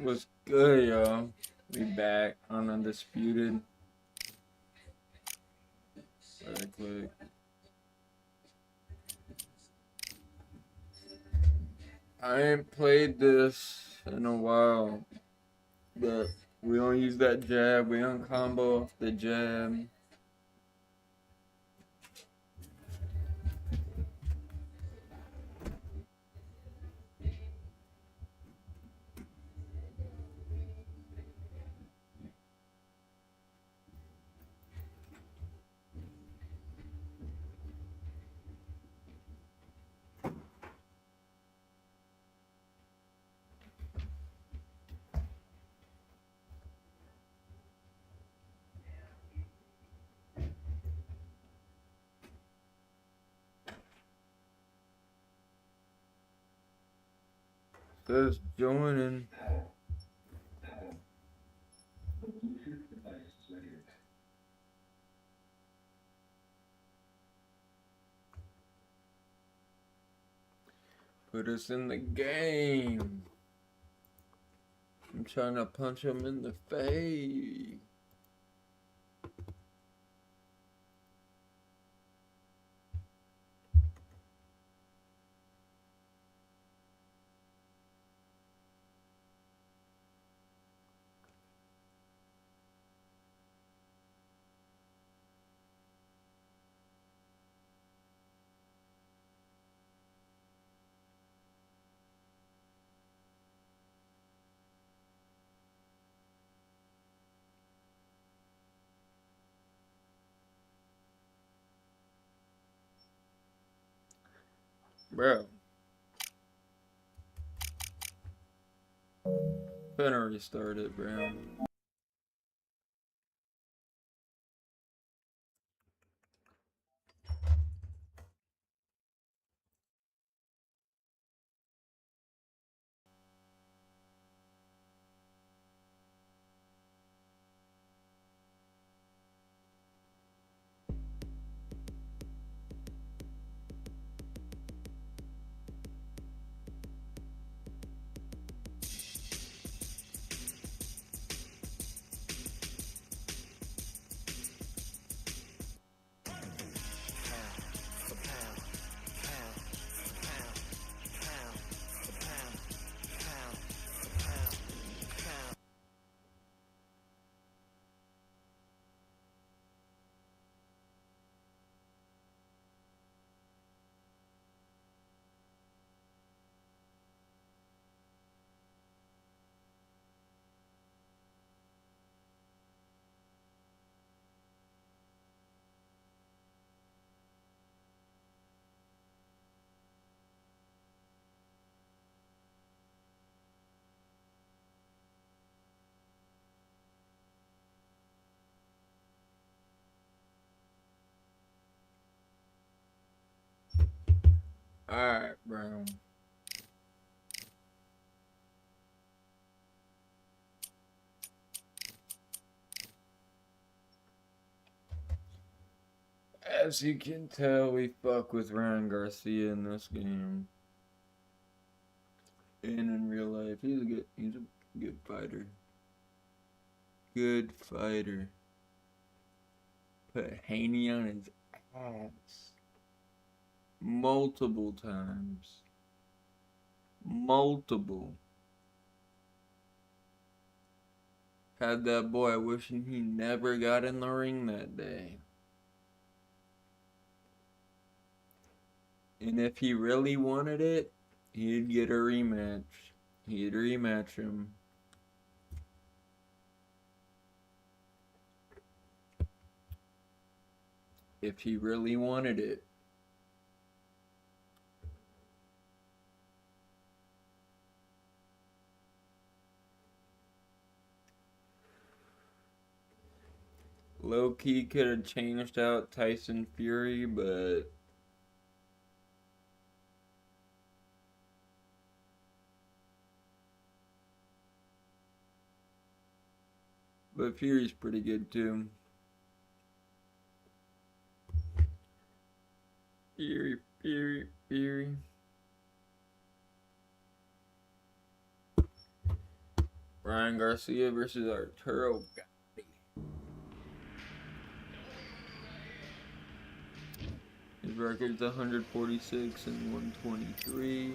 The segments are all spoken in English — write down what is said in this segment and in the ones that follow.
What's good, y'all? We back on Undisputed. Very quick. I ain't played this in a while, but we don't use that jab. We don't combo off the jab. Just joining. Put us in the game. I'm trying to punch him in the face. Bro. Finna restart it, bro. Alright, bro. As you can tell, we fuck with Ryan Garcia in this game. And in real life, he's a good fighter. Good fighter. Put Haney on his ass. Multiple times. Multiple. Had that boy wishing he never got in the ring that day. And if he really wanted it, he'd get a rematch. He'd rematch him. If he really wanted it. Low key could have changed out Tyson Fury, but Fury's pretty good too. Fury. Ryan Garcia versus Arturo. His record's 146 and 123.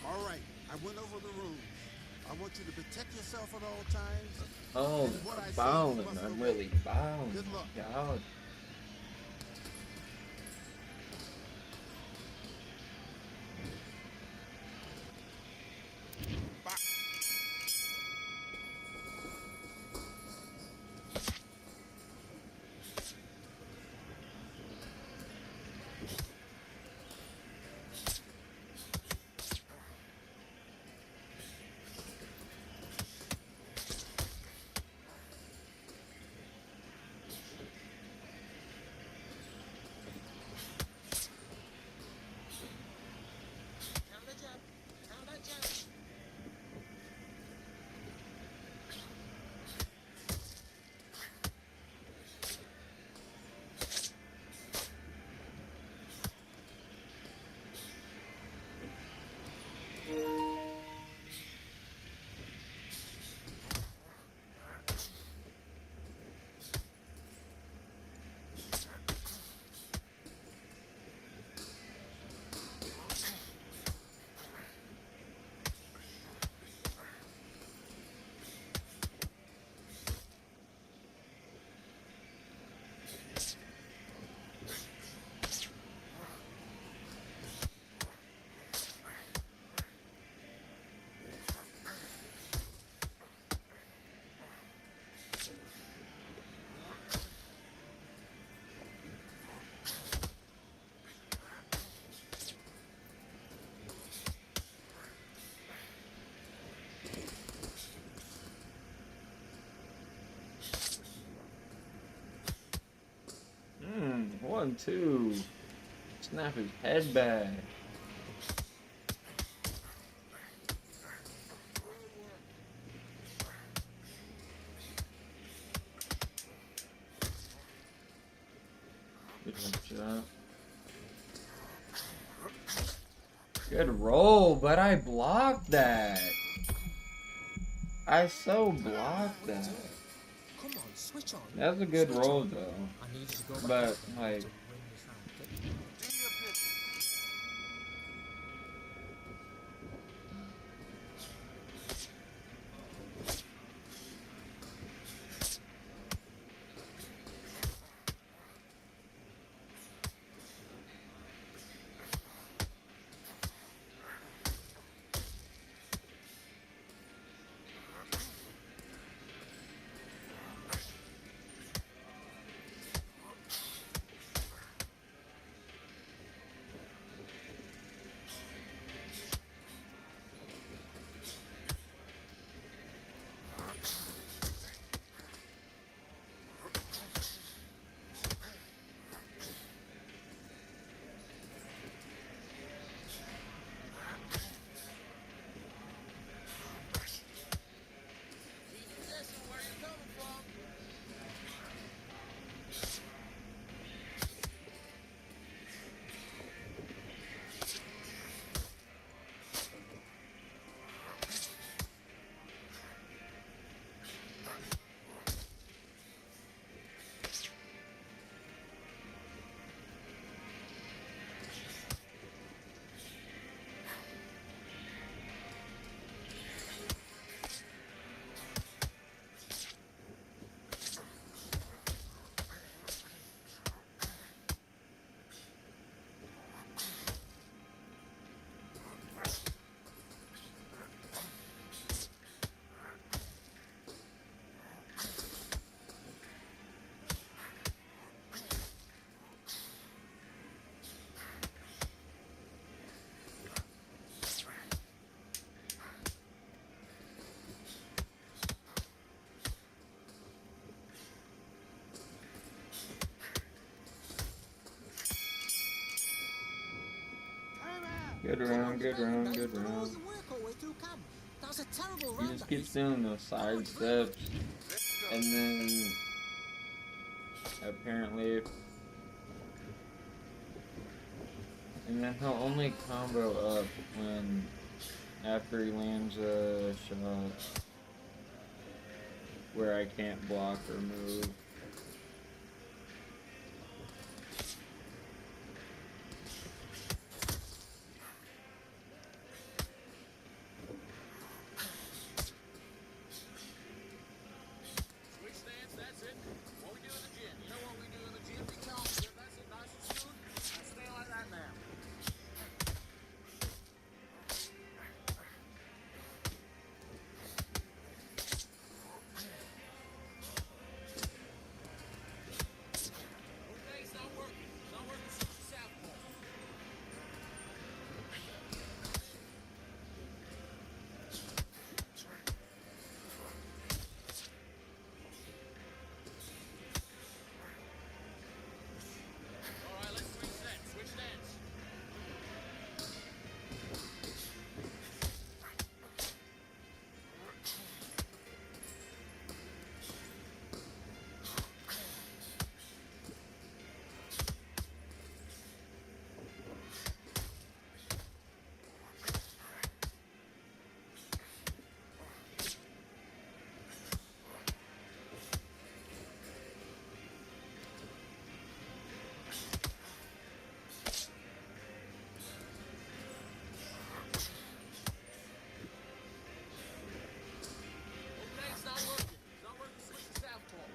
All right, I went over the rules. I want you to protect yourself at all times. Oh, And what I I'm say, bowling. you must I'm obey. really bowling. Good luck. God. One, two. Snap his head back. Good shot. Good roll, but I blocked that. I so blocked that. Come on, switch on. That's a good Switch roll on. though. I need you to go back But out there like to win this round. Do your business. Good Come round, on, good Spartan, round, mate, good put all round. your work all the way through camp. That was a terrible He round, just that keeps is. doing those side steps. And then apparently, and then he'll only combo up when after he lands a shot where I can't block or move. Switch stance, that's it. What we do in the gym. You know what we do in the gym? We count. That's it, nice and smooth. Now stay like that now. Okay, it's not working. It's not working. Switch to southpaw. All right, let's reset. Switch stance. Okay, it's not working. It's not working. Switch to southpaw.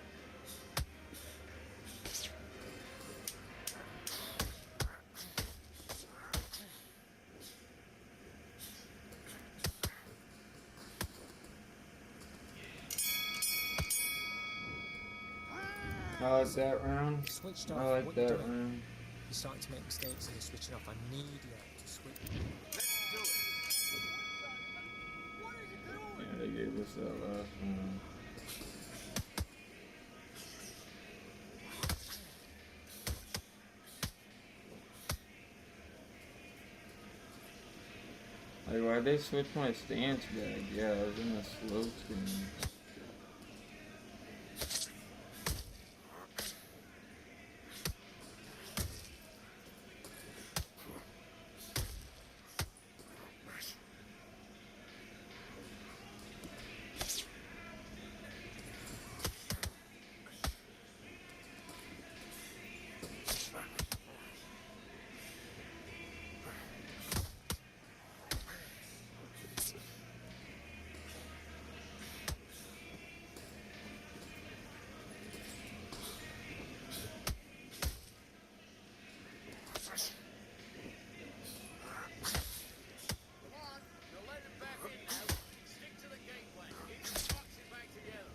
I like that round. Switched I off. like What you that doing? round. You're starting to make mistakes and you're switching off. I need you to switch. Let's do it. What are you doing? Yeah, they gave us that last one. Like, why'd they switch my stance back? Yeah, I was in a slow screen. Come on. You're letting back in now. Stick to the game plan. Keep the boxing back together.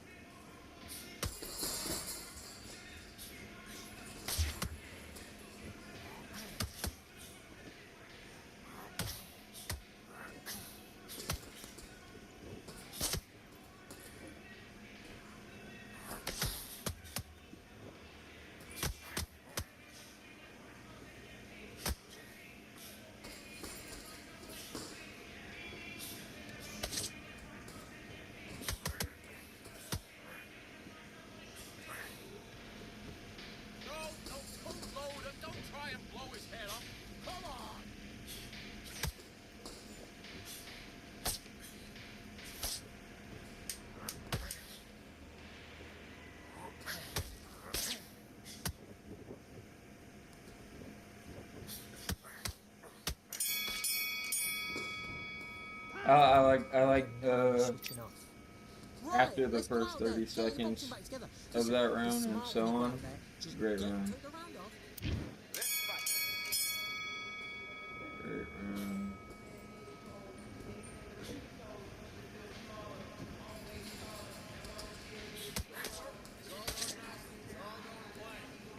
No, don't load him. Don't try and blow his head up. Come on. I like Switching off. after the Let's go first out there. 30 Get your boxing seconds back together. of Listen, that be round and smart so when you go on. out there. Just Great get round. take the round off. Let's fight. Great round. It's all going nicely. It's all going to plan.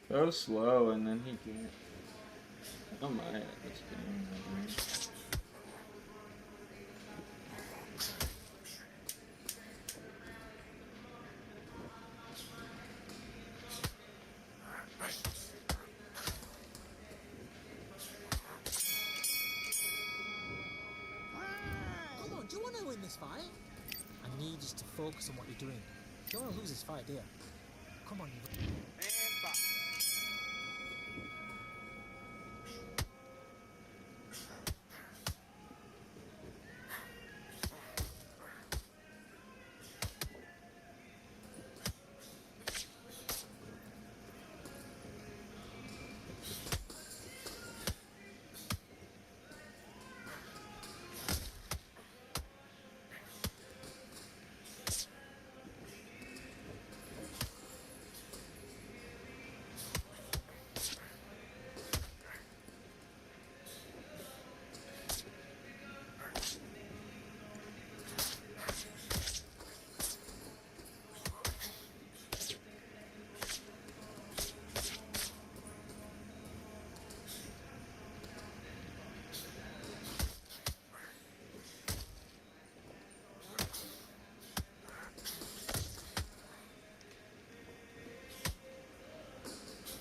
Go slow and then he can't. I'm mad at this game right now. Come on, do you want to win this fight? I need you to focus on what you're doing. You don't want to lose this fight, do you? Come on, you. And fight.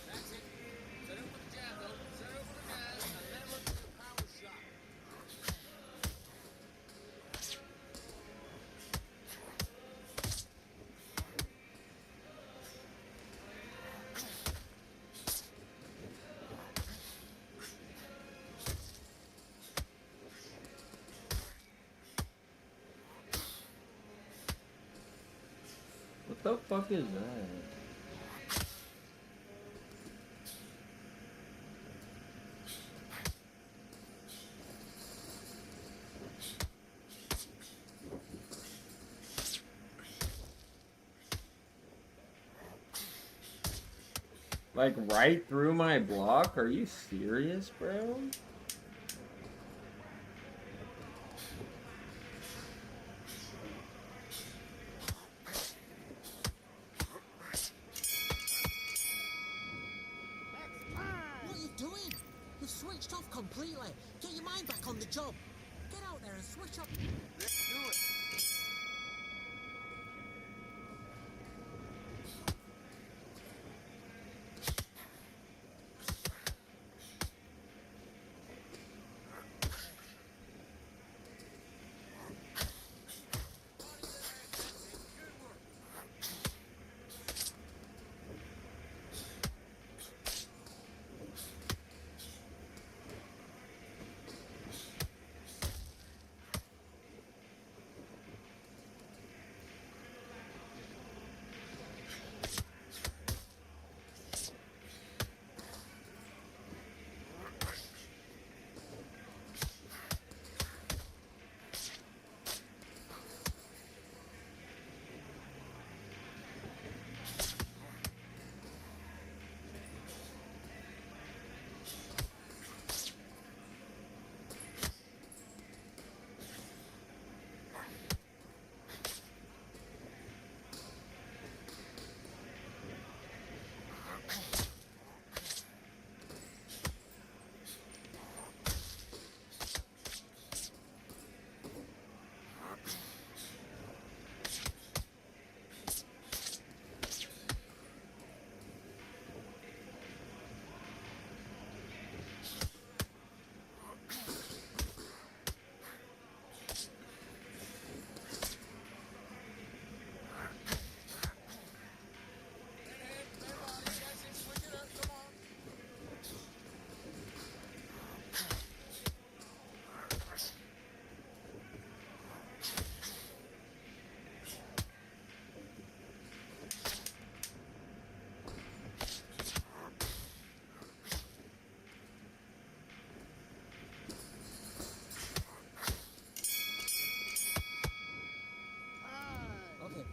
That's it. Set up with the jab, though. Set up with the jab, and then look for the power shot. What the fuck is that? Like right through my block? Are you serious, bro? What are you doing? You've switched off completely. Get your mind back on the job. Get out there and switch up. Let's do it.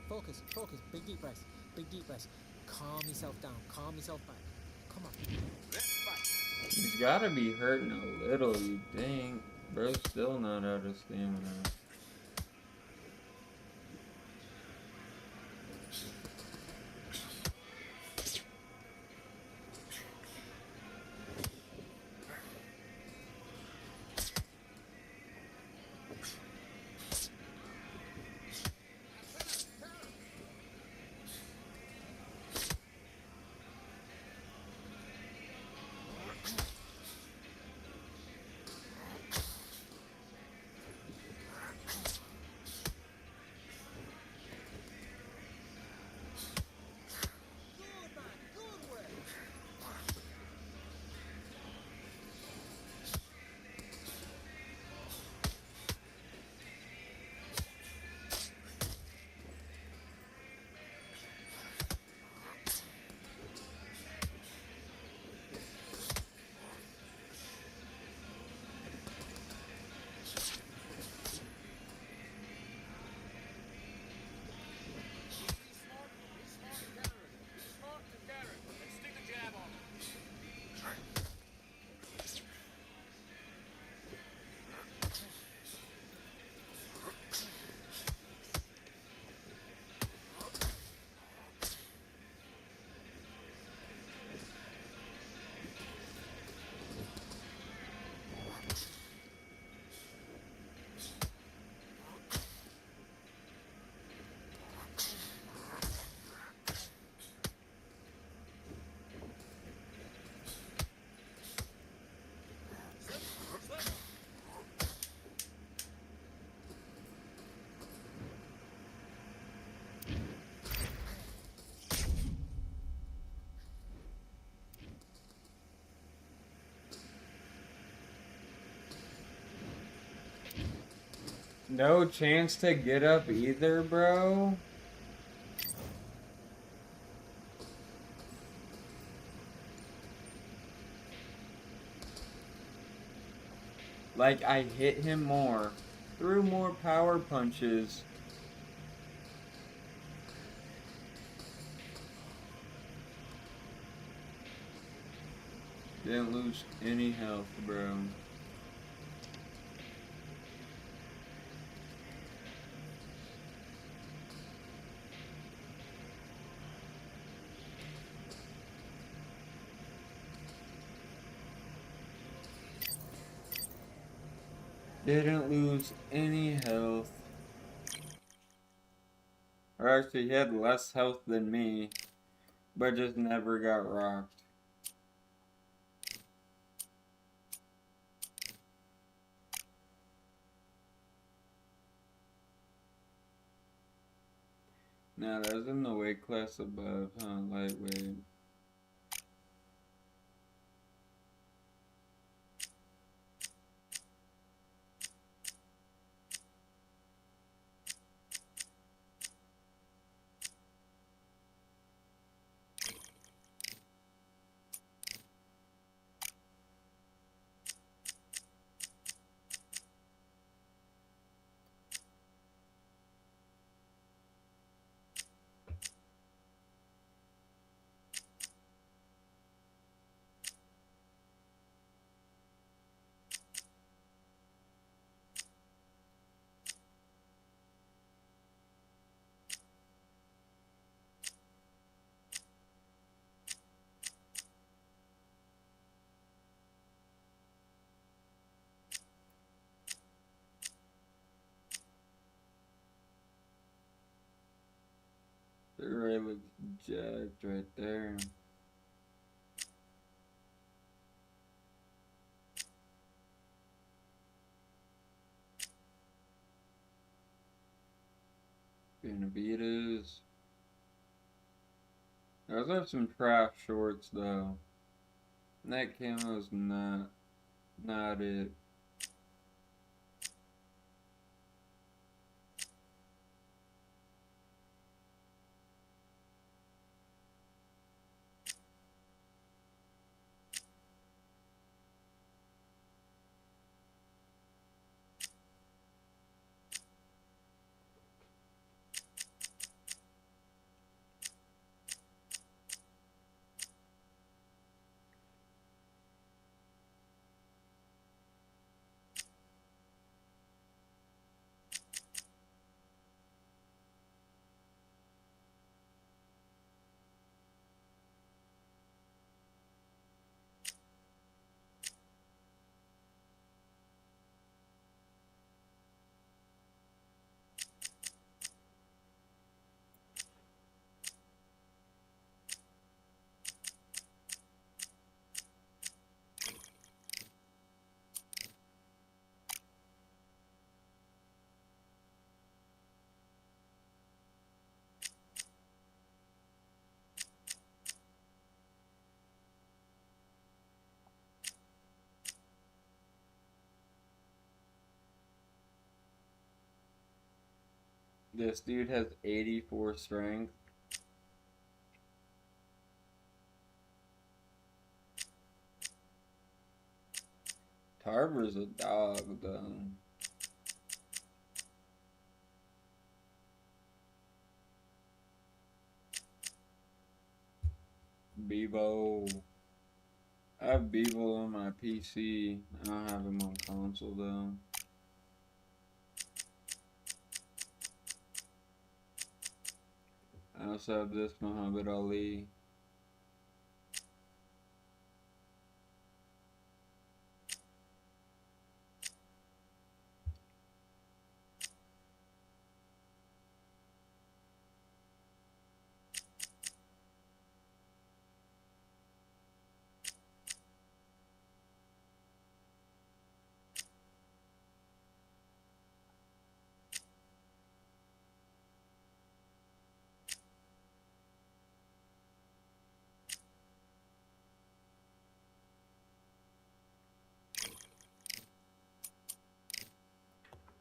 Focus, focus. Big deep breaths. Big deep breaths. Calm yourself down. Calm yourself back. Come on. Let's fight. He's gotta be hurting a little, you think. Bro's still not out of stamina. No chance to get up either, bro. Like, I hit him more. Threw more power punches. Didn't lose any health, bro. Didn't lose any health. Or actually, he had less health than me, but just never got rocked. Nah, that was in the weight class above, huh? Lightweight. The Ray looks jacked right there. Benavides. Those are some trash shorts though. That camo's not it. This dude has 84 strength. Tarver's a dog though. Bevo. I have Bevo on my PC. I don't have him on console though. I also have this Muhammad Ali.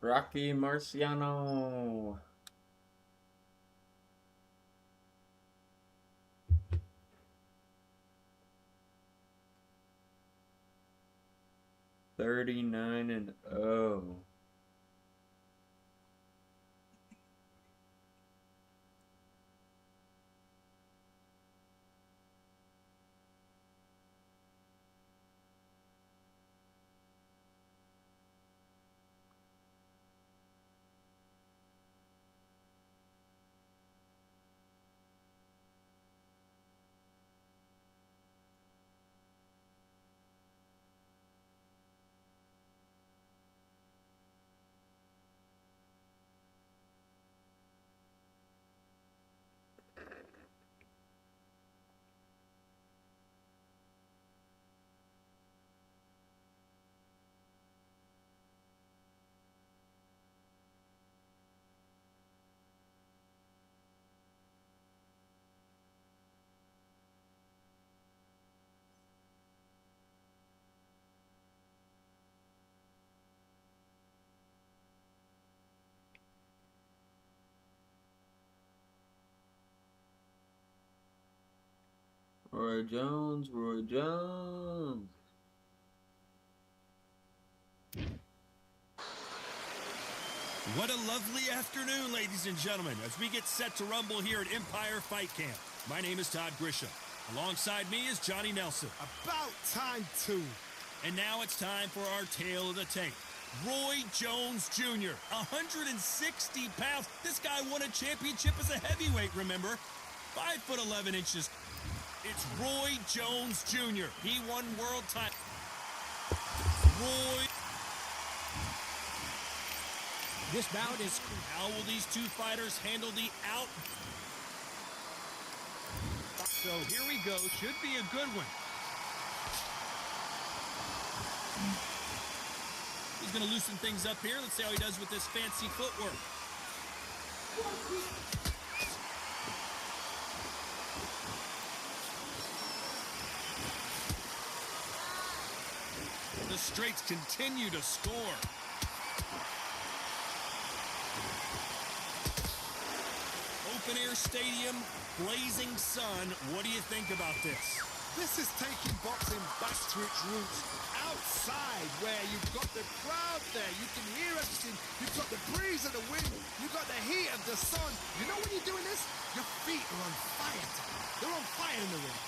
Rocky Marciano. $39-0. Roy Jones, Roy Jones. What a lovely afternoon, ladies and gentlemen, as we get set to rumble here at Empire Fight Camp. My name is Todd Grisham. Alongside me is Johnny Nelson. About time, too. And now it's time for our tale of the tape. Roy Jones Jr., 160 pounds. This guy won a championship as a heavyweight, remember? 5'11" inches. It's Roy Jones Jr. He won world title. Roy. This bout is... How will these two fighters handle the out? So here we go. Should be a good one. He's going to loosen things up here. Let's see how he does with this fancy footwork. The straights continue to score. Open air stadium, blazing sun. What do you think about this? This is taking boxing back to its roots. Outside, where you've got the crowd there, you can hear everything. You've got the breeze of the wind. You've got the heat of the sun. You know when you're doing this? Your feet are on fire. They're on fire in the ring.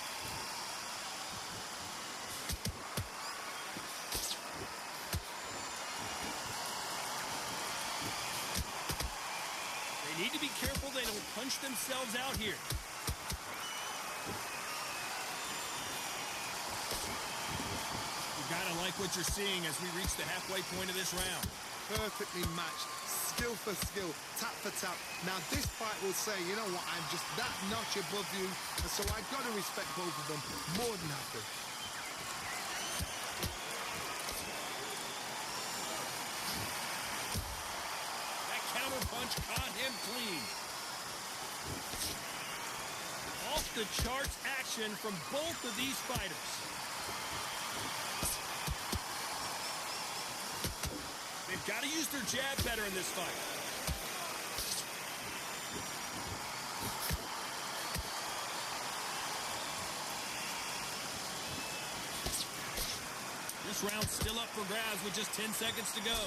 They need to be careful they don't punch themselves out here. Gotta like what you're seeing as we reach the halfway point of this round. Perfectly matched, skill for skill, tap for tap. Now this fight will say, you know what, I'm just that notch above you, and so I've got to respect both of them more than happy. That counter punch caught him clean. Off the charts action from both of these fighters. They've got to use their jab better in this fight. This round's still up for grabs with just 10 seconds to go.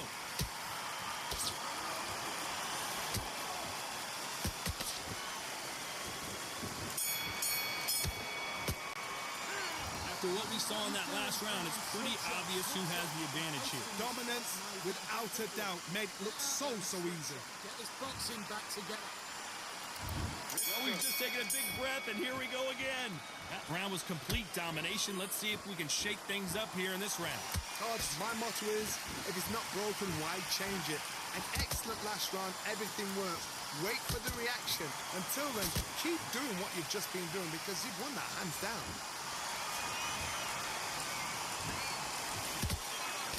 After what we saw in that last round, it's pretty obvious who has the advantage here. Dominance, without a doubt, made it look so easy. Get this boxing back together. Well, we've just taken a big breath, and here we go again. That round was complete domination. Let's see if we can shake things up here in this round. Todd, my motto is, if it's not broken, why change it? An excellent last round, everything works. Wait for the reaction. Until then, keep doing what you've just been doing because you've won that hands down.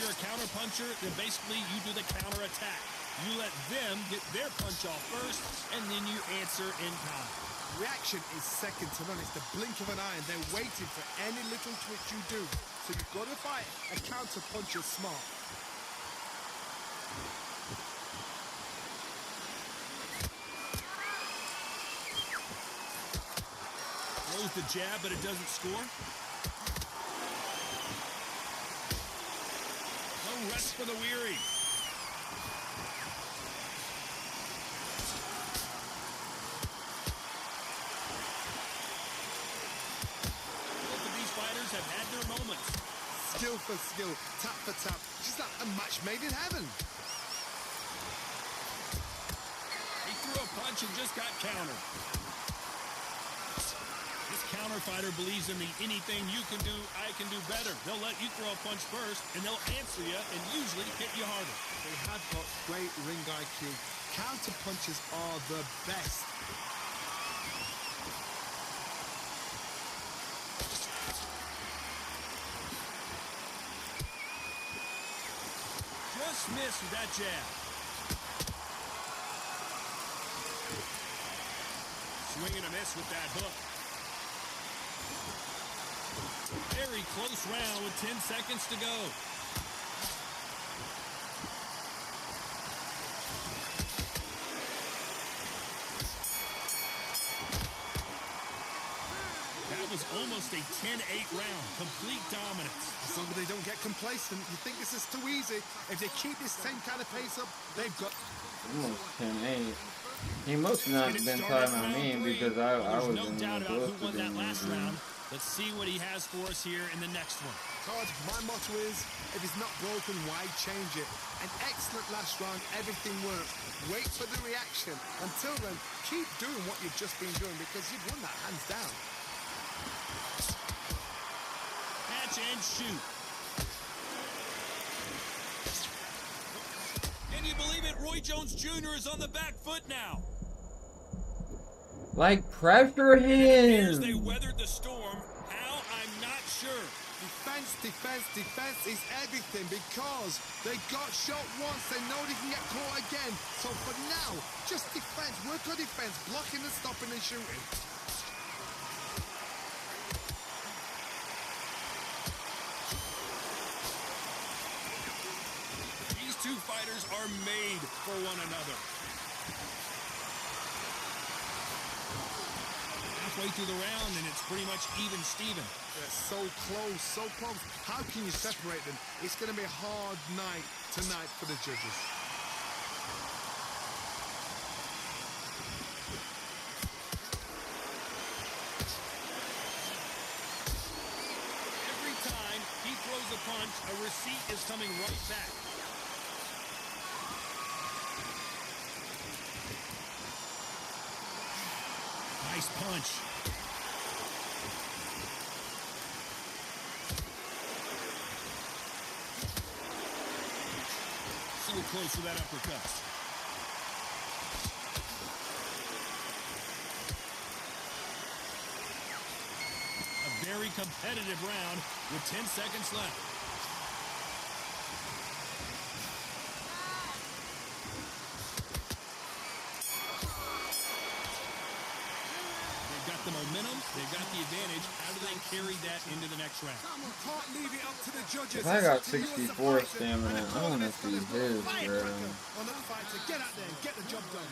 If you're a counter puncher, then basically you do the counter attack. You let them get their punch off first, and then you answer in kind. Reaction is second to none. It's the blink of an eye, and they're waiting for any little twitch you do. So you've got to fight a counter puncher smart. throws the jab, but it doesn't score. No rest for the weary. Both of these fighters have had their moments. Skill for skill, tap for tap. She's like a match made in heaven. He threw a punch and just got countered. This counter fighter believes in the anything you can do, I can do better. They'll let you throw a punch first, and they'll answer you and usually hit you harder. They have got great ring IQ. Counter punches are the best. Just missed with that jab. Swing and a miss with that hook. Very close round with 10 seconds to go. That was almost a 10-8 round. Complete dominance. As long as they don't get complacent, you think this is too easy. If they keep this same kind of pace up, they've got... Almost 10-8. He must not have been talking about me because I was There's no in doubt the about book who won with that him. last round. Let's see what he has for us here in the next one. Todd, my motto is, if it's not broken, why change it? An excellent last round, everything works. Wait for the reaction. Until then, keep doing what you've just been doing because you've won that hands down. Catch and shoot. Can you believe it? Roy Jones Jr. is on the back foot now. Like, pressure As they him! weathered the storm, how, I'm not sure. Defense, defense, defense is everything because they got shot once. They know they can get caught again. So for now, just defense. Work on defense, blocking and stopping and shooting. These two fighters are made for one another. Halfway through the round, and it's pretty much even Steven. They're so close, so close. How can you separate them? It's going to be a hard night tonight for the judges. Every time he throws a punch, a receipt is coming right back. Nice punch. So close with that uppercut. A very competitive round with 10 seconds left. They've got the momentum, they've got the advantage. How do they carry that into the next round? You can't leave it up to the judges. If I got It's up to you as the 64 fighter. stamina, And I want to see his, bro. On that fighter, get out there and get the job done.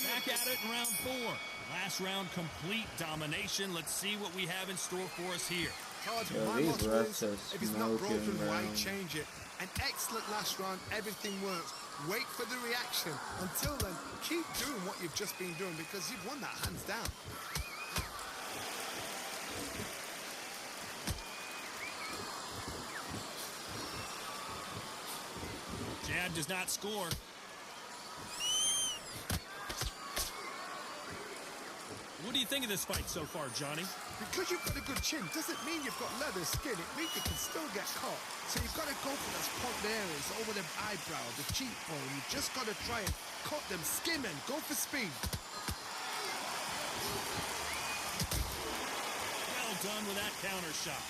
Back at it in round 4. Last round, complete domination. Let's see what we have in store for us here. Todd, Yo, my these motto refs is, are if it's not smoking, broken, why bro. change it? An excellent last round, everything works. Wait for the reaction. Until then, keep doing what you've just been doing because you've won that hands down. Jab does not score. What do you think of this fight so far, Johnny? Because you've got a good chin doesn't mean you've got leather skin. It means you can still get caught. So you've got to go for those popped areas over the eyebrow, the cheekbone. You've just got to try and cut them, skim and go for speed. Well done with that counter shot.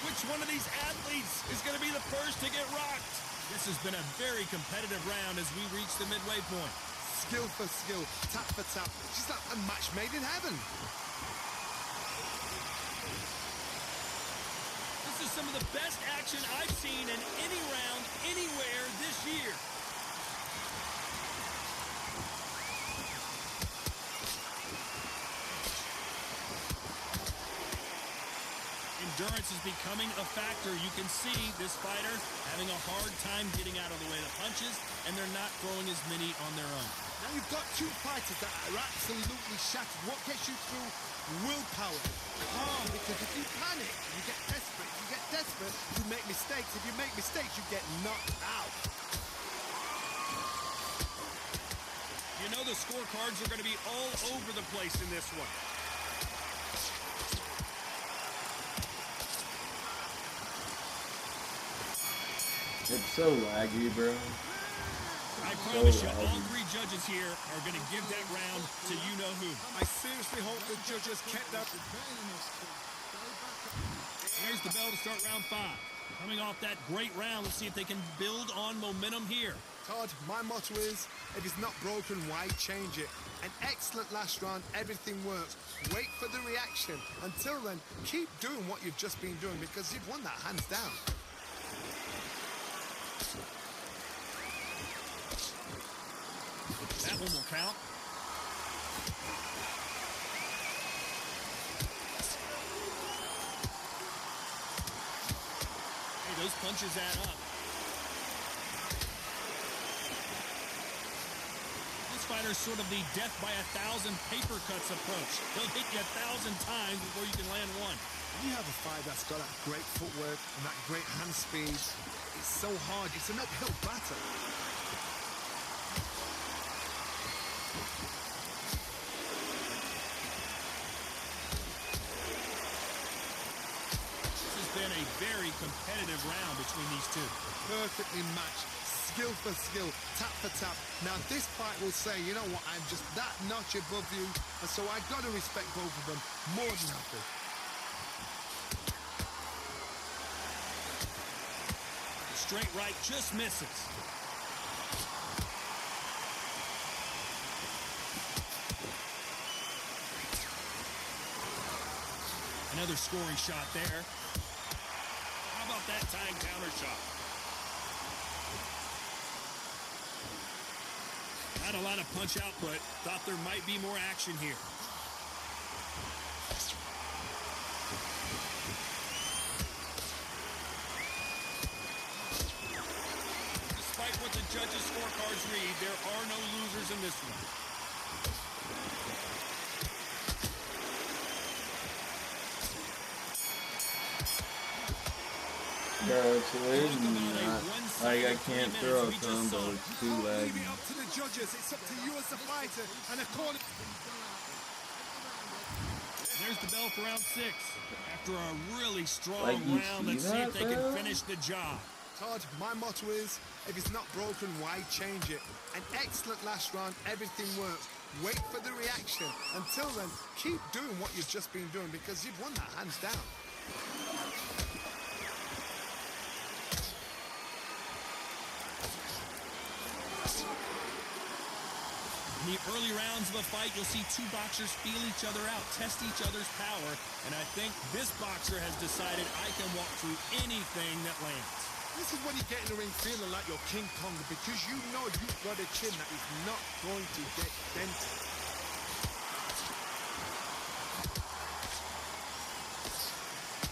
Which one of these athletes is going to be the first to get rocked? This has been a very competitive round as we reach the midway point. Skill for skill, tap for tap. She's like a match made in heaven. This is some of the best action I've seen in any round anywhere this year. endurance is becoming a factor. You can see this fighter having a hard time getting out of the way of the punches, and they're not throwing as many on their own. Now you've got two fighters that are absolutely shattered. What gets you through? Willpower. Calm, because if you panic, you get desperate. If you get desperate, you make mistakes. If you make mistakes, you get knocked out. You know the scorecards are going to be all over the place in this one. It's so laggy, bro. I promise you, all three judges here are going to give that round to you-know-who. I seriously hope the judges kept that. There's the bell to start round 5. Coming off that great round, let's see if they can build on momentum here. Todd, my motto is, if it's not broken, why change it? An excellent last round, everything works. Wait for the reaction. Until then, keep doing what you've just been doing because you've won that hands down. That one will count. Hey, those punches add up. This fighter's sort of the death by 1,000 paper cuts approach. They'll hit you 1,000 times before you can land one. When you have a fight that's got that great footwork and that great hand speed, it's so hard. It's an uphill battle. Been a very competitive round between these two. Perfectly matched, skill for skill, tap for tap. Now this fight will say, you know what, I'm just that notch above you, and so I got to respect both of them more than happy. Straight right just misses. Another scoring shot there. How about that tying counter shot? Not a lot of punch output. Thought there might be more action here. Despite what the judges' scorecards read, there are no losers in this one. Bro, it's weird. Like, I can't throw a combo. It's too Leave laggy. it up to the judges. It's up to you as the fighter, and according. There's the bell for round 6. After a really strong Like, you round, see let's see if that, they can bro? finish the job. Todd, my motto is, if it's not broken, why change it? An excellent last round, everything works. Wait for the reaction. Until then, keep doing what you've just been doing because you've won that hands down. In the early rounds of a fight, you'll see two boxers feel each other out, test each other's power, and I think this boxer has decided I can walk through anything that lands. This is when you get in the ring feeling like you're King Kong because you know you've got a chin that is not going to get dented.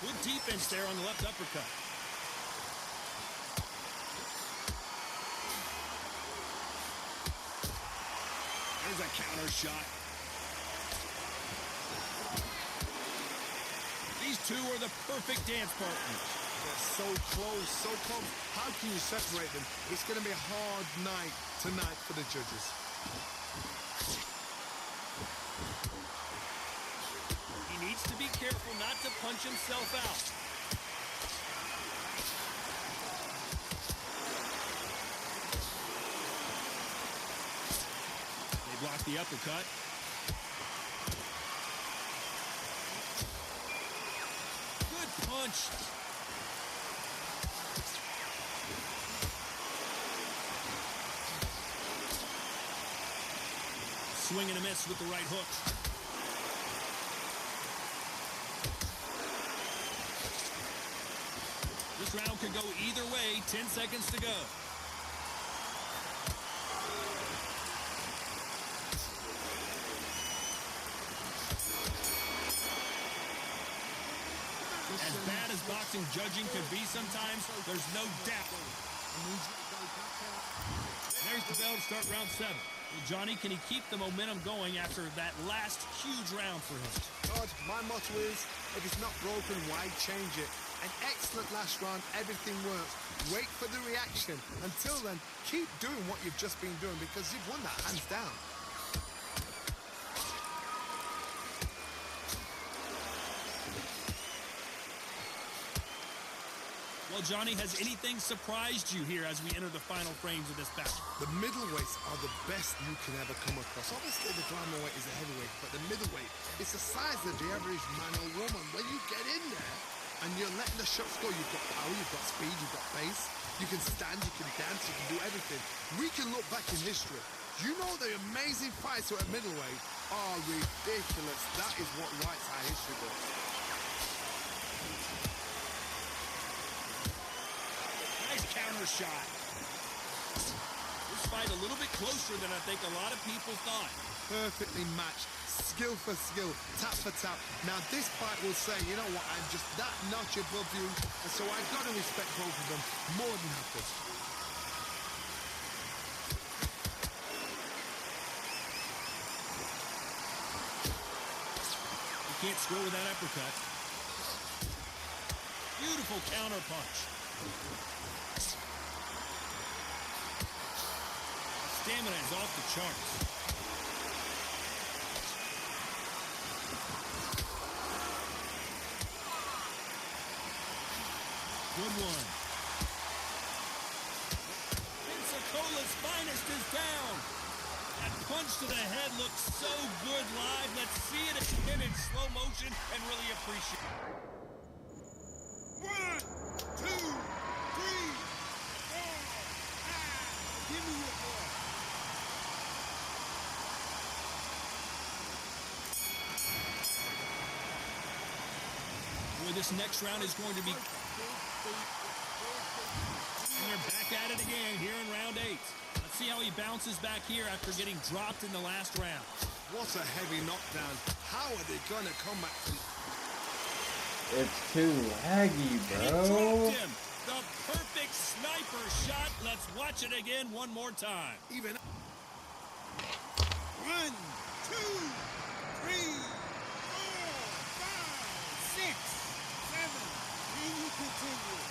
Good defense there on the left uppercut. There's a counter shot. These two are the perfect dance partners. They're so close, so close. How can you separate them? It's going to be a hard night tonight for the judges. He needs to be careful not to punch himself out. They block the uppercut. Good punch. Swing and a miss with the right hook. This round could go either way. 10 seconds to go. As bad as boxing judging can be sometimes, there's no doubt. There's the bell to start round 7. Well, Johnny, can he keep the momentum going after that last huge round for him? God, my motto is, if it's not broken, why change it? An excellent last round, everything works. Wait for the reaction. Until then, keep doing what you've just been doing because you've won that hands down. Well, Johnny, has anything surprised you here as we enter the final frames of this battle? The middleweights are the best you can ever come across. Obviously, the glamour weight is a heavyweight, but the middleweight, it's the size of the average man or woman. When you get in there and you're letting the shots go, you've got power, you've got speed, you've got pace. You can stand, you can dance, you can do everything. We can look back in history. You know the amazing fights at middleweight are ridiculous. That is what writes our history books. Nice counter shot. This fight a little bit closer than I think a lot of people thought. Perfectly matched, skill for skill, tap for tap. Now this fight will say, you know what, I'm just that notch above you, and so I've got to respect both of them more than happy. You can't score with that uppercut. Beautiful counter punch. Stamina is off the charts. Good one. Pensacola's finest is down. That punch to the head looks so good live. Let's see it again in slow motion and really appreciate it. 1, 2, 3, 4, 5. Give me your boy. Boy, this next round is going to be... And they're back at it again here in round 8. Let's see how he bounces back here after getting dropped in the last round. What a heavy knockdown. How are they going to come back from... It's too laggy, And he bro. dropped him. The perfect sniper shot. Let's watch it again one more time. Even... 1, 2, 3, 4, 5, 6, 7. Can you continue?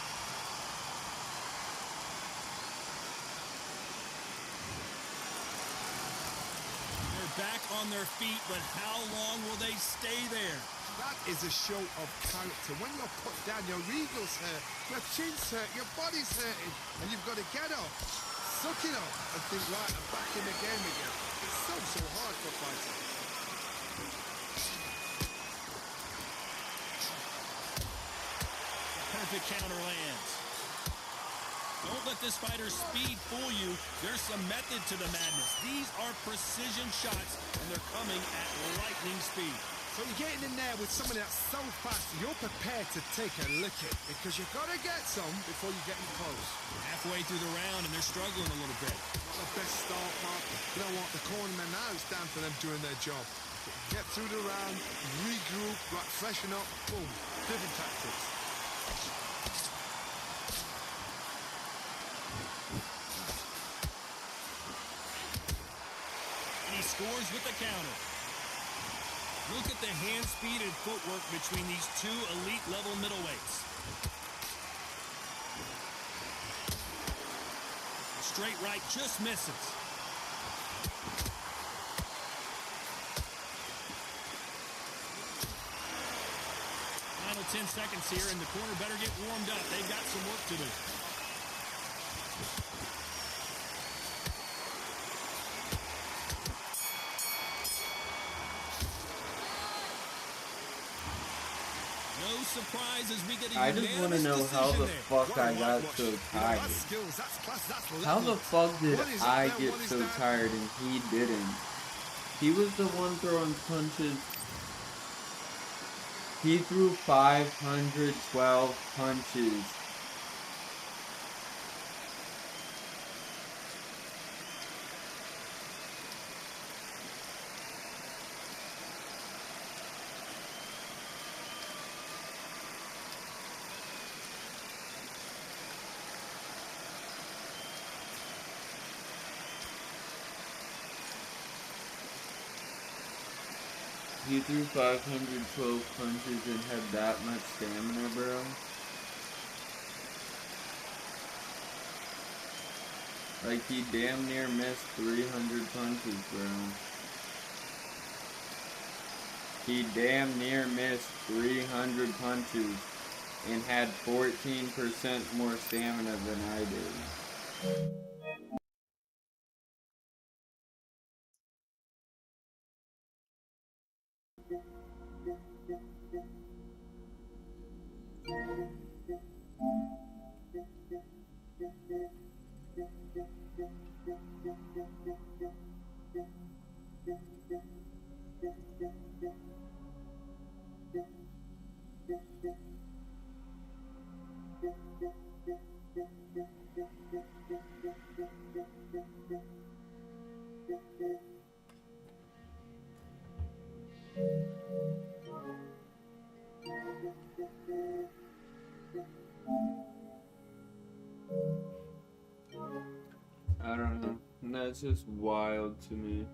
They're back on their feet, but how long will they stay there? That is a show of character. When you're put down, your eagle's hurt, your chin's hurt, your body's hurting, and you've got to get up, suck it up, and think, right, I'm back in the game again. It's so hard for a fighter. Perfect counter lands. Don't let this fighter's speed fool you. There's some method to the madness. These are precision shots, and they're coming at lightning speed. So you're getting in there with someone that's so fast, you're prepared to take a licking because you've got to get some before you get in close. Halfway through the round, and they're struggling a little bit. Not the best start, Mark. You know what? The cornermen now, it's down to them doing their job. Get through the round, regroup, right, freshen up, boom. Different tactics. And he scores with the counter. Look at the hand speed and footwork between these two elite-level middleweights. Straight right just misses. Final 10 seconds here, and the corner better get warmed up. They've got some work to do. No surprise as we get a I just want to know how the fuck I got so tired. That's skills, that's class, that's How the fuck did What is I up there? get What is so that? tired and he didn't? He was the one throwing punches. He threw 512 punches. He threw 512 punches and had that much stamina, bro. Like, he damn near missed 300 punches, bro. He damn near missed 300 punches and had 14% more stamina than I did. I don't know. That's just wild to me.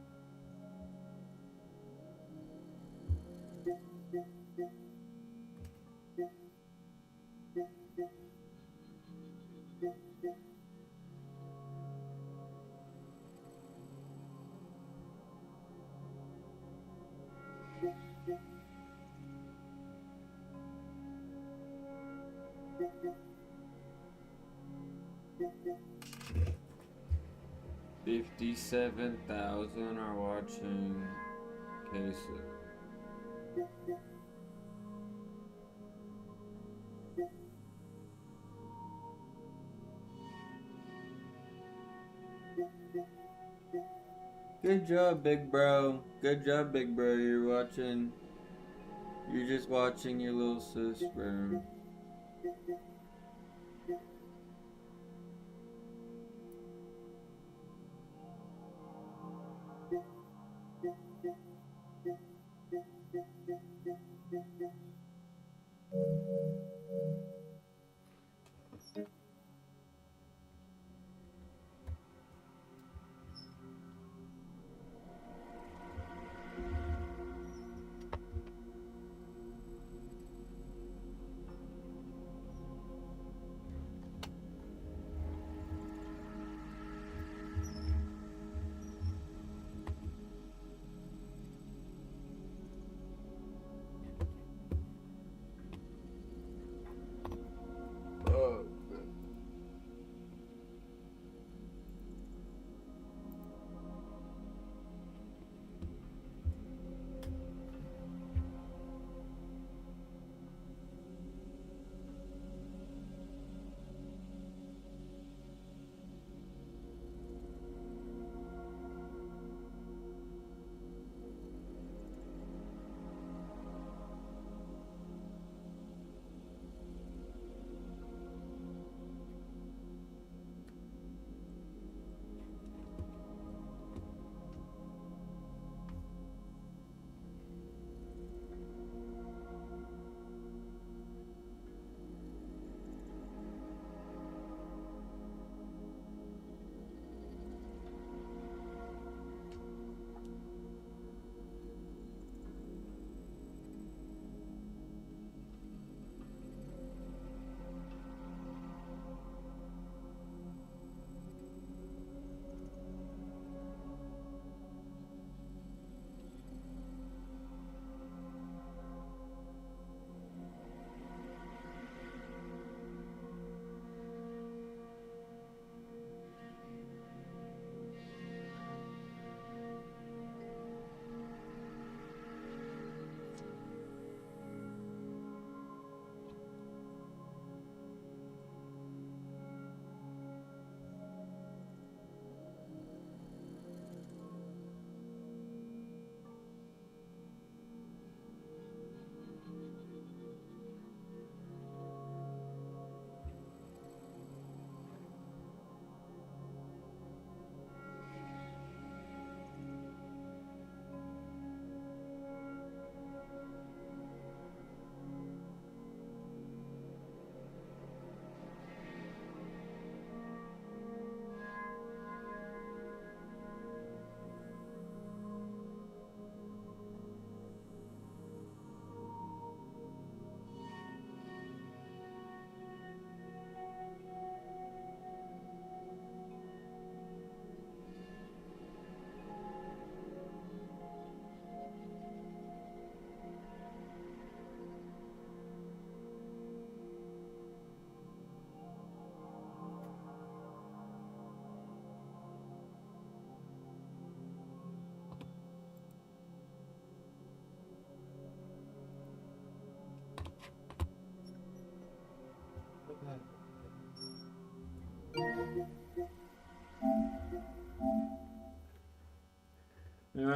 $57,000 are watching Queso. Good job, big bro. Good job, big bro. You're just watching your little sis, bro.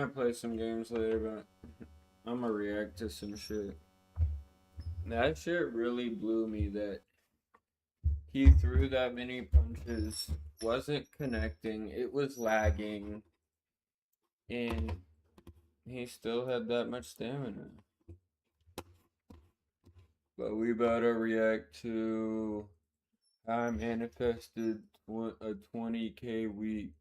might play some games later, but I'm gonna react to some shit. That shit really blew me that he threw that many punches, wasn't connecting, it was lagging, and he still had that much stamina. But we better react to how I manifested a 20K week.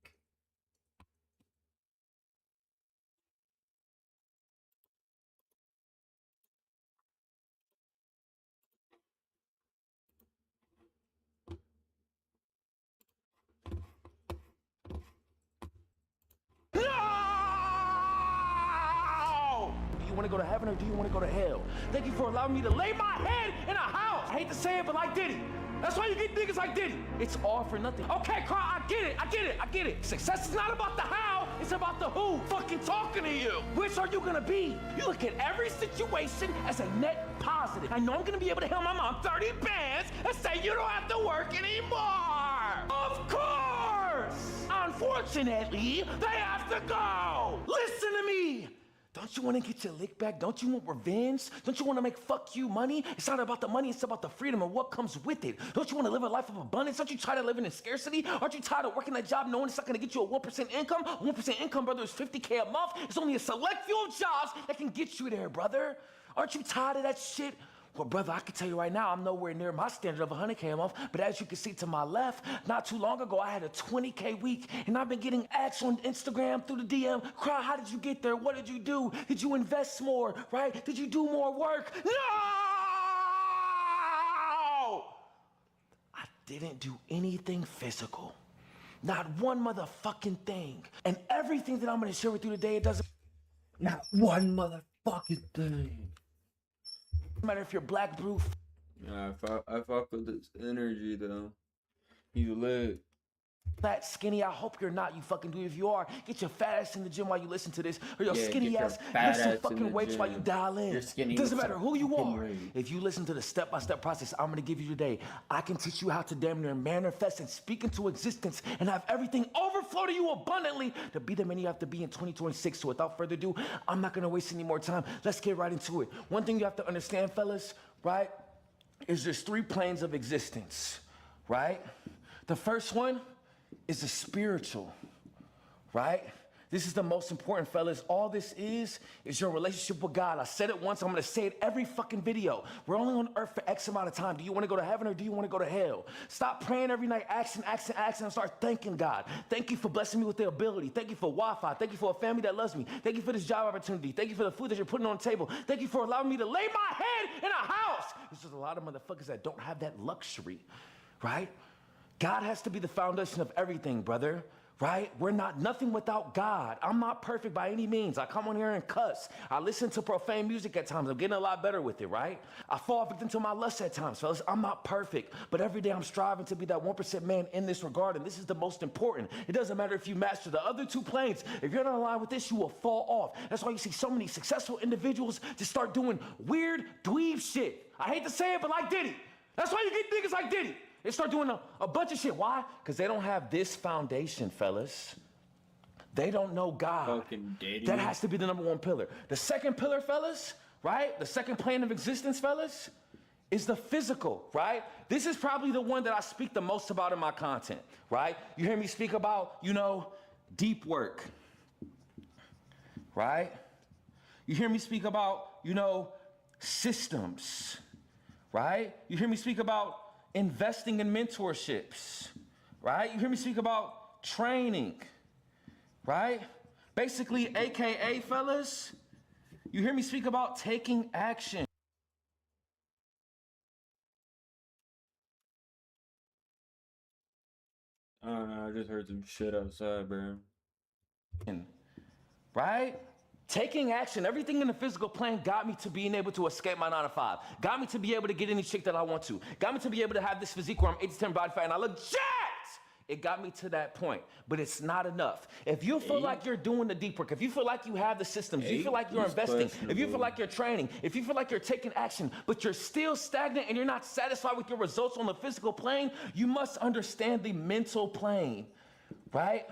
No! Do you want to go to heaven or do you want to go to hell? Thank you for allowing me to lay my head in a house. I hate to say it, but like Diddy. That's why you get niggas like Diddy. It's all for nothing. Okay, Carl, I get it. Success is not about the how, it's about the who fucking talking to you. Which are you gonna be? You look at every situation as a net positive. I know I'm gonna be able to help my mom 30 bands and say you don't have to work anymore. Of course! Unfortunately, they have to go. Listen to me. Don't you want to get your lick back? Don't you want revenge? Don't you want to make fuck you money? It's not about the money, it's about the freedom and what comes with it. Don't you want to live a life of abundance? Aren't you tired of living in scarcity? Aren't you tired of working that job knowing it's not going to get you a 1% income? 1% income, brother, is $50K a month. It's only a select few of jobs that can get you there, brother. Aren't you tired of that shit? Well, brother, I can tell you right now, I'm nowhere near my standard of 100K a month, but as you can see to my left, not too long ago, I had a 20K week, and I've been getting ads on Instagram through the DM. Cry, how did you get there? What did you do? Did you invest more, right? Did you do more work? No! I didn't do anything physical. Not one motherfucking thing. And everything that I'm gonna share with you today, it doesn't Not one motherfucking thing. matter if you're black, blue, Yeah, I fuck with this energy though. He's lit. fat, skinny. I hope you're not. You fucking do. If you are, get your fat ass in the gym while you listen to this, or your Yeah, skinny get your ass fat lift some ass in fucking the weights while you gym. dial in. Your skinny Doesn't with matter some who you fucking are. weight. If you listen to the step-by-step process I'm gonna give you today, I can teach you how to damn near manifest and speak into existence and have everything overflow to you abundantly to be the man you have to be in 2026. So without further ado, I'm not gonna waste any more time. Let's get right into it. One thing you have to understand, fellas, right, is there's 3 planes of existence, right? The first one is the spiritual, right? This is the most important, fellas. All this is your relationship with God. I said it once, I'm gonna say it every fucking video. We're only on earth for X amount of time. Do you wanna go to heaven or do you wanna go to hell? Stop praying every night, asking, and start thanking God. Thank you for blessing me with the ability. Thank you for Wi-Fi. Thank you for a family that loves me. Thank you for this job opportunity. Thank you for the food that you're putting on the table. Thank you for allowing me to lay my head in a house. There's just a lot of motherfuckers that don't have that luxury, right? God has to be the foundation of everything, brother, right? We're not nothing without God. I'm not perfect by any means. I come on here and cuss. I listen to profane music at times. I'm getting a lot better with it, right? I fall victim to my lust at times, fellas. I'm not perfect, but every day I'm striving to be that 1% man in this regard, and this is the most important. It doesn't matter if you master the other 2 planes. If you're not aligned with this, you will fall off. That's why you see so many successful individuals just start doing weird dweeb shit. I hate to say it, but like Diddy. That's why you get niggas like Diddy. They start doing a bunch of shit. Why? Because they don't have this foundation, fellas. They don't know God. Fucking Diddy. That has to be the number 1 pillar. The second pillar, fellas, right? The second plane of existence, fellas, is the physical, right? This is probably the one that I speak the most about in my content, right? You hear me speak about, deep work, right? You hear me speak about, systems, right? You hear me speak about investing in mentorships, right? You hear me speak about training, right? Basically, AKA, fellas, you hear me speak about taking action. I don't know, I just heard some shit outside, bro. Right? Taking action, everything in the physical plane got me to being able to escape my 9 to 5. Got me to be able to get any chick that I want to. Got me to be able to have this physique where I'm 8 to 10 body fat and I look jacked. It got me to that point, but it's not enough. If you feel like you're doing the deep work, if you feel like you have the systems, if you feel like you're investing, if you feel like you're training, if you feel like you're taking action, but you're still stagnant and you're not satisfied with your results on the physical plane, you must understand the mental plane, right?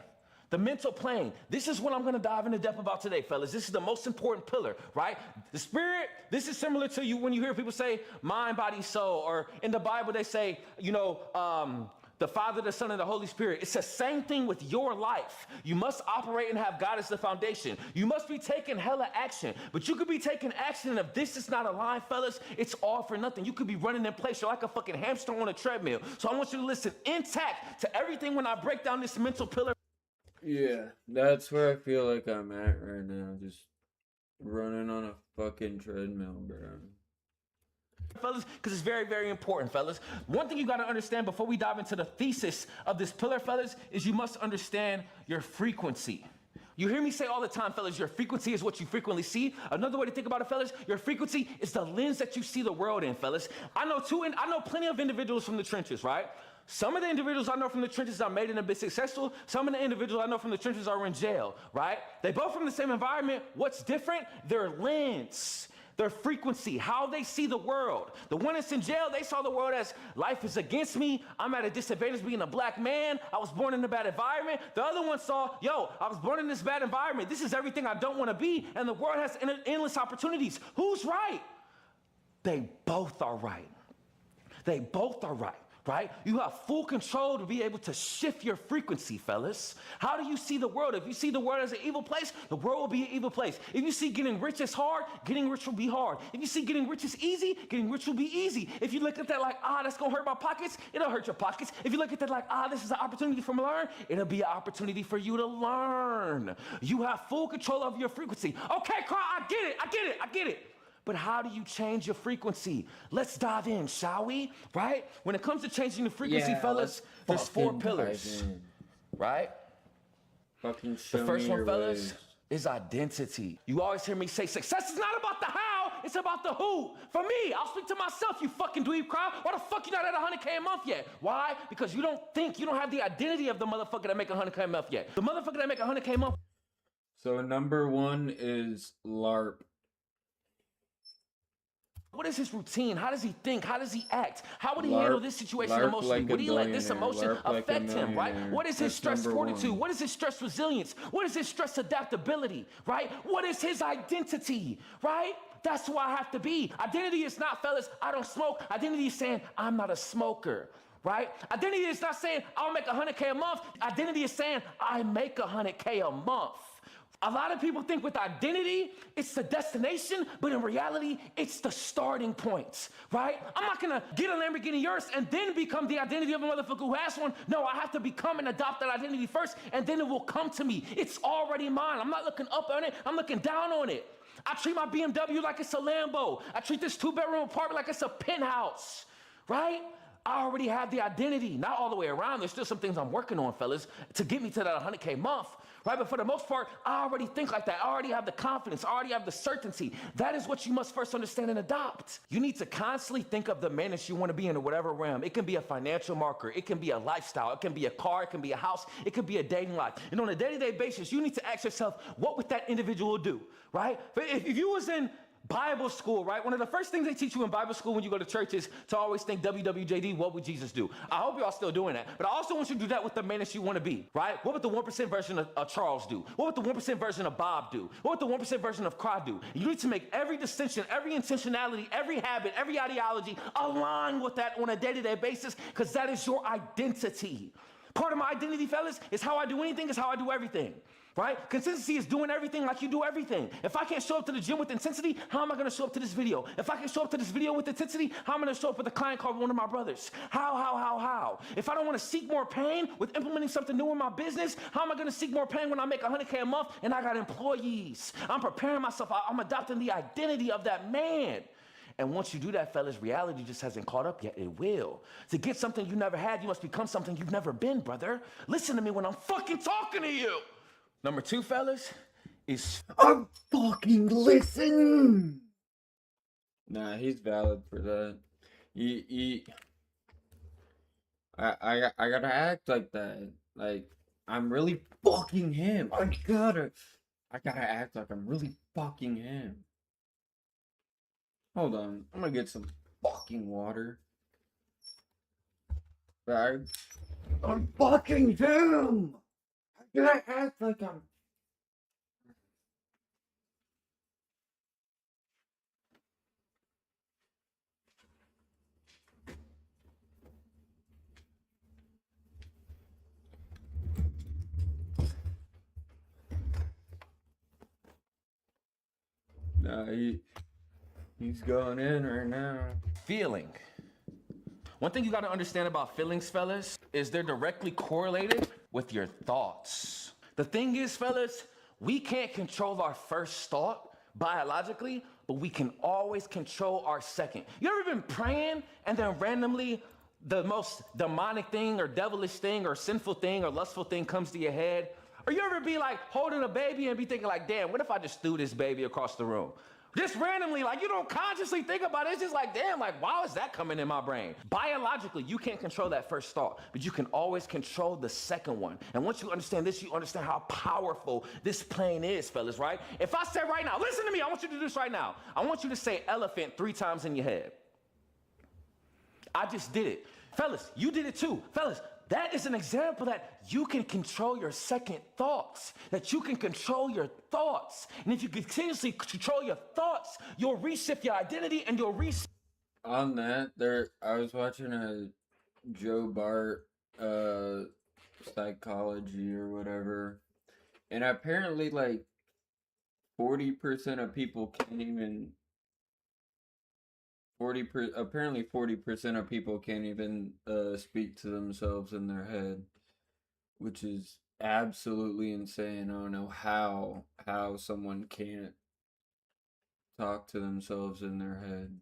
The mental plane. This is what I'm going to dive into depth about today, fellas. This is the most important pillar, right? The spirit, this is similar to you when you hear people say mind, body, soul, or in the Bible they say, the Father, the Son, and the Holy Spirit. It's the same thing with your life. You must operate and have God as the foundation. You must be taking hella action. But you could be taking action, and if this is not aligned, fellas, it's all for nothing. You could be running in place. You're like a fucking hamster on a treadmill. So I want you to listen intact to everything when I break down this mental pillar. Yeah, that's where I feel like I'm at right now. Just running on a fucking treadmill, bro. Fellas, because it's very, very important, fellas. One thing you got to understand before we dive into the thesis of this pillar, fellas, is you must understand your frequency. You hear me say all the time, fellas, your frequency is what you frequently see. Another way to think about it, fellas, your frequency is the lens that you see the world in, fellas. I know plenty of individuals from the trenches, right? Some of the individuals I know from the trenches are made and a bit successful. Some of the individuals I know from the trenches are in jail, right? They both from the same environment. What's different? Their lens. Their frequency, how they see the world. The one that's in jail, they saw the world as life is against me. I'm at a disadvantage being a black man. I was born in a bad environment. The other one saw, I was born in this bad environment. This is everything I don't want to be. And the world has endless opportunities. Who's right? They both are right. They both are right. Right? You have full control to be able to shift your frequency, fellas. How do you see the world? If you see the world as an evil place, the world will be an evil place. If you see getting rich as hard, getting rich will be hard. If you see getting rich as easy, getting rich will be easy. If you look at that like, that's going to hurt my pockets, it'll hurt your pockets. If you look at that like, this is an opportunity for me to learn, it'll be an opportunity for you to learn. You have full control of your frequency. Okay, Carl, I get it. But how do you change your frequency? Let's dive in, shall we? Right? When it comes to changing the frequency, fellas, there's 4 pillars. Right? Fucking show the first me one, your fellas, ways. is identity. You always hear me say success is not about the how, it's about the who. For me, I'll speak to myself, you fucking dweeb crowd. Why the fuck you not at 100K a month yet? Why? Because you don't have the identity of the motherfucker that make 100K a month yet. The motherfucker that make 100K a month. So number 1 is LARP. What is his routine? How does he think? How does he act? How would he handle this situation emotionally? Would he let this emotion affect him, right? What is his stress fortitude? What is his stress resilience? What is his stress adaptability, right? What is his identity, right? That's who I have to be. Identity is not, fellas, I don't smoke. Identity is saying, I'm not a smoker, right? Identity is not saying, I'll make 100K a month. Identity is saying, I make 100K a month. A lot of people think with identity, it's the destination, but in reality, it's the starting point, right? I'm not gonna get a Lamborghini yours and then become the identity of a motherfucker who has one. No, I have to become and adopt that identity first, and then it will come to me. It's already mine. I'm not looking up on it, I'm looking down on it. I treat my BMW like it's a Lambo. I treat this 2-bedroom apartment like it's a penthouse, right? I already have the identity, not all the way around. There's still some things I'm working on, fellas, to get me to that 100K month, right? But for the most part, I already think like that. I already have the confidence. I already have the certainty. That is what you must first understand and adopt. You need to constantly think of the man that you want to be in whatever realm. It can be a financial marker. It can be a lifestyle. It can be a car. It can be a house. It could be a dating life. And on a day-to-day basis, you need to ask yourself, what would that individual do, right? But if you was in Bible school, right? One of the first things they teach you in Bible school when you go to church is to always think WWJD, what would Jesus do? I hope y'all still doing that. But I also want you to do that with the man that you want to be, right? What would the 1% version of Charles do? What would the 1% version of Bob do? What would the 1% version of Cry do? You need to make every distinction, every intentionality, every habit, every ideology align with that on a day-to-day basis, because that is your identity. Part of my identity, fellas, is how I do anything is how I do everything. Right? Consistency is doing everything like you do everything. If I can't show up to the gym with intensity, how am I going to show up to this video? If I can show up to this video with intensity, how am I going to show up with a client called one of my brothers? How? If I don't want to seek more pain with implementing something new in my business, how am I going to seek more pain when I make 100K a month and I got employees? I'm preparing myself. I'm adopting the identity of that man. And once you do that, fellas, reality just hasn't caught up yet. It will. To get something you never had, you must become something you've never been, brother. Listen to me when I'm fucking talking to you. Number 2, fellas, is I'm fucking listen. Nah, he's valid for that. I gotta act like that. Like I'm really fucking him. I gotta act like I'm really fucking him. Hold on, I'm gonna get some fucking water. I'm fucking him. Did I act like I'm... Nah, he's going in right now. Feeling. One thing you gotta understand about feelings, fellas, is they're directly correlated with your thoughts. The thing is, fellas, we can't control our first thought biologically, but we can always control our second. You ever been praying and then randomly the most demonic thing or devilish thing or sinful thing or lustful thing comes to your head? Or you ever be like holding a baby and be thinking like, damn, what if I just threw this baby across the room? Just randomly, like you don't consciously think about it. It's just like, damn, like, why is that coming in my brain? Biologically, you can't control that first thought, but you can always control the second one. And once you understand this, you understand how powerful this plane is, fellas, right? If I say right now, listen to me, I want you to do this right now. I want you to say elephant 3 times in your head. I just did it. Fellas, you did it too. Fellas, that is an example that you can control your second thoughts, that you can control your thoughts. And if you continuously control your thoughts, you'll reshift your identity and you'll reshift. On that, I was watching a Joe Bart psychology or whatever, and apparently like 40% of people can't even... apparently 40% of people can't even speak to themselves in their head, which is absolutely insane. I don't know how someone can't talk to themselves in their head.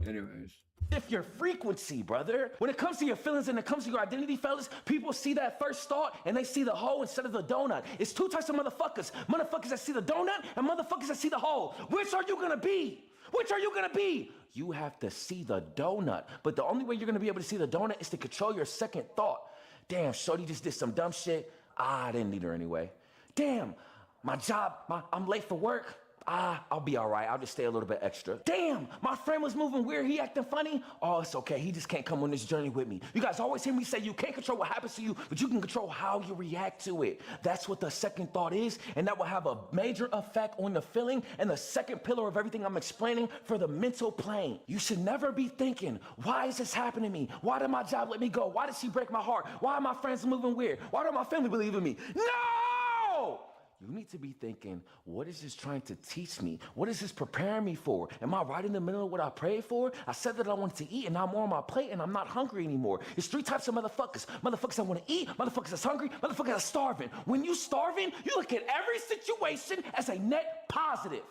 Anyways. Shift your frequency, brother. When it comes to your feelings and it comes to your identity, fellas, people see that first thought and they see the hole instead of the donut. It's 2 types of motherfuckers. Motherfuckers that see the donut and motherfuckers that see the hole. Which are you gonna be? Which are you gonna be? You have to see the donut. But the only way you're gonna be able to see the donut is to control your second thought. Damn, shorty just did some dumb shit. I didn't need her anyway. Damn, my job, I'm late for work. I'll be all right. I'll just stay a little bit extra. Damn, my friend was moving weird. He acting funny. Oh, it's okay. He just can't come on this journey with me. You guys always hear me say you can't control what happens to you, but you can control how you react to it. That's what the second thought is, and that will have a major effect on the feeling and the second pillar of everything I'm explaining for the mental plane. You should never be thinking, why is this happening to me? Why did my job let me go? Why did she break my heart? Why are my friends moving weird? Why don't my family believe in me? No! You need to be thinking, what is this trying to teach me? What is this preparing me for? Am I right in the middle of what I prayed for? I said that I wanted to eat and now I'm more on my plate and I'm not hungry anymore. It's 3 types of motherfuckers. Motherfuckers that want to eat, motherfuckers that's hungry, motherfuckers that's starving. When you starving, you look at every situation as a net positive.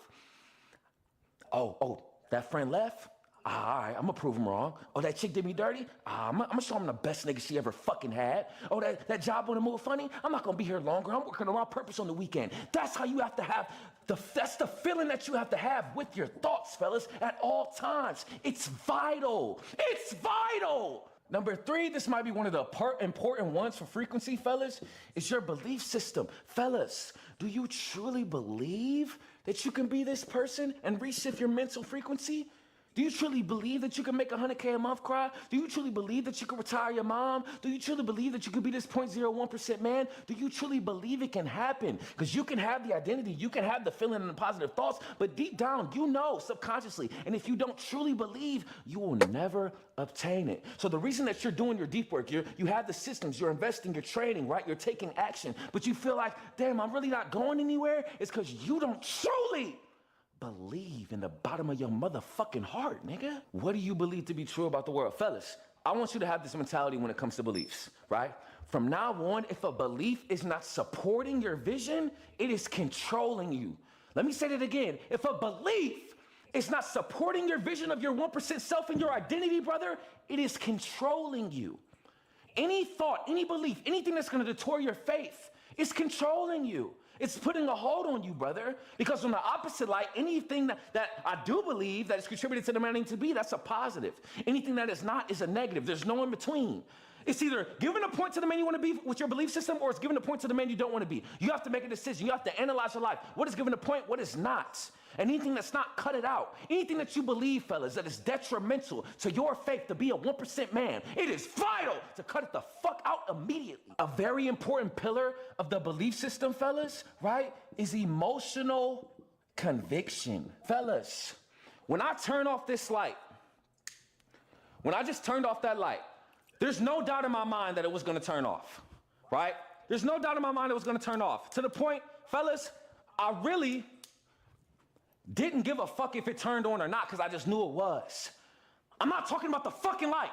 Oh, that friend left? All right, I'm gonna prove him wrong. Oh, that chick did me dirty? I'm gonna show him the best nigga she ever fucking had. Oh, that job wanna move funny? I'm not gonna be here longer. I'm working on my purpose on the weekend. That's how you have to have, that's the feeling that you have to have with your thoughts, fellas, at all times. It's vital. It's vital. Number 3, this might be one of the important ones for frequency, fellas, is your belief system. Fellas, do you truly believe that you can be this person and reshift your mental frequency? Do you truly believe that you can make 100K a month cry? Do you truly believe that you can retire your mom? Do you truly believe that you can be this 0.01% man? Do you truly believe it can happen? Because you can have the identity, you can have the feeling and the positive thoughts, but deep down, you know subconsciously. And if you don't truly believe, you will never obtain it. So the reason that you're doing your deep work, you have the systems, you're investing, you're training, right? You're taking action, but you feel like, damn, I'm really not going anywhere. It's because you don't truly believe in the bottom of your motherfucking heart, nigga. What do you believe to be true about the world? Fellas, I want you to have this mentality when it comes to beliefs, right? From now on, if a belief is not supporting your vision, it is controlling you. Let me say that again. If a belief is not supporting your vision of your 1% self and your identity, brother, it is controlling you. Any thought, any belief, anything that's gonna detour your faith is controlling you. It's putting a hold on you, brother. Because on the opposite light, anything that I do believe that is contributed to the man I need to be, that's a positive. Anything that is not is a negative. There's no in between. It's either giving a point to the man you want to be with your belief system, or it's giving a point to the man you don't want to be. You have to make a decision. You have to analyze your life. What is giving a point? What is not? And anything that's not, cut it out. Anything that you believe, fellas, that is detrimental to your faith to be a 1% man, it is vital to cut it the fuck out immediately. A very important pillar of the belief system, fellas, right, is emotional conviction. Fellas, when I turn off this light, when I just turned off that light, there's no doubt in my mind that it was gonna turn off, right? There's no doubt in my mind it was gonna turn off. To the point, fellas, I really didn't give a fuck if it turned on or not, because I just knew it was. I'm not talking about the fucking light.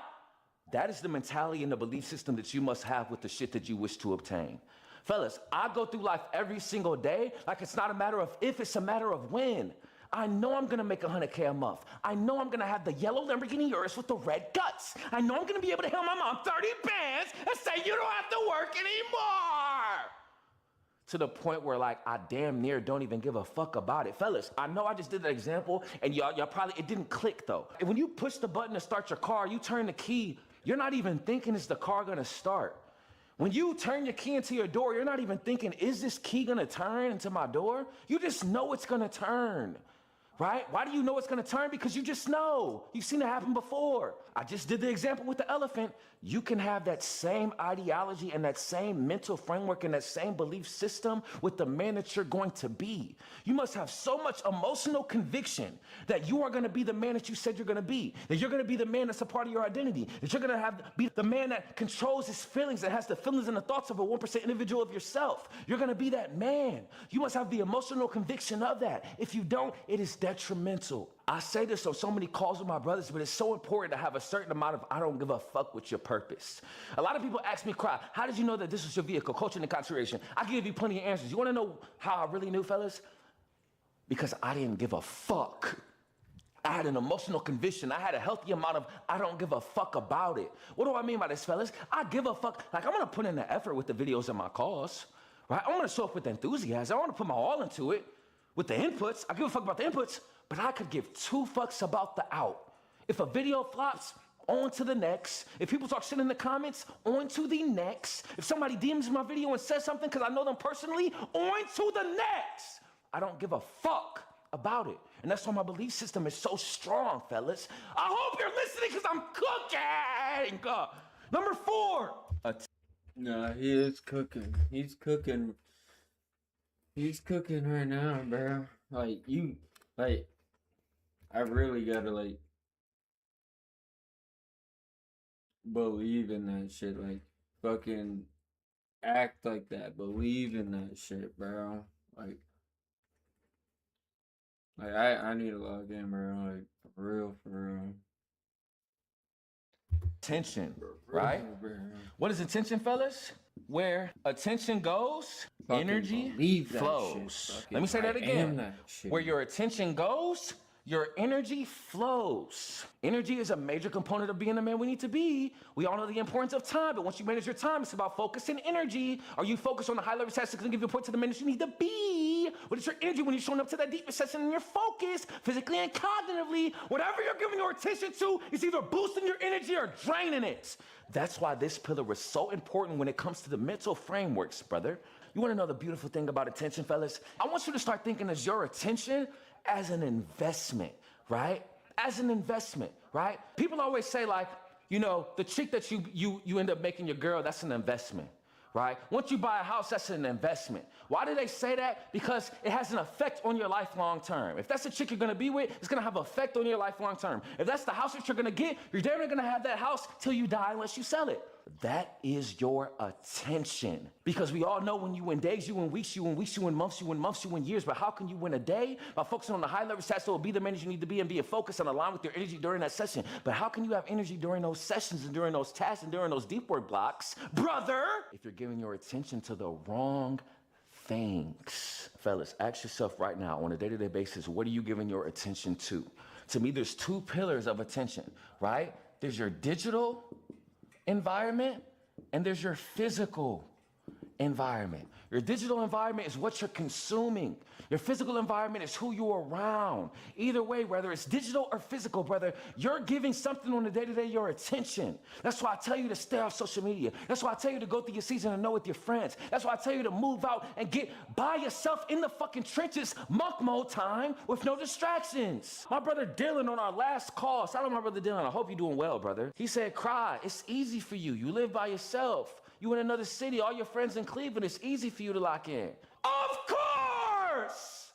That is the mentality and the belief system that you must have with the shit that you wish to obtain. Fellas, I go through life every single day like it's not a matter of if, it's a matter of when. I know I'm gonna make 100K a month. I know I'm gonna have the yellow Lamborghini Urus with the red guts. I know I'm gonna be able to hand my mom 30 bands and say, you don't have to work anymore. To the point where, like, I damn near don't even give a fuck about it. Fellas, I know I just did that example, and y'all probably, it didn't click though. And when you push the button to start your car, you turn the key, you're not even thinking, is the car gonna start? When you turn your key into your door, you're not even thinking, is this key gonna turn into my door? You just know it's gonna turn, right? Why do you know it's gonna turn? Because you just know. You've seen it happen before. I just did the example with the elephant. You can have that same ideology and that same mental framework and that same belief system with the man that you're going to be. You must have so much emotional conviction that you are gonna be the man that you said you're gonna be, that you're gonna be the man that's a part of your identity, that you're gonna be the man that controls his feelings, that has the feelings and the thoughts of a 1% individual of yourself. You're gonna be that man. You must have the emotional conviction of that. If you don't, it is detrimental. I say this on so many calls with my brothers, but it's so important to have a certain amount of I don't give a fuck with your purpose. A lot of people ask me, Cry, how did you know that this was your vehicle? Coaching and consideration. I give you plenty of answers. You wanna know how I really knew, fellas? Because I didn't give a fuck. I had an emotional conviction. I had a healthy amount of I don't give a fuck about it. What do I mean by this, fellas? I give a fuck. Like, I'm gonna put in the effort with the videos and my calls, right? I'm gonna show up with enthusiasm. I wanna put my all into it with the inputs. I give a fuck about the inputs, but I could give 2 fucks about the out. If a video flops, on to the next. If people talk shit in the comments, on to the next. If somebody DMs my video and says something because I know them personally, on to the next. I don't give a fuck about it. And that's why my belief system is so strong, fellas. I hope you're listening because I'm cooking. Number 4. Nah, he is cooking. He's cooking. He's cooking right now, bro. I really gotta, believe in that shit. Fucking act like that. Believe in that shit, bro. I need to log in, bro. For real. Attention, right? What is attention, fellas? Where attention goes, Fucking energy flows. Let me say that again. Where your attention goes, your energy flows. Energy is a major component of being the man we need to be. We all know the importance of time, but once you manage your time, it's about focus and energy. Are you focused on the high level tasks that's gonna give you a point to the man that you need to be? What is your energy when you're showing up to that deep recession in your focus, physically and cognitively? Whatever you're giving your attention to is either boosting your energy or draining it. That's why this pillar is so important when it comes to the mental frameworks, brother. You wanna know the beautiful thing about attention, fellas? I want you to start thinking as your attention as an investment, right? As an investment, right? People always say, the chick that you end up making your girl, that's an investment, right? Once you buy a house, that's an investment. Why do they say that? Because it has an effect on your life long term. If that's the chick you're gonna be with, it's gonna have an effect on your life long term. If that's the house that you're gonna get, you're damn near gonna have that house till you die unless you sell it. That is your attention. Because we all know when you win days, you win weeks, you win weeks, you win months, you win months, you win years. But how can you win a day? By focusing on the high level stats, so will be the man you need to be and being focused and aligned with your energy during that session. But how can you have energy during those sessions and during those tasks and during those deep work blocks, brother, if you're giving your attention to the wrong things? Fellas, ask yourself right now on a day-to-day basis, what are you giving your attention to? To me, there's 2 pillars of attention, right? There's your digital environment and there's your physical environment. Your digital environment is what you're consuming. Your physical environment is who you're around. Either way, whether it's digital or physical, brother, you're giving something on the day-to-day your attention. That's why I tell you to stay off social media. That's why I tell you to go through your season and know with your friends. That's why I tell you to move out and get by yourself in the fucking trenches, monk mode time, with no distractions. My brother Dylan on our last call, shout out my brother Dylan, I hope you're doing well, brother. He said, Cry, it's easy for you. You live by yourself. You in another city, all your friends in Cleveland, it's easy for you to lock in. Of course!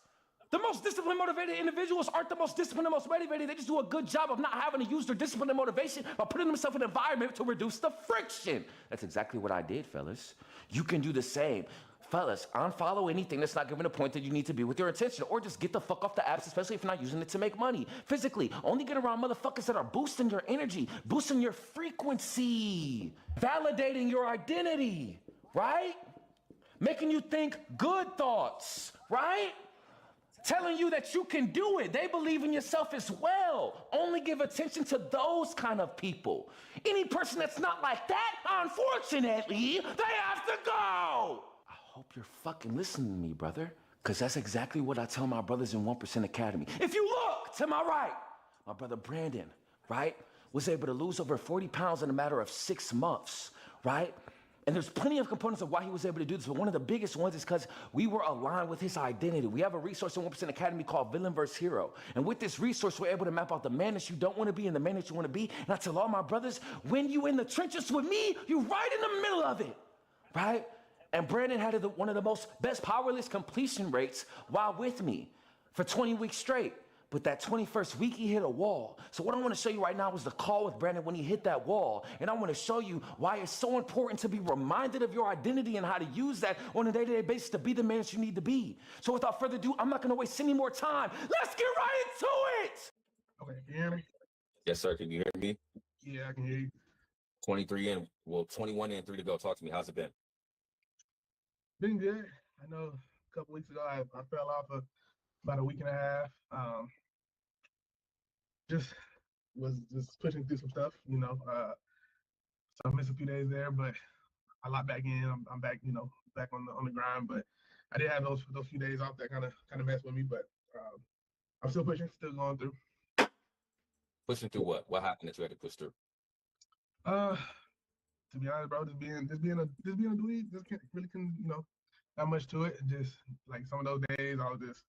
The most disciplined, motivated individuals aren't the most disciplined and most motivated. They just do a good job of not having to use their discipline and motivation by putting themselves in an environment to reduce the friction. That's exactly what I did, fellas. You can do the same. Fellas, unfollow anything that's not giving a point that you need to be with your attention, or just get the fuck off the apps, especially if you're not using it to make money. Physically, only get around motherfuckers that are boosting your energy, boosting your frequency, validating your identity, right? Making you think good thoughts, right? Telling you that you can do it. They believe in yourself as well. Only give attention to those kind of people. Any person that's not like that, unfortunately, they have to go. I hope you're fucking listening to me, brother, because that's exactly what I tell my brothers in 1% Academy. If you look to my right, my brother Brandon, right, was able to lose over 40 pounds in a matter of 6 months, right? And there's plenty of components of why he was able to do this, but one of the biggest ones is because we were aligned with his identity. We have a resource in 1% Academy called Villain vs. Hero. And with this resource, we're able to map out the man that you don't want to be and the man that you want to be. And I tell all my brothers, when you in the trenches with me, you right in the middle of it, right? And Brandon had one of the best powerless completion rates while with me for 20 weeks straight. But that 21st week, he hit a wall. So what I want to show you right now is the call with Brandon when he hit that wall. And I want to show you why it's so important to be reminded of your identity and how to use that on a day-to-day basis to be the man that you need to be. So without further ado, I'm not going to waste any more time. Let's get right into it! Okay, can you hear me? Yes, sir. Can you hear me? Yeah, I can hear you. 23 in, well, 21 and 3 to go. Talk to me. How's it been? Been good. I know a couple weeks ago I fell off for about a week and a half. Just was just pushing through some stuff, you know. So I missed a few days there, but I locked back in. I'm back, you know, back on the grind. But I did have those few days off that kind of messed with me. But I'm still pushing, still going through. Pushing through what? What happened that you had to push through? To be honest, bro, just being a dweeb, just couldn't, you know, not much to it. Just like some of those days, I was just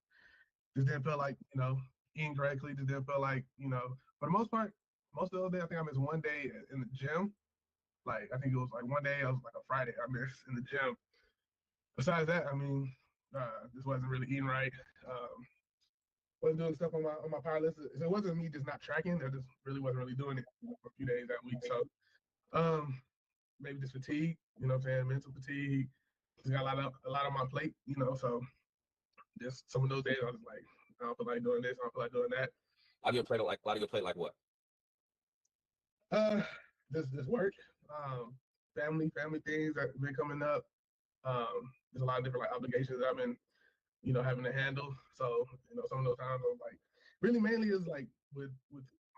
didn't feel like, you know, eating correctly. Just didn't feel like, you know, for the most part, most of those days, I think I missed one day in the gym. Like, I think it was like one day, I was like a Friday, I missed in the gym. Besides that, I mean, just wasn't really eating right. Wasn't doing stuff on my power list. It wasn't me just not tracking. I just really wasn't really doing it for a few days that week. So, maybe just fatigue, you know what I'm saying? Mental fatigue. Just got a lot on my plate, you know, so just some of those days I was like, I don't feel like doing this, I don't feel like doing that. How do you play like? How do you play like what? This work, family things that have been coming up. There's a lot of different like obligations that I've been, you know, having to handle. So, you know, some of those times I was like, really mainly is like with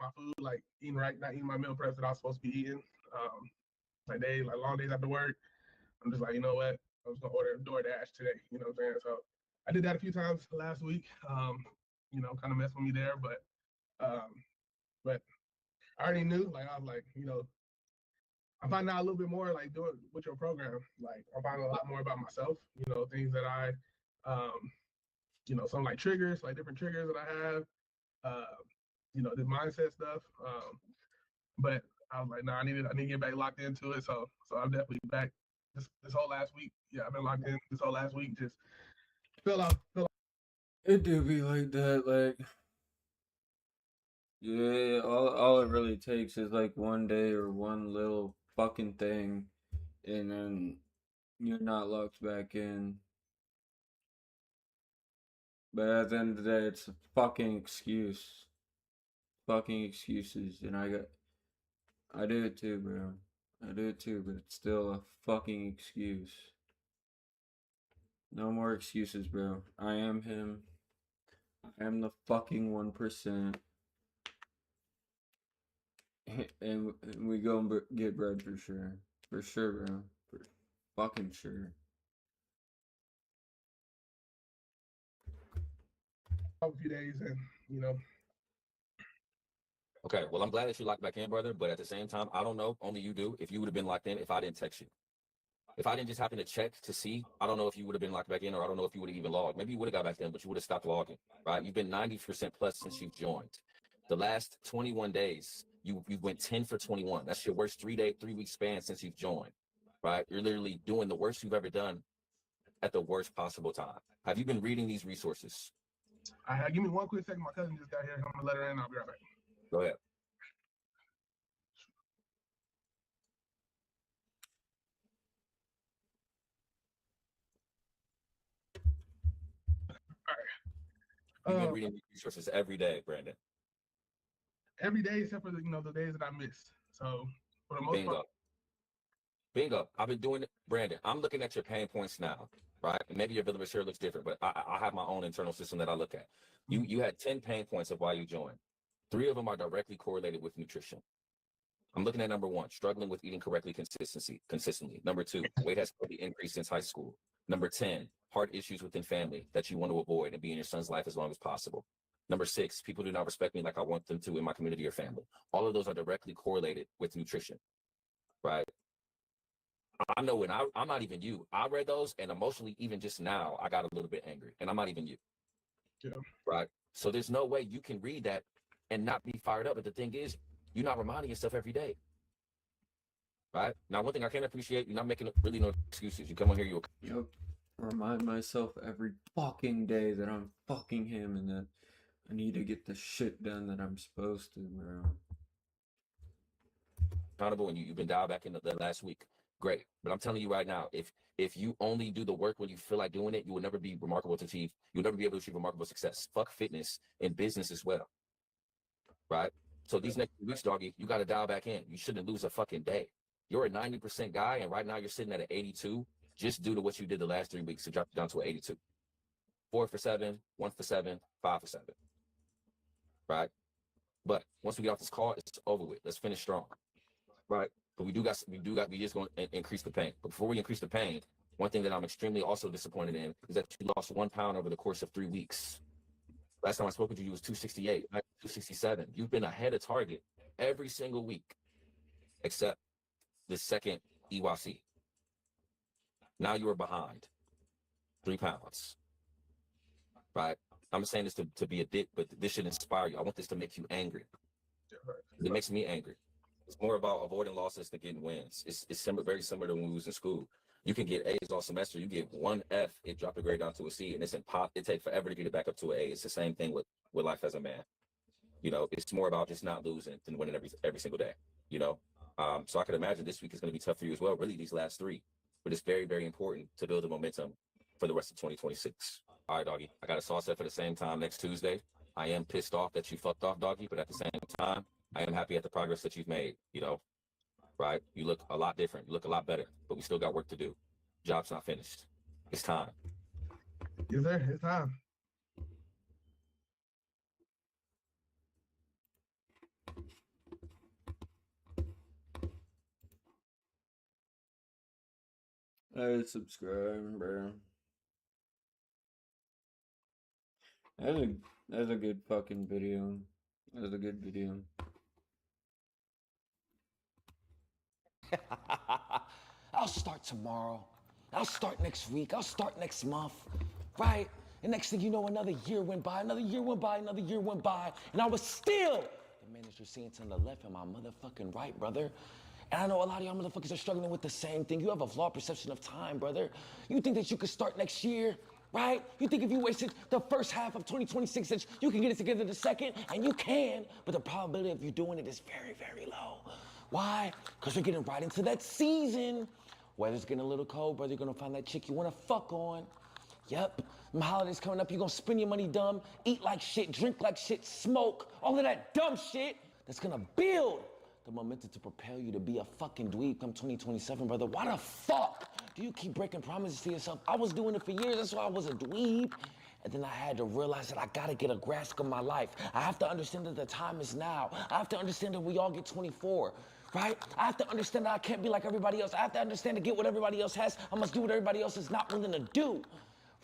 my food, like eating right, not eating my meal preps that I was supposed to be eating. Like long days after work, I'm just like, you know what, I'm just gonna order DoorDash today. You know what I'm saying? So I did that a few times last week. You know, kind of messed with me there, but I already knew. Like I was like, you know, I'm finding out a little bit more like doing with your program. Like I'm finding a lot more about myself. You know, things that I, you know, some like triggers, like different triggers that I have. You know, the mindset stuff. But I was like, no, I need to get back locked into it. So I'm definitely back this whole last week. Yeah, I've been locked in this whole last week. Just fell off. It do be like that, like, yeah, all it really takes is like one day or one little fucking thing, and then you're not locked back in. But at the end of the day, it's a fucking excuse. Fucking excuses, and I do it too, bro. I do it too, but it's still a fucking excuse. No more excuses, bro. I am him. I am the fucking 1%. And we go and get bread for sure. For sure, bro. For fucking sure. a few days, and you know, Okay, well, I'm glad that you locked back in, brother. But at the same time, I don't know. Only you do. If you would have been locked in, if I didn't text you, if I didn't just happen to check to see, I don't know if you would have been locked back in, or I don't know if you would have even logged. Maybe you would have got back in, but you would have stopped logging, right? You've been 90% plus since you've joined. The last 21 days, you went 10 for 21. That's your worst 3 week span since you've joined, right? You're literally doing the worst you've ever done at the worst possible time. Have you been reading these resources? give me one quick second. My cousin just got here. I'm gonna let her in. I'll be right back. Go ahead. You've been reading these resources every day, Brandon. Every day except for the days that I miss. So for the most part, Bingo. I've been doing it, Brandon. I'm looking at your pain points now, right? And maybe your village share looks different, but I have my own internal system that I look at. You had 10 pain points of why you joined. 3 of them are directly correlated with nutrition. I'm looking at number 1, struggling with eating correctly consistently. Number 2, weight has probably increased since high school. Number 10, heart issues within family that you want to avoid and be in your son's life as long as possible. Number 6, people do not respect me like I want them to in my community or family. All of those are directly correlated with nutrition, right? I know when I'm not even you. I read those, and emotionally, even just now, I got a little bit angry, and I'm not even you. Yeah. Right? So there's no way you can read that and not be fired up. But the thing is, you're not reminding yourself every day. Right? Now, one thing I can appreciate, you're not making really no excuses. You come on here, Yep. Remind myself every fucking day that I'm fucking him and that I need to get the shit done that I'm supposed to, bro. accountable, and you've been dialed back in the last week. Great. But I'm telling you right now, if you only do the work when you feel like doing it, you will never be remarkable to achieve. You'll never be able to achieve remarkable success. Fuck fitness and business as well. Right? So these next 2 weeks, doggy, you got to dial back in. You shouldn't lose a fucking day. You're a 90% guy, and right now you're sitting at an 82 just due to what you did the last 3 weeks to drop you down to an 82. 4 for 7, 1 for 7, 5 for 7. Right? But once we get off this call, it's over with. Let's finish strong. Right? But we just going to increase the pain. But before we increase the pain, one thing that I'm extremely also disappointed in is that you lost 1 pound over the course of 3 weeks. Last time I spoke with you, you was 268, 267. You've been ahead of target every single week, except the second EYC. Now you are behind 3 pounds. Right? I'm saying this to be a dick, but this should inspire you. I want this to make you angry. It makes me angry. It's more about avoiding losses than getting wins. It's very similar to when we was in school. You can get A's all semester. You get 1 F, it dropped the grade down to a C, and it takes forever to get it back up to an A. It's the same thing with life as a man. You know, it's more about just not losing than winning every single day. You know, so I could imagine this week is going to be tough for you as well. Really, these last 3, but it's very, very important to build the momentum for the rest of 2026. All right, doggy. I got a sauce set for the same time next Tuesday. I am pissed off that you fucked off, doggy, but at the same time, I am happy at the progress that you've made, you know, right? You look a lot different. You look a lot better, but we still got work to do. Job's not finished. It's time. Yes, sir. It's time. I subscribe, bro. That's a good fucking video. That's a good video. I'll start tomorrow. I'll start next week. I'll start next month. Right? And next thing you know, another year went by, another year went by, another year went by, and I was still the manager seeing to the left and my motherfucking right, brother. And I know a lot of y'all motherfuckers are struggling with the same thing. You have a flawed perception of time, brother. You think that you could start next year, right? You think if you wasted the first half of 2026 that you can get it together the second, and you can, but the probability of you doing it is very, very low. Why? Because we're getting right into that season. Weather's getting a little cold, brother. You're gonna find that chick you wanna fuck on. Yep, them holidays coming up, you're gonna spend your money dumb, eat like shit, drink like shit, smoke, all of that dumb shit that's gonna build the momentum to propel you to be a fucking dweeb come 2027, brother. Why the fuck do you keep breaking promises to yourself? I was doing it for years, that's why I was a dweeb. And then I had to realize that I gotta get a grasp of my life. I have to understand that the time is now. I have to understand that we all get 24, right? I have to understand that I can't be like everybody else. I have to understand to get what everybody else has, I must do what everybody else is not willing to do,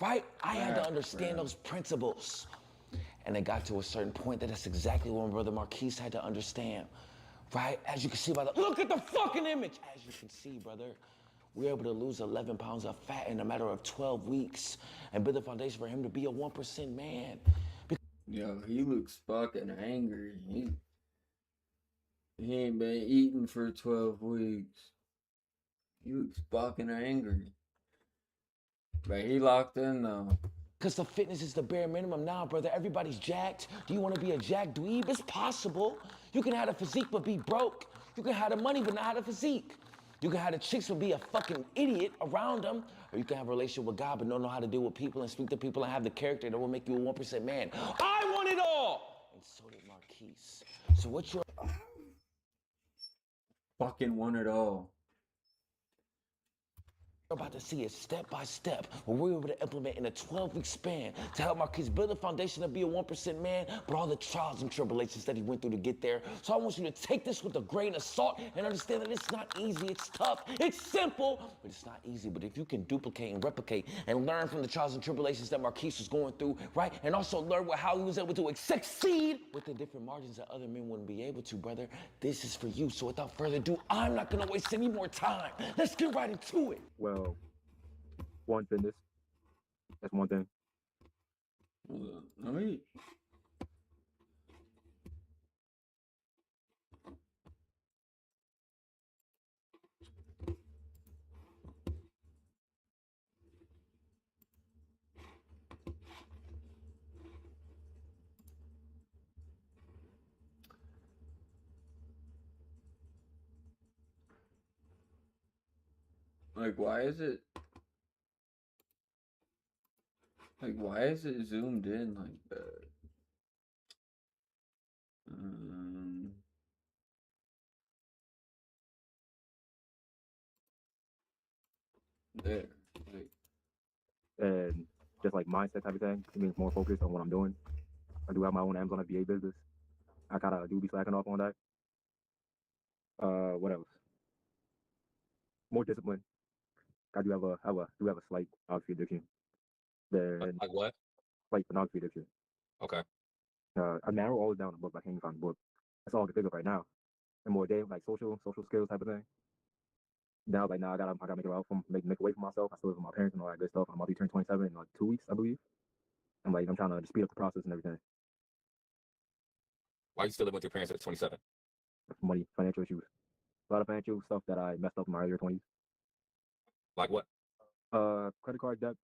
right? I had to understand those principles. And it got to a certain point that's exactly what my brother Marquise had to understand. Right? As you can see by the, look at the fucking image! As you can see, brother, we were able to lose 11 pounds of fat in a matter of 12 weeks and build the foundation for him to be a 1% man. Yo, he looks fucking angry. He ain't been eating for 12 weeks. He looks fucking angry. But he locked in though. Because the fitness is the bare minimum now, brother. Everybody's jacked. Do you want to be a jacked dweeb? It's possible. You can have a physique but be broke. You can have the money but not have a physique. You can have the chicks but be a fucking idiot around them. Or you can have a relationship with God but don't know how to deal with people and speak to people and have the character that will make you a 1% man. I want it all! And so did Marquise. So what you're Fucking want it all. about to see is step by step what we're able to implement in a 12-week span to help Marquise build a foundation to be a 1% man, but all the trials and tribulations that he went through to get there. So I want you to take this with a grain of salt and understand that it's not easy, it's tough, it's simple, but it's not easy. But if you can duplicate and replicate and learn from the trials and tribulations that Marquise was going through, right, and also learn how he was able to succeed with the different margins that other men wouldn't be able to, brother, this is for you. So without further ado, I'm not gonna waste any more time. Let's get right into it. Well, one, fitness. That's one thing. Let me. Like, why is it zoomed in like that? There. Like, And just like mindset type of thing. It means more focused on what I'm doing. I do have my own Amazon FBA business. I kind of do be slacking off on that. What else? More discipline. I do have a slight pornography addiction. Then Like what? slight pornography addiction. Okay. I narrow all this down in a book, but I can't even find the book. That's all I can think of right now. And more day like social skills type of thing. Now like now I gotta make it out from make a way for myself. I still live with my parents and all that good stuff. I'm about to turn 27 in like 2 weeks, I believe. I'm trying to speed up the process and everything. Why you still live with your parents at 27? Money, financial issues. A lot of financial stuff that I messed up in my earlier 20s. Like what? Credit card debt.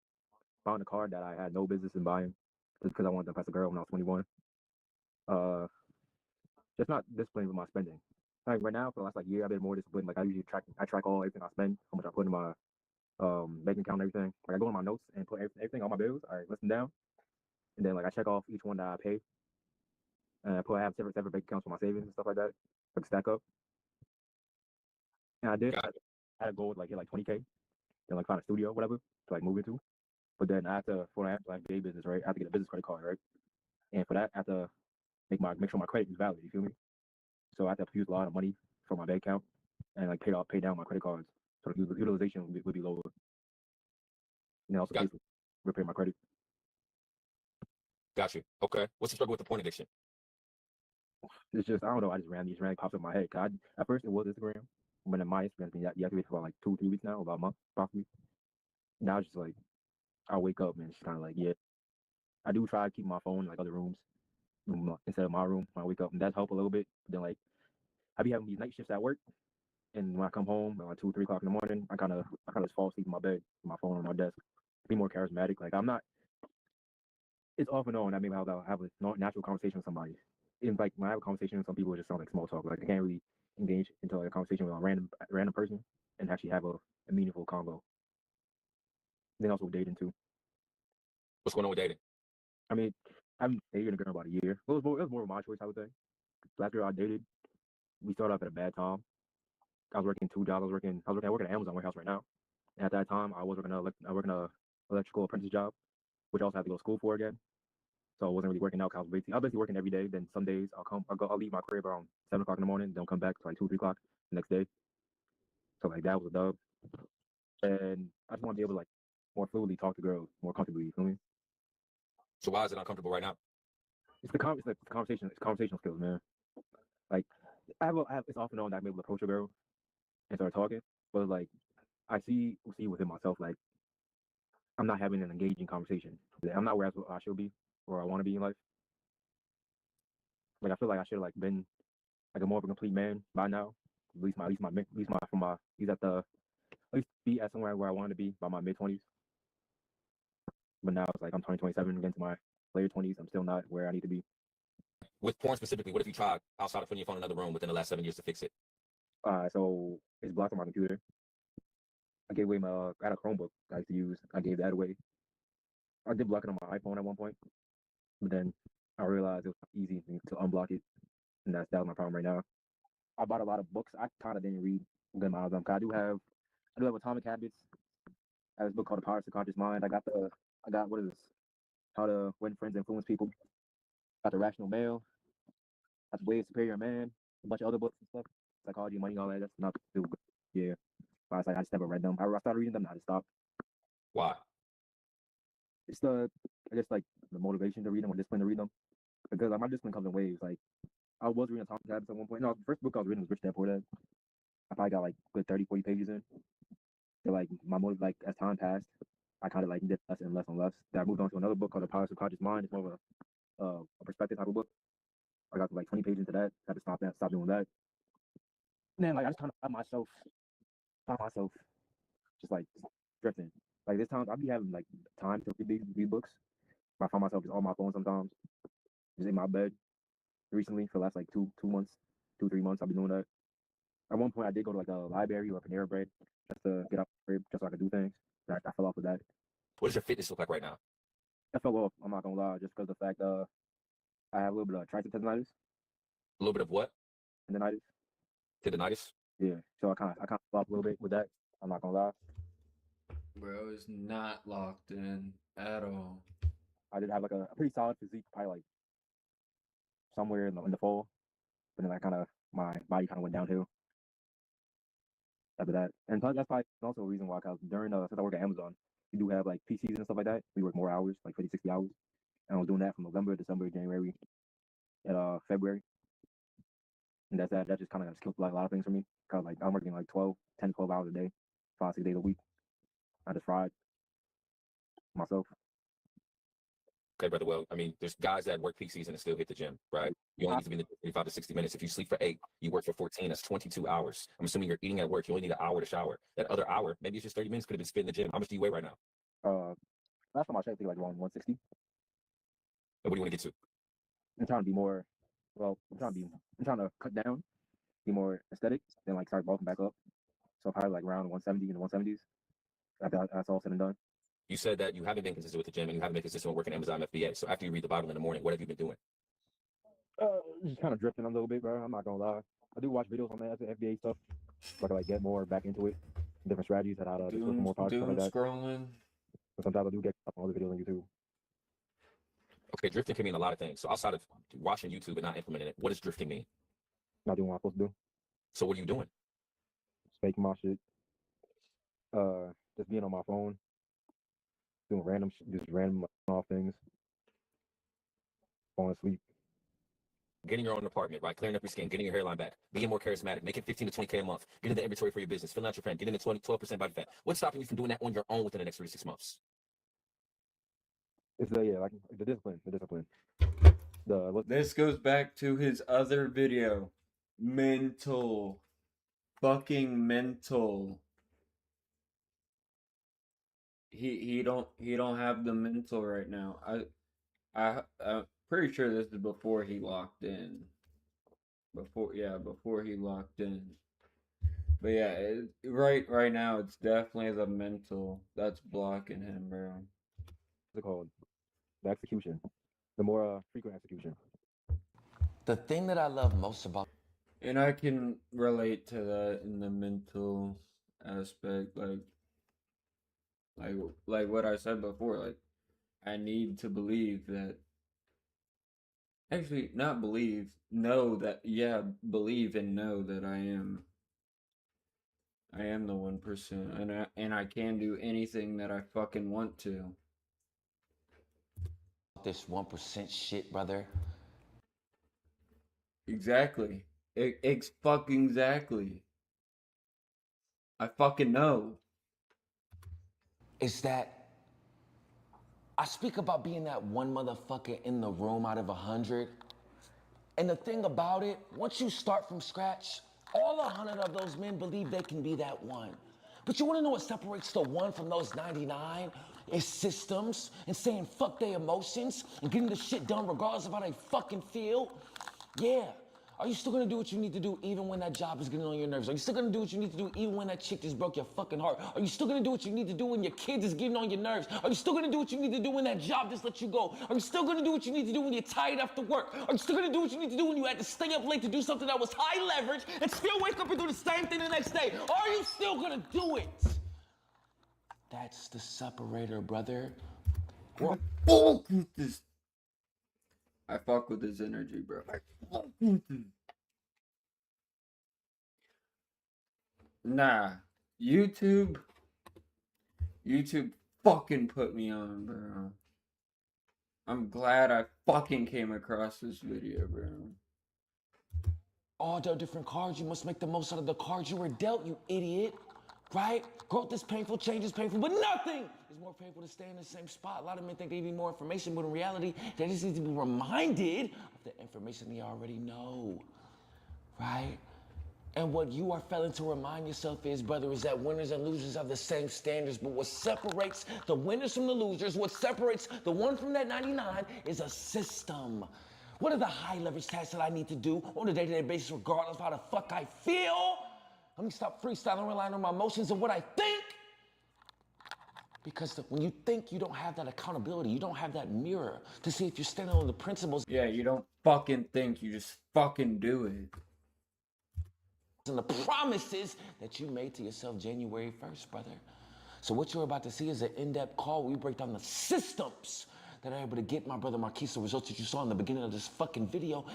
Found a car that I had no business in buying just because I wanted to impress a girl when I was 21. Just not disciplined with my spending. Like right now, for the last like year, I've been more disciplined. Like I usually track all everything I spend, how much I put in my bank account and everything. Like I go in my notes and put everything on my bills. I list them down, and then like I check off each one that I pay. And I have separate bank accounts for my savings and stuff like that, like stack up. And I did. I had a goal to like hit like 20K, and like find a studio, whatever, to like move into. But then I have to like big business, right? I have to get a business credit card, right? And for that, I have to make sure my credit is valid. You feel me? So I have to use a lot of money from my bank account and like pay down my credit cards, so the utilization would be lower. And then also pay for repair my credit. Got you. Okay. What's the struggle with the porn addiction? It's just I don't know. I just randomly pops up in my head. At first it was Instagram, but then my Instagram's been deactivated for about like 2-3 weeks now, about a month possibly. Now it's just like I wake up and it's kind of like I do try to keep my phone in like other rooms instead of my room when I wake up, and that's helped a little bit. But then like I be having these night shifts at work, and when I come home at like 2-3 o'clock in the morning, I kind of just fall asleep in my bed with my phone on my desk. Be more charismatic. Like I'm not. It's off and on. I mean, I'll have a natural conversation with somebody. And like when I have a conversation with some people, it just sounds like small talk. Like I can't really engage into like a conversation with a random person and actually have a meaningful convo. And then also dating too. What's going on with dating? I mean, I haven't dated a girl about a year. It was more of my choice, I would say. Last girl I dated, we started off at a bad time. I was working 2 jobs. I was working at Amazon warehouse right now. And at that time, I was working a electrical apprentice job, which I also had to go to school for again. So I wasn't really working out. I was basically working every day. Then some days I'll leave my crib around 7 o'clock in the morning. Don't come back till like 2-3 o'clock the next day. So like that was a dub. And I just want to be able to like more fluidly talk to girls more comfortably. You feel me? So why is it uncomfortable right now? it's conversational skills, man. Like it's often known that I'm able to approach a girl and start talking, but like I see within myself, like I'm not having an engaging conversation. I'm not where I should be or I want to be in life. Like I feel like I should have like been like a more of a complete man by now. At least be at somewhere where I want to be by my mid-20s. But now it's like I'm 27, getting to my later 20s. I'm still not where I need to be. With porn specifically, what have you tried outside of putting your phone in another room within the last 7 years to fix it? So it's blocked on my computer. I gave away I had a Chromebook I used to use. I gave that away. I did block it on my iPhone at one point, but then I realized it was easy to unblock it, and that was my problem right now. I bought a lot of books. I kind of didn't read a good amount of them. I do have Atomic Habits. I have this book called The Power of the Subconscious Mind. I got what is this? How to Win Friends and Influence People. Got The Rational Male. Got The Way of Superior Man. A bunch of other books and stuff. Psychology, money, all that. That's not too good. Yeah. But I just never read them. I started reading them, and I just stopped. Why? It's I guess like the motivation to read them or discipline to read them. Because like, my discipline comes in waves. Like I was reading Atomic Habits at one point. No, the first book I was reading was Rich Dad Poor Dad. I probably got like good 30, 40 pages in. So like my motive, like as time passed, I kind of like did less and less and less. Then I moved on to another book called The Power of the Subconscious Mind. It's more of a perspective type of book. I got like 20 pages into that. Had to stop doing that. And then like I just kind of found myself just like drifting. Like this time I'll be having like time to read these books. But I find myself just on my phone sometimes, just in my bed. Recently, for the last like 3 months, I've been doing that. At one point, I did go to like a library or a Panera Bread just to get out the crib, just so I could do things. I fell off with that. What does your fitness look like right now? I fell off. I'm not gonna lie, just because of the fact I have a little bit of tricep tendonitis. A little bit of what? Tendonitis. Tendonitis? Yeah. So I kind of fell off a little bit with that. I'm not gonna lie. Bro is not locked in at all. I did have like a pretty solid physique, probably like somewhere in the fall, but then my body kind of went downhill after that. And that's probably also a reason why, cause since I work at Amazon, we do have like PCs and stuff like that. We work more hours, like 50, 60 hours. And I was doing that from November, December, January, and February. And that just kind of killed like a lot of things for me. Cause like I'm working like 10 to 12 hours a day, 5, 6 days a week. I just fried myself. Okay, brother. Well, I mean, there's guys that work peak season and still hit the gym, right? You only need to be in the 35 to 60 minutes. If you sleep for 8, you work for 14, that's 22 hours. I'm assuming you're eating at work. You only need an hour to shower. That other hour, maybe it's just 30 minutes, could have been spent in the gym. How much do you weigh right now? Last time I checked, I think like around 160. And what do you want to get to? I'm trying to be more. Well, I'm trying to cut down, be more aesthetic, then like start bulking back up. So probably like around 170 in the 170s. After that's all said and done. You said that you haven't been consistent with the gym and you haven't been consistent with working Amazon FBA. So after you read the Bible in the morning, what have you been doing? Just kind of drifting a little bit, bro. I'm not gonna lie. I do watch videos on the FBA stuff, so I can like get more back into it, different strategies and how to discuss more products, stuff like that. Scrolling. But sometimes I do get up on other videos on YouTube. Okay, drifting can mean a lot of things. So outside of watching YouTube and not implementing it, what does drifting mean? Not doing what I'm supposed to do. So what are you doing? Just faking my shit. Just being on my phone, doing random off things, falling asleep. Getting your own apartment, right? Clearing up your skin, getting your hairline back, being more charismatic, making 15 to 20K a month, getting the inventory for your business, filling out your plan, getting the 12% body fat. What's stopping you from doing that on your own within the next 3 to 6 months? It's like the discipline. This goes back to his other video. Mental. Fucking mental. He don't have the mental right now. I'm pretty sure this is before he locked in. Before he locked in. But yeah, right now it's definitely the mental that's blocking him, bro. What's it called? The execution. The more frequent execution. The thing that I love most about And I can relate to that in the mental aspect, like what I said before, like I need to believe that. Actually, not believe, know that. Yeah, believe and know that I am the 1%, and I can do anything that I fucking want to. this 1% shit, brother, Exactly. It's fucking exactly. I fucking know. Is that I speak about being that one motherfucker in the room out of 100. And the thing about it, once you start from scratch, all 100 of those men believe they can be that one. But you wanna know what separates the one from those 99? Is systems and saying fuck their emotions and getting the shit done regardless of how they fucking feel. Yeah. Are you still gonna do what you need to do even when that job is getting on your nerves? Are you still gonna do what you need to do even when that chick just broke your fucking heart? Are you still gonna do what you need to do when your kids is getting on your nerves? Are you still gonna do what you need to do when that job just let you go? Are you still gonna do what you need to do when you're tired after work? Are you still gonna do what you need to do when you had to stay up late to do something that was high leverage and still wake up and do the same thing the next day? Are you still gonna do it? That's the separator, brother. Fuck with this. I fuck with this energy, bro. I fuck with it. Nah. YouTube fucking put me on, bro. I'm glad I fucking came across this video, bro. All the different cards, you must make the most out of the cards you were dealt, you idiot. Right? Growth is painful, change is painful, but nothing is more painful to stay in the same spot. A lot of men think they need more information, but in reality, they just need to be reminded of the information they already know. Right? And what you are failing to remind yourself is, brother, is that winners and losers have the same standards, but what separates the winners from the losers, what separates the one from that 99 is a system. What are the high leverage tasks that I need to do on a day-to-day basis, regardless of how the fuck I feel? Let me stop freestyling, relying on my emotions and what I think. Because when you think, you don't have that accountability, you don't have that mirror to see if you're standing on the principles. Yeah, you don't fucking think, you just fucking do it. And the promises that you made to yourself January 1st, brother. So what you're about to see is an in-depth call where we break down the systems that are able to get my brother Marquise the results that you saw in the beginning of this fucking video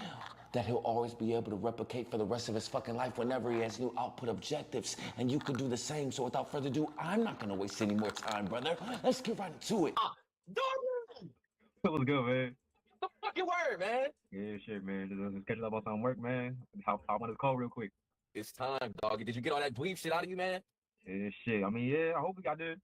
that he'll always be able to replicate for the rest of his fucking life whenever he has new output objectives. And you can do the same. So without further ado, I'm not gonna waste any more time, brother. Let's get right into it. What's good, man? The fucking word, man. Yeah, shit, man. Just catching up on some work, man. Hop on this call real quick. It's time, dog. Did you get all that dweeb shit out of you, man? Yeah, shit. I mean, yeah, I hope we got this.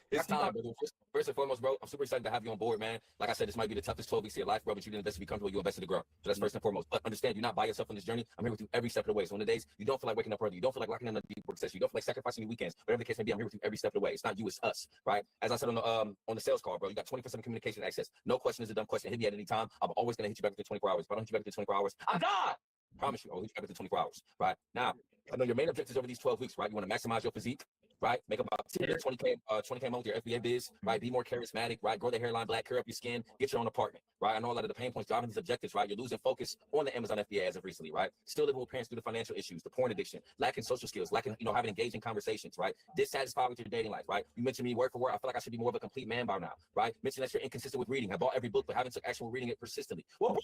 It's time, brother. First and foremost, bro, I'm super excited to have you on board, man. Like I said, this might be the toughest 12 weeks of your life, bro, but you didn't invest to be comfortable. You invested to grow. So that's first and foremost. But understand, you're not by yourself on this journey. I'm here with you every step of the way. So on the days you don't feel like waking up early, you don't feel like locking in a deep work session, you don't feel like sacrificing your weekends, whatever the case may be, I'm here with you every step of the way. It's not you, it's us, right? As I said on the sales call, bro, you got 24/7 communication access. No question is a dumb question. Hit me at any time. I'm always gonna hit you back within 24 hours. If I don't hit you back within 24 hours, I'm done. Promise you, I'll hit you back within 24 hours, right? Now, I know your main objectives over these 12 weeks, right? You want to maximize your physique, right? Make about 10 to 20K a month with your FBA biz, right? Be more charismatic, right? Grow the hairline black, clear up your skin, get your own apartment, right? I know a lot of the pain points driving these objectives, right? You're losing focus on the Amazon FBA as of recently, right? Still living with parents through the financial issues, the porn addiction, lacking social skills, lacking, having engaging conversations, right? Dissatisfied with your dating life, right? You mentioned me word for word. I feel like I should be more of a complete man by now, right? Mention that you're inconsistent with reading. I bought every book, but haven't took actual reading it persistently. Well,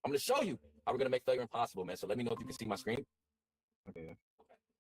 I'm going to show you how we're going to make failure impossible, man. So let me know if you can see my screen. Okay.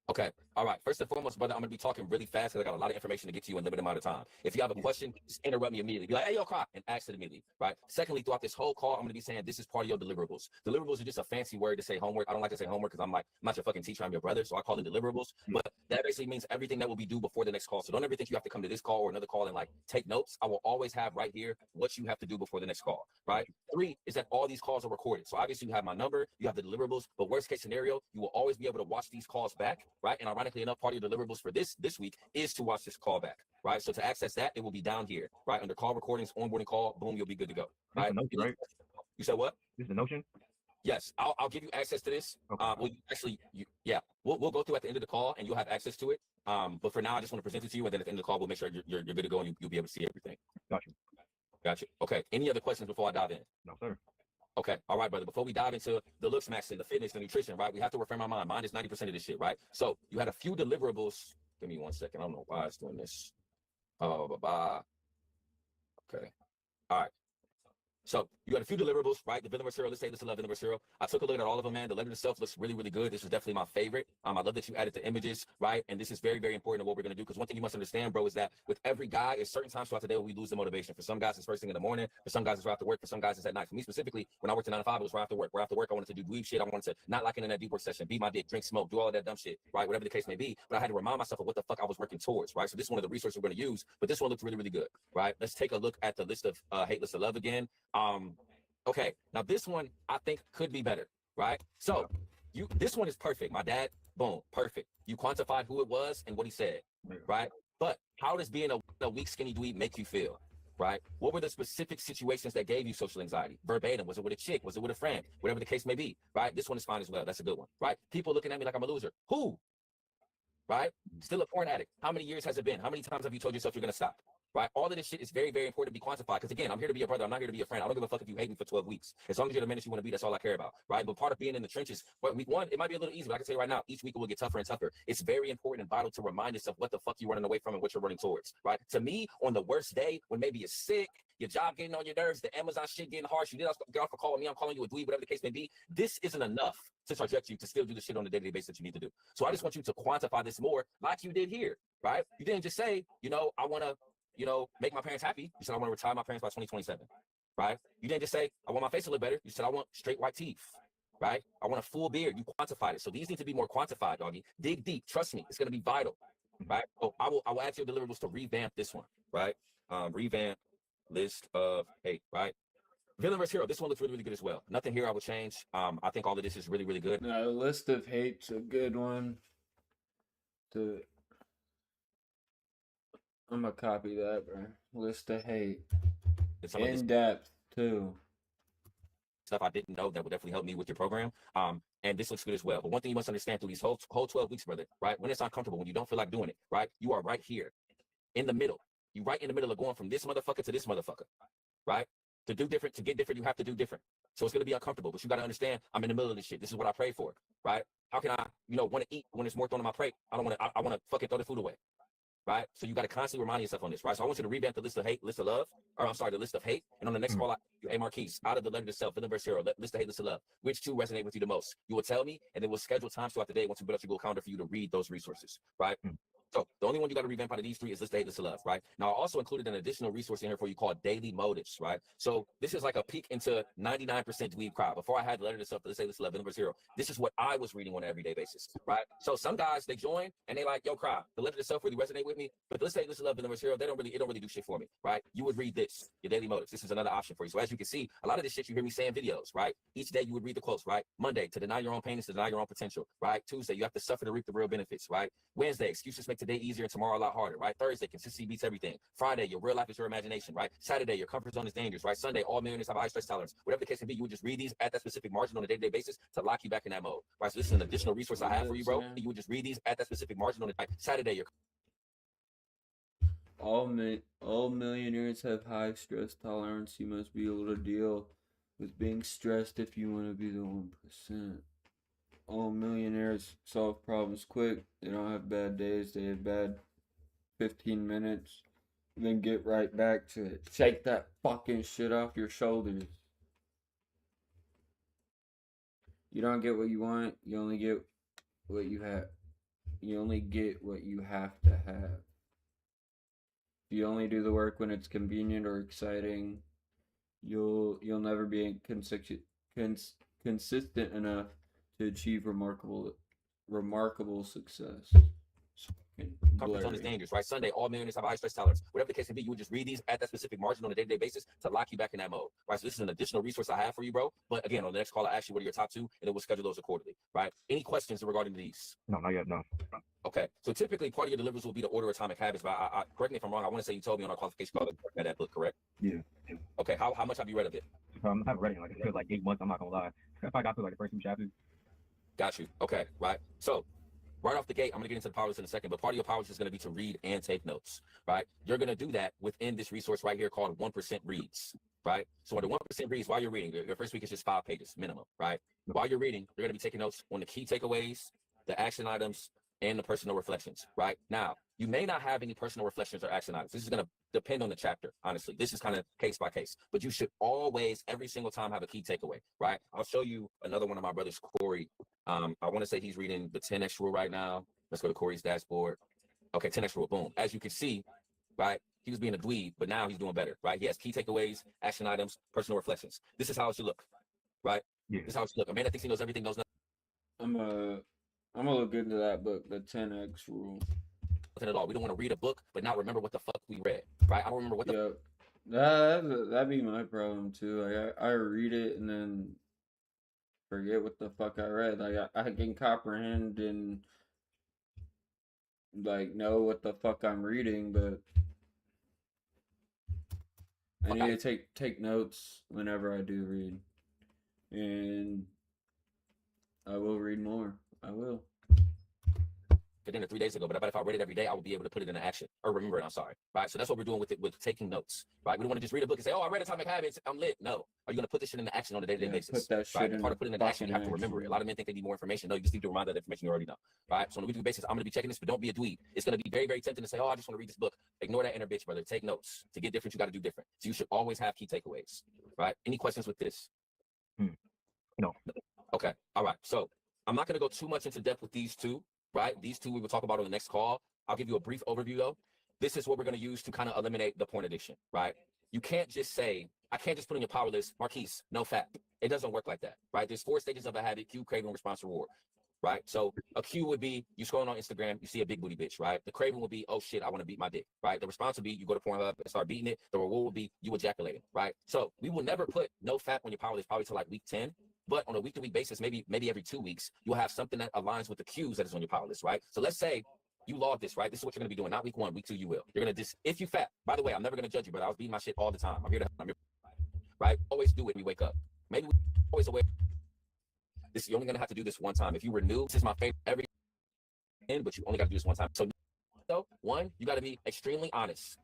Okay. All right. First and foremost, brother, I'm going to be talking really fast because I got a lot of information to get to you in a limited amount of time. If you have a question, just interrupt me immediately. Be like, hey, yo, Croc, and ask it immediately, right? Secondly, throughout this whole call, I'm going to be saying this is part of your deliverables. Deliverables are just a fancy word to say homework. I don't like to say homework because I'm not your fucking teacher. I'm your brother, so I call it deliverables. But that basically means everything that will be due before the next call. So don't ever think you have to come to this call or another call and like take notes. I will always have right here what you have to do before the next call, right? 3 is that all these calls are recorded. So obviously you have my number, you have the deliverables, but worst case scenario, you will always be able to watch these calls back, right? And ironically enough, part of your deliverables for this week is to watch this call back, right? So to access that, it will be down here, right? Under call recordings, onboarding call, boom, you'll be good to go. Right? Notion, right? You said what? This is the Notion? Yes, I'll give you access to this. Okay. We'll go through at the end of the call and you'll have access to it. But for now, I just want to present it to you, and then at the end of the call, we'll make sure you're good to go and you'll be able to see everything. Gotcha. Okay. Any other questions before I dive in? No, sir. Okay. All right, brother. Before we dive into the looks matching, the fitness, the nutrition, right? We have to reframe our mind. Mind is 90% of this shit, right? So you had a few deliverables. Give me 1 second. I don't know why it's doing this. Oh, bye-bye. Okay. All right. So you got a few deliverables, right? The Villain vs. Hero, let's say this is Love Villain vs. Hero. I took a look at all of them, man. The letter itself looks really, really good. This is definitely my favorite. I love that you added the images, right? And this is very, very important to what we're gonna do. Because one thing you must understand, bro, is that with every guy, there's certain times throughout the day when we lose the motivation. For some guys, it's first thing in the morning. For some guys, it's right after work. For some guys, it's at night. For me specifically, when I worked at 9 to 5, it was right after work. Right after work, I wanted to do dweeb shit. I wanted to not lock in that deep work session, beat my dick, drink, smoke, do all of that dumb shit, right? Whatever the case may be. But I had to remind myself of what the fuck I was working towards, right? So this is one of the resources we're gonna use. But this one looks really, really good, right? Let's take a look at the list of hate list of love again. Okay, now this one I think could be better, right? So this one is perfect. My dad, boom, perfect. You quantified who it was and what he said, right? But how does being a weak, skinny dweeb make you feel, right? What were the specific situations that gave you social anxiety? Verbatim, was it with a chick? Was it with a friend? Whatever the case may be, right? This one is fine as well. That's a good one, right? People looking at me like I'm a loser. Who? Right? Still a porn addict. How many years has it been? How many times have you told yourself you're gonna stop? Right? All of this shit is very, very important to be quantified. Because again, I'm here to be a brother. I'm not here to be a friend. I don't give a fuck if you hate me for 12 weeks. As long as you're the man that you want to be, that's all I care about. Right? But part of being in the trenches, week one, it might be a little easy, but I can tell you right now, each week it will get tougher and tougher. It's very important and vital to remind yourself what the fuck you're running away from and what you're running towards. Right? To me, on the worst day, when maybe you're sick, your job getting on your nerves, the Amazon shit getting harsh, you did get off a call with me, I'm calling you a dweeb, whatever the case may be, this isn't enough to traject you to still do the shit on the day-to-day basis that you need to do. So I just want you to quantify this more like you did here, right? You didn't just say, I want to, make my parents happy. You said, I want to retire my parents by 2027, right? You didn't just say, I want my face to look better. You said, I want straight white teeth, right? I want a full beard. You quantified it. So these need to be more quantified, doggy. Dig deep. Trust me. It's going to be vital, right? So I will add to your deliverables to revamp this one, right? Revamp list of hate, right? Villain vs. Hero. This one looks really, really good as well. Nothing here I would change. I think all of this is really, really good. Now, the list of hate's a good one. I'm gonna copy that, bro. List of hate. In depth too. Stuff I didn't know that would definitely help me with your program. And this looks good as well. But one thing you must understand through these whole 12 weeks, brother, right? When it's uncomfortable, when you don't feel like doing it, right? You are right here in the middle. You right in the middle of going from this motherfucker to this motherfucker, right? To do different, to get different, you have to do different. So it's gonna be uncomfortable, but you gotta understand I'm in the middle of this shit. This is what I pray for, right? How can I, want to eat when there's more thrown on my plate? I wanna fucking throw the food away. Right? So you got to constantly remind yourself on this, right? So I want you to revamp the list of hate, list of love, or I'm sorry, the list of hate. And on the next call, I you, hey Marquise, out of the letter to self, Villain vs. Hero, list of hate, list of love. Which two resonate with you the most? You will tell me, and then we'll schedule times throughout the day once we build up your Google Calendar for you to read those resources, right? So the only one you got to revamp out of these three is list of hate, list of love, right? Now I also included an additional resource in here for you called Daily Motives, right? So this is like a peek into 99% dweeb crowd. Before I had the letter to self, list of hate, list of love, Villain vs. Hero, this is what I was reading on an everyday basis, right? So some guys, they join and they like, yo, crowd, the letter to self really resonate with me, but the list of hate, list of love, Villain vs. Hero, it don't really do shit for me, right? You would read this, your Daily Motives. This is another option for you. So as you can see, a lot of this shit you hear me say in videos, right? Each day you would read the quotes, right? Monday, to deny your own pain is to deny your own potential, right? Tuesday, you have to suffer to reap the real benefits, right? Wednesday, excuses make today easier and tomorrow a lot harder, right? Thursday, consistency beats everything. Friday, your real life is your imagination, right? Saturday, your comfort zone is dangerous, right? Sunday, all millionaires have high stress tolerance. Whatever the case may be, you would just read these at that specific margin on a day-to-day basis to lock you back in that mode, right? So this is an additional resource I have for you, bro. You would just read these at that specific margin on a Saturday, your all millionaires have high stress tolerance. You must be able to deal with being stressed if you want to be the 1%. All millionaires solve problems quick. They don't have bad days. They have bad 15 minutes. Then get right back to it. Shake that fucking shit off your shoulders. You don't get what you want. You only get what you have. You only get what you have to have. If you only do the work when it's convenient or exciting, you'll never be consistent enough to achieve remarkable success. comfort zone is dangerous, right? Sunday, all millionaires have high stress tolerance. Whatever the case may be, you would just read these at that specific margin on a day-to-day basis to lock you back in that mode, right? So this is an additional resource I have for you, bro. But again, on the next call, I ask you what are your top two, and then we'll schedule those accordingly, right? Any questions regarding these? No, not yet, no. Okay, so typically part of your deliverables will be the order Atomic Habits, but I correct me if I'm wrong. I want to say you told me on our qualification call that book, correct? Yeah. Okay, how much have you read of it? I haven't read it in like, it feels like 8 months, I'm not gonna lie. If I got through like the first 2 chapters. Got you. Okay, right. So right off the gate, I'm gonna get into the powers in a second, but part of your powers is gonna be to read and take notes, right? You're gonna do that within this resource right here called 1% Reads, right? So the 1% reads while you're reading, your first week is just 5 pages minimum, right? While you're reading, you're gonna be taking notes on the key takeaways, the action items, and the personal reflections, right? Now, you may not have any personal reflections or action items. This is gonna depend on the chapter, honestly. This is kind of case by case, but you should always, every single time, have a key takeaway, right? I'll show you another one of my brothers, Corey. I want to say he's reading the 10X rule right now. Let's go to Corey's dashboard. Okay, 10X rule, boom. As you can see, right, he was being a dweeb, but now he's doing better, right? He has key takeaways, action items, personal reflections. This is how it should look, right? Yeah. This is how it should look. A man that thinks he knows everything knows I'm gonna look into that book, the 10X rule. nothing at all. We don't want to read a book, but not remember what the fuck we read, right? I don't remember what the Yep. That'd be my problem too. Like I read it and then forget what the fuck I read. Like I can comprehend and like know what the fuck I'm reading, but I need to take notes whenever I do read, and I will read more. I will. dinner 3 days ago, but I bet if I read it every day, I would be able to put it into action or remember it. I'm sorry, right? So that's what we're doing with it, with taking notes, right? We don't want to just read a book and say, "Oh, I read Atomic Habits, I'm lit." No, are you going to put this shit into action on a day-to-day basis? Put that shit right? in Part of putting it into action, you have to remember it. A lot of men think they need more information. No, you just need to remind that information you already know, right? So on a weekly basis, I'm going to be checking this, but don't be a dweeb. It's going to be very, very tempting to say, "Oh, I just want to read this book." Ignore that inner bitch, brother. Take notes. To get different, you got to do different. So you should always have key takeaways, right? Any questions with this? No. Okay. All right. So I'm not going to go too much into depth with these two, right? These two we will talk about on the next call. I'll give you a brief overview though. This is what we're going to use to kind of eliminate the porn addiction, right? You can't just say, I can't just put on your power list, Marquise, no fat. It doesn't work like that, right? There's 4 stages of a habit: cue, craving, response, reward, right? So a cue would be you scrolling on Instagram, you see a big booty bitch, right? The craving would be, oh shit, I want to beat my dick, right? The response would be you go to Pornhub and start beating it. The reward would be you ejaculating, right? So we will never put no fat on your power list probably till like week 10. But on a week-to-week basis, maybe every 2 weeks, you'll have something that aligns with the cues that is on your power list, right? So let's say you log this, right? This is what you're going to be doing. Not week 1, week 2, you will. You're going to if you fat. By the way, I'm never going to judge you, but I was beating my shit all the time. I'm here, right? Always do it when we wake up. Maybe we always aware. You're only going to have to do this one time. If you renew, this is my favorite every end, but you only got to do this one time. So 1, you got to be extremely honest,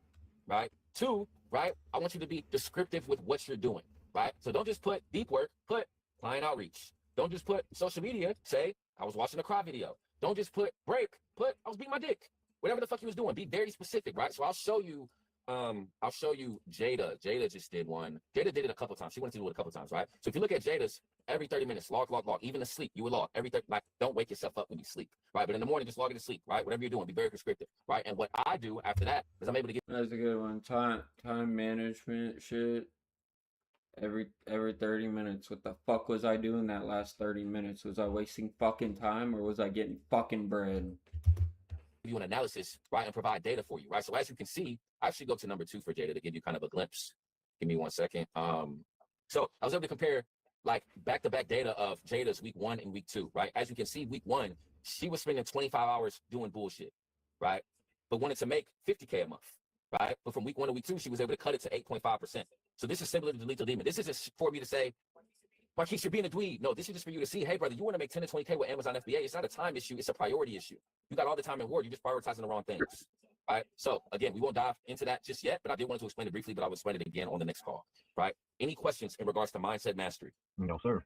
right? 2, right? I want you to be descriptive with what you're doing, right? So don't just put deep work, put client outreach. Don't just put social media, say, I was watching a cry video. Don't just put break, put I was beating my dick. Whatever the fuck he was doing, be very specific, right? So I'll show you Jada. Jada just did one. Jada did it a couple times. She wanted to do it a couple times, right? So if you look at Jada's, every 30 minutes, log. Even asleep, you would log. Every 30, like, don't wake yourself up when you sleep, right? But in the morning, just log it to sleep, right? Whatever you're doing, be very prescriptive, right? And what I do after that is I'm able to get. That's a good one. Time management shit. Every 30 minutes. What the fuck was I doing that last 30 minutes? Was I wasting fucking time or was I getting fucking bread? You an analysis, right, and provide data for you, right? So as you can see, I actually go to number 2 for Jada to give you kind of a glimpse. Give me 1 second. So I was able to compare like back-to-back data of Jada's week 1 and week 2, right? As you can see, week 1, she was spending 25 hours doing bullshit, right? But wanted to make 50K a month, right? But from week 1 to week 2, she was able to cut it to 8.5%. So this is similar to delete the demon. This is just for me to say, Marquise, you're being a dweeb. No, this is just for you to see, hey, brother, you want to make 10 to 20K with Amazon FBA. It's not a time issue. It's a priority issue. You got all the time in the world. You're just prioritizing the wrong things. Right? So, again, we won't dive into that just yet, but I did want to explain it briefly, but I will explain it again on the next call. Right? Any questions in regards to mindset mastery? No, sir.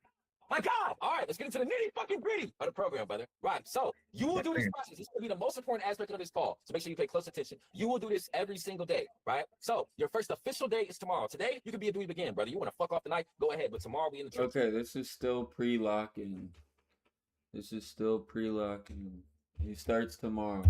My God! All right, let's get into the nitty-fucking-gritty of the program, brother. Right, so you will do this process. This will be the most important aspect of this call, so make sure you pay close attention. You will do this every single day, right? So your first official day is tomorrow. Today, you can be a dweeb again, brother. You want to fuck off the night? Go ahead, but tomorrow we in the church. Okay, this is still pre-locking. He starts tomorrow.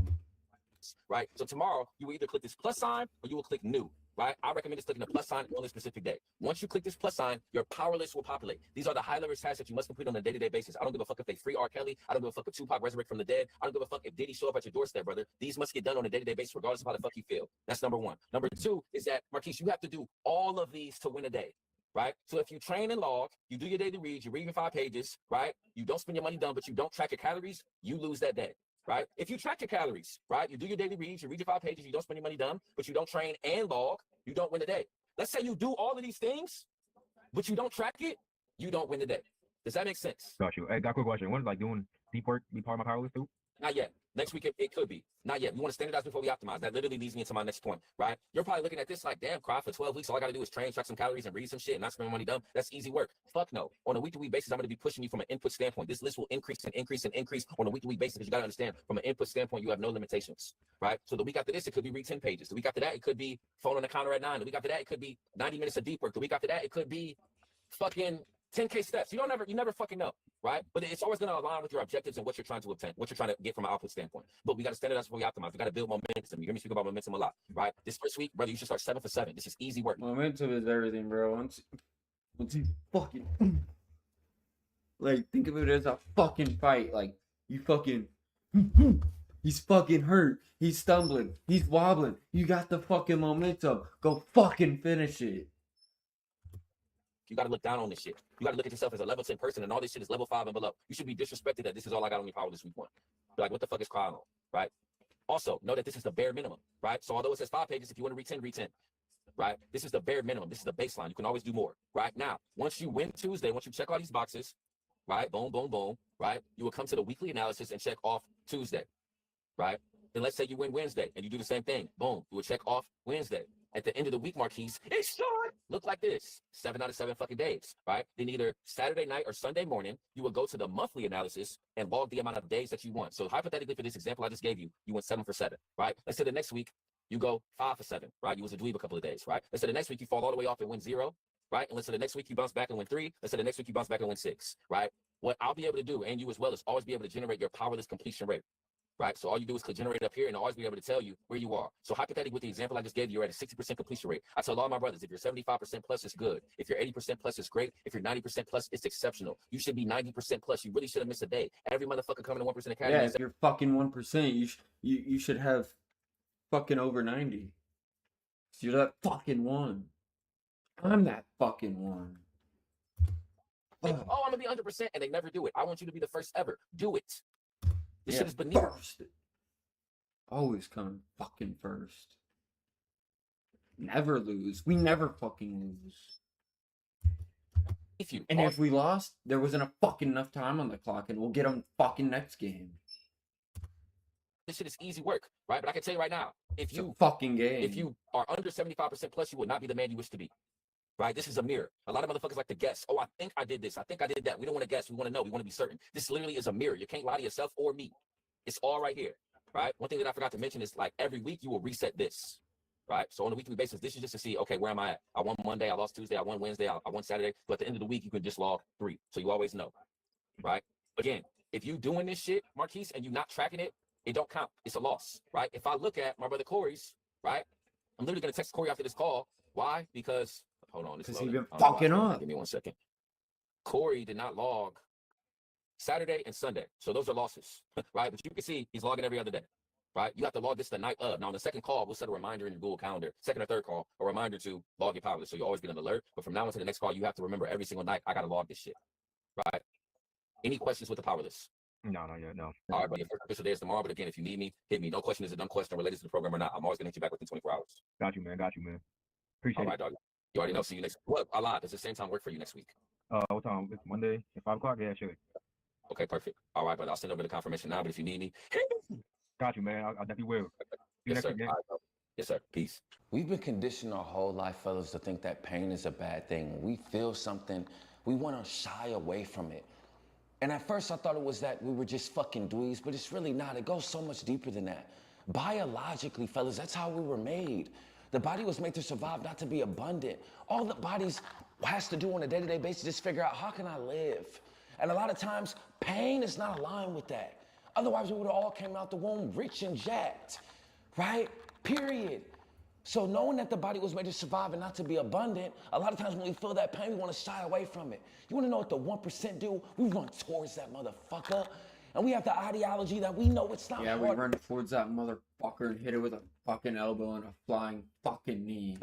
Right, so tomorrow, you will either click this plus sign or you will click new. Right? I recommend just clicking the plus sign on a specific day. Once you click this plus sign, your power list will populate. These are the high-level tasks that you must complete on a day-to-day basis. I don't give a fuck if they free R. Kelly. I don't give a fuck if Tupac resurrect from the dead. I don't give a fuck if Diddy show up at your doorstep, brother. These must get done on a day-to-day basis, regardless of how the fuck you feel. That's number 1. Number 2 is that, Marquise, you have to do all of these to win a day. Right? So if you train and log, you do your daily reads, you read your 5 pages, right? You don't spend your money done, but you don't track your calories, you lose that day. Right? If you track your calories, right? You do your daily reads, you read your 5 pages, you don't spend your money done, but you don't train and log, you don't win the day. Let's say you do all of these things, but you don't track it, you don't win the day. Does that make sense? Got you. Hey, got a quick question. When is like doing deep work be part of my power list too? Not yet. Next week, it could be. Not yet. We want to standardize before we optimize. That literally leads me into my next point, right? You're probably looking at this like, damn, Cry, for 12 weeks, all I got to do is train, track some calories, and read some shit and not spend money dumb. That's easy work. Fuck no. On a week-to-week basis, I'm going to be pushing you from an input standpoint. This list will increase and increase and increase on a week-to-week basis because you got to understand, from an input standpoint, you have no limitations, right? So the week after this, it could be read 10 pages. The week after that, it could be phone on the counter at 9. The week after that, it could be 90 minutes of deep work. The week after that, it could be fucking 10K steps. You never fucking know, right? But it's always going to align with your objectives and what you're trying to obtain, what you're trying to get from an output standpoint. But we got to standardize before we optimize. We got to build momentum. You hear me speak about momentum a lot, right? This first week, brother, you should start 7 for 7. This is easy work. Momentum is everything, bro. Once you fucking like, think of it as a fucking fight. Like, you fucking he's fucking hurt. He's stumbling. He's wobbling. You got the fucking momentum. Go fucking finish it. You got to look down on this shit. You got to look at yourself as a level 10 person, and all this shit is level 5 and below. You should be disrespected that this is all I got on your power this week 1. Be like, what the fuck is crying on, right? Also, know that this is the bare minimum, right? So although it says 5 pages, if you want to read 10, right? This is the bare minimum. This is the baseline. You can always do more, right? Now, once you win Tuesday, once you check all these boxes, right? Boom, boom, boom, right? You will come to the weekly analysis and check off Tuesday, right? Then let's say you win Wednesday and you do the same thing. Boom, you will check off Wednesday. At the end of the week, Marquise, it should look like this. 7 out of 7 fucking days, right? Then either Saturday night or Sunday morning, you will go to the monthly analysis and log the amount of days that you won. So hypothetically, for this example I just gave you, you went 7 for 7, right? Let's say the next week, you go 5 for 7, right? You was a dweeb a couple of days, right? Let's say the next week, you fall all the way off and win 0, right? And let's say the next week, you bounce back and win 3. Let's say the next week, you bounce back and win 6, right? What I'll be able to do, and you as well, is always be able to generate your powerless completion rate. Right, so all you do is generate up here and I'll always be able to tell you where you are. So hypothetically, with the example I just gave you, you're at a 60% completion rate. I tell all my brothers, if you're 75% plus, it's good. If you're 80% plus, it's great. If you're 90% plus, it's exceptional. You should be 90% plus. You really shouldn't miss a day. Every motherfucker coming to 1% Academy. Yeah, if you're fucking 1%, you should have fucking over 90. So you're that fucking 1. I'm that fucking 1. Oh, I'm gonna be 100%, and they never do it. I want you to be the first ever. Do it. This shit is beneath. First. Always come fucking first. Never lose. We never fucking lose. If we lost, there wasn't a fucking enough time on the clock, and we'll get them fucking next game. This shit is easy work, right? But I can tell you right now, if you fucking game, if you are under 75% plus, you will not be the man you wish to be. Right? This is a mirror. A lot of motherfuckers like to guess. Oh, I think I did this. I think I did that. We don't want to guess. We want to know. We want to be certain. This literally is a mirror. You can't lie to yourself or me. It's all right here. Right? One thing that I forgot to mention is, like, every week you will reset this. Right? So on a weekly basis, this is just to see, okay, where am I at? I won Monday. I lost Tuesday. I won Wednesday. I won Saturday. But at the end of the week, you can just log 3. So you always know. Right? Again, if you doing this shit, Marquise, and you not tracking it, it don't count. It's a loss. Right? If I look at my brother Corey's, right? I'm literally going to text Corey after this call. Why? Because hold on. Because he's been fucking up. Give me 1 second. Corey did not log Saturday and Sunday. So those are losses, right? But you can see he's logging every other day, right? You have to log this the night of. Now, on the second call, we'll set a reminder in your Google Calendar. Second or third call, a reminder to log your powerless. So you always get an alert. But from now on to the next call, you have to remember every single night, I got to log this shit, right? Any questions with the powerless? No. All right, but your first official day is tomorrow. But again, if you need me, hit me. No question is a dumb question related to the program or not. I'm always going to hit you back within 24 hours. Got you, man. Appreciate All right, dog. You already know. See you next. What? A lot. Does the same time work for you next week? What time? It's Monday at 5 o'clock? Yeah, sure. Okay, perfect. All right, but I'll send over the confirmation now. But if you need me, got you, man. I definitely will. Yes, sir. Yes, sir. Peace. We've been conditioned our whole life, fellas, to think that pain is a bad thing. When we feel something, we want to shy away from it. And at first I thought it was that we were just fucking dweebs, but it's really not. It goes so much deeper than that. Biologically, fellas, that's how we were made. The body was made to survive, not to be abundant. All the body has to do on a day-to-day basis is figure out, how can I live? And a lot of times, pain is not aligned with that. Otherwise, we would have all came out the womb rich and jacked, right? Period. So knowing that the body was made to survive and not to be abundant, a lot of times when we feel that pain, we want to shy away from it. You want to know what the 1% do? We run towards that motherfucker. And we have the ideology that we know it's not hard. Yeah, we run towards that motherfucker and hit it with a fucking elbow and a flying fucking knee.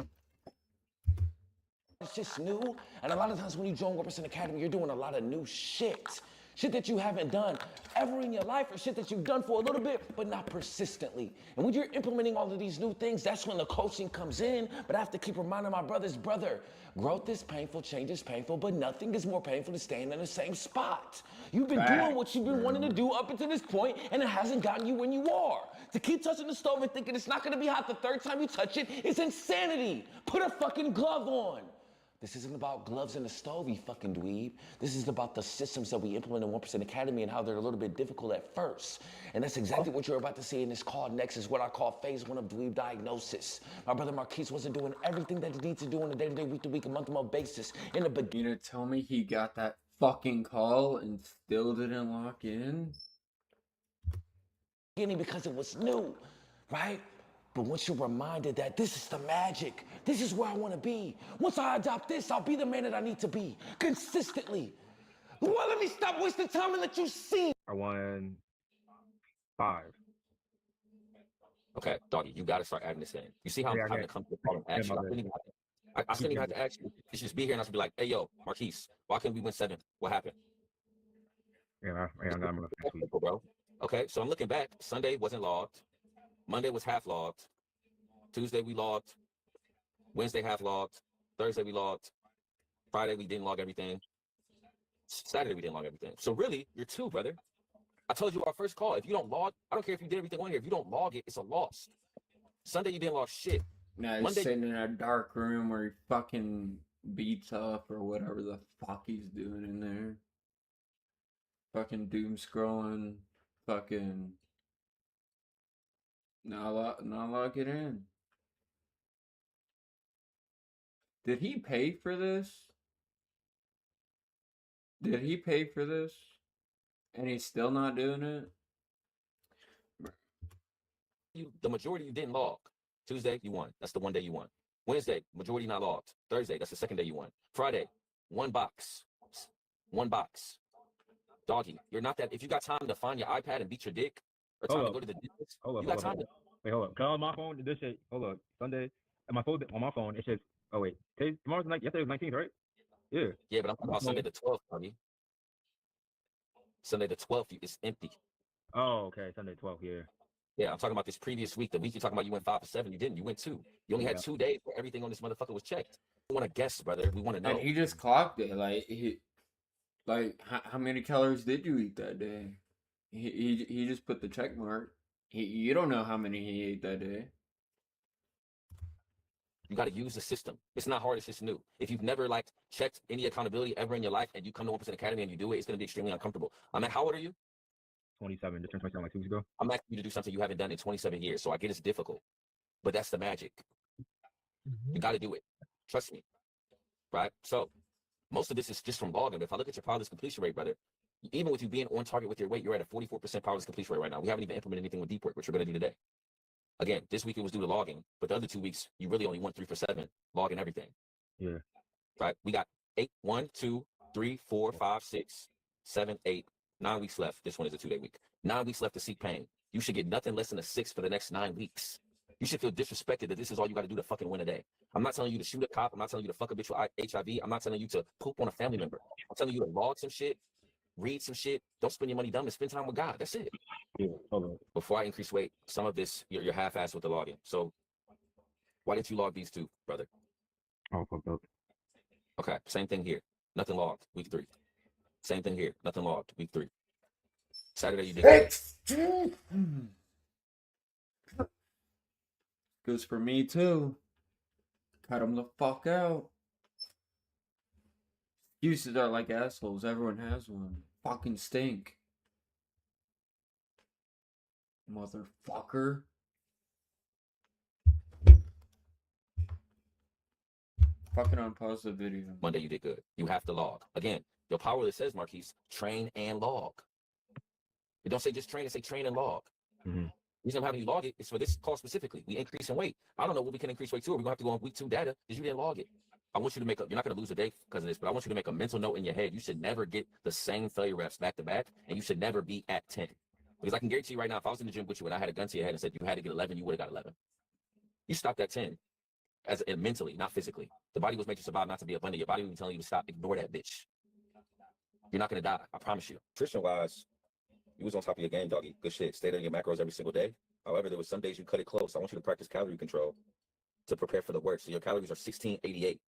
It's just new. And a lot of times when you join 1% Academy, you're doing a lot of new shit. Shit that you haven't done ever in your life, or shit that you've done for a little bit, but not persistently. And when you're implementing all of these new things, that's when the coaching comes in. But I have to keep reminding my brothers, brother, growth is painful, change is painful, but nothing is more painful than staying in the same spot. You've been doing what you've been wanting to do up until this point, and it hasn't gotten you when you are. To keep touching the stove and thinking it's not gonna be hot the third time you touch it is insanity. Put a fucking glove on. This isn't about gloves and the stove, you fucking dweeb. This is about the systems that we implement in 1% Academy and how they're a little bit difficult at first. And that's exactly what you're about to see in this call next, is what I call phase 1 of dweeb diagnosis. My brother Marquise wasn't doing everything that he needs to do on a day-to-day, week-to-week, and month-to-month basis. In the beginning, You know, tell me he got that fucking call and still didn't lock in? because it was new, right? But once you're reminded that this is the magic, this is where I want to be. Once I adopt this, I'll be the man that I need to be, consistently. Well, let me stop wasting time and let you see. I won 5. Okay, doggy, you got to start adding this in. You see how I'm having to come to the call and ask you? I shouldn't even have to ask you. You should just be here and I should be like, hey, yo, Marquise, why couldn't we win 7? What happened? Yeah, I'm not bro. Okay, so I'm looking back. Sunday wasn't logged. Monday was half logged. Tuesday we logged. Wednesday half logged. Thursday we logged. Friday we didn't log everything. Saturday we didn't log everything. So really, you're 2, brother. I told you our first call. If you don't log, I don't care if you did everything on here. If you don't log it, it's a loss. Sunday you didn't log shit. Now he's Monday, sitting in a dark room where he fucking beats up or whatever the fuck he's doing in there. Fucking doom scrolling. Fucking not log it in. Did he pay for this? Did he pay for this? And he's still not doing it? the majority you didn't log. Tuesday, you won. That's the one day you won. Wednesday, majority not logged. Thursday, that's the second day you won. Friday, 1 box. 1 box. Doggy, you're not that. If you got time to find your iPad and beat your dick, or time to go to the dentist, you got time to. Wait, hold up. Cause on my phone, this shit. Hold up. Sunday, and my phone on my phone, it says. Oh wait, tomorrow's yesterday was 19th, right? Yeah. Yeah, but I'm talking about Sunday the 12th, doggy. Sunday the 12th, it's empty. Oh, okay. Sunday 12th, yeah. Yeah, I'm talking about this previous week. The week you're talking about, you went 5 for 7. You didn't. You went 2. You only had 2 days where everything on this motherfucker was checked. We want to guess, brother. We want to know. And he just clocked it. How many calories did you eat that day? He just put the check mark. You don't know how many he ate that day. You got to use the system. It's not hard. It's just new. If you've never checked any accountability ever in your life, and you come to 1% Academy and you do it, it's going to be extremely uncomfortable. How old are you? 27. Just turned 27 like 2 weeks ago. I'm asking you to do something you haven't done in 27 years. So I get it's difficult, but that's the magic. You got to do it. Trust me. Right? So most of this is just from logging. If I look at your powerless completion rate, brother, even with you being on target with your weight, you're at a 44% powerless completion rate right now. We haven't even implemented anything with deep work, which we're going to do today. Again, this week it was due to logging, but the other 2 weeks, you really only went 3 for 7, logging everything. Yeah. Right? We got 1, 2, 3, 4, 5, 6, 7, 8, 9 weeks left. This one is a 2-day week. 9 weeks left to seek pain. You should get nothing less than a 6 for the next 9 weeks. You should feel disrespected that this is all you got to do to fucking win a day. I'm not telling you to shoot a cop. I'm not telling you to fuck a bitch with HIV. I'm not telling you to poop on a family member. I'm telling you to log some shit, read some shit. Don't spend your money dumb and spend time with God. That's it. Yeah. Hold on. Before I increase weight, some of this, you're half-assed with the login. So why didn't you log these 2, brother? Oh, fucked up. Okay, same thing here. Nothing logged, week 3. Same thing here. Nothing logged, week 3. Saturday you did. Goes for me too. Cut him the fuck out. Excuses are like assholes. Everyone has one. Fucking stink. Motherfucker. Fucking unpause the video. Monday you did good. You have to log. Again, your power that says, Marquise, train and log. It don't say just train, it say train and log. Mm-hmm. The reason I'm having you log it is for this call specifically. We increase in weight. I don't know what we can increase weight to. We're going to have to go on week 2 data because you didn't log it. I want you to you're not going to lose a day because of this, but I want you to make a mental note in your head. You should never get the same failure reps back to back, and you should never be at 10. Because I can guarantee you right now, if I was in the gym with you and I had a gun to your head and said you had to get 11, you would have got 11. You stopped at 10 mentally, not physically. The body was made to survive, not to be abundant. Your body was telling you to stop. Ignore that bitch. You're not gonna die. I promise you. Nutrition wise, you was on top of your game, doggy. Good shit. Stayed on your macros every single day. However, there was some days you cut it close. I want you to practice calorie control to prepare for the worst. So your calories are 1688,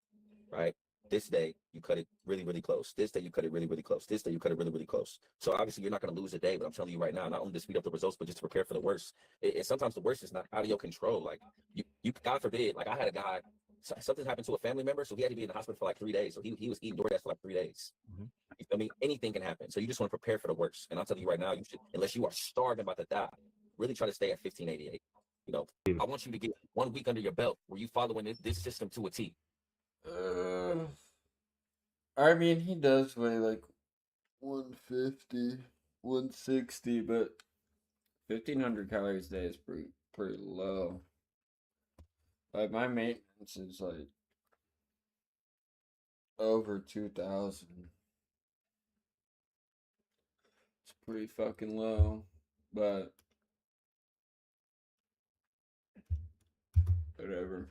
right? This day you cut it really, really close. This day you cut it really, really close. This day you cut it really, really close. So obviously you're not going to lose a day, but I'm telling you right now, not only to speed up the results, but just to prepare for the worst. Sometimes the worst is not out of your control. Like you, God forbid, like I had a guy, something happened to a family member, so he had to be in the hospital for like 3 days. So he was eating DoorDash for like 3 days. Mhm. You feel me? Anything can happen. So you just want to prepare for the worst. And I'm telling you right now, you should, unless you are starving about to die, really try to stay at 1588. You know, I want you to get 1 week under your belt where you following this system to a T. I mean, he does weigh like 150, 160, but 1,500 calories a day is pretty low. Like my maintenance is like over 2,000. It's pretty fucking low, but whatever.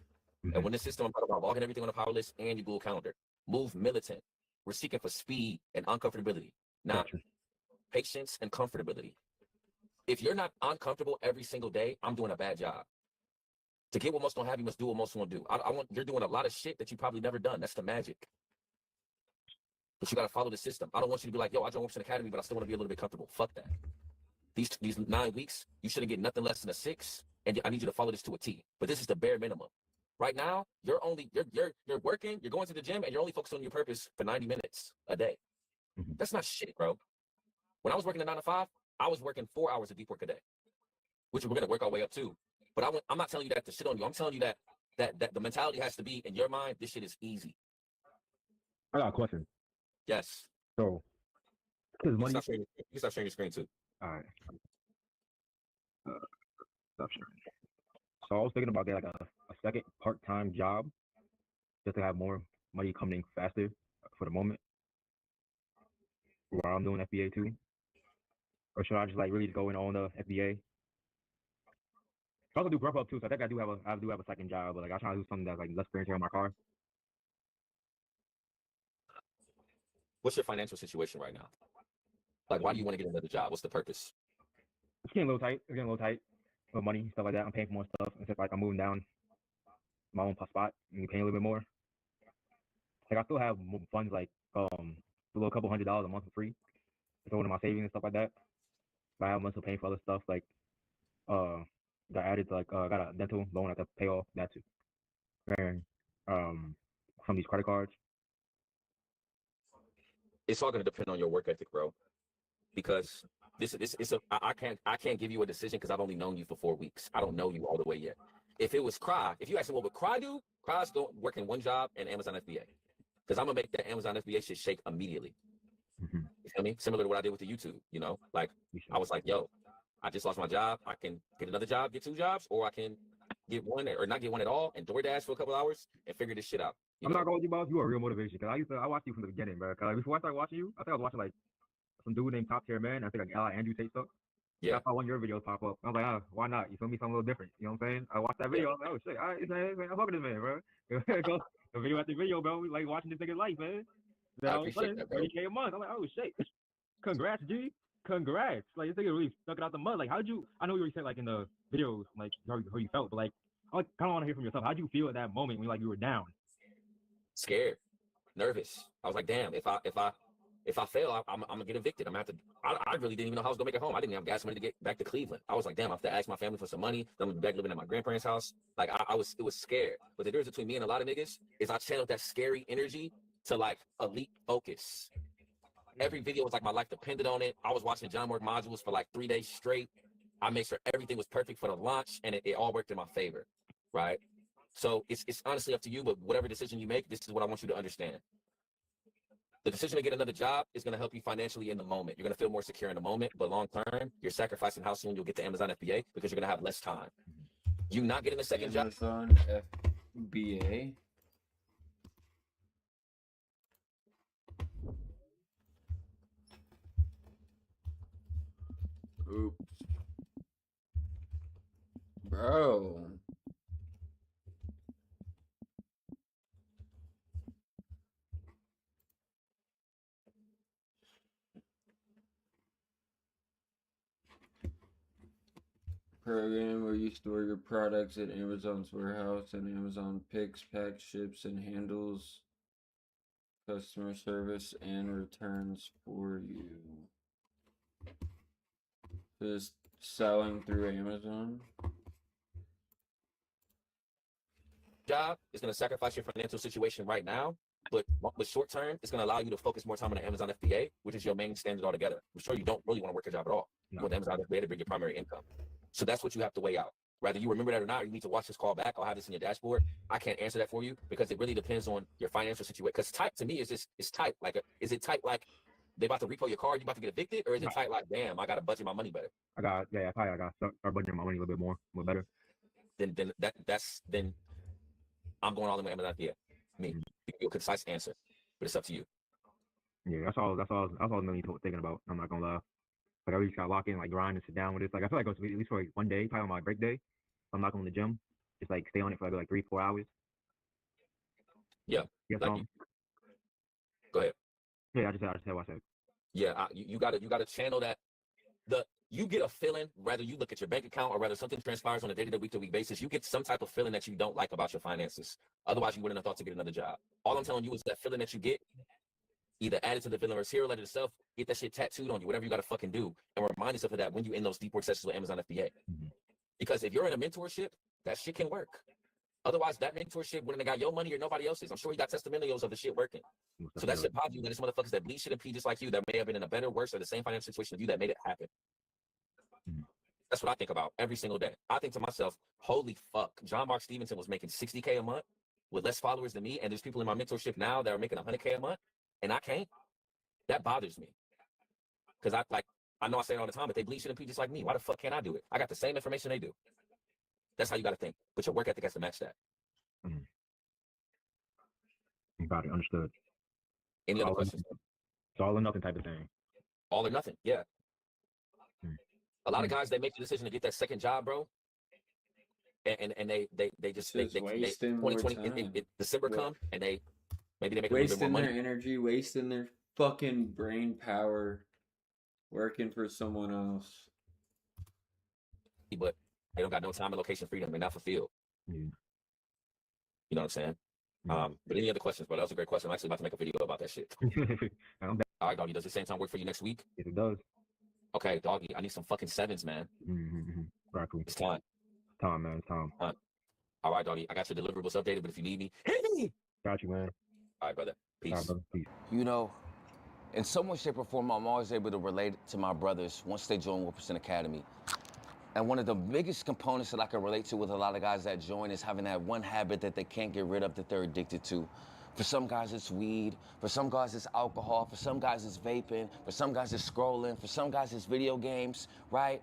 And when the system, I'm talking about logging everything on a power list and your Google Calendar. Move militant. We're seeking for speed and uncomfortability, not Gotcha. patience and comfortability. If you're not uncomfortable every single day, I'm doing a bad job. To get what most don't have, you must do what most won't do. You're doing a lot of shit that you probably never done. That's the magic. But you got to follow the system. I don't want you to be like, yo, I joined Whoopsin Academy, but I still want to be a little bit comfortable. Fuck that. These 9 weeks, you shouldn't get nothing less than a 6. And I need you to follow this to a T. But this is the bare minimum. Right now, you're working, you're going to the gym, and you're only focused on your purpose for 90 minutes a day. Mhm. That's not shit, bro. When I was working a 9 to 5, I was working 4 hours of deep work a day, which we're gonna work our way up to. But I'm not telling you that to shit on you. I'm telling you that the mentality has to be in your mind. This shit is easy. I got a question. Yes. So, because You money. can stop sharing your screen too. All right. Stop sharing. So I was thinking about getting like a second part-time job just to have more money coming in faster for the moment while I'm doing FBA too. Or should I just like really go in on the FBA? I also do grub up too, so I think I do have a second job, but like I'm trying to do something that's like less wear and tear on my car. What's your financial situation right now? Like, why do you want to get another job? What's the purpose? It's getting a little tight. It's getting a little tight with money, stuff like that. I'm paying for more stuff. It's just like I'm moving down my own spot and paying a little bit more. Like I still have funds like a little couple $100 a month for free. It's going to my savings and stuff like that. But I have money to pay for other stuff like got added to like got a dental loan I have to pay off that too. And from these credit cards. It's all gonna depend on your work ethic, bro. Because I can't give you a decision because I've only known you for 4 weeks. I don't know you all the way yet. If it was Cry, if you ask me what would Cry do, Cry's working one job in Amazon FBA. Because I'm gonna make that Amazon FBA shit shake immediately. Mm-hmm. You feel me? Similar to what I did with the YouTube, you know? Like I was like, yo, I just lost my job. I can get another job, get 2 jobs, or I can get one or not get one at all and DoorDash for a couple hours and figure this shit out. I'm not going with you, boss. You are real motivation. Cause I watched you from the beginning, bro. Cause like, before I started watching you, I think I was watching like some dude named Top Tier Man. I think like Andrew Tate stuff. Yeah. I saw one of your videos pop up. I was like, why not? You feel me? Something a little different. You know what I'm saying? I watched that video. I was like, oh shit, all right, I'm fucking this man, bro. The video after video, bro. We like watching this nigga's life, man. Then I all of a appreciate sudden, that, bro. 30K a month. I'm like, oh shit. Congrats, G. Congrats. Like this nigga really stuck it out the mud. Like how'd you? I know you already said like in the videos, like how you felt, but like I kind of want to hear from yourself. How'd you feel at that moment when like you were down? Scared, nervous. I was like, damn, if I fail, I'm gonna get evicted. I'm gonna have to. I really didn't even know how I was gonna make it home. I didn't have gas money to get back to Cleveland. I was like, damn, I have to ask my family for some money. Then I'm gonna be back living at my grandparents' house. Like it was scared. But the difference between me and a lot of niggas is I channeled that scary energy to like elite focus. Every video was like my life depended on it. I was watching John Work modules for like 3 days straight. I made sure everything was perfect for the launch, and it all worked in my favor, right? So it's honestly up to you, but whatever decision you make, this is what I want you to understand. The decision to get another job is going to help you financially in the moment. You're going to feel more secure in the moment, but long term, you're sacrificing how soon you'll get to Amazon FBA because you're going to have less time. You not getting a second job. Amazon FBA. Oops. Bro. program where you store your products at Amazon's warehouse, and Amazon picks, packs, ships, and handles customer service and returns for you. Just selling through Amazon. Job is going to sacrifice your financial situation right now, but short term, it's going to allow you to focus more time on the Amazon FBA, which is your main standard altogether. I'm sure you don't really want to work a job at all. You want the Amazon FBA to bring your primary income. So that's what you have to weigh out. Whether you remember that or not, you need to watch this call back. I'll have this in your dashboard. I can't answer that for you because it really depends on your financial situation. Because type to me is just, it's type. Like, is it type like they about to repo your car, you about to get evicted, or is it type like, damn, I got to budget my money better? I got start budgeting my money a little bit more better. Then I'm going all in with Amazon FBA. Me, a concise answer, but it's up to you. Yeah, that's all I was mainly thinking about. I'm not gonna lie. Like I really just gotta lock in, like grind and sit down with this. Like I feel like at least for like one day, probably on my break day, if I'm not going to the gym, just like stay on it for like 3-4 hours. Yeah. Yes, like go ahead. Yeah, I just said what I said. Yeah, you gotta channel that. You get a feeling, whether you look at your bank account or whether something transpires on a day-to-day, week-to-week basis, you get some type of feeling that you don't like about your finances. Otherwise, you wouldn't have thought to get another job. All I'm telling you is that feeling that you get, either add it to the villain or hero letter itself, get that shit tattooed on you, whatever you got to fucking do, and remind yourself of that when you're in those deep work sessions with Amazon FBA. Because if you're in a mentorship, that shit can work. Otherwise, that mentorship wouldn't have got your money or nobody else's. I'm sure you got testimonials of the shit working. So that shit bothers you that it's motherfuckers that bleed shit and pee just like you that may have been in a better, worse, or the same financial situation as you that made it happen. That's what I think about every single day. I think to myself, holy fuck, John Mark Stevenson was making $60K a month with less followers than me, and there's people in my mentorship now that are making $100K a month, and I can't. That bothers me. Because I know I say it all the time, but they bleed shit and pee just like me. Why the fuck can't I do it? I got the same information they do. That's how you got to think. But your work ethic has to match that. Got it. Understood. Any other questions? It's all or nothing type of thing. All or nothing, yeah. A lot of guys, they make the decision to get that second job, bro. And they just wasting 2020 December come and they make a little bit more wasting money. their energy, wasting their fucking brain power, working for someone else. But they don't got no time and location freedom. They're not fulfilled. You know what I'm saying? But any other questions, bro? That was a great question. I'm actually about to make a video about that shit. All right, doggy. Does the same time work for you next week? Yes, it does. Okay, doggy. I need some fucking sevens, man. Exactly. It's time. Time, man. It's time. All right, doggy. I got your deliverables updated, but if you need me, hit me. Got you, man. All right, brother. Peace. All right, brother. Peace. You know, in some way, shape, or form, I'm always able to relate to my brothers once they join 1% Academy. And one of the biggest components that I can relate to with a lot of guys that join is having that one habit that they can't get rid of that they're addicted to. For some guys, it's weed. For some guys, it's alcohol. For some guys, it's vaping. For some guys, it's scrolling. For some guys, it's video games, right?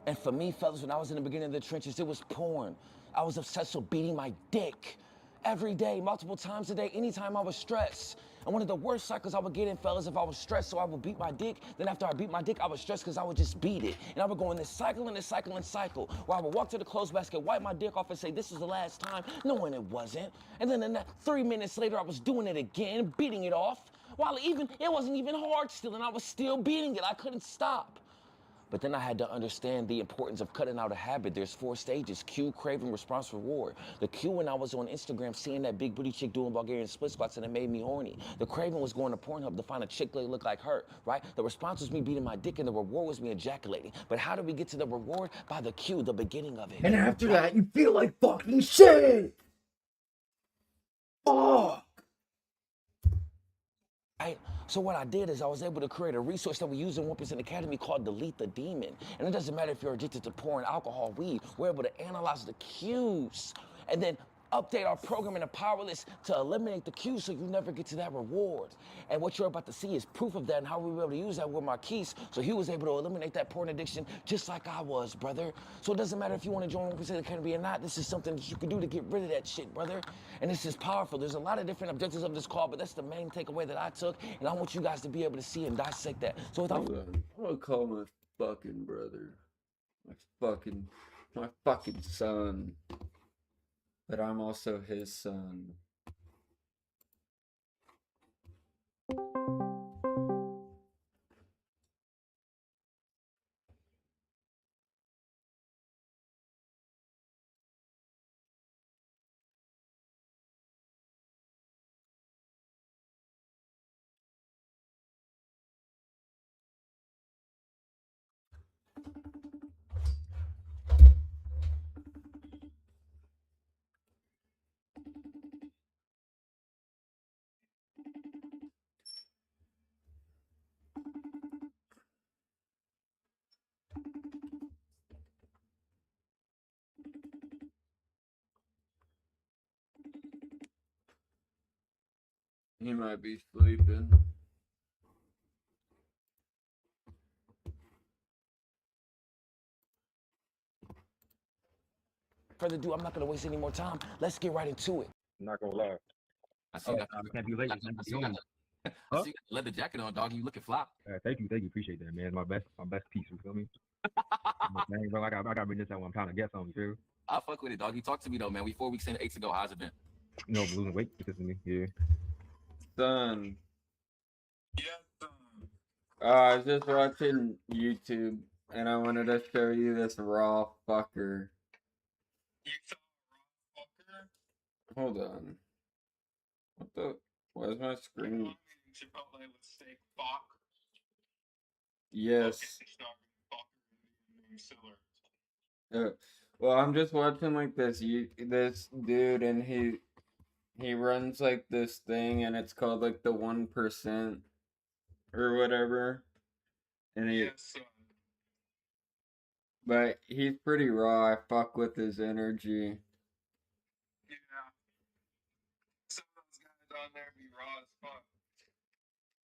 And for me, fellas, when I was in the beginning of the trenches, it was porn. I was obsessed with beating my dick every day, multiple times a day, anytime I was stressed. And one of the worst cycles I would get in, fellas, if I was stressed, so I would beat my dick. Then after I beat my dick, I was stressed because I would just beat it. And I would go in this cycle and this cycle and cycle, where I would walk to the clothes basket, wipe my dick off and say, this is the last time, knowing it wasn't. And then 3 minutes later, I was doing it again, beating it off, while it wasn't even hard still, and I was still beating it. I couldn't stop. But then I had to understand the importance of cutting out a habit. There's 4 stages: cue, craving, response, reward. The cue, when I was on Instagram seeing that big booty chick doing Bulgarian split squats, and it made me horny. The craving was going to Pornhub to find a chick that looked like her, right? The response was me beating my dick, and the reward was me ejaculating. But how do we get to the reward? By the cue, the beginning of it. And after that, you feel like fucking shit. Fuck. Right? So what I did is I was able to create a resource that we use in 1% Academy called Delete the Demon. And it doesn't matter if you're addicted to porn, alcohol, weed. We're able to analyze the cues and then update our program in a power list to eliminate the cues so you never get to that reward. And what you're about to see is proof of that and how we were able to use that with Marquise. So he was able to eliminate that porn addiction just like I was, brother. So it doesn't matter if you want to join 1% Academy or not. This is something that you can do to get rid of that shit, brother. And this is powerful. There's a lot of different objectives of this call, but that's the main takeaway that I took. And I want you guys to be able to see and dissect that. So without... I'm gonna call my fucking brother. My fucking son. But I'm also his son. He might be sleeping. Further ado, I'm not gonna waste any more time. Let's get right into it. I'm not gonna lie. I see you got It can't be late. It can't I be see you got on. I Huh? see you got the leather jacket on, doggy. You looking fly. Thank you, appreciate that, man. My best piece. You feel me? Man, bro, I got to bring this out when I'm trying to get something. You feel? I'll fuck with it, doggy. Talk to me though, man. We 4 weeks in, 8 to go. How's it been? You know, losing weight consistently. Yeah. Son. I was just watching YouTube and I wanted to show you this raw fucker. Hold on. What the? Where's my screen? Yes. Well, I'm just watching like this dude, and he runs like this thing, and it's called like the 1% or whatever, and but he's pretty raw. I fuck with his energy.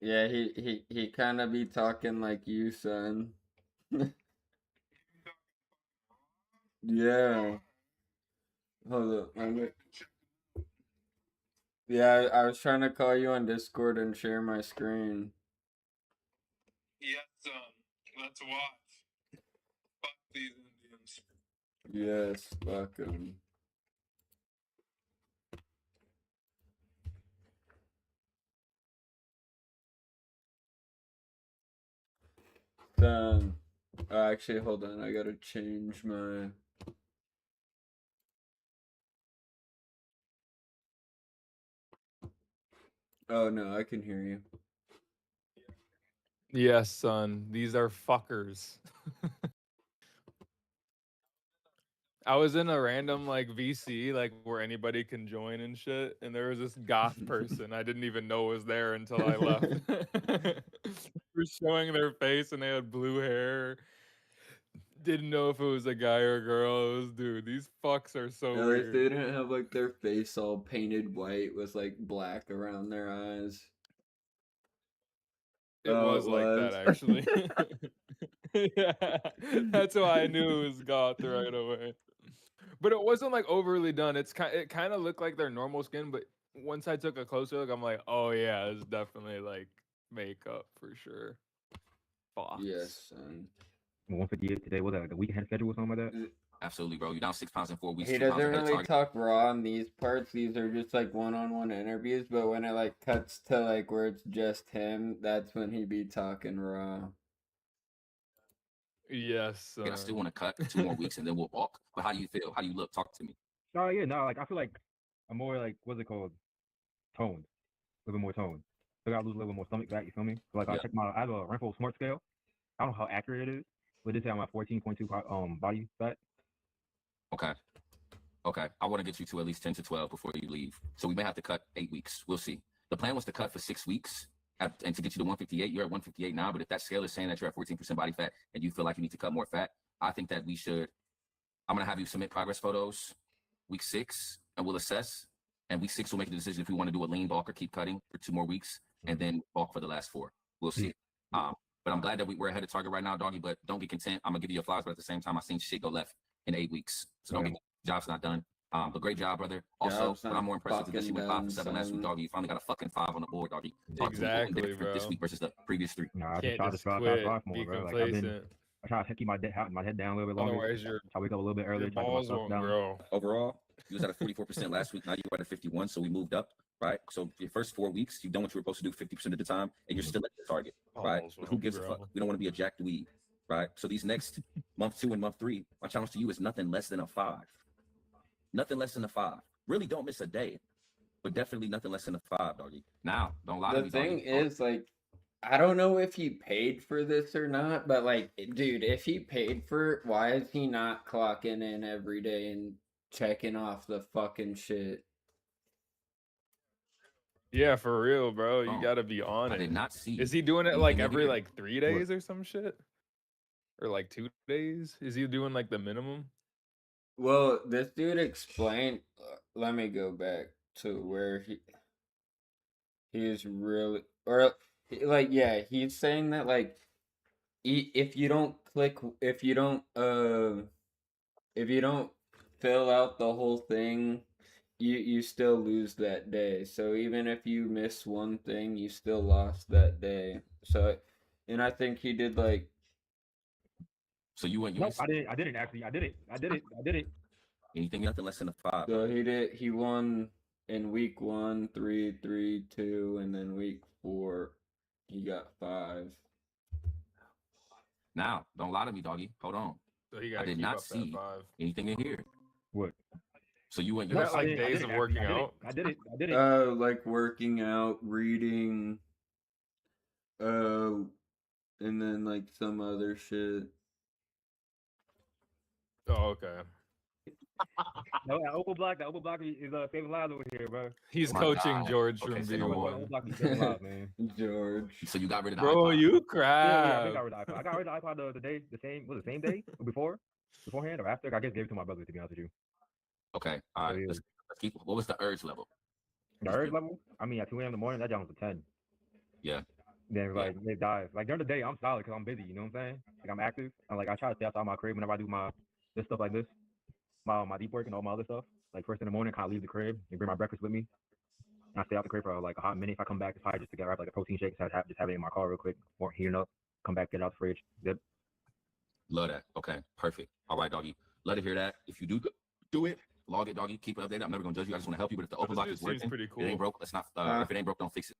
Yeah, he kind of be talking like you, son. Yeah. Hold up. Yeah, I was trying to call you on Discord and share my screen. Let's watch. Fuck these Indians. Yes, fuck 'em. Actually, hold on. I gotta change my. Oh no, I can hear you. Yes, son. These are fuckers. I was in a random like VC, like where anybody can join and shit, and there was this goth person I didn't even know was there until I left. They were showing their face and they had blue hair. Didn't know if it was a guy or a girl. It was, dude, these fucks are so At least they weird. didn't have like their face all painted white with like black around their eyes. It was like that actually. Yeah, that's why I knew it was goth right away. But it wasn't like overly done. It kind of looked like their normal skin, but once I took a closer look, I'm like, oh yeah, it's definitely like makeup for sure. Fox. Yes, son. 158 today. Was that like a weekend schedule or something like that? Absolutely, bro. You're down 6 pounds in 4 weeks. He 2 pounds doesn't ahead of really target. talk raw on these parts. These are just like one-on-one interviews, but when it like cuts to like where it's just him, that's when he be talking raw. Yes. I still want to cut 2 more weeks and then we'll walk. But how do you feel? How do you look? Talk to me. Oh yeah, no, like I feel like I'm more like what's it called? Toned. A little bit more toned. So I gotta lose a little bit more stomach fat, you feel me? So like I have a Renfro Smart Scale. I don't know how accurate it is, but this is my 14.2 body fat. Okay. I want to get you to at least 10 to 12 before you leave. So we may have to cut 8 weeks. We'll see. The plan was to cut for 6 weeks and to get you to 158. You're at 158 now, but if that scale is saying that you're at 14% body fat and you feel like you need to cut more fat, I think that I'm going to have you submit progress photos week 6 and we'll assess. And week 6, we'll make the decision if we want to do a lean bulk or keep cutting for 2 more weeks and then bulk for the last 4. We'll see. But I'm glad that we're ahead of target right now, doggy, but don't get content. I'm going to give you your flowers, but at the same time, I've seen shit go left in 8 weeks. So don't get job's not done. But great job, brother. Also, what I'm more impressed with is that you went 5 for 7 last week, doggy. You finally got a fucking 5 on the board, doggy. Exactly, bro. This week versus the previous 3. Nah, I just Can't try to just strive quit. more, Be bro. Like complacent. I try to keep my head down a little bit longer. Otherwise, your I wake up a little bit earlier. balls won't grow. Overall, you was at a 44% last week. Now you're at a 51, so we moved up, right? So your first 4 weeks, you've done what you were supposed to do 50% of the time, and you're still at the target, right? But who gives a fuck? We don't want to be a jacked weed, right? So these next month 2 and month 3, my challenge to you is nothing less than a 5. Nothing less than a 5. Really don't miss a day, but definitely nothing less than a 5, doggy. Now, don't lie to me, The doggy. thing is, like, I don't know if he paid for this or not, but like, dude, if he paid for it, why is he not clocking in every day and checking off the fucking shit? Yeah, for real, bro. You gotta be on it. I did not see. Is he doing it like every here. like 3 days or some shit? Or like 2 days? Is he doing like the minimum? Well, this dude explained. Let me go back to where he. He's really, or like, yeah, he's saying that like, if you don't click, if you don't fill out the whole thing, you still lose that day. So even if you miss one thing, you still lost that day. So, and I think he did like, So you went. No, I didn't. I didn't actually. I did it. I did it. I did it. Anything nothing less than a 5. so he won in week 1, 3, 3, 2, and then week 4, he got 5. Now, don't lie to me, doggy. Hold on. So he I got to did keep not up that see 5. anything in here. What? So you went. Is You that like I days did of it, working actually. out? I did it. I did it. Like working out, reading, and then like some other shit. Oh, okay. No, that open block. That open block is saving lives over here, bro. He's My coaching God. George Okay, from say no more. V1. Open block is saving lives, man. George. So you got rid of the Bro, iPod. you Yeah, I crap. think I got rid of the iPod. I got rid of the iPod the day, the same day or beforehand or after. I just gave it to my brother, to be honest with you. Okay. All right. yeah. Let's keep. What was the urge level? The urge level. I mean, at 2 a.m. in the morning, that jump was a 10. Yeah. Then Yeah. like it dies. Like during the day, I'm solid because I'm busy. You know what I'm saying? Like I'm active. I'm like I try to stay outside my crib whenever I do this stuff like this, my deep work and all my other stuff. Like first in the morning, kind of leave the crib and bring my breakfast with me. And I stay out the crib for like a hot minute. If I come back, it's probably just to grab like a protein shake. So just have it in my car real quick, or heating up. Come back, get it out the fridge. Dip. Love that. Okay. Perfect. All right, doggy. Let it hear that. If you do it, log it, doggy. Keep it updated. I'm never gonna judge you. I just want to help you. But if the open This block dude is seems working, pretty it ain't cool. broke. Let's not. If it ain't broke, don't fix it.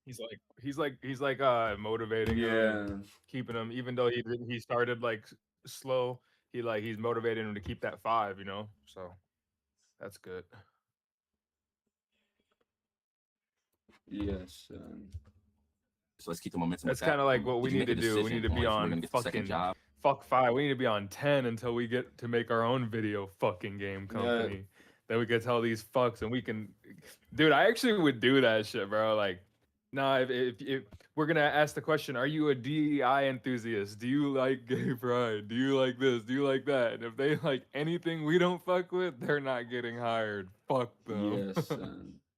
He's like motivating him, Yeah. and keeping him, even though he started like slow. He's motivating him to keep that 5, you know. So that's good. Yes. So let's keep the momentum. That's with that. kind of like what we Did you need make to a do. We need to decision be on if we're on gonna get the second fucking job? fuck 5. We need to be on 10 until we get to make our own video fucking game company. Then we can tell these fucks, and we can, dude. I actually would do that shit, bro. Like, nah. If we're gonna ask the question, are you a DEI enthusiast? Do you like gay pride? Do you like this? Do you like that? And if they like anything we don't fuck with, they're not getting hired. Fuck them. Yes.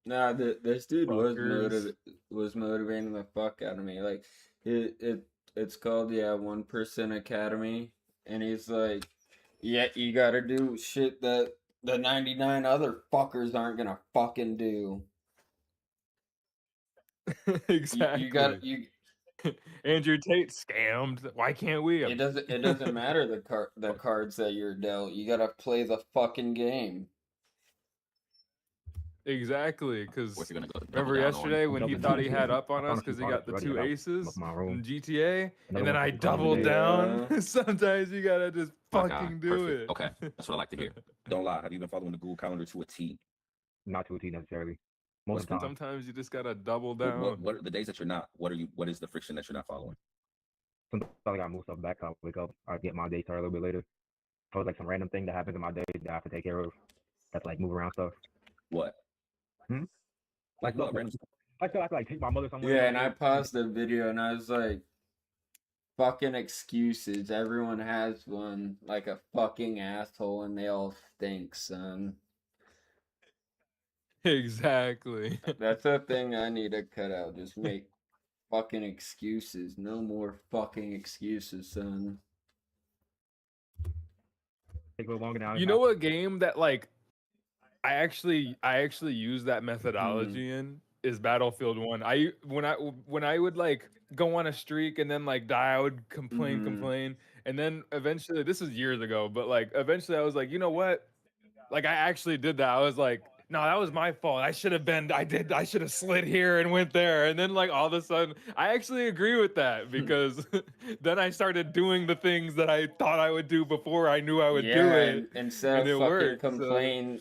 Nah, this dude Fuckers. was motivating the fuck out of me. Like it's called 1% Academy, and he's like, yeah, you gotta do shit that the 99 other fuckers aren't gonna fucking do. Exactly. You Andrew Tate scammed. Why can't we? it doesn't matter the cards that you're dealt. You gotta play the fucking game. Exactly, because What's he gonna go? double remember down on? yesterday when he Double thought he down. had up on I found us a few because he got the products 2 already aces in my room. in GTA, Another and then one I for the doubled today. down. Sometimes you gotta just My fucking God, do perfect. it. Okay, that's what I like to hear. Don't lie. Have you been following the Google Calendar to a T? Not to a T necessarily. Most of the time. Sometimes you just gotta double down. What are the days that you're not? What is the friction that you're not following? Sometimes I gotta move stuff back. I wake up. I get my day started a little bit later. So it's like some random thing that happens in my day that I have to take care of. That's like move around stuff. What? Hmm? Like what? Random stuff? I feel like I could like take my mother somewhere. Yeah, and I paused the video and I was like, fucking excuses. Everyone has one, like a fucking asshole, and they all stink, son. Exactly. That's a thing I need to cut out. Just make fucking excuses. No more fucking excuses, son. Take a little longer now. You know what game that like I actually use that methodology Mm-hmm. in is Battlefield 1. When I would like go on a streak and then like die, I would complain, and then eventually, this was years ago, but like eventually I was like, you know what? Like I actually did that. I was like, no, that was my fault. I should have slid here and went there. And then like all of a sudden, I actually agree with that because then I started doing the things that I thought I would do before I knew I would do it. And instead and of it fucking worked, complain,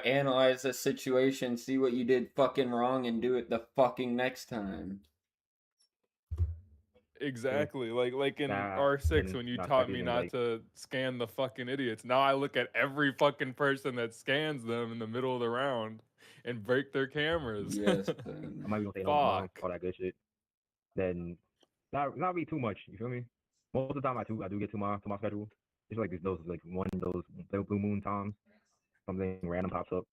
analyze the situation, see what you did fucking wrong, and do it the fucking next time. Exactly. Like in Nah, R6 and when you not taught second me and, not like- to scan the fucking idiots. Now I look at every fucking person that scans them in the middle of the round and break their cameras. Yes, I might be gonna say no, mom, all that good shit. Then not really too much. You feel me? Most of the time I do get to my schedule. It's like those like blue moon times. Something random pops up.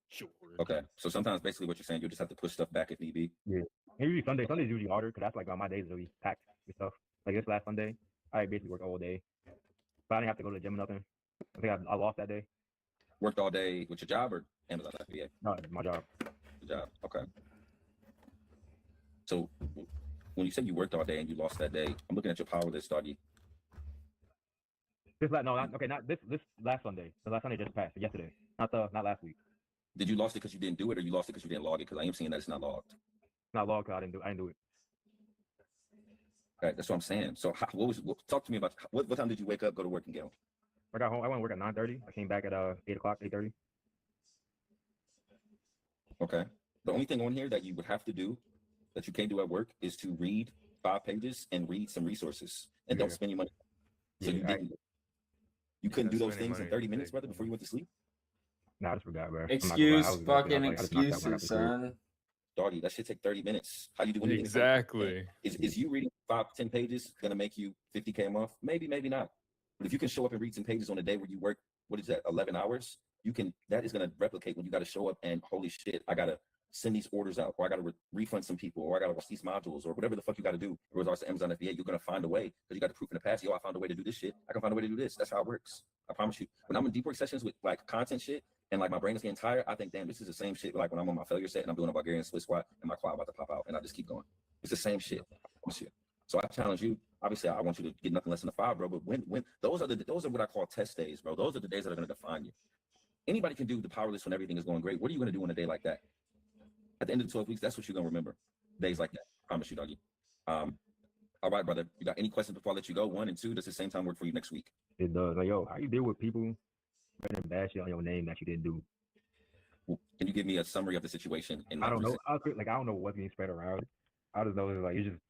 Sure. Okay. So sometimes basically what you're saying, you'll just have to push stuff back if need be. Yeah. And usually Sunday. Sunday's usually harder because that's like my days really packed with stuff. Like this last Sunday, I basically worked all day, but I didn't have to go to the gym or nothing. I think I lost that day. Worked all day with your job or Amazon FBA? No, my job. The job. Okay. So when you say you worked all day and you lost that day, I'm looking at your power list, doggy. Not this last Sunday. The last Sunday just passed. Yesterday, not last week. Did you lost it because you didn't do it, or you lost it because you didn't log it? Because I am seeing that it's not logged. Not logged. I didn't do it. Right, that's what I'm saying. So talk to me about what time did you wake up, go to work, and get home? I got home. I went to work at 9:30. I came back at 8 o'clock, 8:30. Okay. The only thing on here that you would have to do that you can't do at work is to read 5 pages and read some resources and don't spend your money. So you couldn't do those things in 30 minutes, brother, before you went to sleep? Nah, I just forgot, bro. Fucking excuses, son. Doggy, that should take 30 minutes. How you doing? Exactly. Is you reading 5-10 pages gonna make you 50K a month? Maybe, maybe not. But if you can show up and read some pages on a day where you work, what is that, 11 hours? That is gonna replicate when you gotta show up and holy shit, I gotta send these orders out, or I gotta refund some people, or I gotta watch these modules, or whatever the fuck you gotta do. In regards to Amazon FBA, you're gonna find a way because you got the proof in the past. Yo, I found a way to do this shit. I can find a way to do this. That's how it works. I promise you. When I'm in deep work sessions with like content shit and like my brain is getting tired, I think, damn, this is the same shit. Like when I'm on my failure set and I'm doing a Bulgarian split squat and my quad about to pop out, and I just keep going. It's the same shit. I promise you. So I challenge you. Obviously, I want you to get nothing less than a 5, bro. But when those are what I call test days, bro. Those are the days that are gonna define you. Anybody can do the power list when everything is going great. What are you gonna do on a day like that? At the end of the 12 weeks, that's what you're gonna remember. Days like that. I promise you, doggy. All right, brother. You got any questions before I let you go? 1 and 2. Does the same time work for you next week? It does. Like, yo, how you deal with people putting bad shit on your name that you didn't do? Can you give me a summary of the situation? I don't know. I don't know what's being spread around. I just know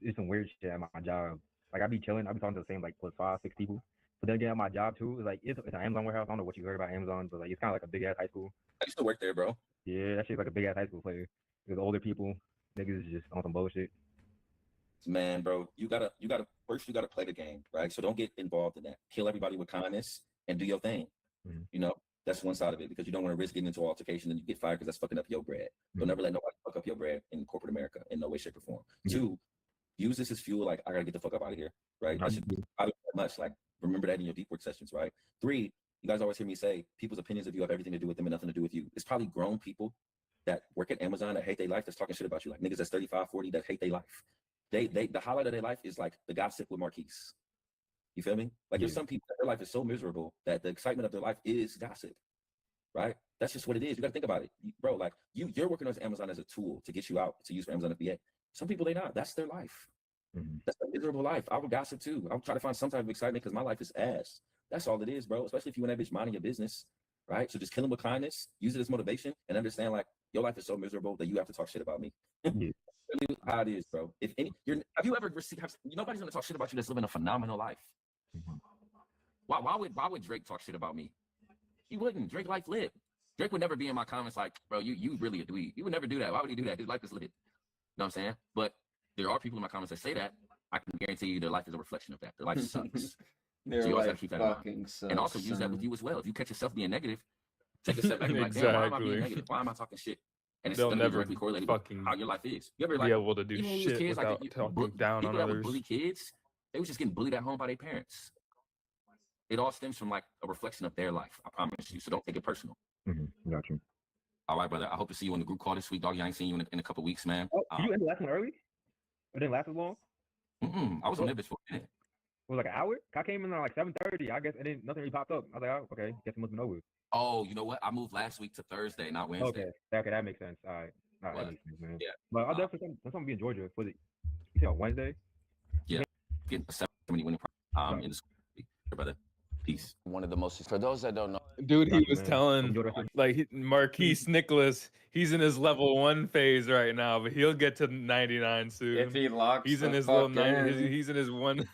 it's some weird shit at my job. Like I be chilling. I be talking to the same like plus 5, 6 people. But then again, at my job too, it's an Amazon warehouse. I don't know what you heard about Amazon, but like it's kind of like a big ass high school. I used to work there, bro. Yeah, that shit's like a big ass high school player. There's older people, niggas is just on some bullshit. Man, bro, you gotta play the game, right? So don't get involved in that. Kill everybody with kindness and do your thing. Mm-hmm. You know, that's one side of it because you don't want to risk getting into an altercation and you get fired because that's fucking up your bread. Mm-hmm. Don't ever let nobody fuck up your bread in corporate America in no way, shape, or form. Mm-hmm. 2, use this as fuel. Like I gotta get the fuck up out of here, right? I should do much. Like remember that in your deep work sessions, right? 3, you guys always hear me say people's opinions of you have everything to do with them and nothing to do with you. It's probably grown people that work at Amazon that hate their life that's talking shit about you, like niggas that's 35, 40 that hate their life. The highlight of their life is like the gossip with Marquise. You feel me? Like there's some people that their life is so miserable that the excitement of their life is gossip, right? That's just what it is. You got to think about it, bro. Like you're working on Amazon as a tool to get you out to use for Amazon FBA. Some people they not. That's their life. Mm-hmm. That's a miserable life. I would gossip too. I'll try to find some type of excitement because my life is ass. That's all it is, bro. Especially if you in that bitch minding your business, right? So just kill them with kindness, use it as motivation, and understand like your life is so miserable that you have to talk shit about me. Yeah. Really how it is, bro. If any, have you ever received? Nobody's gonna talk shit about you that's living a phenomenal life. Mm-hmm. Why would Drake talk shit about me? He wouldn't. Drake life lit. Drake would never be in my comments like, bro, you really a dweeb. He would never do that. Why would he do that? His life is lit. You know what I'm saying? But there are people in my comments that say that. I can guarantee you their life is a reflection of that. Their life sucks. So you always gotta keep that in mind. And also use that with you as well. If you catch yourself being negative, take a step back and be like, damn, why am I being negative? Why am I talking shit? And it's going to be directly correlated with how your life is. You ever be able to do shit kids, without talking down on others. Bully kids, they was just getting bullied at home by their parents. It all stems from like a reflection of their life. I promise you. So don't take it personal. Mm-hmm. Got you. All right, brother. I hope to see you on the group call this week, dog. I ain't seen you in a couple weeks, man. Oh, you ended the last one early? It didn't last as long? I was on that bitch for a minute. It was like an hour? I came in at like 7:30. I guess nothing really popped up. I was like, oh, okay. Guess it must have been over. Oh, you know what? I moved last week to Thursday, not Wednesday. Okay, that makes sense. All right. That makes sense, man. Yeah. But I'll definitely be in Georgia. Was it? You said on Wednesday? Yeah. Getting a 70 winning in the school, brother. Peace. One of the most, for those that don't know, dude, he was telling like Marquise Nicholas, he's in his level 1 phase right now, but he'll get to 99 soon. If he locks, he's in his little 90. He's in his one.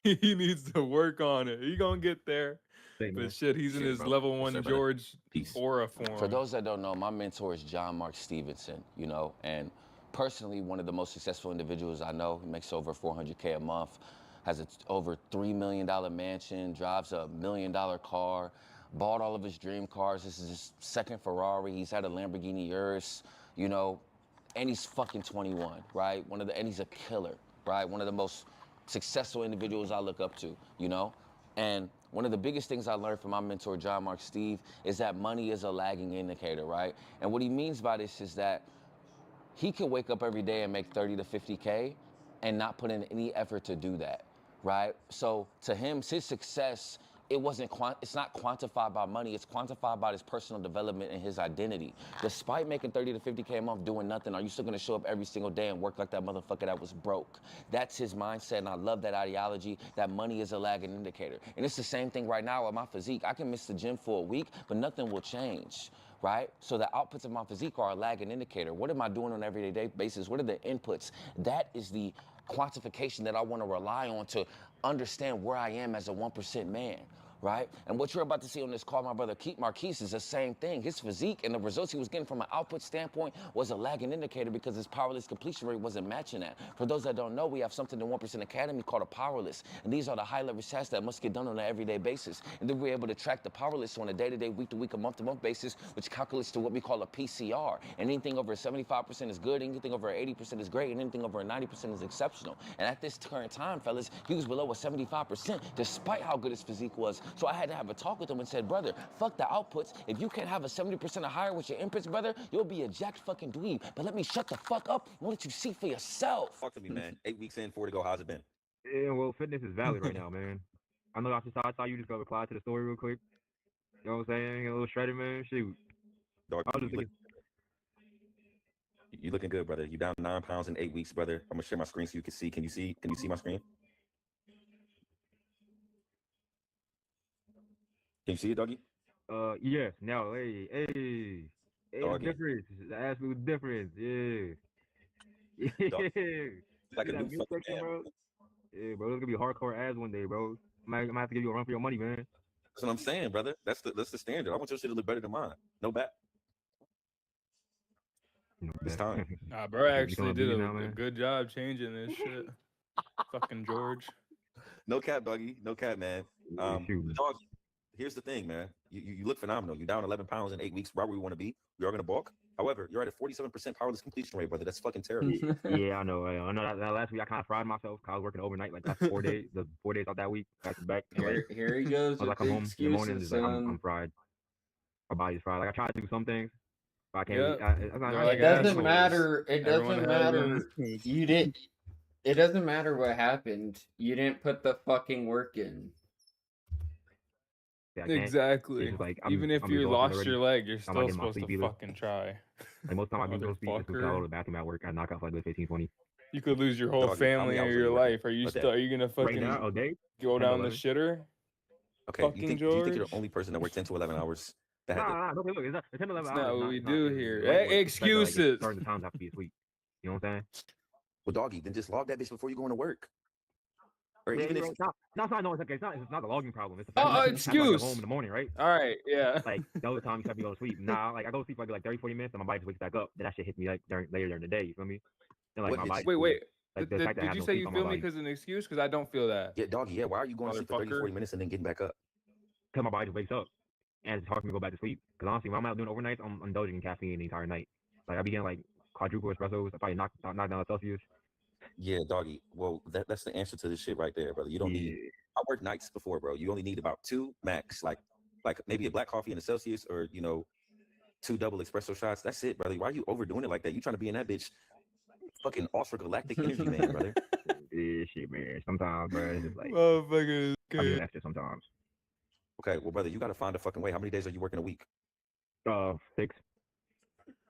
He needs to work on it. He gonna get there. But shit, he's in his level 1 George aura form. For those that don't know, my mentor is John Mark Stevenson, you know, and personally one of the most successful individuals I know. He makes over $400K a month, has over $3 million mansion, drives a $1 million car. bought all of his dream cars. This is his second Ferrari. He's had a Lamborghini Urus, you know, and he's fucking 21, right? And he's a killer, right? One of the most successful individuals I look up to, you know? And one of the biggest things I learned from my mentor, John Mark Steve, is that money is a lagging indicator, right? And what he means by this is that he can wake up every day and make 30 to 50K and not put in any effort to do that, right? So to him, his success, it's not quantified by money, it's quantified by his personal development and his identity. Despite making 30 to 50K a month doing nothing, are you still gonna show up every single day and work like that motherfucker that was broke? That's his mindset, and I love that ideology, that money is a lagging indicator. And it's the same thing right now with my physique. I can miss the gym for a week, but nothing will change, right? So the outputs of my physique are a lagging indicator. What am I doing on an everyday basis? What are the inputs? That is the quantification that I want to rely on to understand where I am as a 1% man, right? And what you're about to see on this call, my brother Marquise, is the same thing. His physique and the results he was getting from an output standpoint was a lagging indicator because his powerless completion rate wasn't matching that. For those that don't know, we have something in 1% Academy called a powerless. And these are the high-level tasks that must get done on an everyday basis. And then we're able to track the powerless on a day-to-day, week-to-week, a month-to-month basis, which calculates to what we call a PCR. And anything over 75% is good, anything over 80% is great, and anything over 90% is exceptional. And at this current time, fellas, he was below a 75% despite how good his physique was. So I had to have a talk with him and said, brother, fuck the outputs. If you can't have a 70% or higher with your inputs, brother, you'll be a jacked fucking dweeb. But let me shut the fuck up and let you see for yourself. Talk to me, man. 8 weeks in, 4 to go. How's it been? Yeah, well, fitness is valid right now, man. I know I saw you just go reply to the story real quick. You know what I'm saying? A little shredded, man. Shoot. Dog, I was just thinking. You looking good, brother. You down 9 pounds in 8 weeks, brother. I'm gonna share my screen so you can see. Can you see? Can you see my screen? Can you see it, doggy? Yes. Now, hey, Doggy. difference. The absolute difference. Yeah. Dog, Yeah. like a See that new meat fucking section, man. bro? Yeah, bro. It's gonna be hardcore ads one day, bro. I might have to give you a run for your money, man. That's what I'm saying, brother. That's the standard. I want your shit to look better than mine. No back. You know, It's time. Nah, bro become actually a did beauty now, a man. good job changing this shit. Fucking George. No cap, doggy. No cap, man. Shoot. Dog, here's the thing, man. You look phenomenal. You're down 11 pounds in 8 weeks. Right where we want to be. We are gonna bulk. However, you're at a 47% powerless completion rate, brother. That's fucking terrible. Yeah, I know. I know that last week I kind of fried myself. I was working overnight, like that's 4 days. The 4 days out that week, back to back. And, like, Here he goes I was with like, the I'm home in the morning, excuses, just like I'm son. fried. My body's fried. Like I try to do some things, but I can't. Yep. It doesn't matter. It Everyone doesn't has matter. an You didn't. It doesn't matter what happened. You didn't put the fucking work in. I can't. Exactly. It's just like Even if I'm you exhausted lost already. your leg, you're I'm not still getting my supposed sleep to either. fucking try. Like most time I do go to sleep, just because I go to Motherfucker. the bathroom at work. I knock out for like 15, 20. You could lose your whole Doggy, how family many or hours are your you working life. Are you a day? still? Are you gonna Right fucking now, a day, go 10 to down the 11. shitter? Okay, Fucking do you think George. you're the only person that works 10 to 11 hours? That had to, Nah, okay, look, it's 10 to 11 That's hours. not what we It's not do it's here. light work. It's like, Excuses. certain times have to be asleep. You know what I'm saying? well, doggy, then just log that bitch before you go into work. Or Yeah, even if it's not it's not the logging problem. It's the fact that I have to get Excuse. home in the morning, right? All right, yeah. Like the other time you have to go to sleep. Nah, like I go to sleep for like 30, 40 minutes, and my body just wakes back up. Then that shit hits me like later during the day. You feel me? And like What my hits body. you? Wait. Like the fact that I Did have you no say sleep you on my feel me body. because of an excuse? Because I don't feel that. Yeah, doggy, yeah. Why are you going to sleep for 30, 40 Motherfucker. minutes and then getting back up? Because my body just wakes up, and it's hard for me to go back to sleep. Because honestly, when I'm out doing overnights, I'm indulging in caffeine the entire night. Like I be getting like quadruple espressos. I probably knock down a Celsius. Yeah, doggy. Well, that's the answer to this shit right there, brother. You don't need. I worked nights before, bro. You only need about 2 max, like maybe a black coffee and a Celsius, or 2 double espresso shots. That's it, brother. Why are you overdoing it like that? You trying to be in that bitch, fucking ultra galactic energy, man, brother. Yeah, shit, man. Sometimes, bro, it's just like Motherfucker. I be extra sometimes. Okay, well, brother, you got to find a fucking way. How many days are you working a week? 6.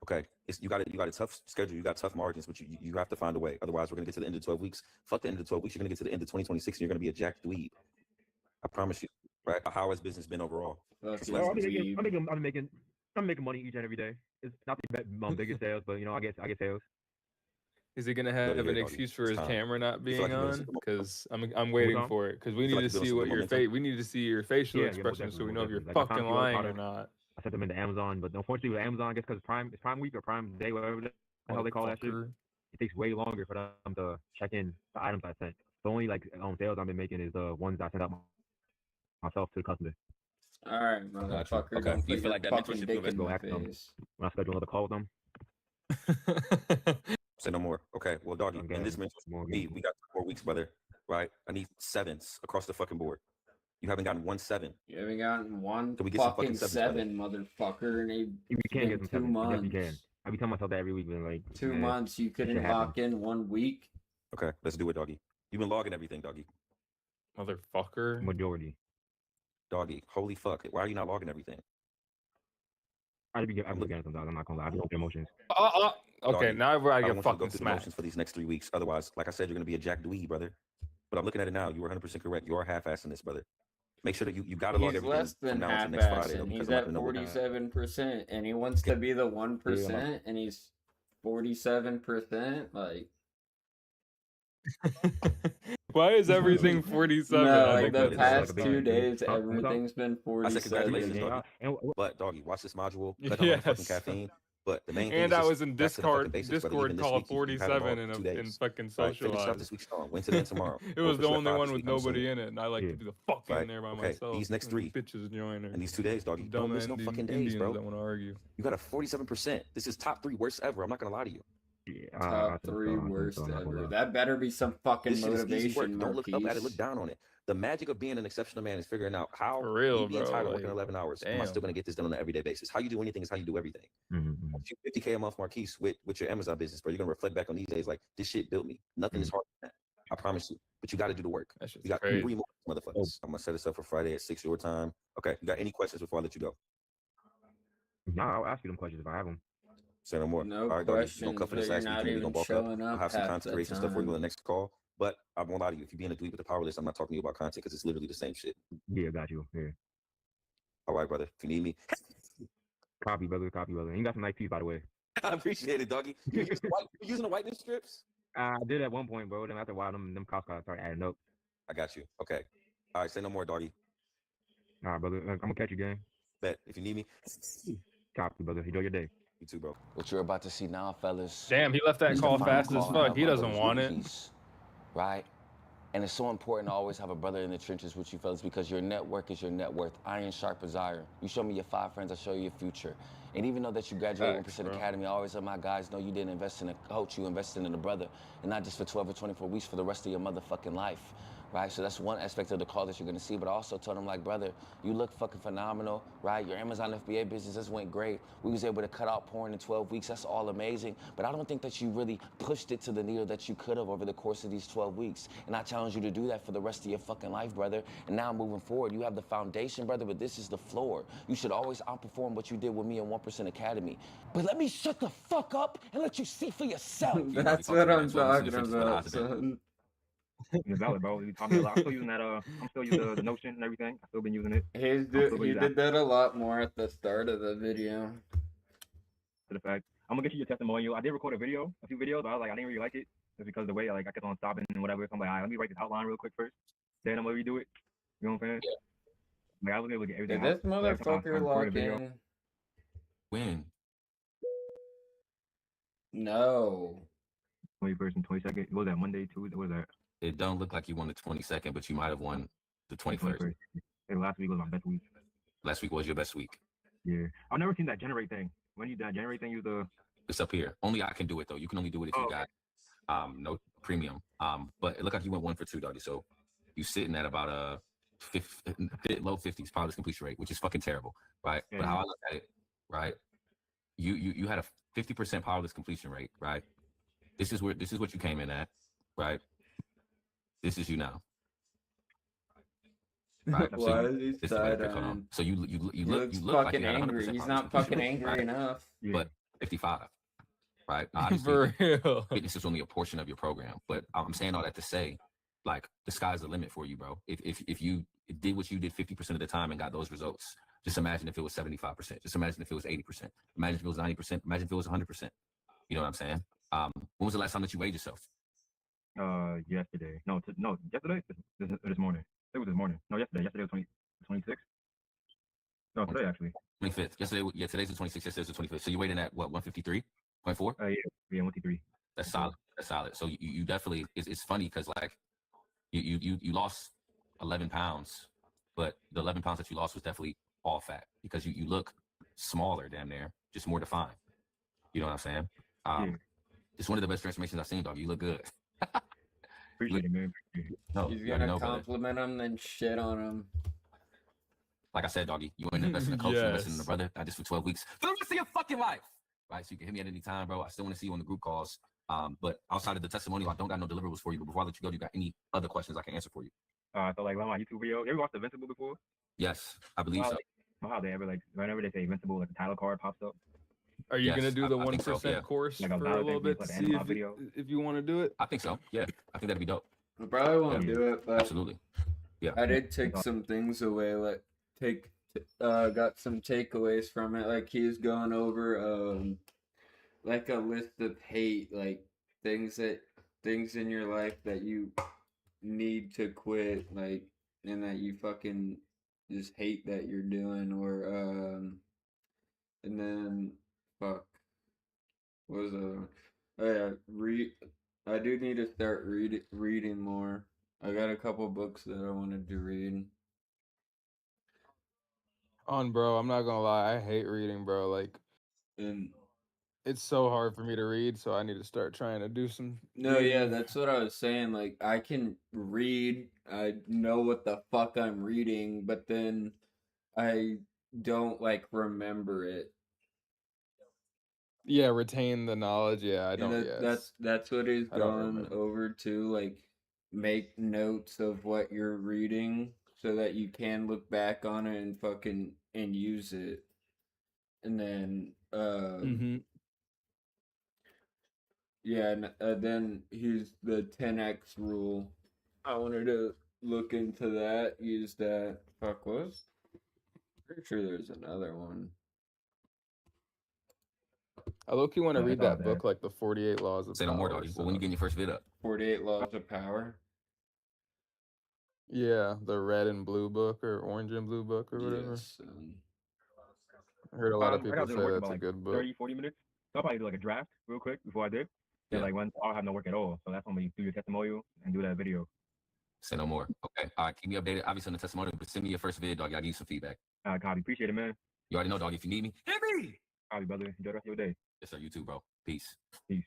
Okay, you got a tough schedule. You got tough margins, but you have to find a way. Otherwise, we're gonna get to the end of 12 weeks. Fuck the end of 12 weeks. You're gonna get to the end of 2026, and you're gonna be a jack dweeb. I promise you. Right? How has business been overall? I'm making money each and every day. It's not the biggest sales, but I get sales. Is he gonna have an excuse for his camera not being on? Because I'm waiting for it. Because we need to see what your face. We need to see your facial expression so we know if you're fucking lying or not. I sent them into Amazon, but unfortunately with Amazon, I guess because it's Prime Week or Prime Day, whatever the hell they call that shit, it takes way longer for them to check in the items I sent. The only sales I've been making is the ones I sent out myself to the customer. All right, Got you. motherfucker. Okay. Don't Do you put feel your like that fucking mentorship dick will in Go my ask them. face. When I schedule another call with them, Say no more. Okay. Well, doggy, Okay. in this mentorship, More we got 2 more weeks, brother. Right? I need 7s across the fucking board. You haven't gotten 1 7. You haven't gotten one Can we get some fucking fucking 7s, brother? 7, motherfucker, and we it's can been get some 2 sevens. We definitely months. can. I be telling myself that every week, but like 2 man, months, you shit couldn't happens. lock in 1 week. Okay, let's do it, doggy. You've been logging everything, doggy. Motherfucker. Majority. Doggy, holy fuck. Why are you not logging everything? I be getting sometimes. I'm not gonna lie. I be open emotions. Okay, Doggy, now I I get don't want you to go fucking through the smacked. motions for these next 3 weeks. Otherwise, like I said, you're going to be a Jack Dwee, brother. But I'm looking at it now. You were 100% correct. You are half-assing this, brother. Make sure that you got to log He's everything less than from now until next Friday, though, half-assing. because He's I'm not at going to know what 47%, and he wants to be the 1%, and he's 47%. Like, Why is everything 47? no, I like think the that's like past a big 2 thing. days, Huh? What's up? everything's been I said 47. congratulations, Yeah, doggy. and But, doggy, watch this module. Cut down on the fucking Yes. caffeine. But the main thing And is I just was in back to the fucking Discord basics, brother. Even this called week, you had them all 47 for 2 in days. fucking Right? Finish it socialize. out this week strong. Win today and tomorrow. It Go was for the step only 5 one this with week. I'm nobody assuming. in it, and I like Yeah. to be the fuck Right? in there by Okay, myself. these next and 3. bitches join her. And these 2 days, doggy. Dumb Don't miss no fucking days, Indians bro. that want to argue. You got a 47%. This is top 3 worst ever. I'm not going to lie to you. Yeah, I Top think 3 so. I think worst so. I'm not gonna ever. lie. That better be some fucking This shit is easy work. motivation, Don't look up at it. Marquise. Look down on it. The magic of being an exceptional man is figuring out how For real, me being bro. tired of working Like, 11 hours. Am I damn. still going to get this done on an everyday basis? How you do anything is how you do everything. Mm-hmm. Once you 50K a month, Marquise, with your Amazon business, bro, you're going to reflect back on these days like, this shit built me. Nothing is hard than that. I promise you. But you got to do the work. That shit's You got crazy. 3 more motherfuckers. I'm going to set this up for Friday at 6 your time. Okay. You got any questions before I let you go? Nah, I'll ask you them questions if I have them. Say no more. No All right, doggy. We're going questions, to cover but this you're last week not and we're even going to bulk up. showing We'll up have some half content the creation stuff for you on the time. next call. But I won't lie to you. If you're being a dweeb with the power list, I'm not talking to you about content because it's literally the same shit. Yeah, got you. Yeah. All right, brother. If you need me, Copy, brother. Copy, brother. And you got some nice teeth, by the way. I appreciate it, doggy. You using the whitening strips? I did at one point, bro. Then after a while, them cost cards started adding up. I got you. Okay. All right. Say no more, doggy. All right, brother. I'm gonna catch you, gang. Bet. If you need me, Copy, brother. Enjoy your day. you too, bro. What you're about to see now, fellas. Damn, he left that is the call final fast as call on fuck. how He my doesn't brothers want make it. peace, right? And it's so important to always have a brother in the trenches with you fellas because your network is your net worth. Iron sharp as iron. You show me your 5 friends, I show you your future. And even though that you graduated Facts, 1% bro. Academy, I always let my guys know you didn't invest in a coach, you invested in a brother. And not just for 12 or 24 weeks, for the rest of your motherfucking life. Right? So that's one aspect of the call that you're gonna see, but I also told him, like, brother, you look fucking phenomenal, right? Your Amazon FBA business just went great. We was able to cut out porn in 12 weeks, that's all amazing. But I don't think that you really pushed it to the needle that you could have over the course of these 12 weeks. And I challenge you to do that for the rest of your fucking life, brother. And now moving forward, you have the foundation, brother, but this is the floor. You should always outperform what you did with me in 1% Academy. But let me shut the fuck up and let you see for yourself. That's what I'm talking about, son. It's valid, bro. You taught me a lot. I'm still using that. I'm still using the Notion and everything. I've still been using it. He did that a lot more at the start of the video. To the fact, I'm gonna get you your testimonial. I did record a few videos, but I was like, I didn't really like it just because of the way I kept on stopping and whatever. So I'm like, all right, let me write this outline real quick first. Then I'm gonna redo it. You know what I'm saying? Yeah. Like I was able to get everything. Did this out. Every time I motherfucker record a lock video. in? When? No. 21st and 22nd. What was that? Monday, Tuesday? What was that? It don't look like you won the 22nd, but you might have won the 21st. And last week was my best week. Last week was your best week. Yeah. I've never seen that generate thing. When you that generate thing, use the. It's up here. Only I can do it though. You can only do it if you got no premium. But it looked like you went 1 for 2, doggy. So you sitting at about a low 50s powerless completion rate, which is fucking terrible, right? Yeah, but how I look at it, right? You had a 50% powerless completion rate, right? This is what you came in at, right? This is you now. Right. Why is he this is the way to pick side-eyeing? on. So you He look looks like fucking you had 100% angry. He's powerless not completion fucking rate, angry right? enough. But 55, right? For Obviously, real. fitness is only a portion of your program. But I'm saying all that to say, like, the sky's the limit for you, bro. If you did what you did 50% of the time and got those results, just imagine if it was 75%. Just imagine if it was 80%. Imagine if it was 90%. Imagine if it was 100%. You know what I'm saying? When was the last time that you weighed yourself? Yesterday. No, yesterday. This morning. It was this morning. No, yesterday. Yesterday was 26th. No, today actually. 25th. Yesterday, yeah, today's the 26th. Yesterday's the 25th. So you're waiting at what, 153.4? Yeah, 153. That's solid. That's solid. So you definitely. It's funny because like you lost 11 pounds, but the 11 pounds that you lost was definitely all fat because you look smaller, damn near, just more defined. You know what I'm saying? Yeah. It's one of the best transformations I've seen, dog. You look good. Appreciate it, man. Appreciate it. No, He's you already gonna know, brother. compliment him, then shit on him. Like I said, doggy, you ain't investing in a coach, you investing in a Yes. brother. I just for 12 weeks for the rest of your fucking life. Right? So you can hit me at any time, bro. I still want to see you on the group calls. But outside of the testimonial, I don't got no deliverables for you. But before I let you go, do you got any other questions I can answer for you? So like on my YouTube video, you ever watched Invincible before? Yes, I believe so. How they ever like whenever they say Invincible, like a title card pops up. Are you Yes, gonna do the I think so, 1% yeah. course Like a for a valid little thing bit for to the end see of my video. if you want to do it? I think so. Yeah, I think that'd be dope. I probably won't Yeah. do it, but Absolutely. Yeah. I did take some things away, like got some takeaways from it. Like he's going over like a list of hate, like things in your life that you need to quit, like, and that you fucking just hate that you're doing, or and then fuck, what was the oh yeah, I do need to start reading more. I got a couple books that I wanted to read. Bro, I'm not gonna lie, I hate reading, bro. Like, And it's so hard for me to read, so I need to start trying to do some no, yeah, reading. that's what I was saying. Like, I can read, I know what the fuck I'm reading, but then I don't like remember it. Yeah, retain the knowledge. Yeah, I And don't. Yes, that's what he's I don't going remember. over to, like, make notes of what you're reading so that you can look back on it and fucking and use it. And then Mm-hmm. yeah, and then he's the 10x rule. I wanted to look into that, use that. Fuck, was? Pretty sure there's another one. I low-key want to Yeah, read it's all that book, like the 48 Laws of Say no more, Power. doggy. Well, when you So. getting your first vid up? 48 Laws of Power. Yeah, the red and blue book or orange and blue book or whatever. Yes. I heard a lot of I people got to say work that's about a like good book. 30, 40 minutes. So I'll probably do like a draft real quick before I did. Then Yeah. like when I'll have no work at all. So that's when we do your testimonial and do that video. Say no more. Okay. All right. Keep me updated. Obviously on the testimonial, but send me your first vid, doggy. I give you some feedback. Copy. Appreciate it, man. You already know, doggy. If you need me, hit me. Copy, brother. Enjoy the rest of your day. Yes, sir. You too, bro. Peace. Peace.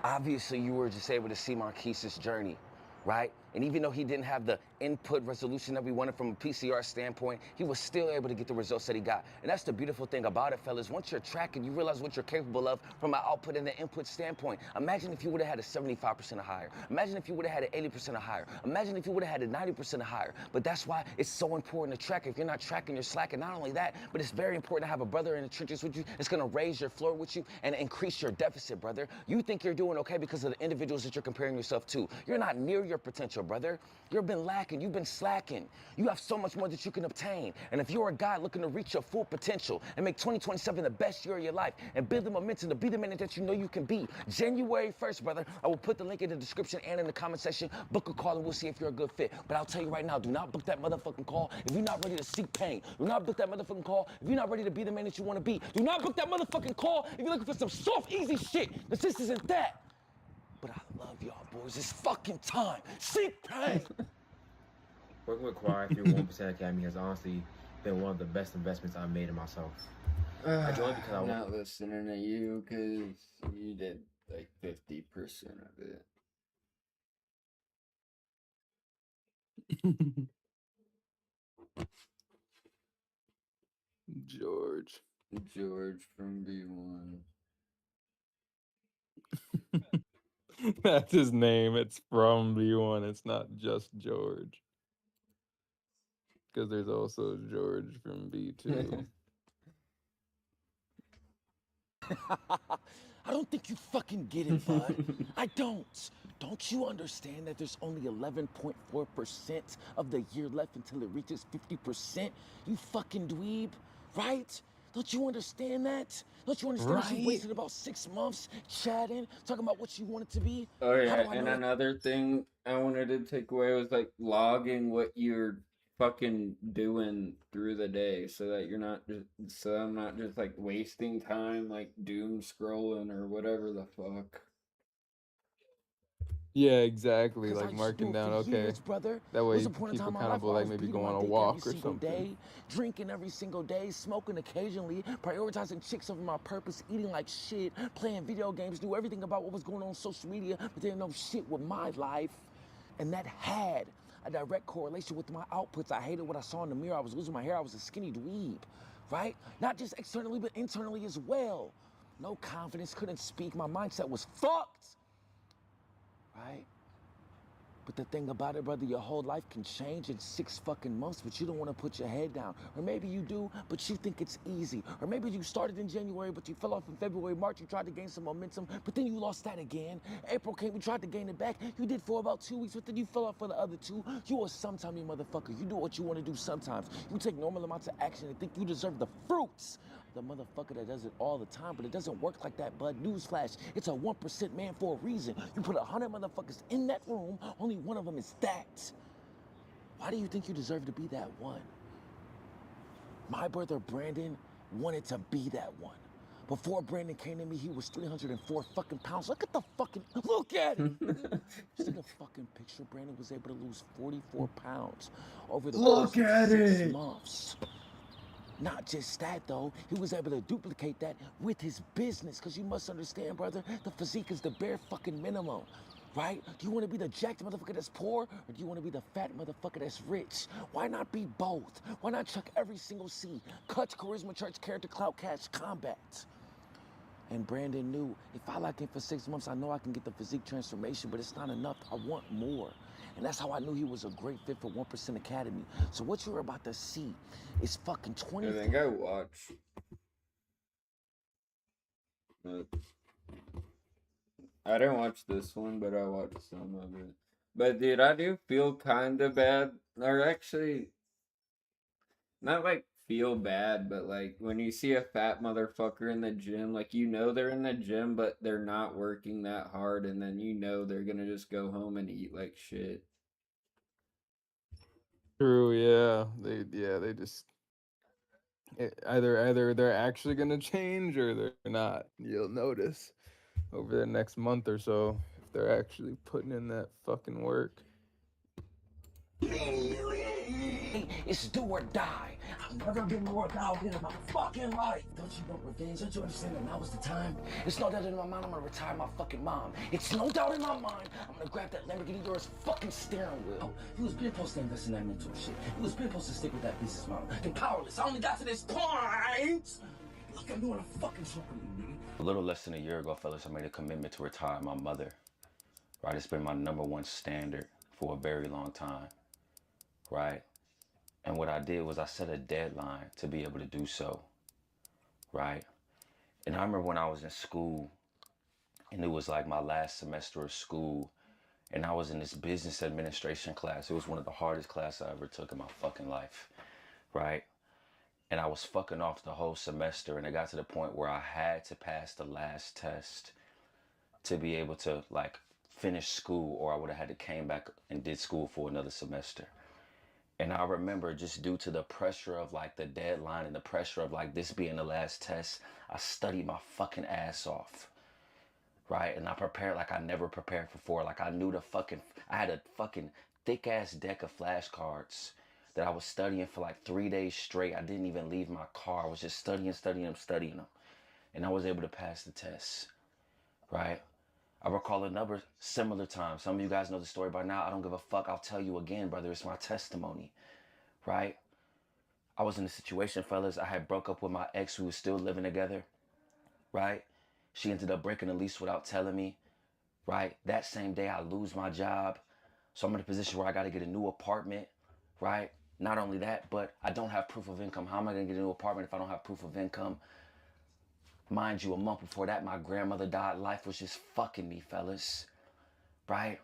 Obviously, you were just able to see Marquise's journey, right? And even though he didn't have the input resolution that we wanted from a PCR standpoint, he was still able to get the results that he got. And that's the beautiful thing about it, fellas. Once you're tracking, you realize what you're capable of from an output and an input standpoint. Imagine if you would have had a 75% or higher. Imagine if you would have had an 80% or higher. Imagine if you would have had a 90% or higher. But that's why it's so important to track. If you're not tracking, you're slacking. Not only that, but it's very important to have a brother in the trenches with you. It's going to raise your floor with you and increase your deficit, brother. You think you're doing okay because of the individuals that you're comparing yourself to. You're not near your potential, brother. You've been lacking. You've been slacking. You have so much more that you can obtain. And if you're a guy looking to reach your full potential and make 2027 the best year of your life and build the momentum to be the man that you know you can be, January 1st, brother, I will put the link in the description and in the comment section. Book a call and we'll see if you're a good fit. But I'll tell you right now, do not book that motherfucking call if you're not ready to seek pain. Do not book that motherfucking call if you're not ready to be the man that you want to be. Do not book that motherfucking call if you're looking for some soft, easy shit, because this isn't that. But I love y'all, boys. It's fucking time. Seek pain. Working with Choir through 1% Academy has honestly been one of the best investments I've made in myself. I joined because I'm not listening to you because you did like 50% of it. George from B1. That's his name. It's from B1. It's not just George. Because there's also George from B2. I don't think you fucking get it, bud. I don't. Don't you understand that there's only 11.4% of the year left until it reaches 50%? You fucking dweeb, right? Don't you understand that? Don't you understand that you wasted about 6 months chatting, talking about what you wanted to be? Oh yeah, How do I and know that? another thing I wanted to take away was like logging what you're fucking doing through the day so that you're not just so I'm not just like wasting time like doom scrolling or whatever the fuck. Yeah, exactly. Because I Like used to do marking it down, for okay. years, brother. That There way was you a can point in keep time in my life accountable, where I like was maybe beating go my on a dick every walk or single something. day, drinking every single day, smoking occasionally, prioritizing chicks over my purpose, eating like shit, playing video games, knew everything about what was going on social media, but didn't know shit with my life. And that had a direct correlation with my outputs. I hated what I saw in the mirror. I was losing my hair. I was a skinny dweeb, right? Not just externally, but internally as well. No confidence, couldn't speak. My mindset was fucked, right? But the thing about it, brother, your whole life can change in 6 fucking months, but you don't want to put your head down. Or maybe you do, but you think it's easy. Or maybe you started in January, but you fell off in February, March, you tried to gain some momentum, but then you lost that again. April came, you tried to gain it back. You did for about 2 weeks, but then you fell off for the other 2. You are sometime, you motherfucker. You do what you want to do sometimes. You take normal amounts of action and think you deserve the fruits. The motherfucker that does it all the time, but it doesn't work like that, bud. Newsflash, it's a 1% man for a reason. You put 100 motherfuckers in that room, only one of them is that. Why do you think you deserve to be that one? My brother Brandon wanted to be that one. Before Brandon came to me, he was 304 fucking pounds. Look at the fucking, look at it. See the fucking picture? Brandon was able to lose 44 pounds over the course Look of at 6 it. months. Not just that though, he was able to duplicate that with his business. Cause you must understand, brother, the physique is the bare fucking minimum, right? Do you wanna be the jacked motherfucker that's poor, or do you wanna be the fat motherfucker that's rich? Why not be both? Why not chuck every single C? Cut, charisma, church, character, clout, cash, combat. And Brandon knew, if I like him for 6 months, I know I can get the physique transformation, but it's not enough. I want more. And that's how I knew he was a great fit for 1% Academy. So what you're about to see is fucking I 20. think I watched. I didn't watch this one, but I watched some of it. But dude, I do feel kind of bad. Or actually, not like feel bad, but like when you see a fat motherfucker in the gym, like you know they're in the gym, but they're not working that hard, and then you know they're gonna just go home and eat like shit. True, yeah. They just either they're actually gonna change or they're not. You'll notice over the next month or so if they're actually putting in that fucking work. It's do or die. I've never been more validated in my fucking life. Don't you want revenge? Don't you understand that now is the time? It's no doubt in my mind I'm gonna retire my fucking mom. It's no doubt in my mind I'm gonna grab that Lamborghini Doris fucking steering wheel. He was being supposed to invest in that mentor shit. He was being supposed to stick with that business model. And powerless. I only got to this point. Look, I'm doing a fucking show for you, nigga. A little less than a year ago, fellas, I made a commitment to retire my mother. Right? It's been my #1 standard for a very long time. Right? And what I did was I set a deadline to be able to do so. Right? And I remember when I was in school, and it was like my last semester of school, and I was in this business administration class. It was one of the hardest classes I ever took in my fucking life. Right? And I was fucking off the whole semester, and it got to the point where I had to pass the last test to be able to like finish school, or I would have had to came back and did school for another semester. And I remember, just due to the pressure of like the deadline and the pressure of like this being the last test, I studied my fucking ass off. Right? And I prepared like I never prepared before. Like I knew I had a fucking thick ass deck of flashcards that I was studying for like 3 days straight. I didn't even leave my car. I was just studying them. And I was able to pass the test. Right? I recall another similar time. Some of you guys know the story by now. I don't give a fuck. I'll tell you again, brother. It's my testimony, right? I was in a situation, fellas. I had broke up with my ex who was still living together, right? She ended up breaking the lease without telling me, right? That same day, I lose my job. So I'm in a position where I got to get a new apartment, right? Not only that, but I don't have proof of income. How am I going to get a new apartment if I don't have proof of income? Mind you, a month before that, my grandmother died. Life was just fucking me, fellas, right?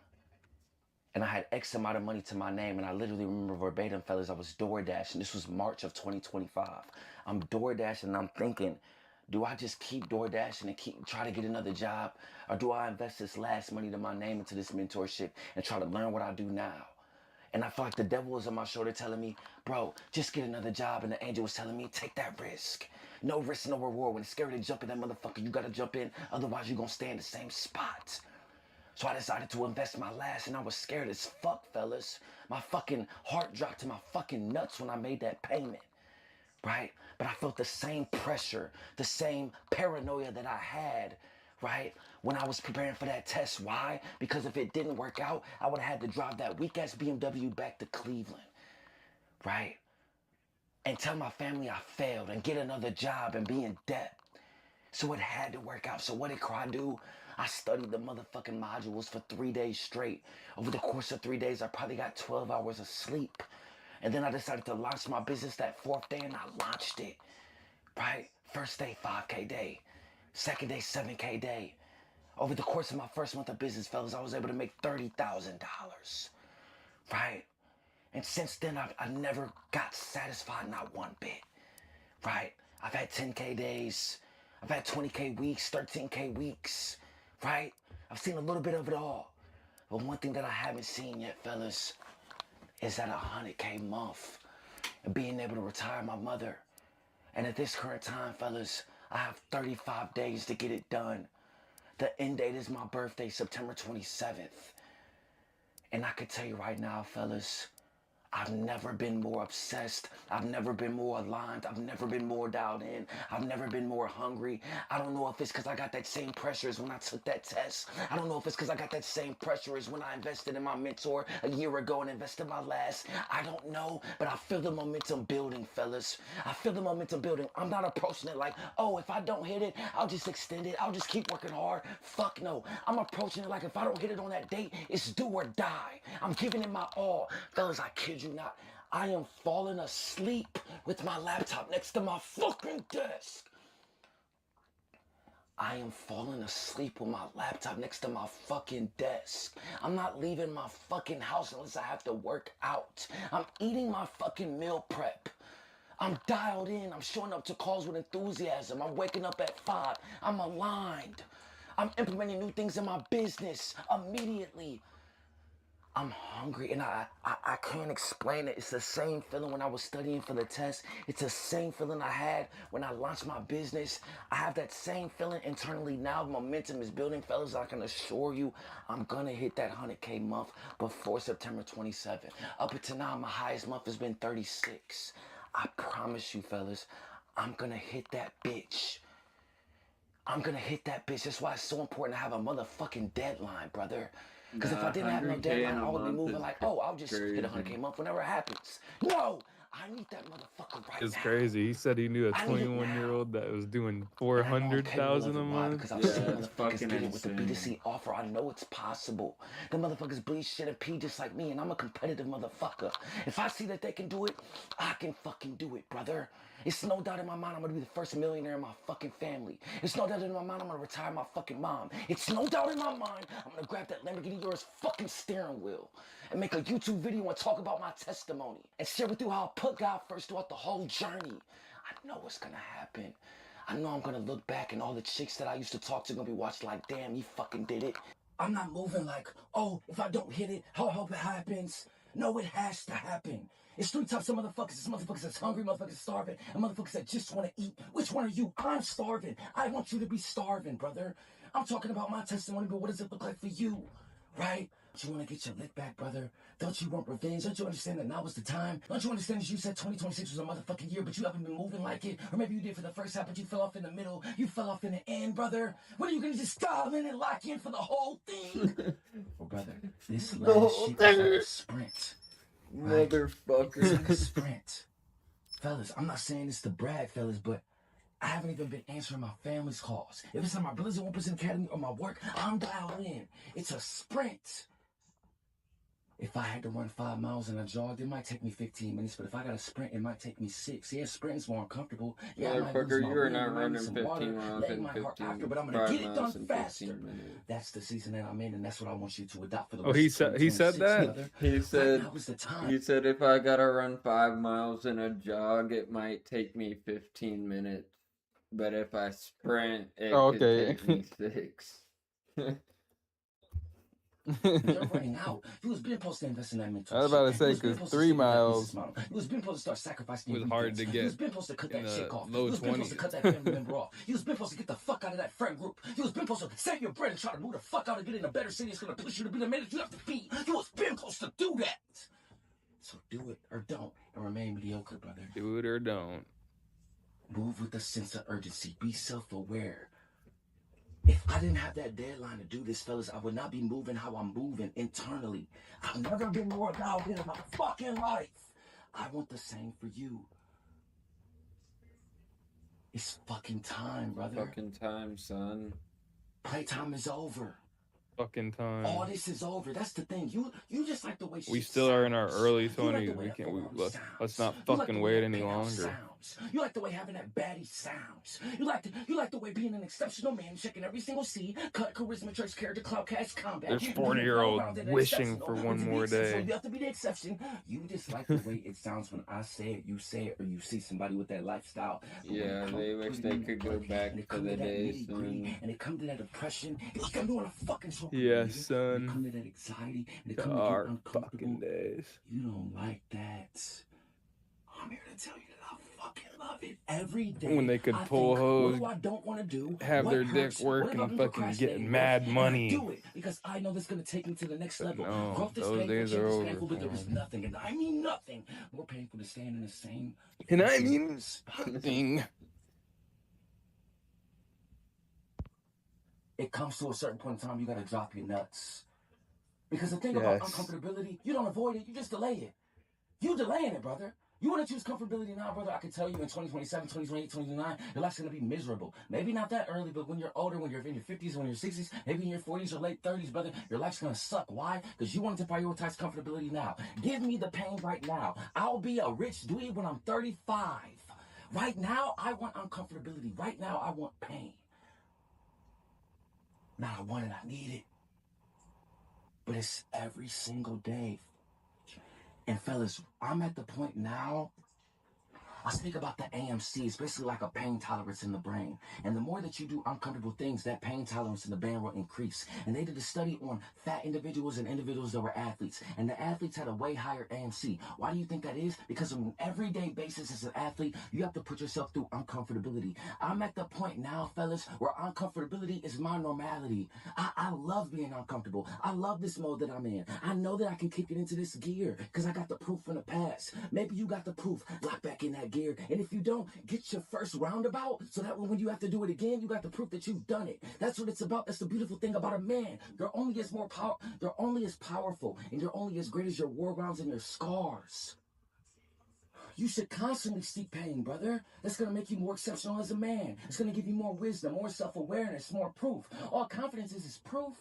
And I had X amount of money to my name, and I literally remember verbatim, fellas, I was door dashing. This was March of 2025. I'm door dashing, and I'm thinking, do I just keep door dashing and try to get another job, or do I invest this last money to my name into this mentorship and try to learn what I do now? And I felt like the devil was on my shoulder telling me, bro, just get another job. And the angel was telling me, take that risk. No risk, no reward. When it's scary to jump in that motherfucker, you gotta jump in. Otherwise, you're gonna stay in the same spot. So I decided to invest my last, and I was scared as fuck, fellas. My fucking heart dropped to my fucking nuts when I made that payment, right? But I felt the same pressure, the same paranoia that I had, right, when I was preparing for that test. Why? Because if it didn't work out, I would have had to drive that weak-ass BMW back to Cleveland, right? And tell my family I failed and get another job and be in debt. So it had to work out. So what did I do? I studied the motherfucking modules for 3 days straight. Over the course of 3 days, I probably got 12 hours of sleep. And then I decided to launch my business that 4th day, and I launched it, right? First day, 5K day. Second day, 7K day. Over the course of my first month of business, fellas, I was able to make $30,000, right? And since then, I never got satisfied, not one bit, right? I've had 10K days. I've had 20K weeks, 13K weeks, right? I've seen a little bit of it all. But one thing that I haven't seen yet, fellas, is that 100K month and being able to retire my mother. And at this current time, fellas, I have 35 days to get it done. The end date is my birthday, September 27th. And I can tell you right now, fellas, I've never been more obsessed. I've never been more aligned. I've never been more dialed in. I've never been more hungry. I don't know if it's because I got that same pressure as when I took that test. I don't know if it's because I got that same pressure as when I invested in my mentor a year ago and invested my last. I don't know, but I feel the momentum building, fellas. I feel the momentum building. I'm not approaching it like, oh, if I don't hit it, I'll just extend it. I'll just keep working hard. Fuck no. I'm approaching it like if I don't hit it on that date, it's do or die. I'm giving it my all. Fellas, I kid you not. I am falling asleep with my laptop next to my fucking desk. I am falling asleep with my laptop next to my fucking desk. I'm not leaving my fucking house unless I have to work out. I'm eating my fucking meal prep. I'm dialed in. I'm showing up to calls with enthusiasm. I'm waking up at 5. I'm aligned. I'm implementing new things in my business immediately. I'm hungry, and I can't explain it. It's the same feeling when I was studying for the test. It's the same feeling I had when I launched my business. I have that same feeling internally now. Momentum is building, fellas. I can assure you I'm going to hit that 100K month before September 27th. Up until now, my highest month has been 36. I promise you, fellas, I'm going to hit that bitch. I'm going to hit that bitch. That's why it's so important to have a motherfucking deadline, brother. Because if I didn't have no 100K deadline, in a I would be month moving is like, oh, I'll just hit a crazy. 100K month whenever it happens. No, I need that motherfucker right It's now. crazy. He said he knew a I need it now. 21-year-old that was doing And I know I'm capable 400,000 of a it. Why? month. Because I've Yeah, seen it's motherfuckers fucking get it with the insane. B2C offer. I know it's possible. The motherfuckers bleed shit and pee just like me, and I'm a competitive motherfucker. If I see that they can do it, I can fucking do it, brother. It's no doubt in my mind I'm gonna be the first millionaire in my fucking family. It's no doubt in my mind I'm gonna retire my fucking mom. It's no doubt in my mind I'm gonna grab that Lamborghini Urus fucking steering wheel and make a YouTube video and talk about my testimony and share with you how I put God first throughout the whole journey. I know what's gonna happen. I know I'm gonna look back and all the chicks that I used to talk to gonna be watching like, damn, you fucking did it. I'm not moving like, oh, if I don't hit it, I hope it happens. No, it has to happen. It's 3 types of motherfuckers. It's motherfuckers that's hungry, motherfuckers starving, and motherfuckers that just want to eat. Which one are you? I'm starving. I want you to be starving, brother. I'm talking about my testimony, but what does it look like for you? Right? Don't you want to get your lick back, brother? Don't you want revenge? Don't you understand that now was the time? Don't you understand that you said 2026 was a motherfucking year, but you haven't been moving like it? Or maybe you did for the first half, but you fell off in the middle. You fell off in the end, brother. When are you going to just dial in and lock in for the whole thing? Well, brother, this last shit is like a sprint. Right? Motherfucker. It's like a sprint. Fellas, I'm not saying this to brag, fellas, but I haven't even been answering my family's calls. If it's on my Brothers in 1% Academy or my work, I'm dialed in. It's a sprint. If I had to run 5 miles and I jogged, it might take me 15 minutes, but if I got a sprint, it might take me 6. Yeah, sprinting's more uncomfortable. Yeah, I might lose Motherfucker, my you are wind, not I might need running some 15 water, miles leg in might hurt 15, after, but I'm gonna 5 get it miles done in faster. 15 minutes. That's the season that I'm in, and that's what I want you to adopt for the Oh, rest he of said 2026, that. brother. He Right said, now is the time. he said if I gotta run 5 miles in a jog, it might take me 15 minutes. But if I sprint, it Oh, could okay. take me 6. You're running out. You was been supposed to invest in that mental I was about to shit. say, You was been because supposed to 3 stick with that business miles model. You was been supposed to start sacrificing was your hard to weekends. You was get been supposed to cut in that the chick off. low You was been supposed to 20s. cut that family member off. You was been supposed to get the fuck out of that friend group. You was been supposed to save your bread and try to move the fuck out and get in a better city. It's gonna push you to be the man that you have to be. You was been supposed to do that. So do it or don't and remain mediocre, brother. Do it or don't. Move with a sense of urgency. Be self-aware. If I didn't have that deadline to do this, fellas, I would not be moving how I'm moving internally. I've never been more dialed in my fucking life. I want the same for you. It's fucking time, brother. Fucking time, son. Playtime is over. Fucking time. All this is over. That's the thing. You just like the way We shit still are in our sounds. early You like the 20s. way We that can't. phone Let's sounds. not You like fucking the way wait that any penthouse longer. sounds. You like the way having that baddie sounds. You like the way being an exceptional man, checking every single C, cut charisma, traits, character, cloud, cast, combat. There's being 40-year-olds well-rounded and wishing exceptional. for But one to be more exceptional, day. you have to be the exception. You just like the way it sounds when I say it, you say it, or you see somebody with that lifestyle. But when it Yeah, comes they to wish putting they in could that go work, back and it to come the to that days, nitty-gritty, son. and it come to that depression, it's like I'm doing a fucking stroke. Yes, When it son. come to that anxiety, and it To come to our getting fucking uncomfortable, days. you don't like that. I'm here to tell you that I fucking love it. Every day, When they could I pull think, hoes, what do I don't want to do? have What their dick hurts? work, What have I and been fucking procrastinating get with? mad And I money. do it because I know that's going to take me to the next But level. no, Growth is those painful, days change are is over painful, for but there is them. nothing, and I mean nothing, more painful than staying in the same And I fucking mean spot. nothing. It comes to a certain point in time, you got to drop your nuts. Because the thing about Yes. uncomfortability, you don't avoid it, you just delay it. You delaying it, brother. You want to choose comfortability now, brother? I can tell you in 2027, 2028, 2029, your life's going to be miserable. Maybe not that early, but when you're older, when you're in your 50s, when you're 60s, maybe in your 40s or late 30s, brother, your life's going to suck. Why? Because you want to prioritize comfortability now. Give me the pain right now. I'll be a rich dude when I'm 35. Right now, I want uncomfortability. Right now, I want pain. Not I want it, I need it. But it's every single day. And fellas, I'm at the point now, I speak about the AMC. It's basically like a pain tolerance in the brain. And the more that you do uncomfortable things, that pain tolerance in the brain will increase. And they did a study on fat individuals and individuals that were athletes. And the athletes had a way higher AMC. Why do you think that is? Because on an everyday basis as an athlete, you have to put yourself through uncomfortability. I'm at the point now, fellas, where uncomfortability is my normality. I love being uncomfortable. I love this mode that I'm in. I know that I can kick it into this gear because I got the proof from the past. Maybe you got the proof. Lock back in that gear. And if you don't, get your first roundabout so that when you have to do it again, you got the proof that you've done it. That's what it's about. That's the beautiful thing about a man. You're only as powerful, and you're only as great as your war rounds and your scars. You should constantly seek pain, brother. That's going to make you more exceptional as a man. It's going to give you more wisdom, more self-awareness, more proof. All confidence is proof.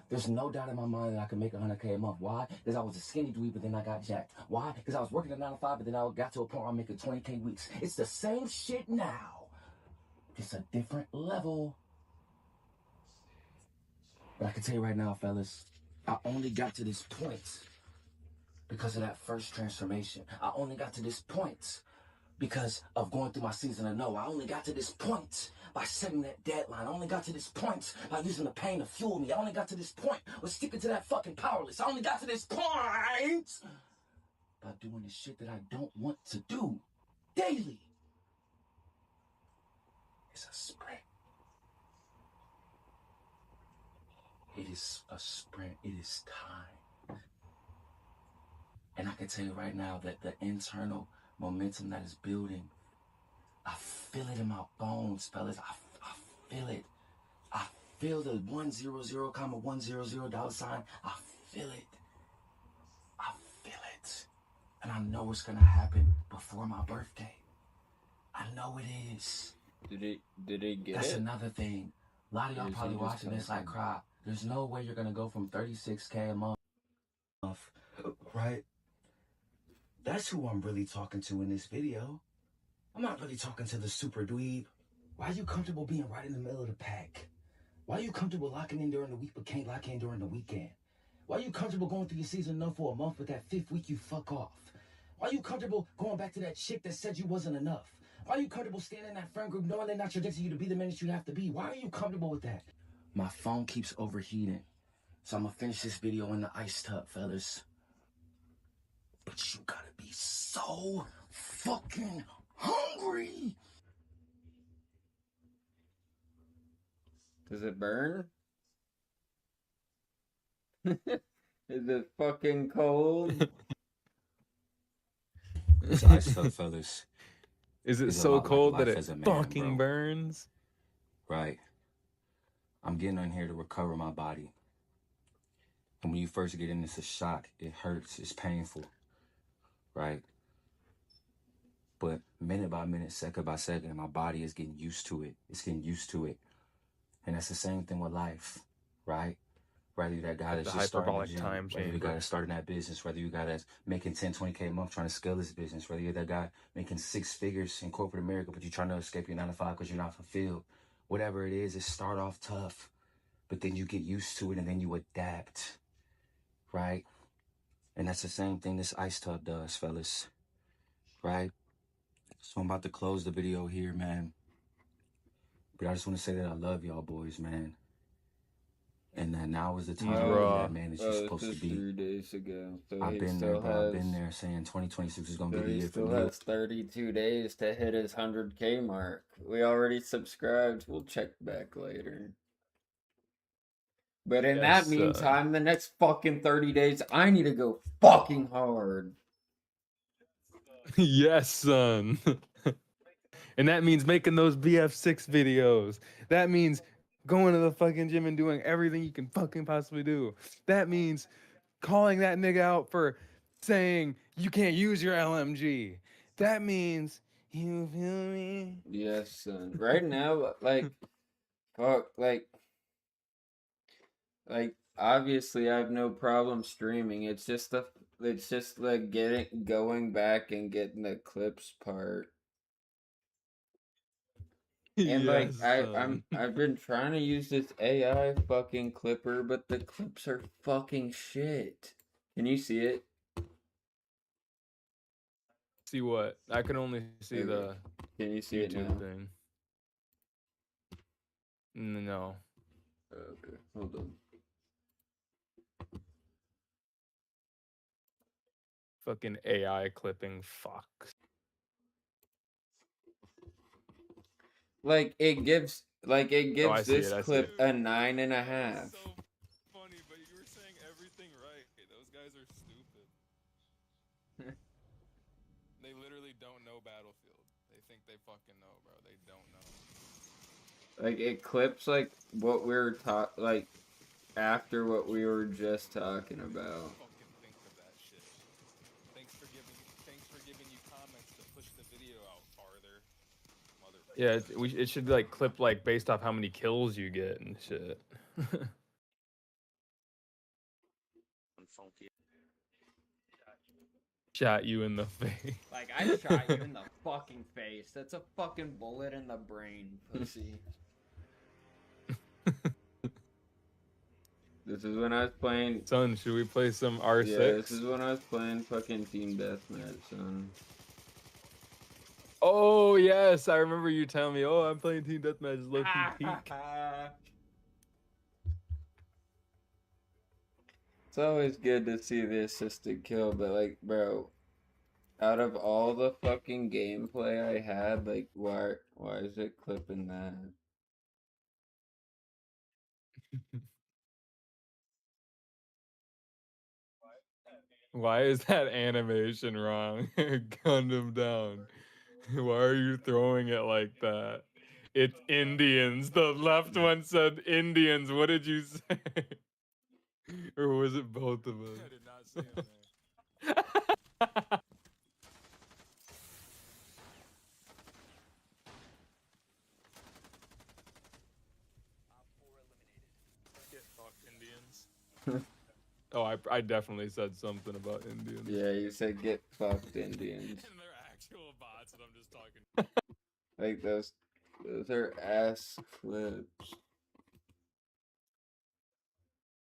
There's no doubt in my mind that I can make $100K a month. Why? Because I was a skinny dude, but then I got jacked. Why? Because I was working a 9 to 5, but then I got to a point where I'm making 20K weeks. It's the same shit now. Just a different level. But I can tell you right now, fellas, I only got to this point because of that first transformation. I only got to this point because of going through my season of no. I only got to this point by setting that deadline. I only got to this point by using the pain to fuel me. I only got to this point with sticking to that fucking powerless. I only got to this point by doing the shit that I don't want to do daily. It's a sprint. It is a sprint. It is time. And I can tell you right now that the internal momentum that is building, I feel it in my bones, fellas. I feel it. I feel the 100,100 dollar sign. I feel it. I feel it. And I know it's gonna happen before my birthday. I know it is. Did he get That's it? another thing. A lot of y'all Or is he probably just watching this like, talking? crap. There's no way you're gonna go from 36K a month, right? That's who I'm really talking to in this video. I'm not really talking to the super dweeb. Why are you comfortable being right in the middle of the pack? Why are you comfortable locking in during the week but can't lock in during the weekend? Why are you comfortable going through your season enough for a month but that 5th week you fuck off? Why are you comfortable going back to that chick that said you wasn't enough? Why are you comfortable staying in that friend group knowing they're not your dick to you to be the man that you have to be? Why are you comfortable with that? My phone keeps overheating. So I'm gonna finish this video in the ice tub, fellas. But you gotta be so fucking hungry. Does it burn? Is it fucking cold? This ice tub, fellas. Is it Is a so lot like cold that life it as a man, fucking bro. burns? Right. I'm getting on here to recover my body. And when you first get in, it's a shock. It hurts. It's painful. Right? But minute by minute, second by second, my body is getting used to it. It's getting used to it. And that's the same thing with life. Right? Whether you're that guy Like that's the just starting the hyperbolic gym, time whether you got chamber. to start in that business, whether you got to making 10, 20K a month trying to scale this business, whether you're that guy making 6 figures in corporate America, but you're trying to escape your 9 to 5 because you're not fulfilled. Whatever it is start off tough, but then you get used to it and then you adapt, right? And that's the same thing this ice tub does, fellas, right? So I'm about to close the video here, man. But I just want to say that I love y'all boys, man. And that now is the time to be that man that you're This supposed to is be. 3 days ago. So I've he been there, still bro. I've has. been there saying 2026 is going to So be the he year for still me. has 32 days to hit his 100K mark. We already subscribed. We'll check back later. But in that meantime, the next fucking 30 days, I need to go fucking hard. Yes, son. And that means making those BF6 videos. That means going to the fucking gym and doing everything you can fucking possibly do. That means calling that nigga out for saying you can't use your LMG. That means, you feel me? Yes, son. Right now, like, fuck, obviously I have no problem streaming. It's just like going back and getting the clips part. And like Yes, son. I've been trying to use this AI fucking clipper, but the clips are fucking shit. Can you see it? See what? I can only see Okay. the Can you see it YouTube now? thing. No. Okay, hold on. Fucking AI clipping, fuck. It gives Oh, I see this it, I see clip it. a 9.5. So funny, but you were saying everything right. Those guys are stupid. They literally don't know Battlefield. They think they fucking know, bro. They don't know. Like it clips like what we were after what we were just talking about. Fucking think of that shit. Thanks for giving you comments to push the video out farther. Yeah, it should like clip like based off how many kills you get and shit. Shot you in the face. Like I shot you in the fucking face. That's a fucking bullet in the brain, pussy. This is when I was playing. Son, should we play some R6? Yeah, this is when I was playing fucking Team Deathmatch, son. Oh yes, I remember you telling me. Oh, I'm playing Team Deathmatch, low key peak. It's always good to see the assisted kill, but like, bro, out of all the fucking gameplay I had, like, why is it clipping that? Why is that animation wrong? Gunned him down. Why are you throwing it like that? It's Indians. The left one said Indians. What did you say? Or was it both of us? I did not say it. Get fucked, Indians. Oh, I definitely said something about Indians. Yeah, you said get fucked Indians. And they're actual bots, and I'm just talking. Like those are ass clips.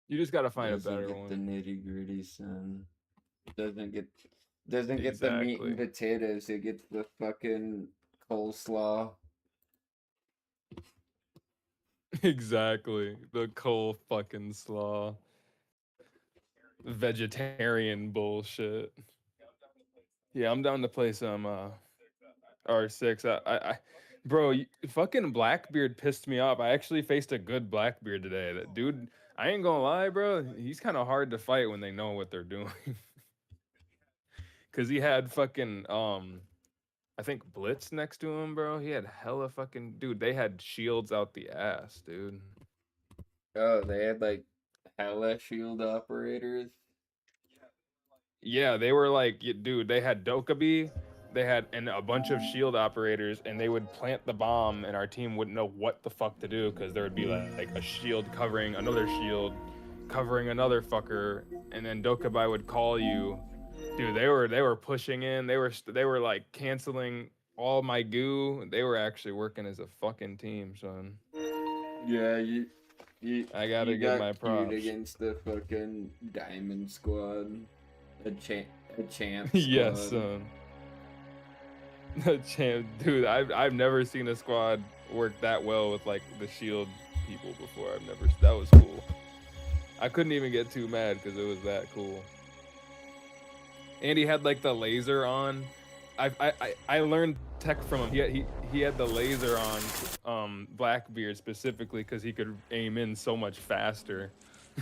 You just gotta find a Doesn't better get one. the nitty gritty, son. Doesn't get the meat Exactly. and potatoes. It gets the fucking coleslaw. Exactly. The coal fucking slaw. vegetarian bullshit. Yeah, I'm down to play some R6. Bro, fucking Blackbeard pissed me off. I actually faced a good Blackbeard today. That dude, I ain't gonna lie, bro. He's kind of hard to fight when they know what they're doing. Cause he had fucking I think Blitz next to him, bro. He had hella fucking dude. They had shields out the ass, dude. Oh, they had like hella shield operators. Yeah, they were like, dude, they had Dokkaebi, they had and a bunch of shield operators, and they would plant the bomb, and our team wouldn't know what the fuck to do because there would be like a shield covering another shield, covering another fucker, and then Dokkaebi would call you. Dude, they were pushing in. They were like canceling all my goo. They were actually working as a fucking team, son. Yeah, I gotta you give got my queued props. against the fucking Diamond Squad, a champ squad. Yes, son. The champ, dude. I've never seen a squad work that well with like the shield people before. That was cool. I couldn't even get too mad because it was that cool. And he had like the laser on. I learned tech from him. He had the laser on Blackbeard specifically because he could aim in so much faster.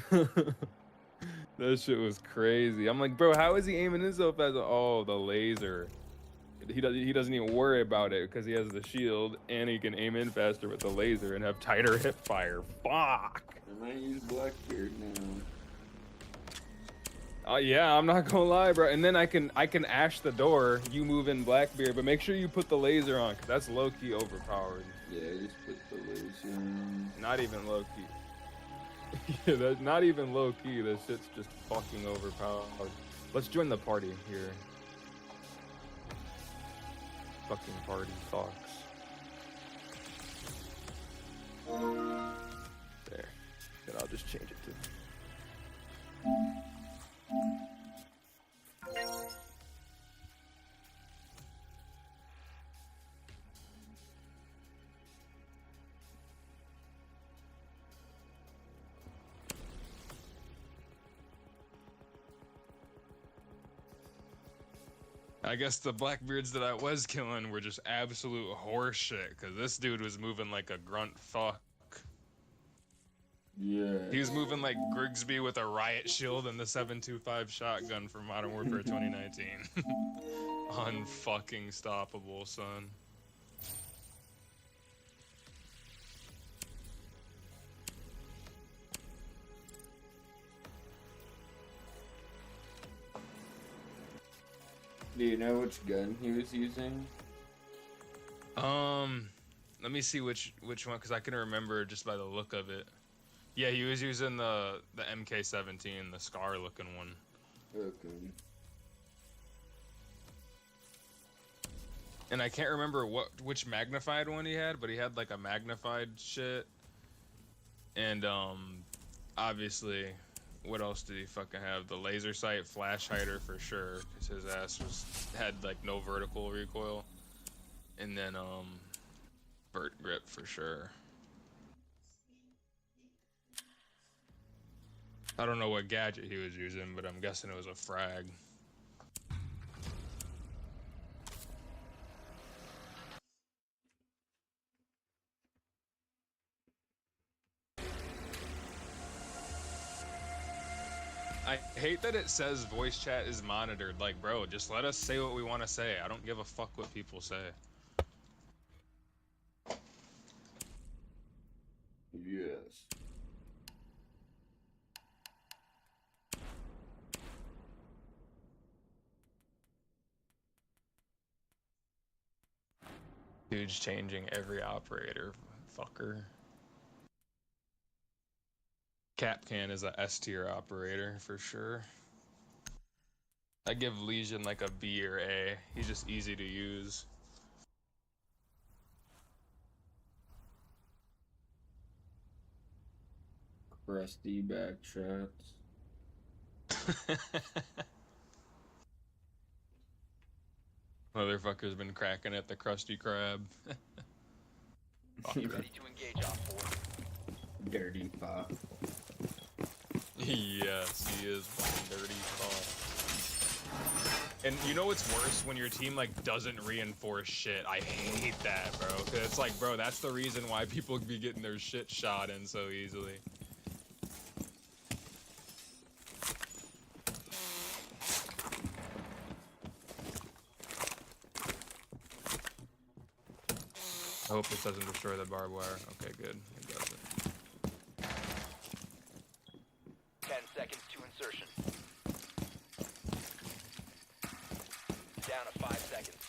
That shit was crazy. I'm like, bro, how is he aiming in so fast? Oh, the laser. He doesn't even worry about it because he has the shield and he can aim in faster with the laser and have tighter hip fire. Fuck. I might use Blackbeard now. Yeah, I'm not gonna lie, bro. And then I can ash the door. You move in Blackbeard, but make sure you put the laser on, cause that's low key overpowered. Yeah, just put the laser on. Not even low key. Yeah, that's not even low key. That shit's just fucking overpowered. Let's join the party here. Fucking party fox. There. And I'll just change it to. I guess the Blackbeards that I was killing were just absolute horseshit, because this dude was moving like a grunt fuck. Yeah. He was moving like Grigsby with a riot shield and the 7.25 shotgun from Modern Warfare 2019. Unfucking stoppable, son. Do you know which gun he was using? Let me see which one, because I can remember just by the look of it. Yeah, he was using the MK17, the Scar looking one. Okay. And I can't remember which magnified one he had, but he had like a magnified shit. And obviously, what else did he fucking have? The laser sight, flash hider for sure, because his ass had like no vertical recoil. And then vert grip for sure. I don't know what gadget he was using, but I'm guessing it was a frag. I hate that it says voice chat is monitored. Like, bro, just let us say what we want to say. I don't give a fuck what people say. Yes. Dude's changing every operator, fucker. Capcan is a S tier operator for sure. I give Legion like a B or A. He's just easy to use. Crusty back shots. Motherfucker's been cracking at the Krusty Krab. Ready to engage, Op 4. Dirty pop. Yes, he is one dirty fuck. And you know what's worse? When your team, like, doesn't reinforce shit. I hate that, bro. 'Cause it's like, bro, that's the reason why people be getting their shit shot in so easily. I hope this doesn't destroy the barbed wire. Okay, good. It doesn't. 10 seconds to insertion. Down to 5 seconds.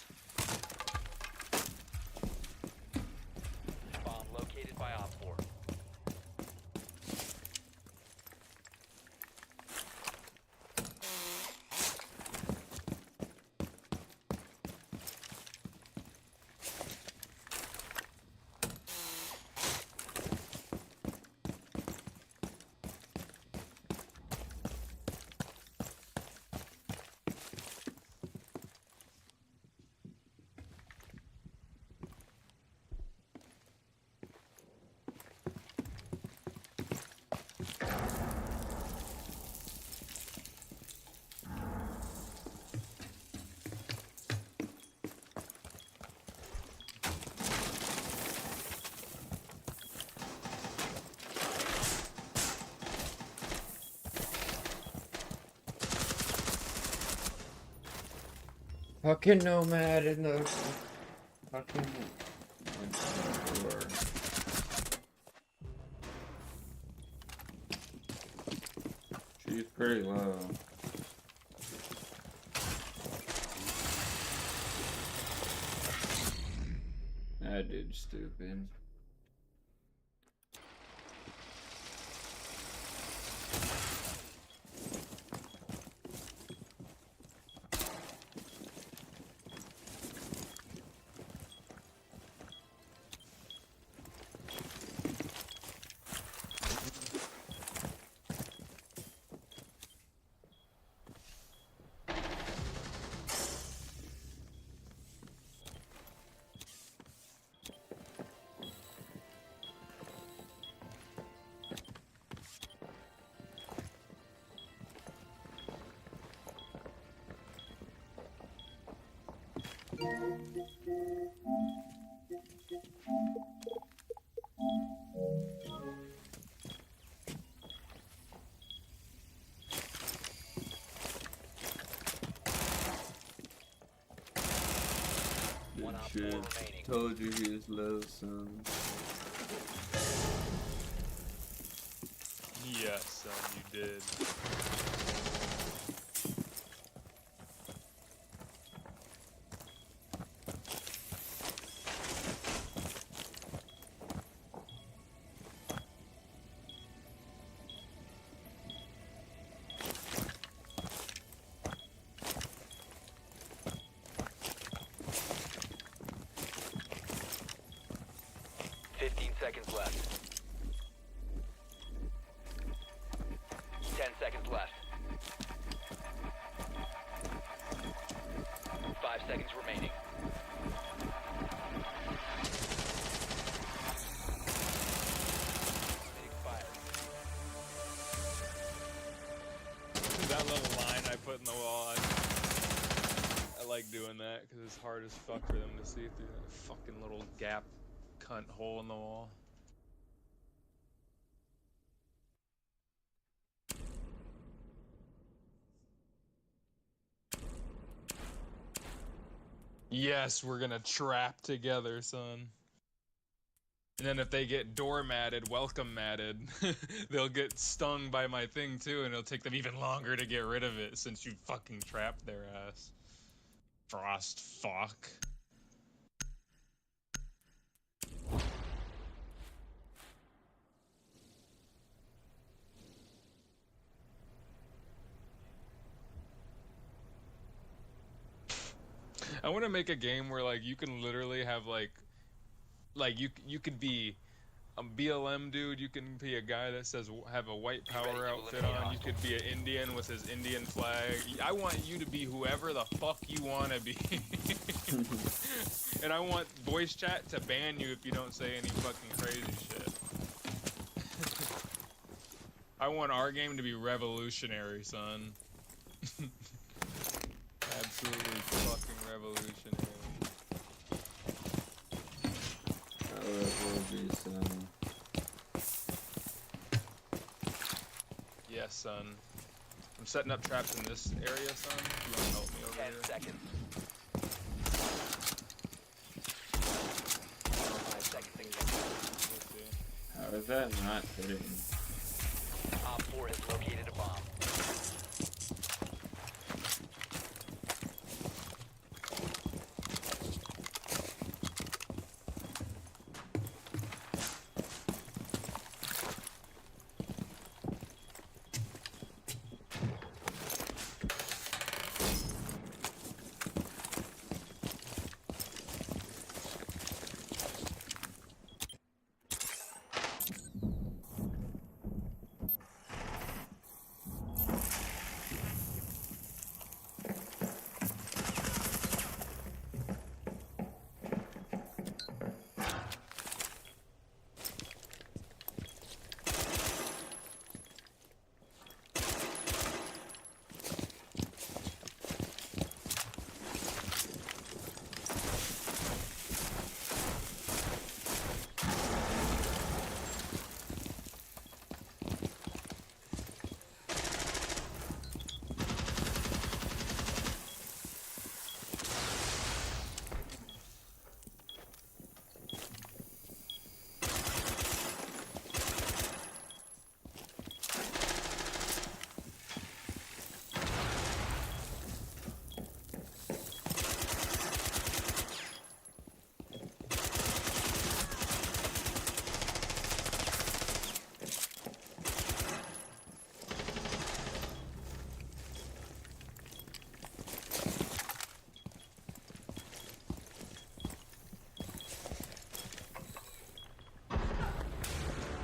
Bomb located by Op 4. Fucking nomad in the fucking door. She's pretty low. That dude's stupid. One Op 4 Shit. remaining. Told you he was low, son. Yes, son, you did. Seconds left. 10 seconds left. 5 seconds remaining. Expired. That little line I put in the wall, I like doing that because it's hard as fuck for them to see through that fucking little gap cunt hole in the wall. Yes, we're gonna trap together, son. And then if they get door-matted, welcome-matted, they'll get stung by my thing too, and it'll take them even longer to get rid of it since you fucking trapped their ass. Frost fuck. I want to make a game where like you can literally have like you could be a BLM dude, you can be a guy that says have a white power outfit on, you could be an Indian with his Indian flag. I want you to be whoever the fuck you want to be. And I want voice chat to ban you if you don't say any fucking crazy shit. I want our game to be revolutionary, son. Absolutely fucking revolutionary. Oh, it will be some. Yes, son. I'm setting up traps in this area, son. You want to help me over 10 here? seconds. 5 seconds. Let's see. How is that not hitting? Op 4 has located a bomb.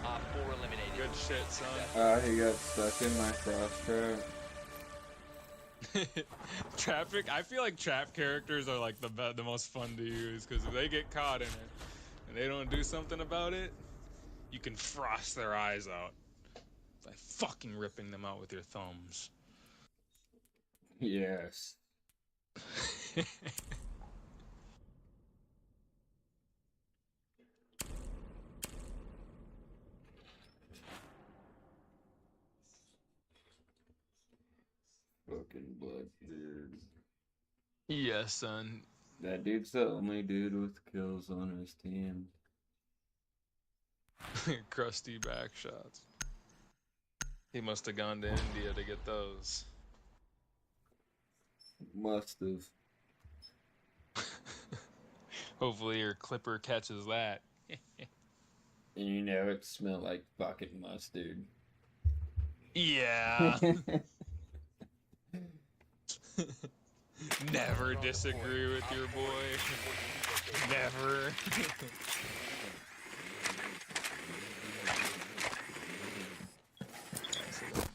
Op 4 eliminated. Good shit, son. He got stuck in my frost trap. Traffic. I feel like trap characters are like the most fun to use because if they get caught in it and they don't do something about it, you can frost their eyes out by fucking ripping them out with your thumbs. Yes. Fucking Bloodbeard. Yes, son. That dude's the only dude with kills on his team. Crusty back shots. He must have gone to India to get those. Must have. Hopefully your clipper catches that. And you know it smelled like fucking mustard. Yeah. Never disagree with your boy. Never.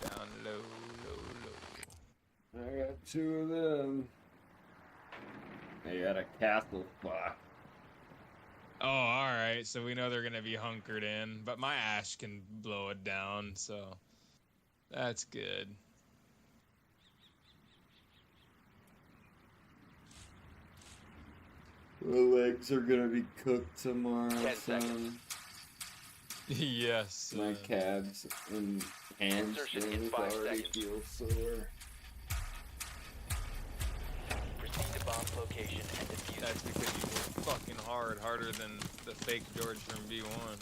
Down low, low, low. I got two of them. They got a castle spot. Oh, alright, so we know they're gonna be hunkered in, but my ash can blow it down, so that's good. The legs are gonna be cooked tomorrow, 10 son. seconds. Yes. My calves and hands Insertion in 5 already seconds. feel sore. Proceed to bomb location and defuse. That's because you work fucking hard, harder than the fake George from V1.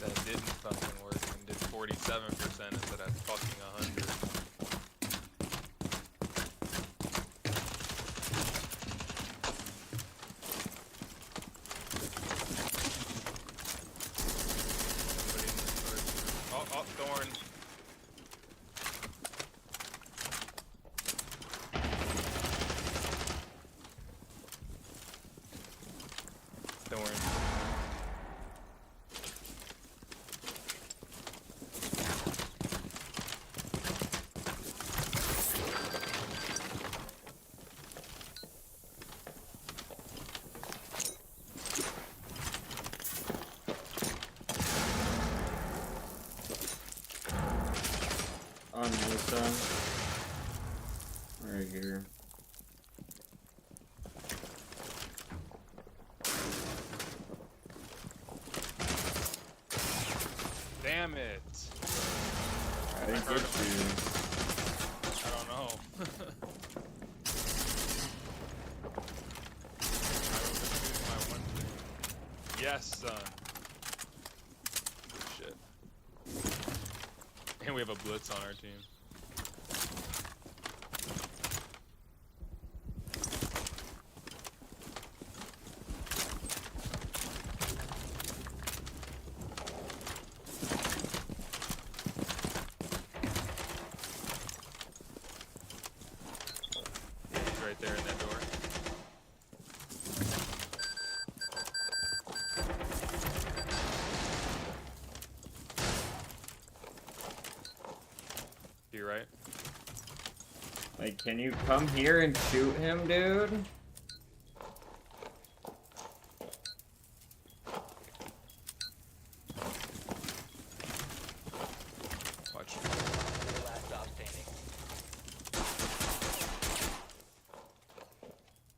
That didn't fucking work and did 47% instead of fucking 100. Oh, Thorn. Thorn. son. Right here. Damn it. I didn't heard get him. you. I don't know. I was just doing my one thing. Yes, son. Shit. And we have a blitz on our team. He's right there in that door. You right? Like, can you come here and shoot him, dude? Watch. Last stop standing.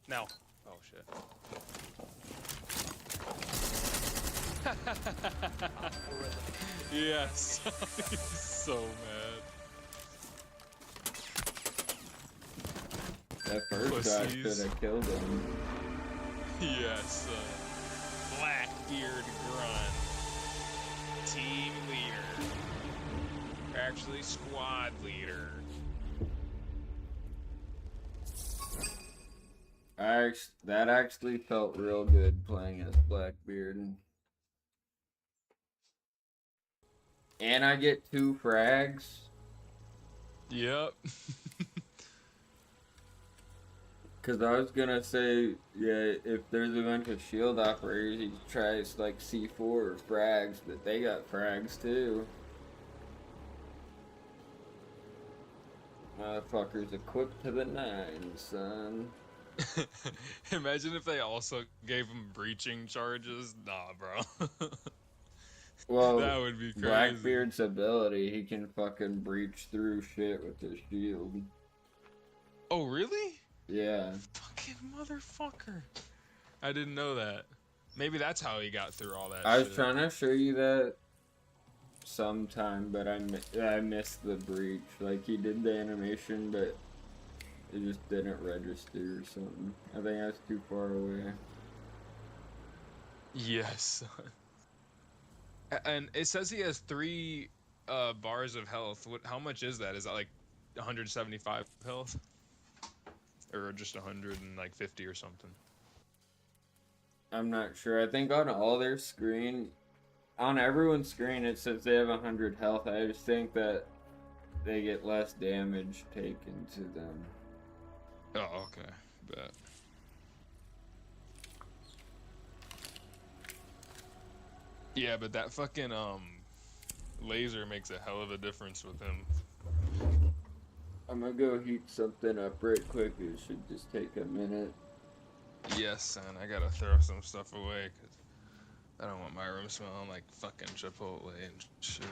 Now. Oh shit. Yes. He's so mad. That first shot Pussies. should have killed him. Yes. Blackbeard grunt. Team leader. Actually, squad leader. That actually felt real good playing as Blackbeard. And I get 2 frags. Yep. Cause I was gonna say, yeah, if there's a bunch of shield operators, he tries like C4 or frags, but they got frags too. Motherfuckers equipped to the 9, son. Imagine if they also gave him breaching charges. Nah, bro. Well, That would be crazy. Blackbeard's ability, he can fucking breach through shit with his shield. Oh, really? Yeah. Fucking motherfucker. I didn't know that. Maybe that's how he got through all that I was shit. trying to show you that sometime, but I missed the breach. Like, he did the animation, but it just didn't register or something. I think I was too far away. Yes. And it says he has 3 bars of health. How much is that? Is that like 175 health? Or just 150 or something? I'm not sure. I think on all their screen, on everyone's screen, it says they have 100 health. I just think that they get less damage taken to them. Oh, okay. Bet. Yeah, but that fucking laser makes a hell of a difference with him. I'm gonna go heat something up right quick. It should just take a minute. Yes, son. I gotta throw some stuff away because I don't want my room smelling like fucking Chipotle and shit.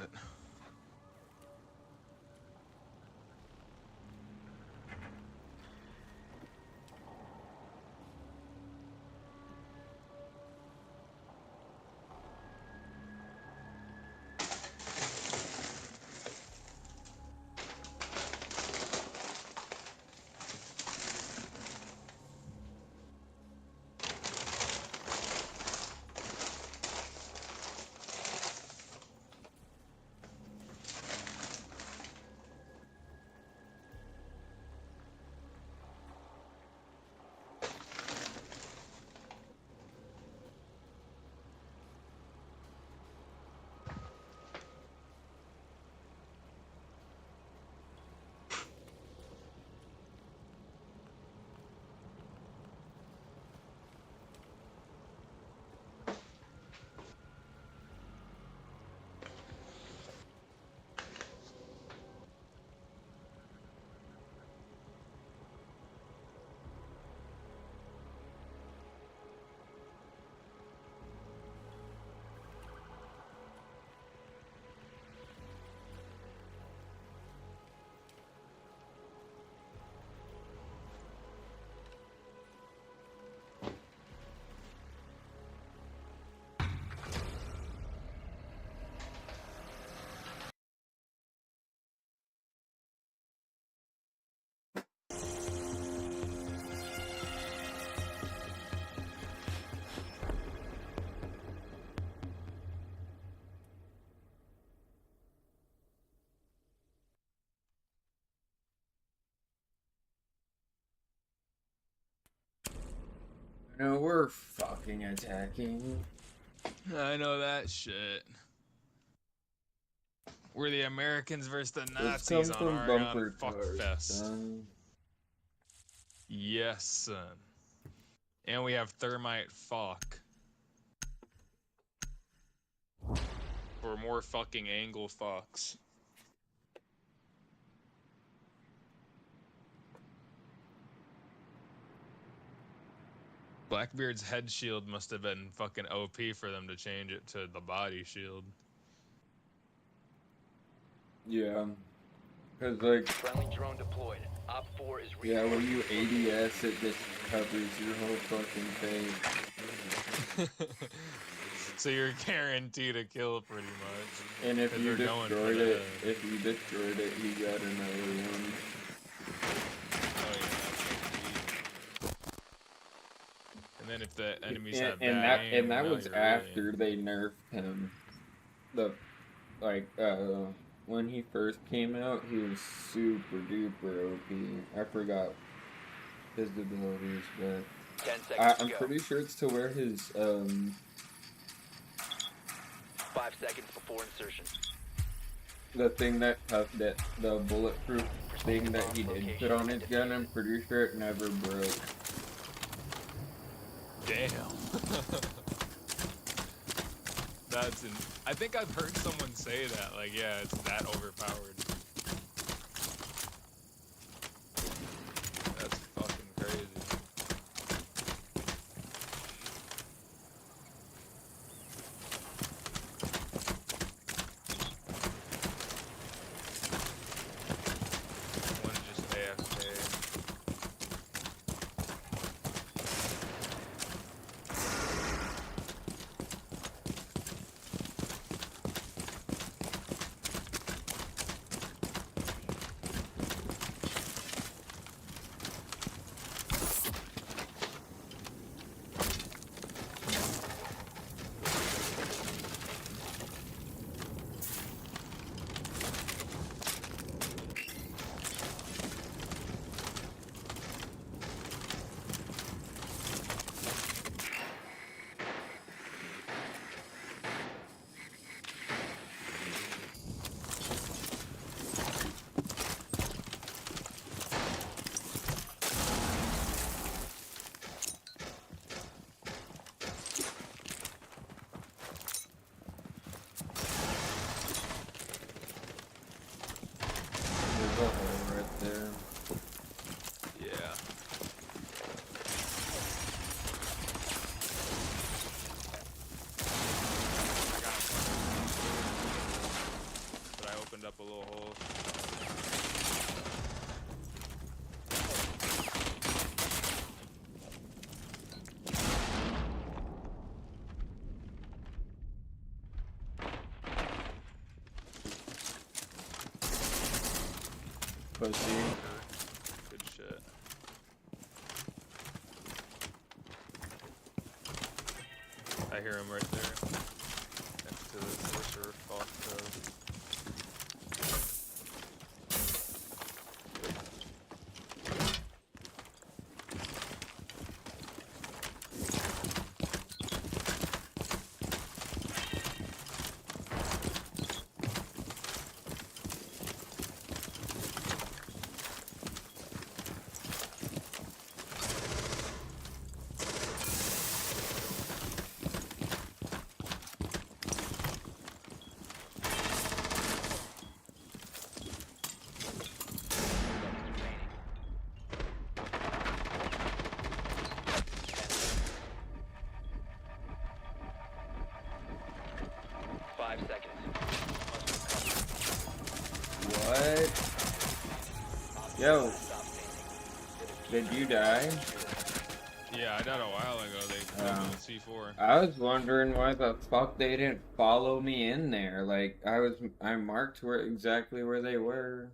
No, we're fucking attacking. I know that shit. We're the Americans versus the Let's Nazis come on from Argon bumper cars, Fuckfest. son. Yes, son. And we have thermite fuck. For more fucking angle fucks. Blackbeard's head shield must have been fucking OP for them to change it to the body shield. Yeah. Cause like, Friendly drone deployed. Op 4 is yeah, when you ADS, it just covers your whole fucking face. So you're guaranteed a kill pretty much. And if 'cause you they're going for destroyed the it, head. he got another one. Oh yeah, that's OP. And then if the enemies have And bad that aim, now was you're after really... they nerfed him. When he first came out, he was super duper OP. I forgot his abilities, but 10 seconds to I'm go. pretty sure it's to where his 5 seconds before insertion. the thing that the bulletproof thing that he did put on his gun. I'm pretty sure it never broke. Damn. I think I've heard someone say that. Like, yeah, it's that overpowered. That's fucking crazy. One just AFK. There's a hole right there. Yeah. But I opened up a little hole. Pussy. Good shit. I hear him right there. Next to the sorcerer fuck. What? Yo. Did you die? Yeah, I died a while ago. They put me with C4. I was wondering why the fuck they didn't follow me in there. Like I marked exactly where they were.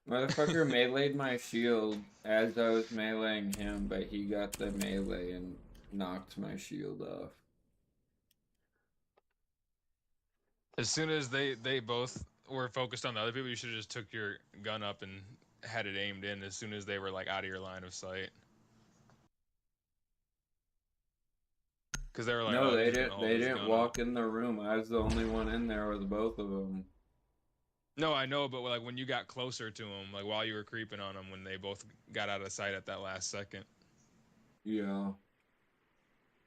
Motherfucker meleeed my shield as I was meleeing him, but he got the melee and knocked my shield off. As soon as they both were focused on the other people, you should have just took your gun up and had it aimed in as soon as they were like out of your line of sight. Because they were like, No, oh, they he's gonna didn't. hold They his didn't gun walk up. in the room. I was the only one in there with both of them. No, I know, but like when you got closer to him, like while you were creeping on him, when they both got out of sight at that last second. Yeah,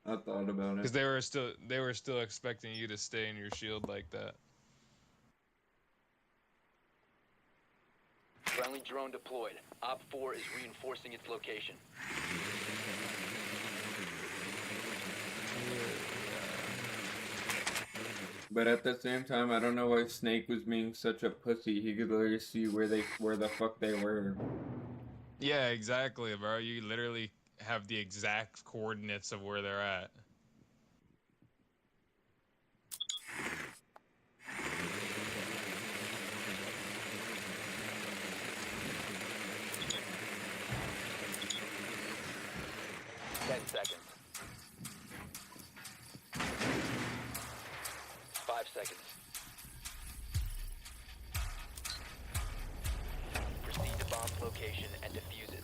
I thought about it. Because they were still expecting you to stay in your shield like that. Friendly drone deployed. Op 4 is reinforcing its location. But at the same time, I don't know why Snake was being such a pussy. He could literally see where the fuck they were. Yeah, exactly, bro. You literally have the exact coordinates of where they're at. Seconds. 5 seconds. Proceed to bomb's location and defuse it.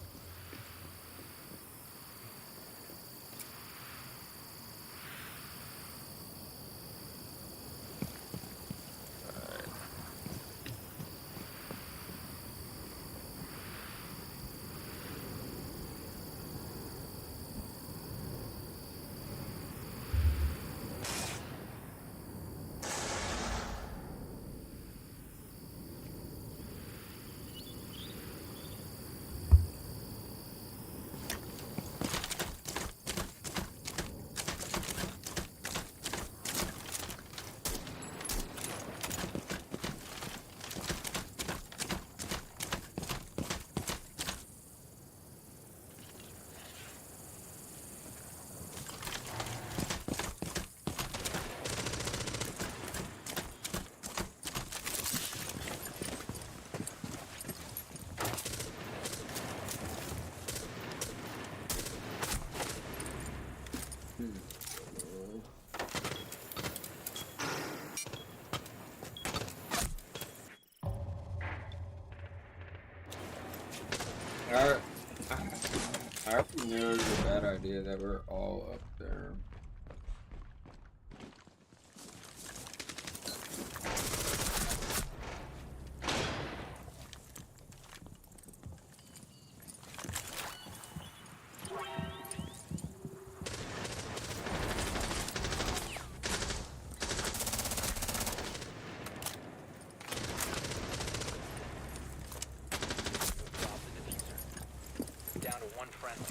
I, I already knew it was a bad idea that we're all up there. Drop the diffuser. Down to one friendly.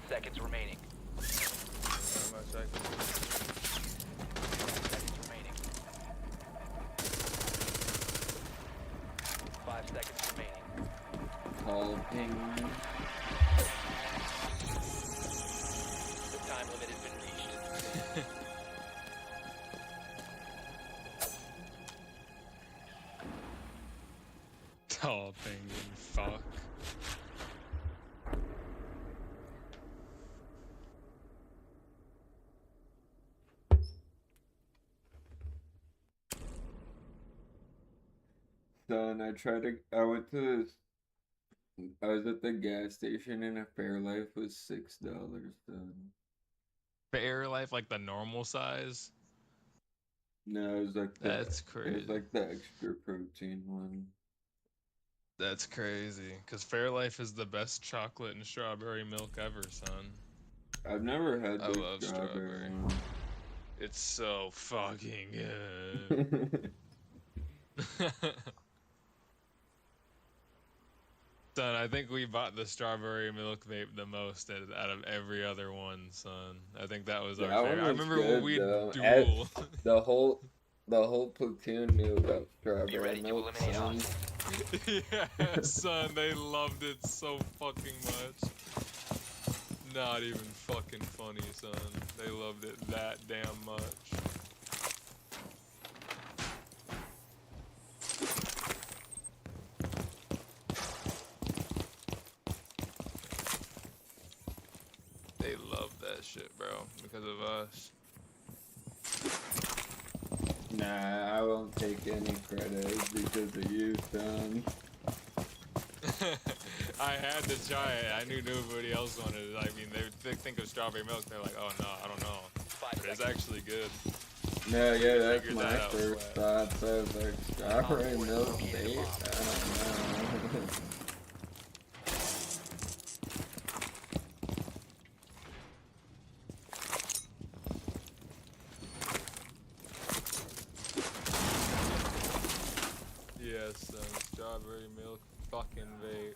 Seconds remaining. Seconds remaining. 5 seconds remaining. Call ping. The time limit has been reached. Oh, penguin, fuck. Son, I went to this, I was at the gas station and a Fairlife was $6, son. Fairlife, like the normal size? No, it was like That's it crazy. was like the extra protein one. That's crazy. Because Fairlife is the best chocolate and strawberry milk ever, son. I've never had I the love strawberry strawberry. one. It's so fucking good. Son, I think we bought the strawberry milk vape the most out of every other one, son. I think that was our That favorite. one I was remember when good we though. duel. The whole platoon knew about Be strawberry ready to milk, eliminate son. hostiles. Yeah, son, they loved it so fucking much. Not even fucking funny, son. They loved it that damn much. They loved that shit, bro, because of us. Nah, I won't take any credit because of you, son. I had to try it. I knew nobody else wanted it. I mean, they think of strawberry milk. They're like, oh no, I don't know. But it's actually good. No, yeah, that's Figured my that out first flat. thought. So I was like, strawberry milk vape? I don't know. Yes, strawberry milk fucking vape.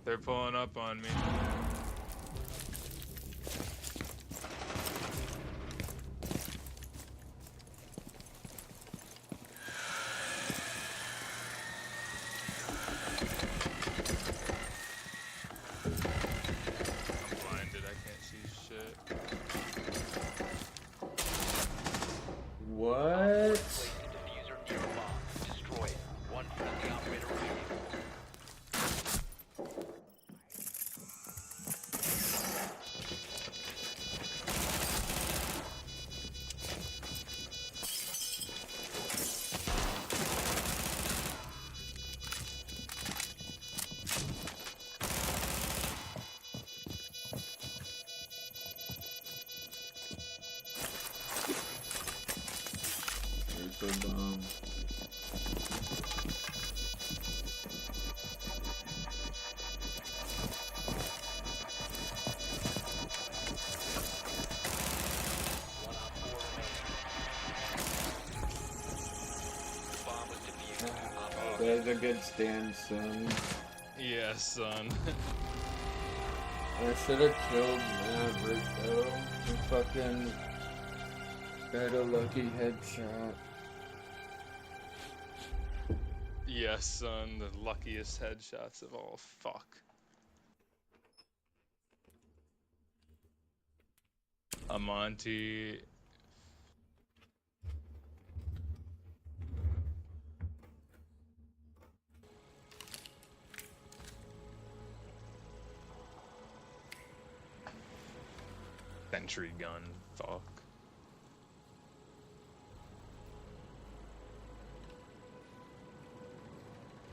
They're pulling up on me. I'm blinded, I can't see shit. What? Place the diffuser near a bomb. Destroy it. One friendly operator remaining. There's a bomb. One op 4 remaining. Bomb was defused. Op 4 That's a good stand, son. Yeah, son. I should have killed Maverick though. He fucking got a lucky headshot. Yes, son, the luckiest headshots of all. Fuck. Amonte. Sentry gun. Fuck.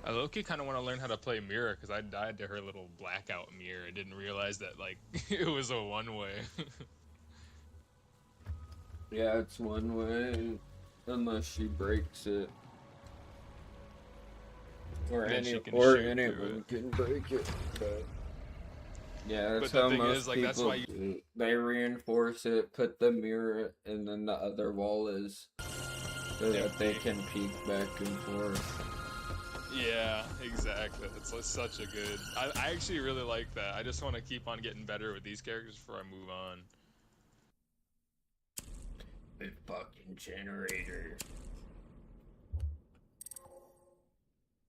I low-key kind of want to learn how to play mirror because I died to her little blackout mirror. I didn't realize that like it was a one-way. Yeah, it's one way unless she breaks it. Or Then she can or shoot through anyone it. can break it. But yeah, that's But the how thing most is, like, that's people why you. do. They reinforce it, put the mirror, and then the other wall is so that they can peek back and forth. Yeah, exactly. It's like such a good. I actually really like that. I just want to keep on getting better with these characters before I move on. The fucking generator.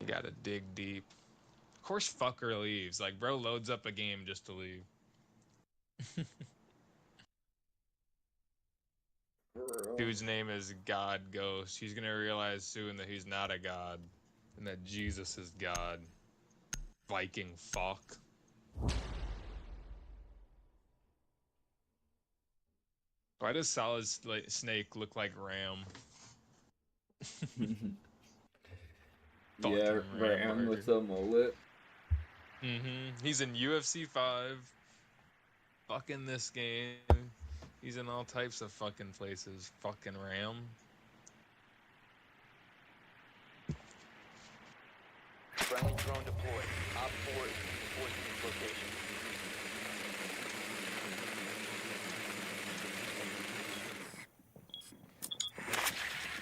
You gotta dig deep. Of course, fucker leaves. Like, bro loads up a game just to leave. Dude's name is God Ghost. He's gonna realize soon that he's not a god, and that Jesus is God. Viking fuck. Why does Solid Snake look like Ram? Yeah, Fucking Ram Ram with the mullet. He's in UFC 5. Fucking this game. He's in all types of fucking places. Fucking Ram. Friendly drone deployed. Op 4 is reinforcing its location.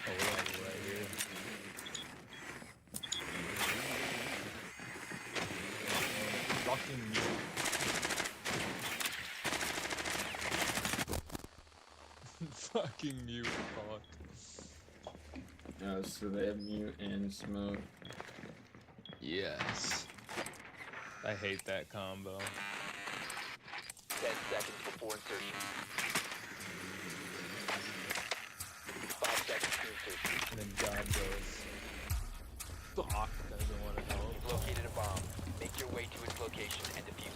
Oh, we're like right here. Fucking mute. Fucking mute, fuck. Oh, so they have mute and smoke. Yes. I hate that combo. 10 seconds before insertion. 5 seconds to insertion. And then God goes. Fuck, doesn't want to help. You've located a bomb. Make your way to its location and defuse it.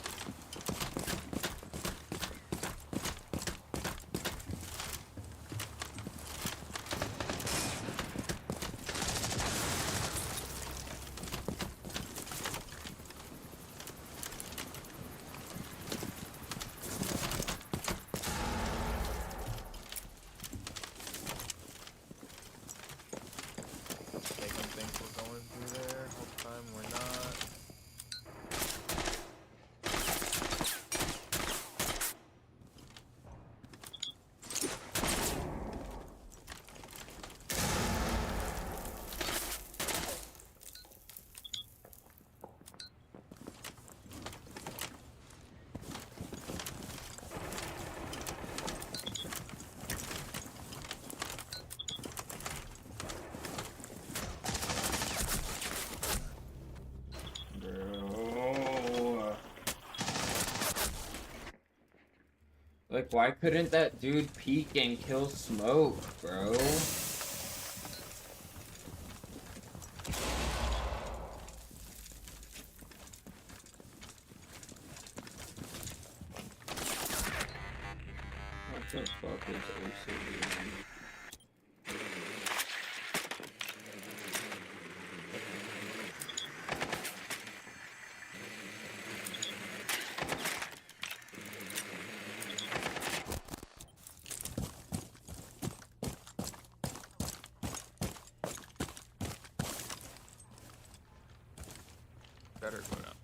Make them think we're going through there. Whole time we're not. Bro. Like, why couldn't that dude peek and kill smoke, bro? What the fuck is OCD? Better go down.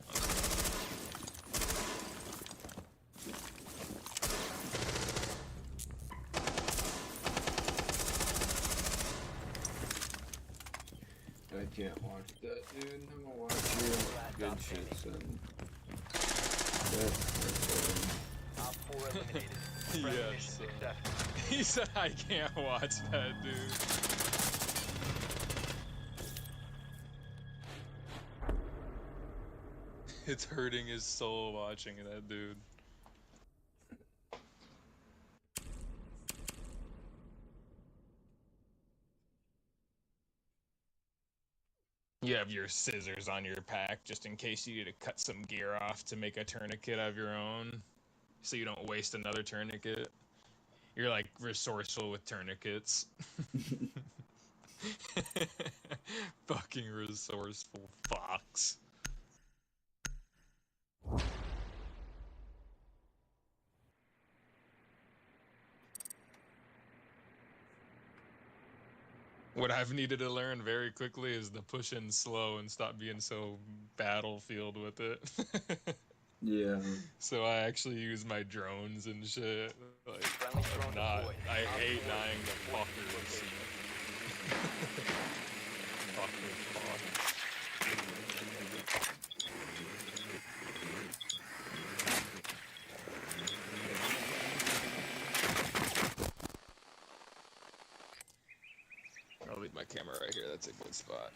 I can't watch that, dude. I'm gonna watch you. Good shit, son. Op 4 eliminated. Friendly mission Yes. successful. He said I can't watch that, dude. It's hurting his soul watching that dude. You have your scissors on your pack just in case you need to cut some gear off to make a tourniquet of your own, so you don't waste another tourniquet. You're like resourceful with tourniquets. Fucking resourceful fox. What I've needed to learn very quickly is to push in slow and stop being so battlefield with it. Yeah. So I actually use my drones and shit. Like, Friendly drone not, deployed. I Op hate 4 dying to securing its fuckers. location. Fucker fuck. I'll leave my camera right here. That's a good spot.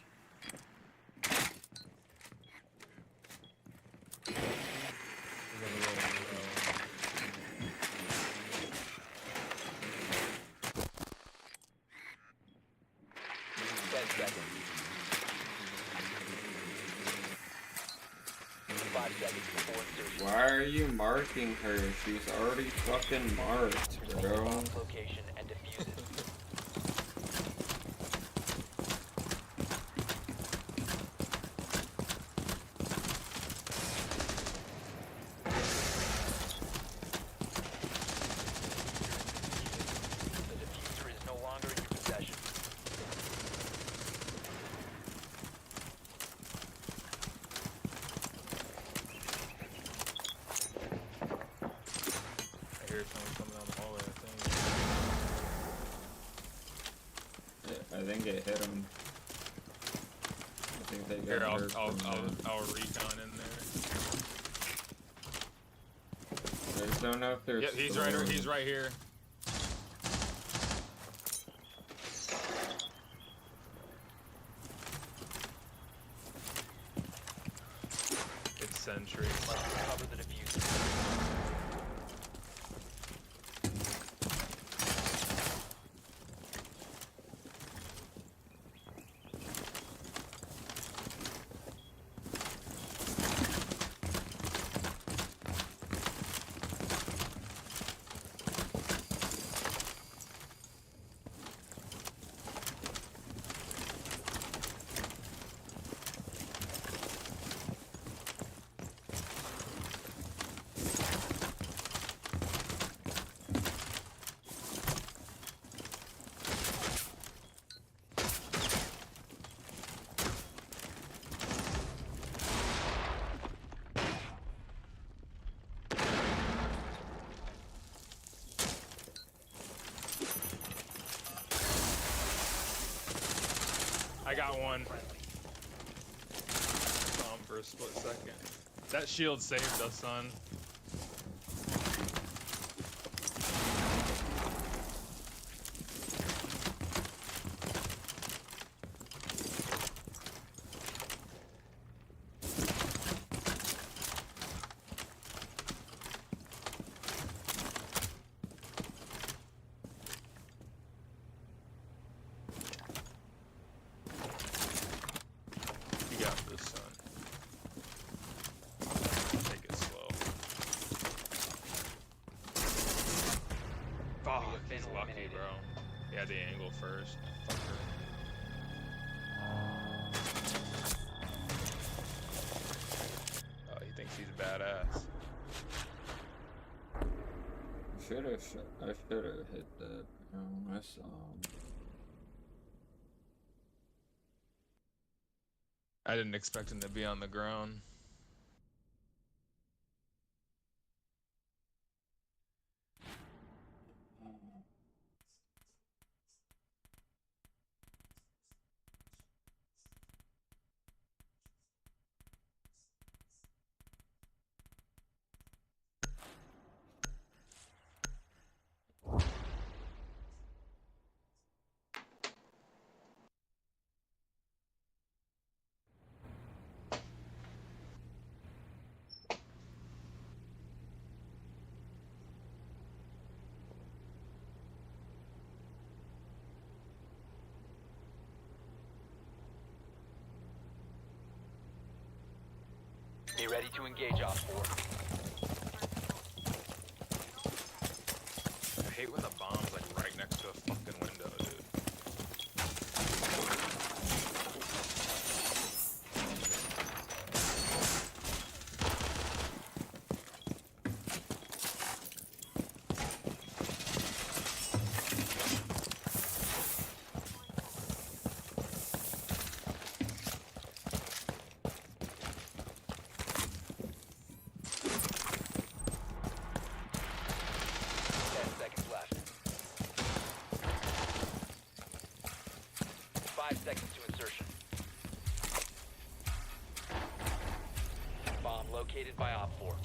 seconds before insertion. Why are you marking her? She's already fucking marked, Protect the bro. bomb's location and defuse it. The diffuser is no longer in your possession. I hear someone coming down the hallway, I think. I think it hit him. I think they got Here, hurt from that. I'll recon in there. I just don't know if there's. Yep, he's right here. It's Sentry. Must recover the diffuser. I got one. For a split second. That shield saved us, son. You got this, son. Take it slow. Fuck, he's lucky, bro. He had the angle first. Fucker. Oh, he thinks he's badass. I should have hit that. I saw him. I didn't expect him to be on the ground. Be ready to engage Op 4. I hate when the bomb's like right next to a fucking window, dude. Seconds to insertion. Bomb located by Op 4.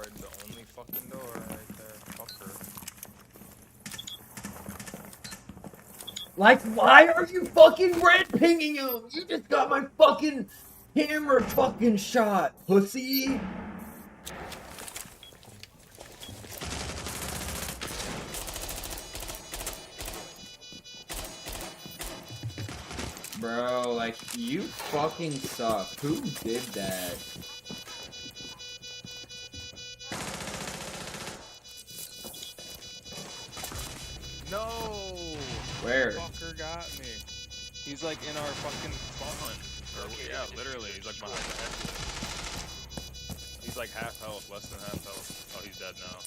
outside the only fucking door right there. Fucker. Like, why are you fucking red pinging him? You just got my fucking camera fucking shot, pussy. Bro, like, you fucking suck. Who did that? No! Where? Fucker got me. He's like in our fucking spawn. Or, yeah, literally. He's like behind the hedge. He's like half health, less than half health. Oh, he's dead now.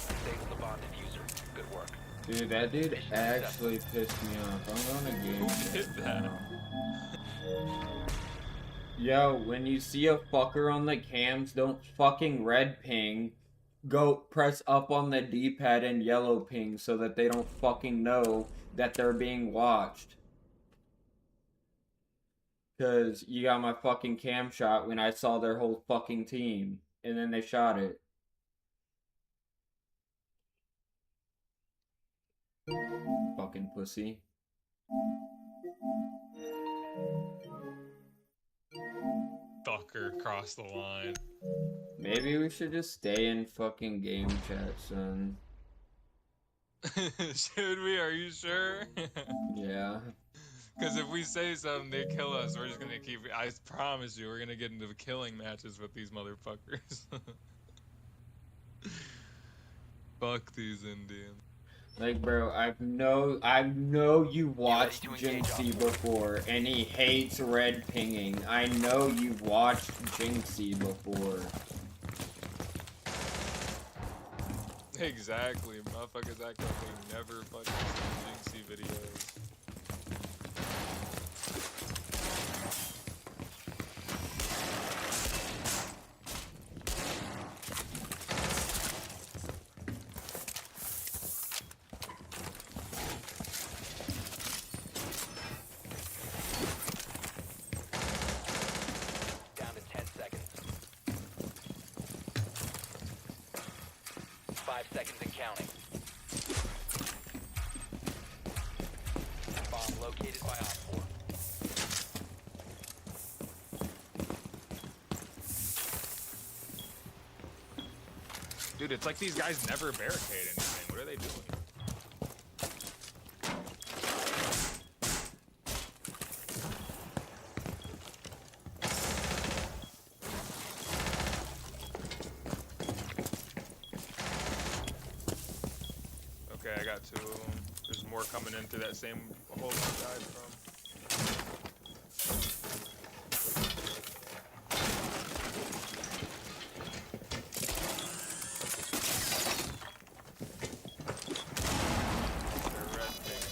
Disable the bomb diffuser. Good work. Dude, that dude actually pissed me off. I'm going to game Who chat did that? now. Yo, when you see a fucker on the cams, don't fucking red ping. Go press up on the D-pad and yellow ping so that they don't fucking know that they're being watched. Cause you got my fucking cam shot when I saw their whole fucking team. And then they shot it. Fucking pussy. Fucker crossed the line. Maybe we should just stay in fucking game chat, son. Should we? Are you sure? Yeah. Because if we say something, they kill us. We're just gonna keep. I promise you, we're gonna get into killing matches with these motherfuckers. Fuck these Indians. Like, bro, I know you watched Jinxie before, and he hates red pinging. I know you've watched Jinxie before. Exactly. Motherfuckers act like they never fucking seen Jinxie videos. Down to 10 seconds. 5 seconds and counting. Bomb located by Op 4. Dude, it's like these guys never barricade anything. What are they doing? Okay, I got 2 of them. There's more coming in through that same hole I died from. They're red ping.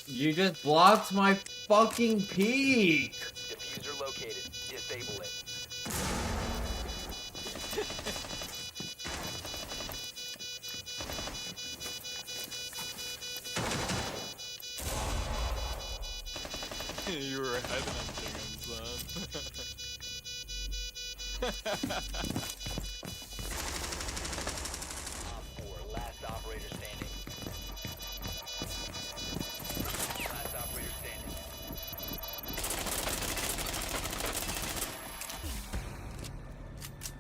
You just blocked my fucking peek! Diffuser located. Disable it. You were headhunting him, son. Op 4, last operator standing. Last operator standing.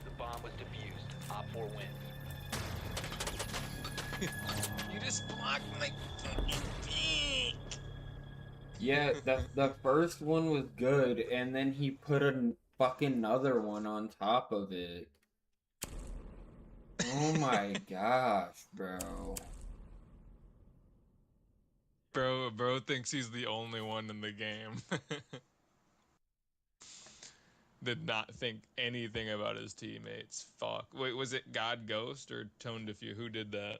The bomb was defused. Op 4 wins. You just blocked my fucking peek. Yeah, the first one was good, and then he put a fucking other one on top of it. Oh my gosh, bro. Bro thinks he's the only one in the game. Did not think anything about his teammates. Fuck. Wait, was it God Ghost or Tone Diffuse? Who did that?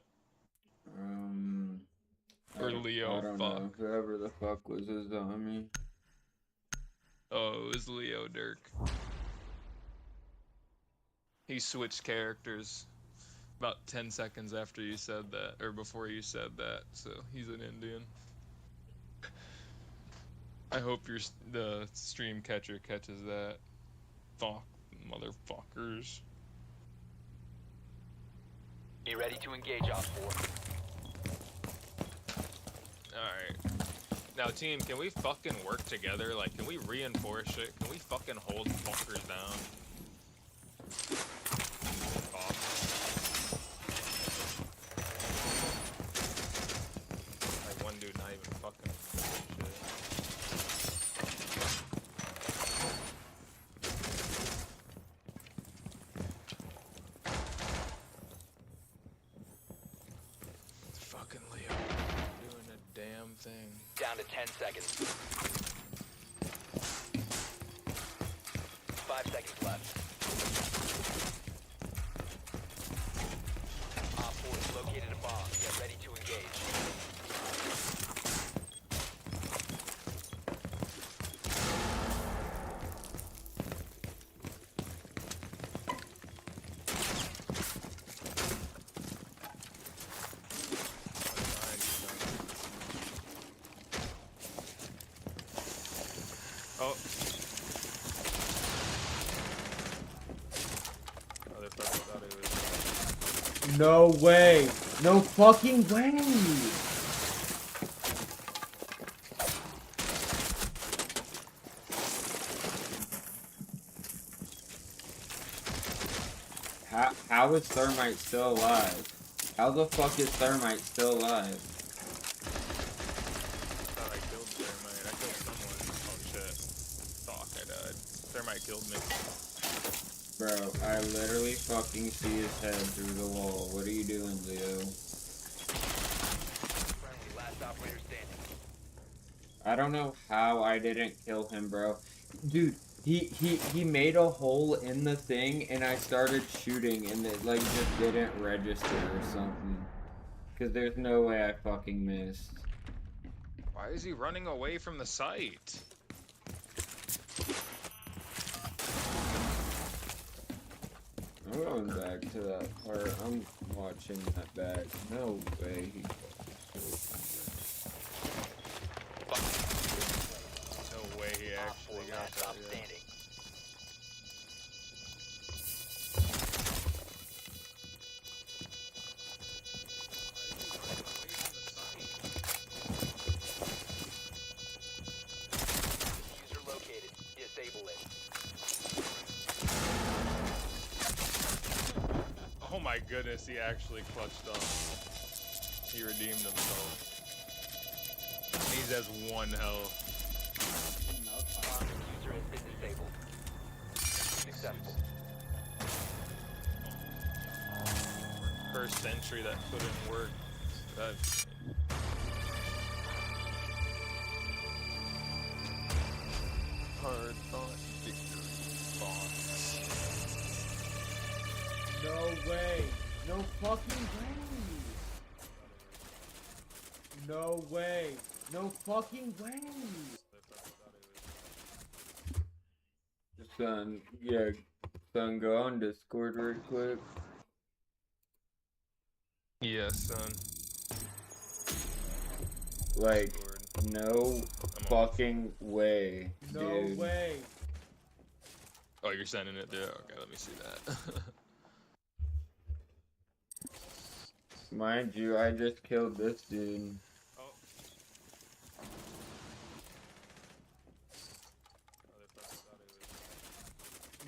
Or Leo? I don't Fuck. know. Whoever the fuck was his zombie. Oh, it was Leo Dirk. He switched characters about 10 seconds after you said that, or before you said that, so he's an Indian. I hope the stream catcher catches that. Fuck, motherfuckers. Be ready to engage, Op 4. Alright. Now, team, can we fucking work together? Like, can we reinforce it? Can we fucking hold fuckers down? Fuck. Like, one dude not even fucking shit. Fucking Leo. Doing a damn thing. Down to 10 seconds. 5 seconds left. Op 4 has located a bomb. Get ready to engage. Oh. Motherfucker thought it was. No way. No fucking way. How is Thermite still alive? How the fuck is Thermite still alive? Thought I killed Thermite. I killed someone. Oh shit. Fuck, I died. Thermite killed me. Bro, I literally fucking see his head through the wall. What are you doing, Leo? Friendly, last operator standing. I don't know how I didn't kill him, bro. Dude, he made a hole in the thing and I started shooting and it like just didn't register or something. Cause there's no way I fucking missed. Why is he running away from the site? I'm going back to that part. I'm watching that back. No way he No way he Op 4 actually got last that. stop Yeah. standing. User located. Disable it. Oh my goodness, he actually clutched on. He redeemed himself. He's has 1 health. Bomb user has been disabled. Successful. First sentry that couldn't work. That hard fought victory box. No way. No fucking way. No way. No fucking way. Son, yeah, son, go on Discord real quick. Yes, son. Like, Discord. no fucking way, No dude. way. Oh, you're sending it there? Okay, let me see that. Mind you, I just killed this dude.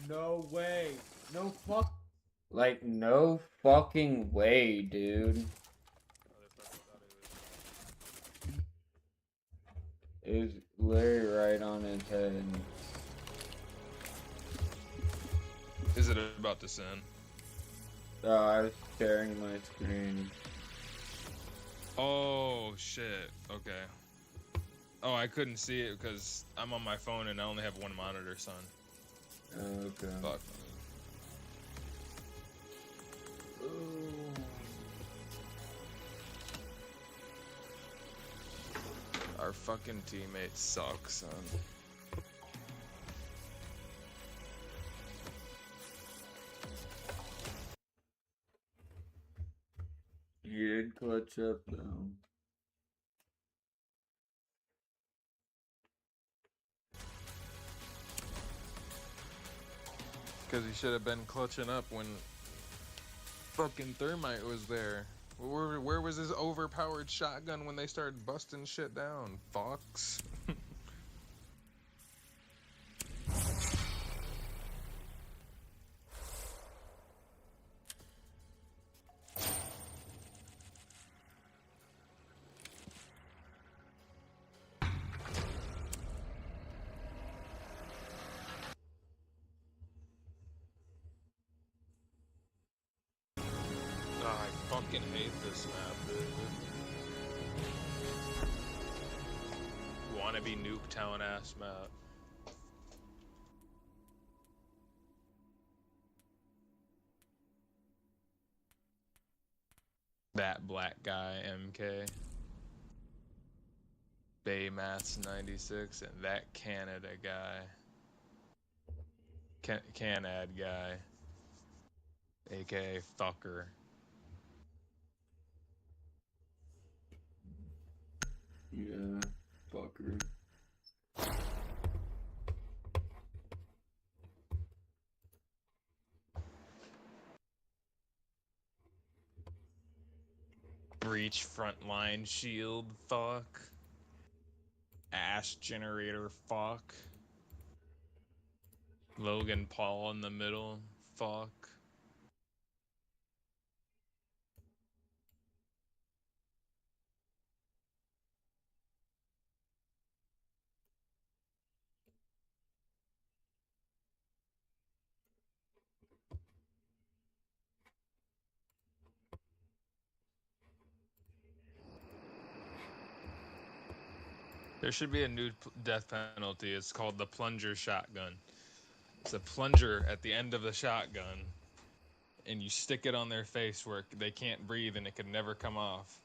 No way. No fuck. Like, no fucking way, dude. It was literally right on his head. Is it about to send? Oh, I was sharing my screen. Oh, shit. Okay. Oh, I couldn't see it because I'm on my phone and I only have 1 monitor, son. Okay. Fuck. Our fucking teammates suck, son. did clutch up though. Because he should have been clutching up when fucking Thermite was there. Where was his overpowered shotgun when they started busting shit down? Fox. I fucking hate this map, dude. Wannabe Nuketown ass map. That black guy, MK. Baymaths 96, and that Canada guy. Canad guy. AKA fucker. Yeah, fucker. Breach frontline shield, fuck. Ash generator, fuck. Logan Paul in the middle, fuck. There should be a new death penalty. It's called the plunger shotgun. It's a plunger at the end of the shotgun, and you stick it on their face where they can't breathe and it can never come off,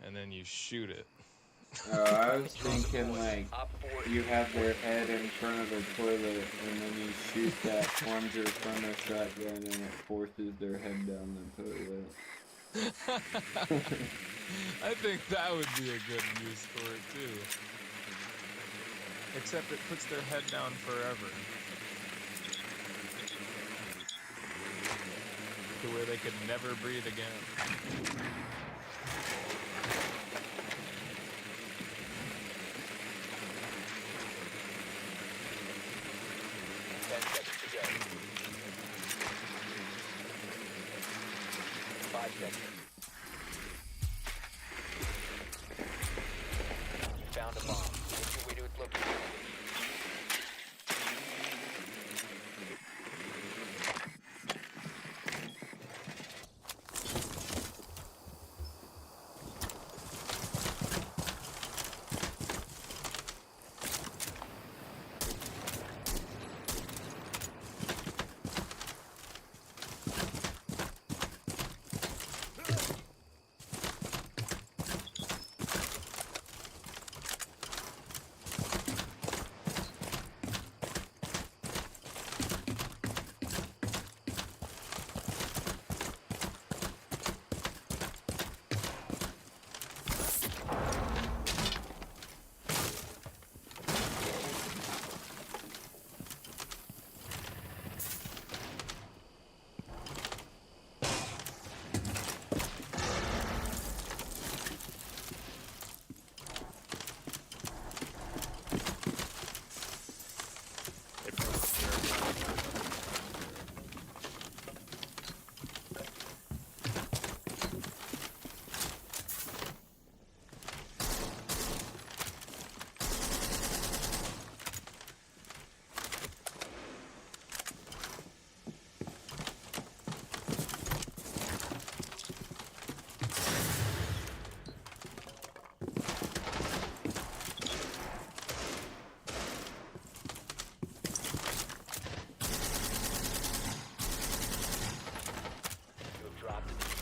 and then you shoot it. I was thinking like you have their head in front of the toilet and then you shoot that plunger from a shotgun and it forces their head down the toilet. I think that would be a good use for it too. Except it puts their head down forever. To where they could never breathe again. 10 seconds to go. 5 seconds. You found a bomb. Make your way to its location.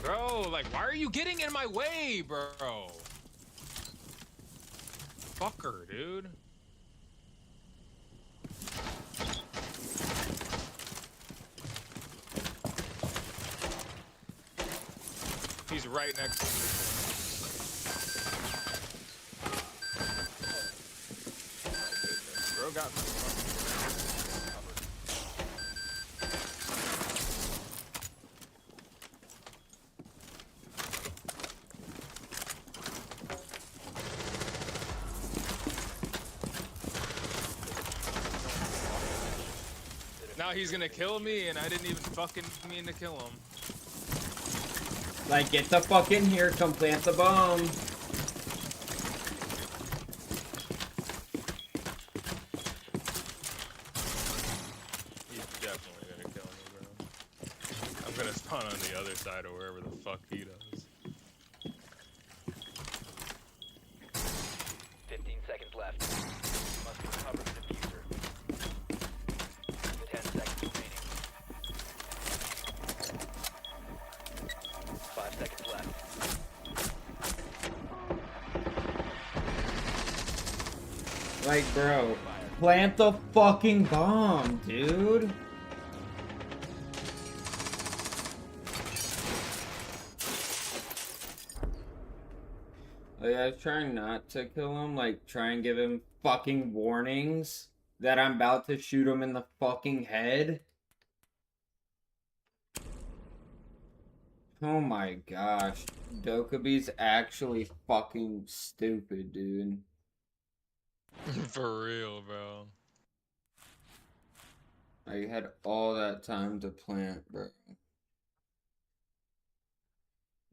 Bro, like, why are you getting in my way, bro? Fucker, dude. He's right next to me. Bro got me. Now he's gonna kill me, and I didn't even fucking mean to kill him. Like, get the fuck in here, come plant the bomb. He's definitely gonna kill me, bro. I'm gonna spawn on the other side or wherever the fuck he does. 15 seconds left. Must recover the diffuser. 10 seconds remaining. 5 seconds left. Like, bro, plant the fucking bomb, dude. Like, I was trying not to kill him, like, try and give him fucking warnings that I'm about to shoot him in the fucking head. Oh my gosh. Dokubi's actually fucking stupid, dude. For real, bro. I had all that time to plant, bro.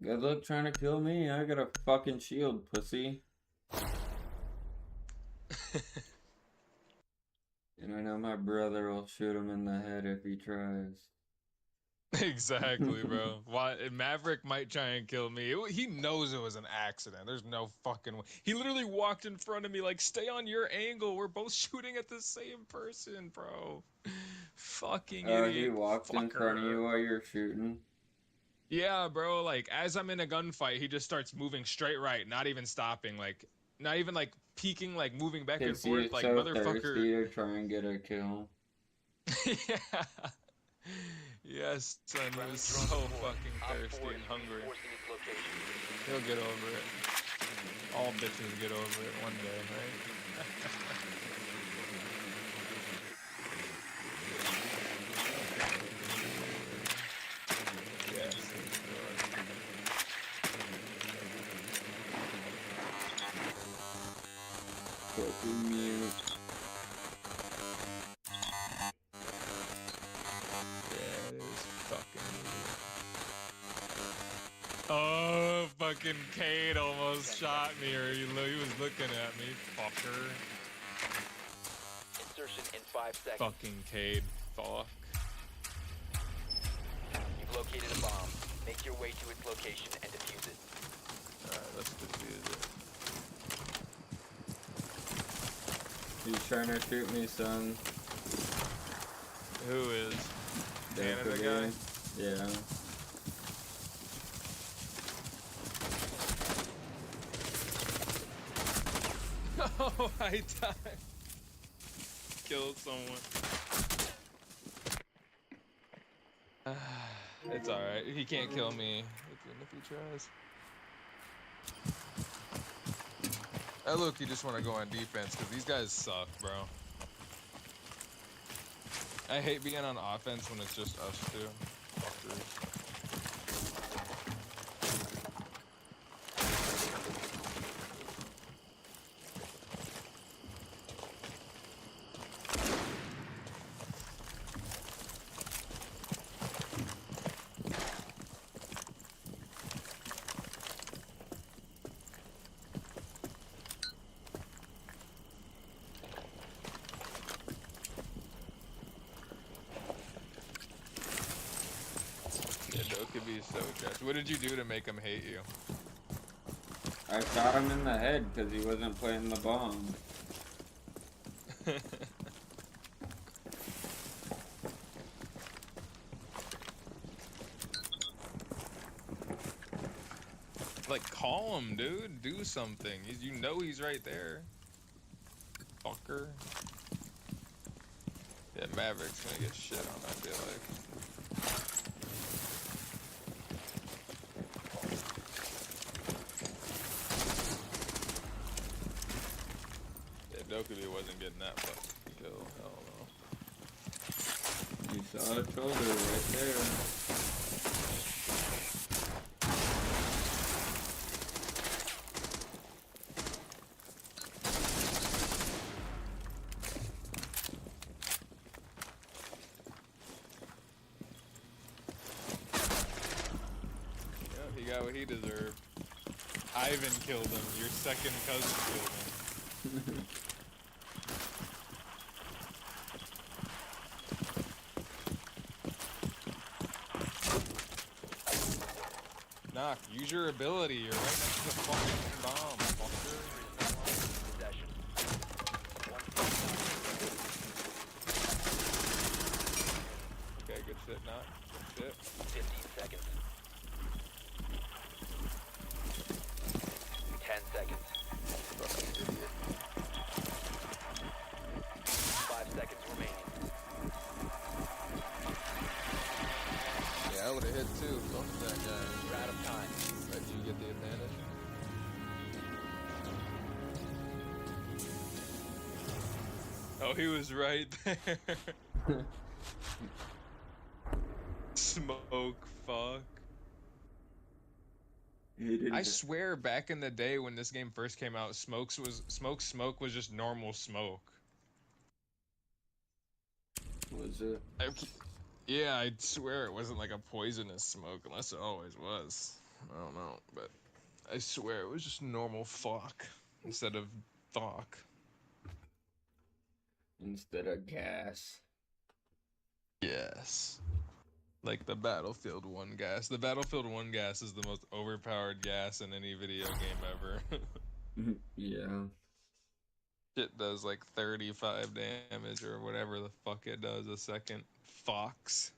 Good luck trying to kill me. I got a fucking shield, pussy. And I know my brother will shoot him in the head if he tries. Exactly, bro. Why Maverick might try and kill me. He knows it was an accident. There's no fucking way. He literally walked in front of me like, stay on your angle. We're both shooting at the same person, bro. Fucking Oh, he idiot. walked in front of you Fucker. while you're shooting? Yeah, bro. Like, as I'm in a gunfight, he just starts moving straight right, not even stopping. Like, not even like peeking, like moving back and Cause he is forth. Like, so motherfucker. thirsty to try and get a kill. Yeah. Yes, son. He was so fucking thirsty and hungry. He'll get over it. All bitches get over it one day, right? Yes. Fucking mute. Yeah, it is fucking weird. Oh, fucking Cade almost shot me, or he was looking at me, fucker. Insertion in 5 seconds. Fucking Cade, fuck. You've located a bomb. Make your way to its location and defuse it. Alright, let's defuse it. He's trying to shoot me, son. Who is? Canada Dokubi. guy? Yeah. Oh, I died. Killed someone. It's alright. He can't kill me even if he tries. I look, you just want to go on defense because these guys suck, bro. I hate being on offense when it's just us two. Fuckers. Could be so trash. What did you do to make him hate you? I shot him in the head because he wasn't playing the bomb. Like, call him, dude. Do something. You know he's right there. Fucker. Yeah, Maverick's gonna get shit on, I feel like. Dokkaebi wasn't getting that fucking kill. Hell no. You saw a shoulder right there. Yep, he got what he deserved. Ivan killed him. Your second cousin killed him. Knock, use your ability. You're right next to the fucking bomb, fucker. Possession. Okay, good shit, Knock. Good shit. 15 seconds. 10 seconds. 5 seconds remaining. Yeah, I would have hit too. Fuck that guy. You're out of time. Let you get the advantage. Oh, he was right there. Smoke, fuck. He didn't. I swear, back in the day when this game first came out, smoke was just normal smoke. Was it? Yeah, I swear it wasn't like a poisonous smoke, unless it always was. I don't know, but I swear it was just normal fuck instead of fuck. Instead of gas. Yes. Like the Battlefield 1 gas. The Battlefield 1 gas is the most overpowered gas in any video game ever. Yeah. It does like 35 damage or whatever the fuck it does a second. Fox.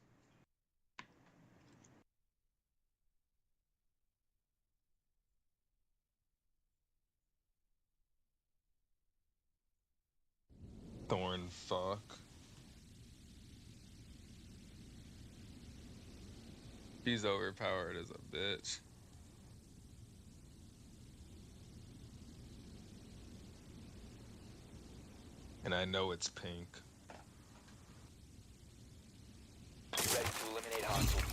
Thorn fuck. He's overpowered as a bitch. And I know it's pink. Ready to eliminate hostiles.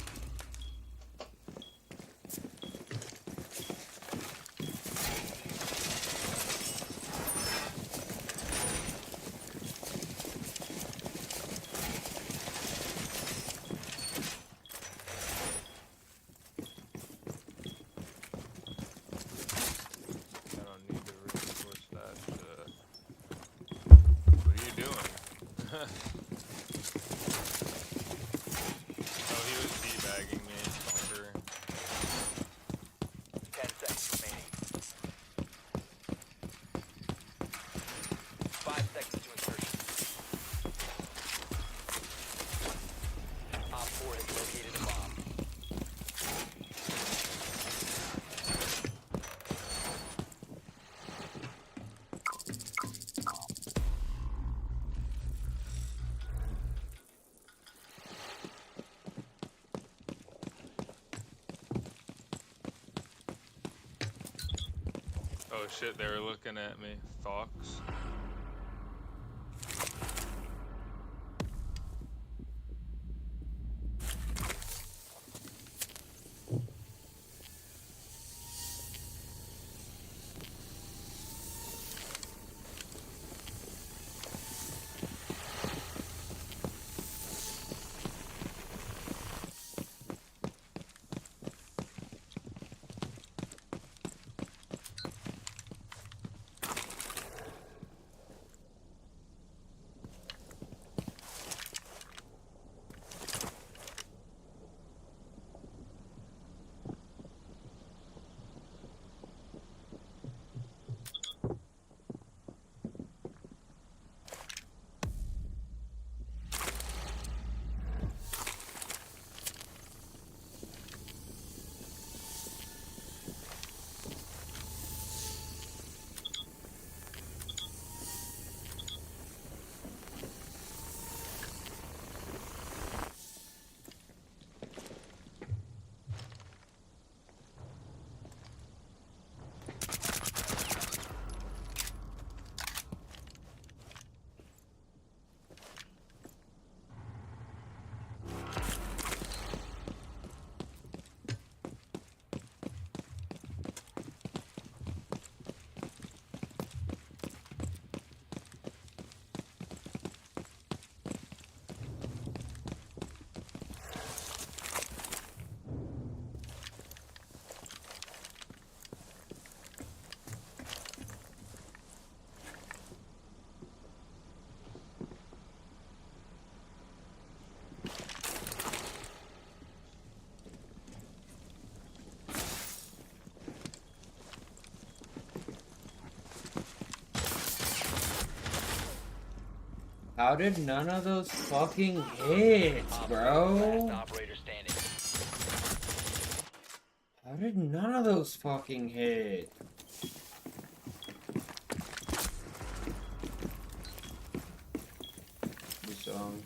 I don't need to reinforce that shit. What are you doing? Oh, he was teabagging me, fucker. 10 seconds remaining. 5 seconds to insertion. Op 4 has located a bomb. Oh shit, they were looking at me. Fox. How did none of those fucking hit, Last bro? operator standing. How did none of those fucking hit? This song.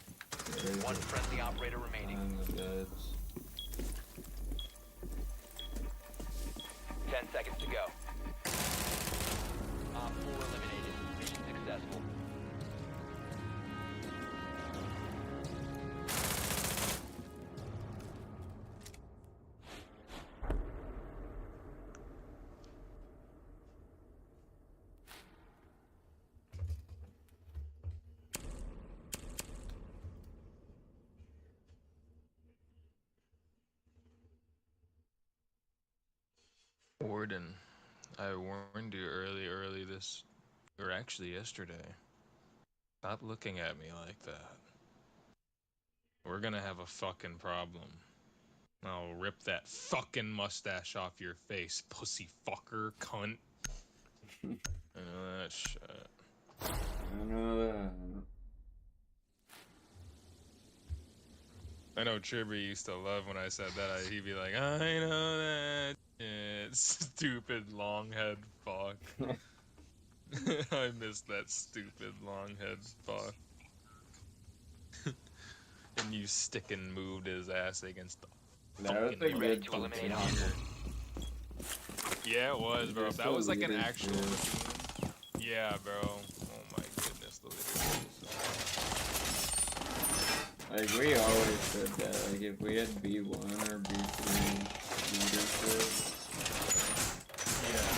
One friendly operator remaining. The beds. 10 seconds to go. Op 4 eliminated. Mission successful. Warden, I warned you early this, or actually yesterday. Stop looking at me like that. We're gonna have a fucking problem. I'll rip that fucking mustache off your face, pussy fucker, cunt. I know that shit. I know that. I know Chirby used to love when I said that. He'd be like, I know that shit. Stupid long head fuck. I miss that stupid long head fuck. And you stick and moved his ass against the That was fucking a red good fucking fucking here. Yeah, it was, bro. If that was like an actual leadership. team. Yeah, bro. Oh my goodness, the leadership. Like, we always said that. Like, if we had B1 or B3 leadership. Yeah.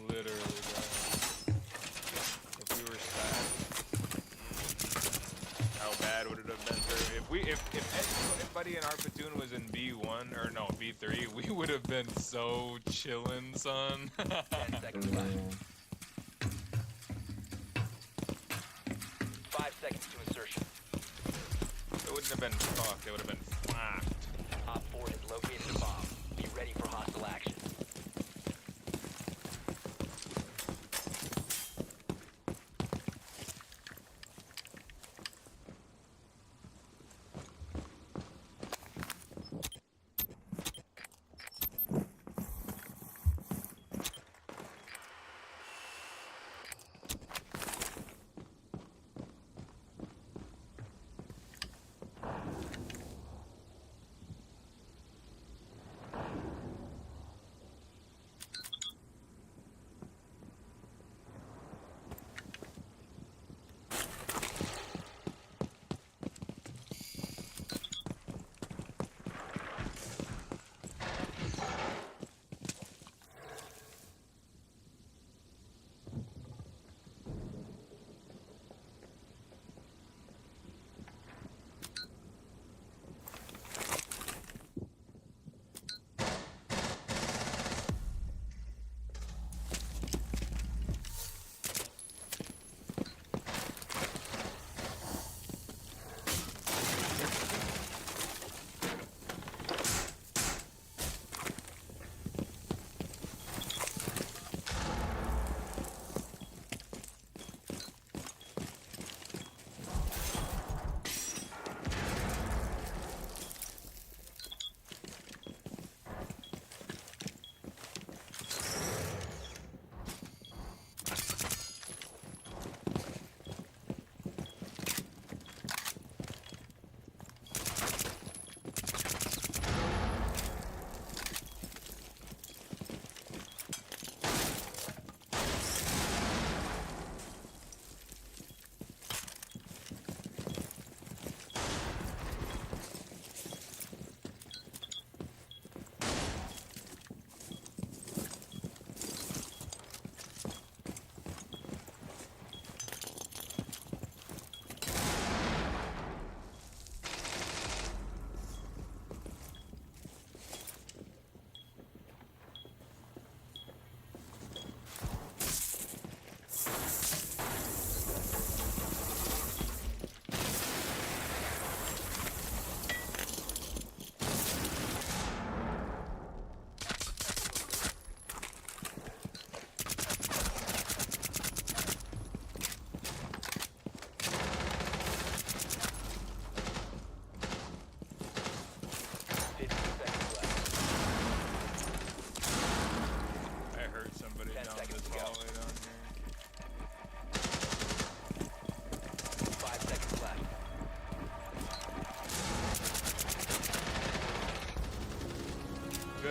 Literally, bro. If we were stacked, how bad would it have been for if Buddy and our platoon was in B1 or no B3, we would have been so chillin', son. 10 seconds left. 5 seconds to insertion. It wouldn't have been fucked. It would have been fucked. Op 4 has located a bomb. Be ready for hostile action.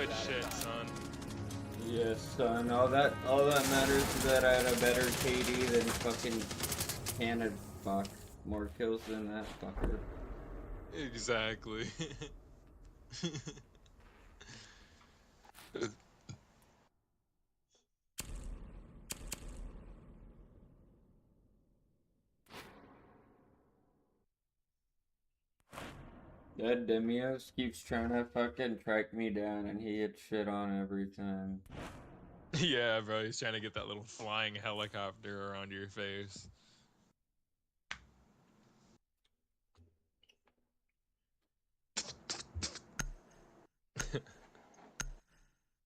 Good shit, son. Yes, son. All that matters is that I had a better KD than fucking Canada. Fuck. More kills than that fucker. Exactly. That Demios keeps trying to fucking track me down and he gets shit on every time. Yeah, bro, he's trying to get that little flying helicopter around your face.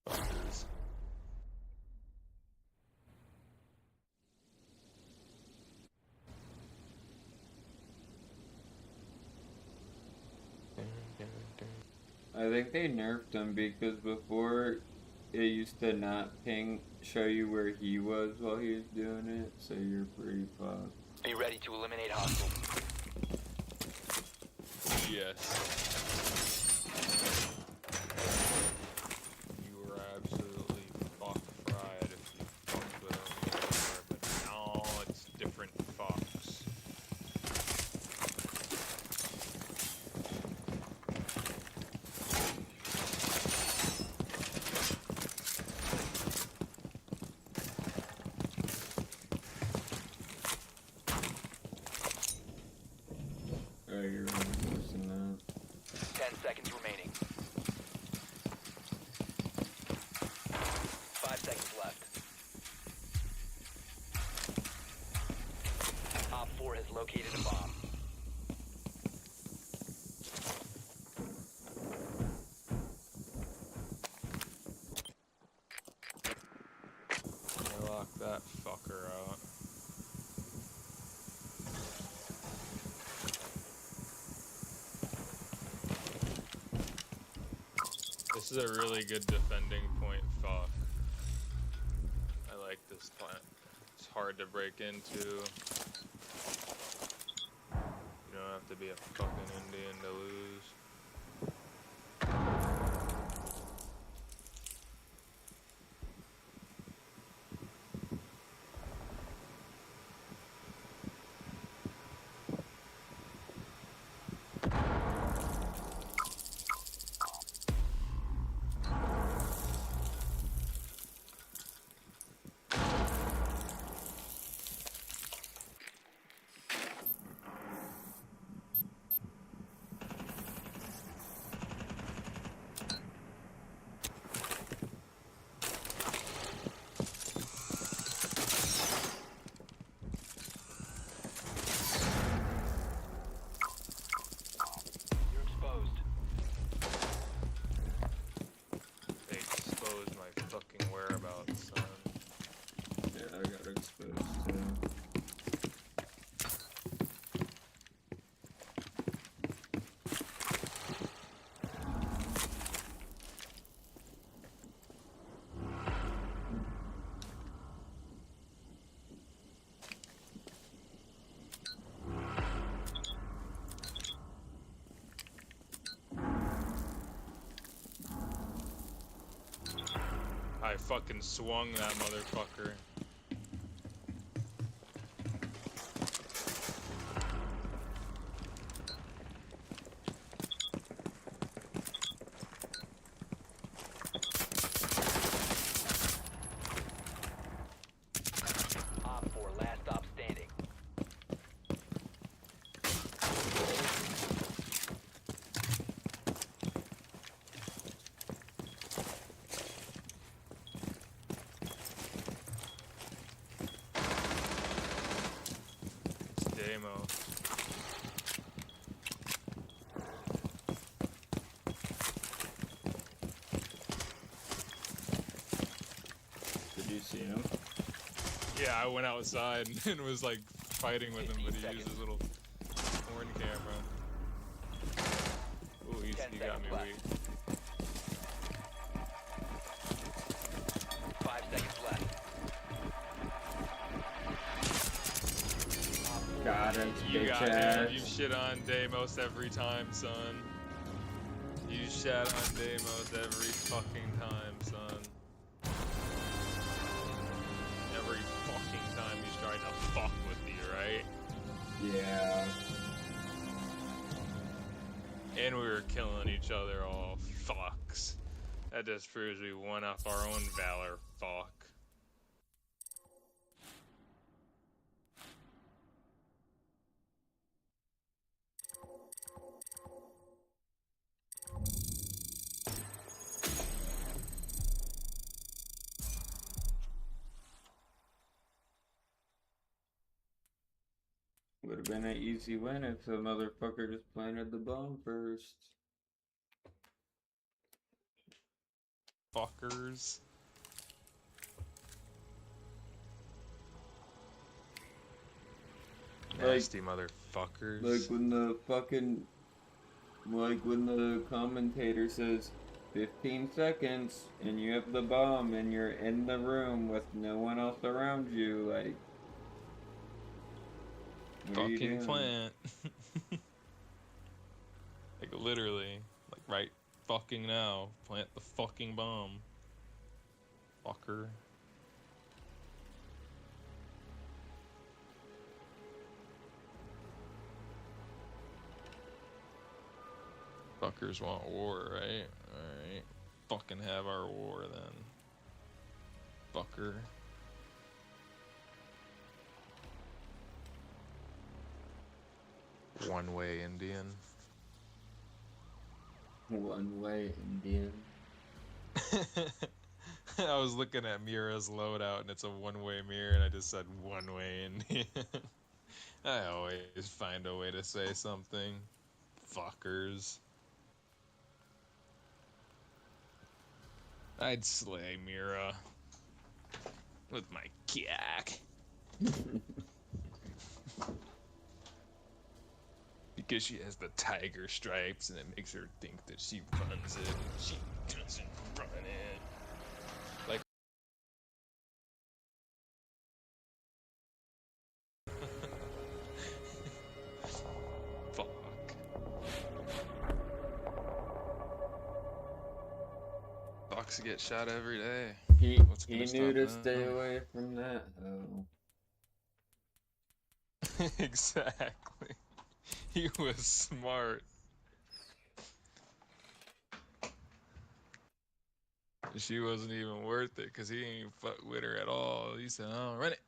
Fuckers. I think they nerfed him because before it used to not show you where he was while he was doing it, so you're pretty fucked. Be ready to eliminate hostiles. Yes. You were absolutely fucked fried if you fucked with him before, but now it's different fucks. Oh, you're reinforcing that. 10 seconds remaining. 5 seconds left. Op 4 has located a bomb. Lock that fucker out. This is a really good defending point, fuck. I like this plant. It's hard to break into. You don't have to be a fucking Indian to lose. You're exposed. They exposed my fucking whereabouts, son. Yeah, I got exposed too. I fucking swung that motherfucker. Op 4, last stop standing. It's Damo. Did you see him? Yeah, I went outside and was like fighting with him, but he 15 used his little horn camera. Ooh, he 10 got me seconds left. weak. 5 seconds left. Op 4 Got him, You bitch got him. ass. You shit on Deimos every time, son. You shat on Deimos every fucking time, son. Every fucking time he's trying to fuck with you, right? Yeah. And we were killing each other all fucks. That just proves we won off our own valor, fuck. Would have been an easy win if the motherfucker just planted the bomb first. Fuckers. Nasty motherfuckers. Like when the commentator says 15 seconds and you have the bomb and you're in the room with no one else around you, like, what are you fucking doing? plant. Like literally, like right fucking now, plant the fucking bomb. Fucker. Fuckers want war, right? Alright. Fucking have our war then. Fucker. One-way Indian. One-way Indian. I was looking at Mira's loadout and it's a one-way mirror and I just said one-way Indian. I always find a way to say something. Fuckers. I'd slay Mira with my kiak. Because she has the tiger stripes and it makes her think that she runs it. She doesn't run it. Like fuck. Fox get shot every day. He gonna knew to stop stay that? away from that. Oh. Exactly. He was smart. She wasn't even worth it because he ain't fuck with her at all. He said, "Oh, run it."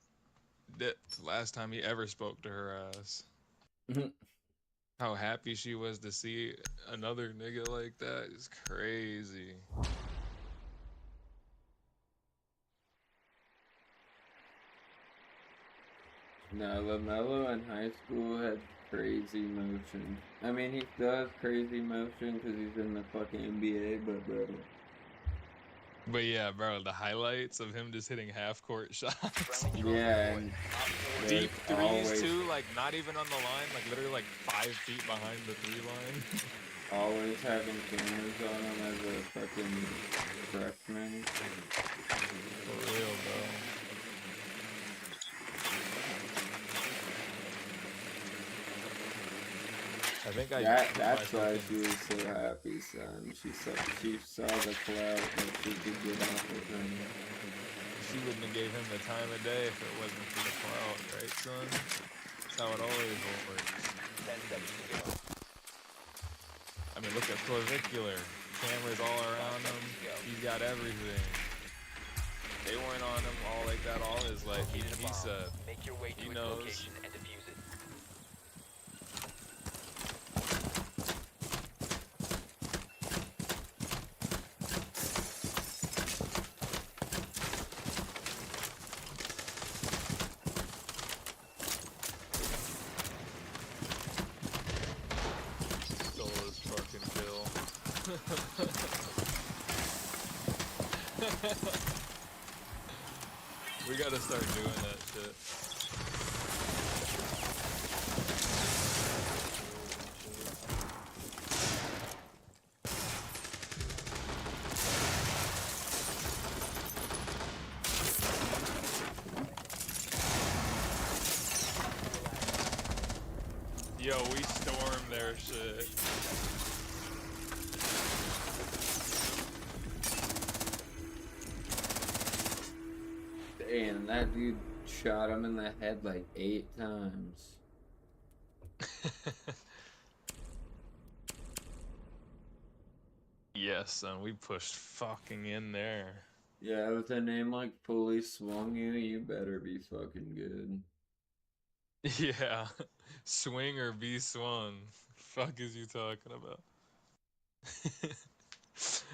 Dipped. Last time he ever spoke to her ass. How happy she was to see another nigga like that is crazy. No, LaMelo in high school had crazy motion. I mean, he still has crazy motion because he's in the fucking NBA, but bro. But yeah, bro, the highlights of him just hitting half-court shots. Yeah, and Deep there's threes always, too, like not even on the line, like literally like 5 feet behind the three line. always having cameras on him as a fucking freshman. For real, bro. I think That's why she was so happy, son. She saw the clout that she could get off of him. She wouldn't have gave him the time of day if it wasn't for the clout, right, son? That's how it always works. I mean, look at Clavicular. Cameras all around him. He's got everything. They weren't on him all like that all his life. He said, he knows. We gotta start doing that shit. Yo, we stormed their shit. That dude shot him in the head like 8 times. Yes, son, we pushed fucking in there. Yeah, with a name like Fully Swung you better be fucking good. Yeah, swing or be swung. Fuck is you talking about?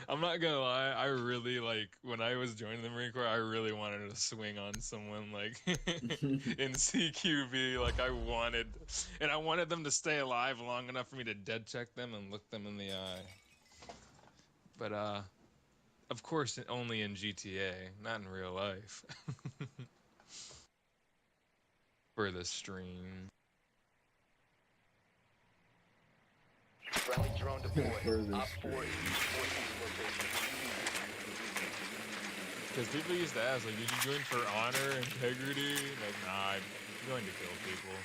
I'm not gonna lie, I really like when I was joining the Marine Corps, I really wanted to swing on someone like in CQB. Like I wanted them to stay alive long enough for me to dead check them and look them in the eye. But of course only in GTA, not in real life. For the stream. Friendly drone deployed. For the Op 4 stream. Because people used to ask, like, did you join for honor, integrity? Like, nah, I joined to kill people.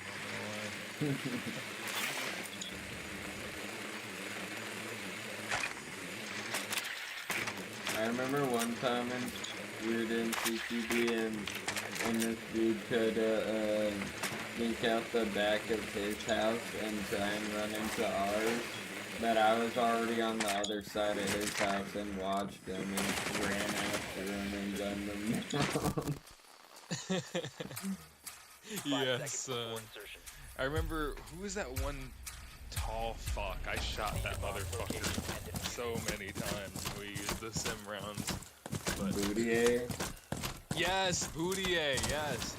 Not gonna lie. I remember one time we were doing CQB and this dude could sneak out the back of his house and try and run into ours. But I was already on the other side of his house and watched him and ran after him and gunned him down. Yes, I remember, who was that one tall fuck? I shot that motherfucker so many times when we used the sim rounds. But Bootier? yes, Bootier, yes,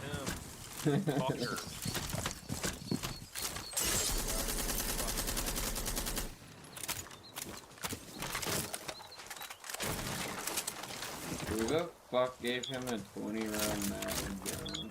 him. Fucker. Who the fuck gave him a 20-round mag gun?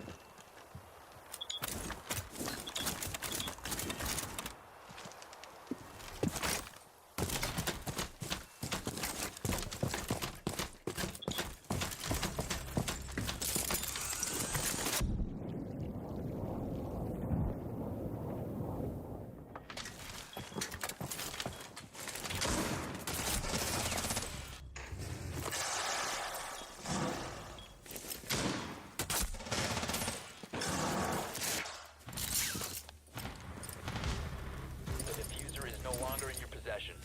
The diffuser is no longer in your possession.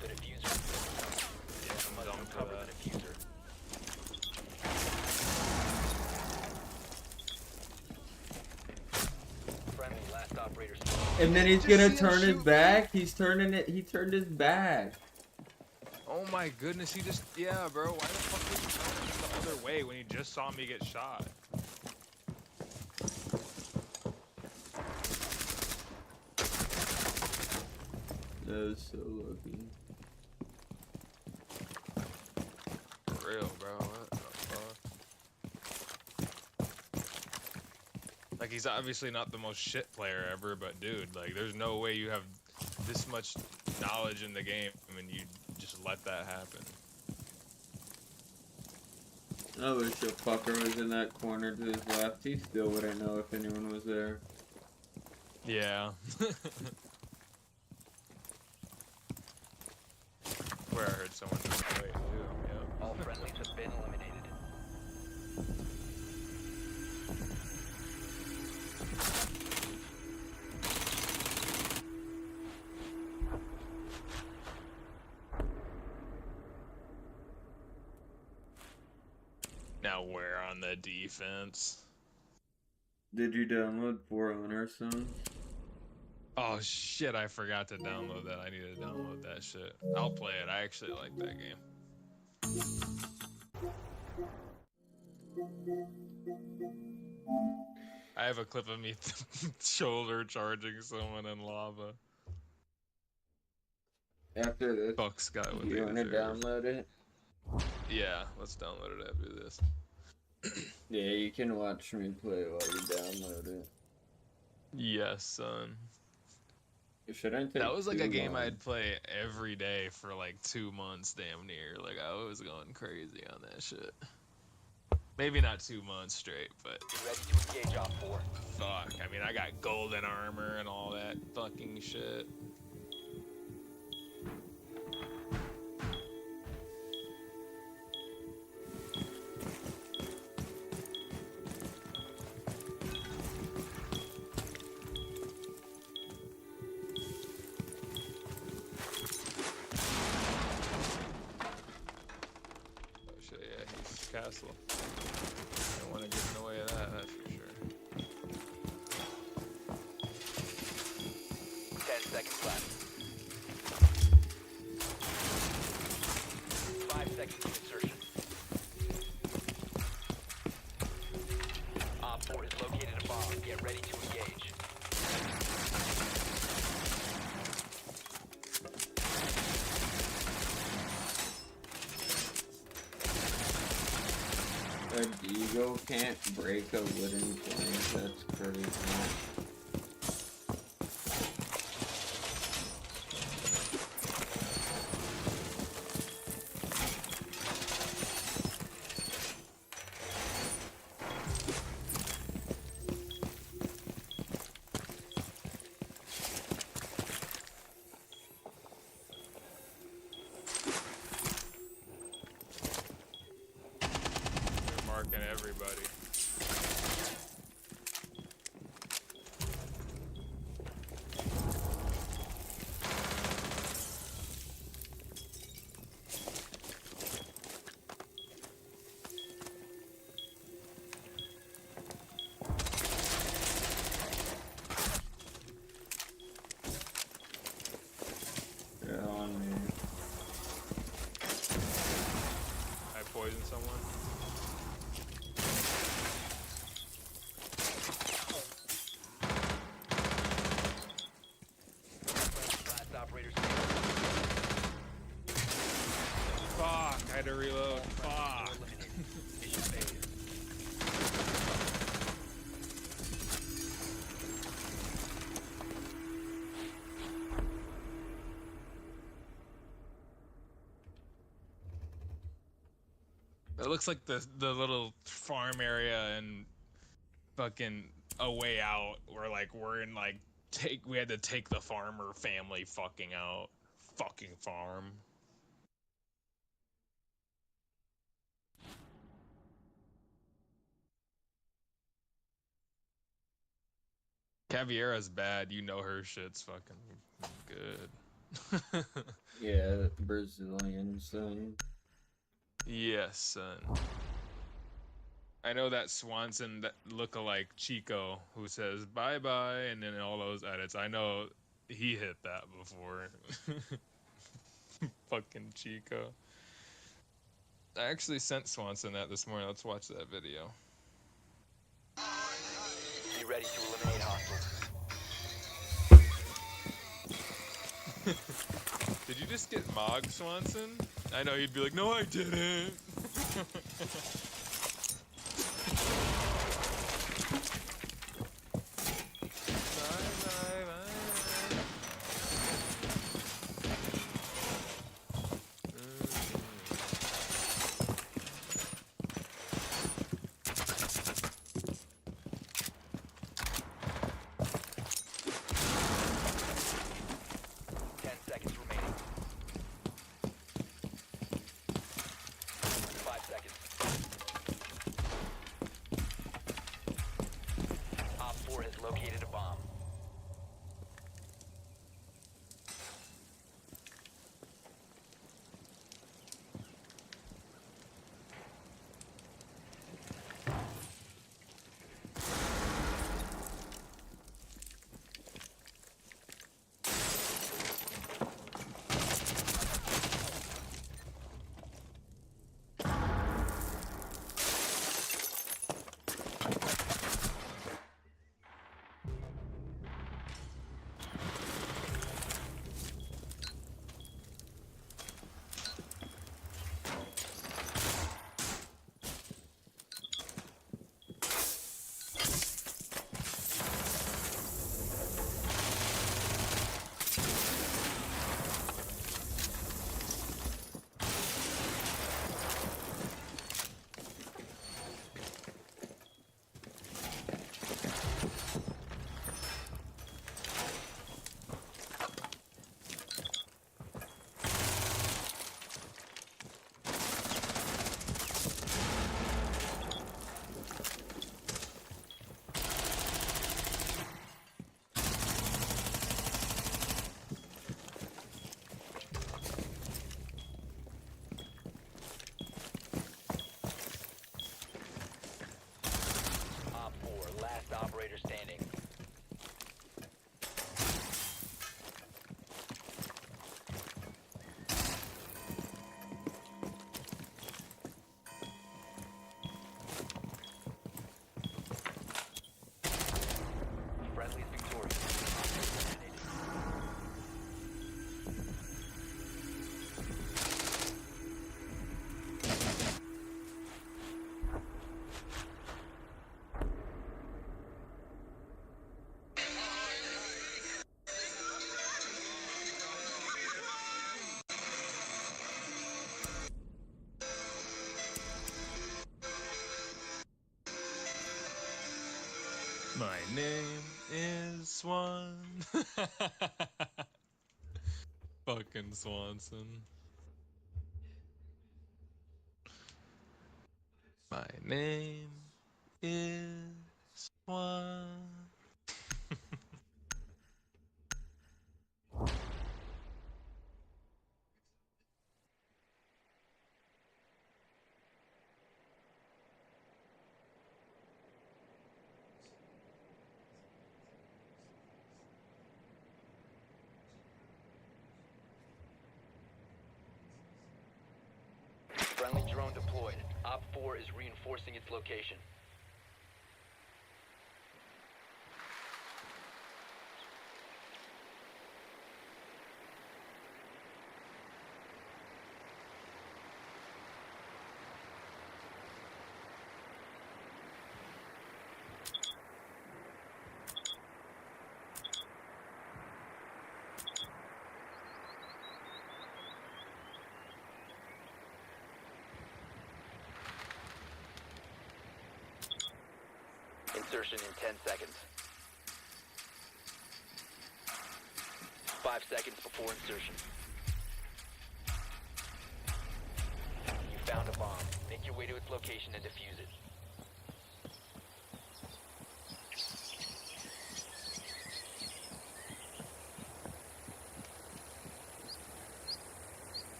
The diffuser. You must recover the diffuser. Friendly, last operator. And then he's Just gonna see him turn his shoot back? He turned his back. Oh my goodness, he just, yeah, bro, why the fuck was he turning the other way when he just saw me get shot? That was so lucky. For real, bro, what the fuck? Like, he's obviously not the most shit player ever, but dude, like, there's no way you have this much knowledge in the game and you just let that happen. I wish a fucker was in that corner to his left. He still wouldn't know if anyone was there. Yeah. Where I heard someone just wait too, yeah. All friendlies have been eliminated. Now we're on the defense. Did you download For Honor, son? Oh shit, I forgot to download that. I need to download that shit. I'll play it. I actually like that game. I have a clip of me shoulder charging someone in lava. After this, Fuck Scott with you wanna download it? Yeah, let's download it after this. Yeah, you can watch me play while you download it. Yes, son. It shouldn't take That was like too a game long. I'd play every day for like 2 months, damn near. Like I was going crazy on that shit. Maybe not 2 months straight, but Ready to engage Op 4. fuck. I mean, I got golden armor and all that fucking shit. castle. Don't want to get in the way of that, that's for sure. 10 seconds left. 5 seconds to insertion. Op 4 has located a bomb. Get ready to engage. A Deagle can't break a wooden plank, that's crazy. They're marking everybody. They're on me. I poisoned someone. Last operator Fuck, I had to reload. Fuck. mission failure. It looks like the little farm area and fucking A Way Out where like we're in like we had to take the farmer family fucking out. Fucking farm. Caviera's bad, you know her shit's fucking good. Yeah, Brazilian son. Yes, son. I know that Swanson that look-alike Chico who says bye bye and then all those edits. I know he hit that before. Fucking Chico. I actually sent Swanson that this morning. Let's watch that video. Be ready to eliminate hostiles. Did you just get Mog, Swanson? I know you'd be like, no, I didn't. Remaining. 5 seconds. My name is Swan. Fucking Swanson. My name is Swan. Friendly drone deployed. Op 4 is reinforcing its location. Insertion in 10 seconds. 5 seconds before insertion. You found a bomb. Make your way to its location and defuse it.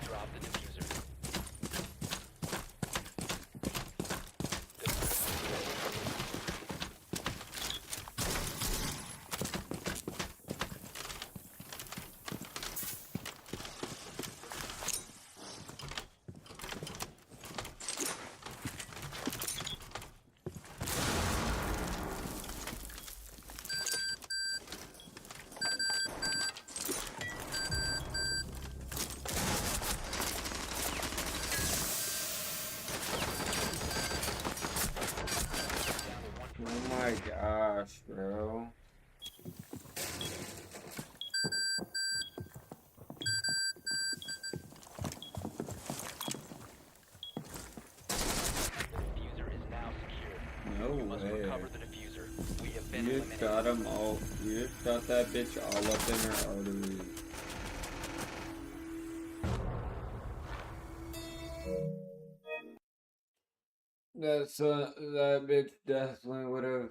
Drop the diffuser. Oh my gosh, bro. Diffuser is now secure. No You must way. recover the diffuser. We have been You just eliminated. shot him all. You just shot that bitch all up in her arteries. That bitch definitely would have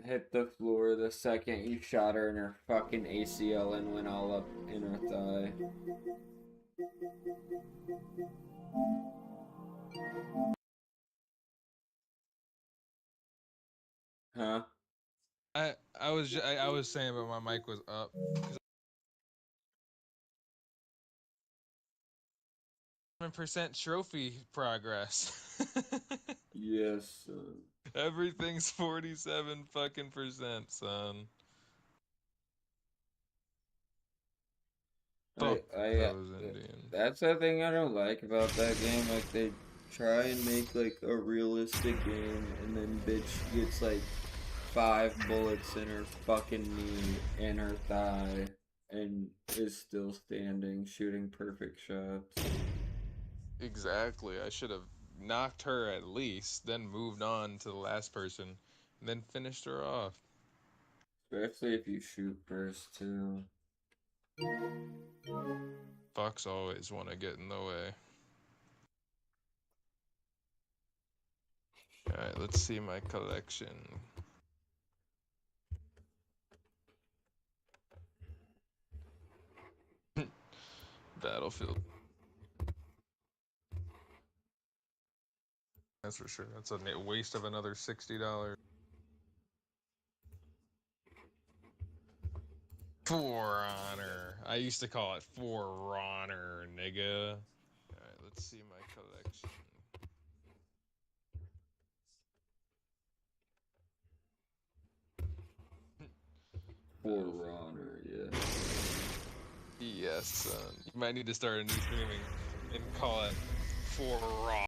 hit the floor the second you shot her in her fucking ACL and went all up in her thigh. Huh? I was saying, but my mic was up. 7% trophy progress. Yes, son. Everything's 47 fucking percent, son. Fuck those Indians. That's the thing I don't like about that game. Like, they try and make, like, a realistic game, and then bitch gets, like, 5 bullets in her fucking knee and her thigh, and is still standing, shooting perfect shots. Exactly. I should have knocked her at least, then moved on to the last person, and then finished her off. Especially if you shoot first, too. Fucks always want to get in the way. Alright, let's see my collection. Battlefield. That's for sure. That's a waste of another $60. For Honor. I used to call it For Honor, nigga. Alright, let's see my collection. For Honor, yeah. Yes, son. You might need to start a new streaming and call it For Raw.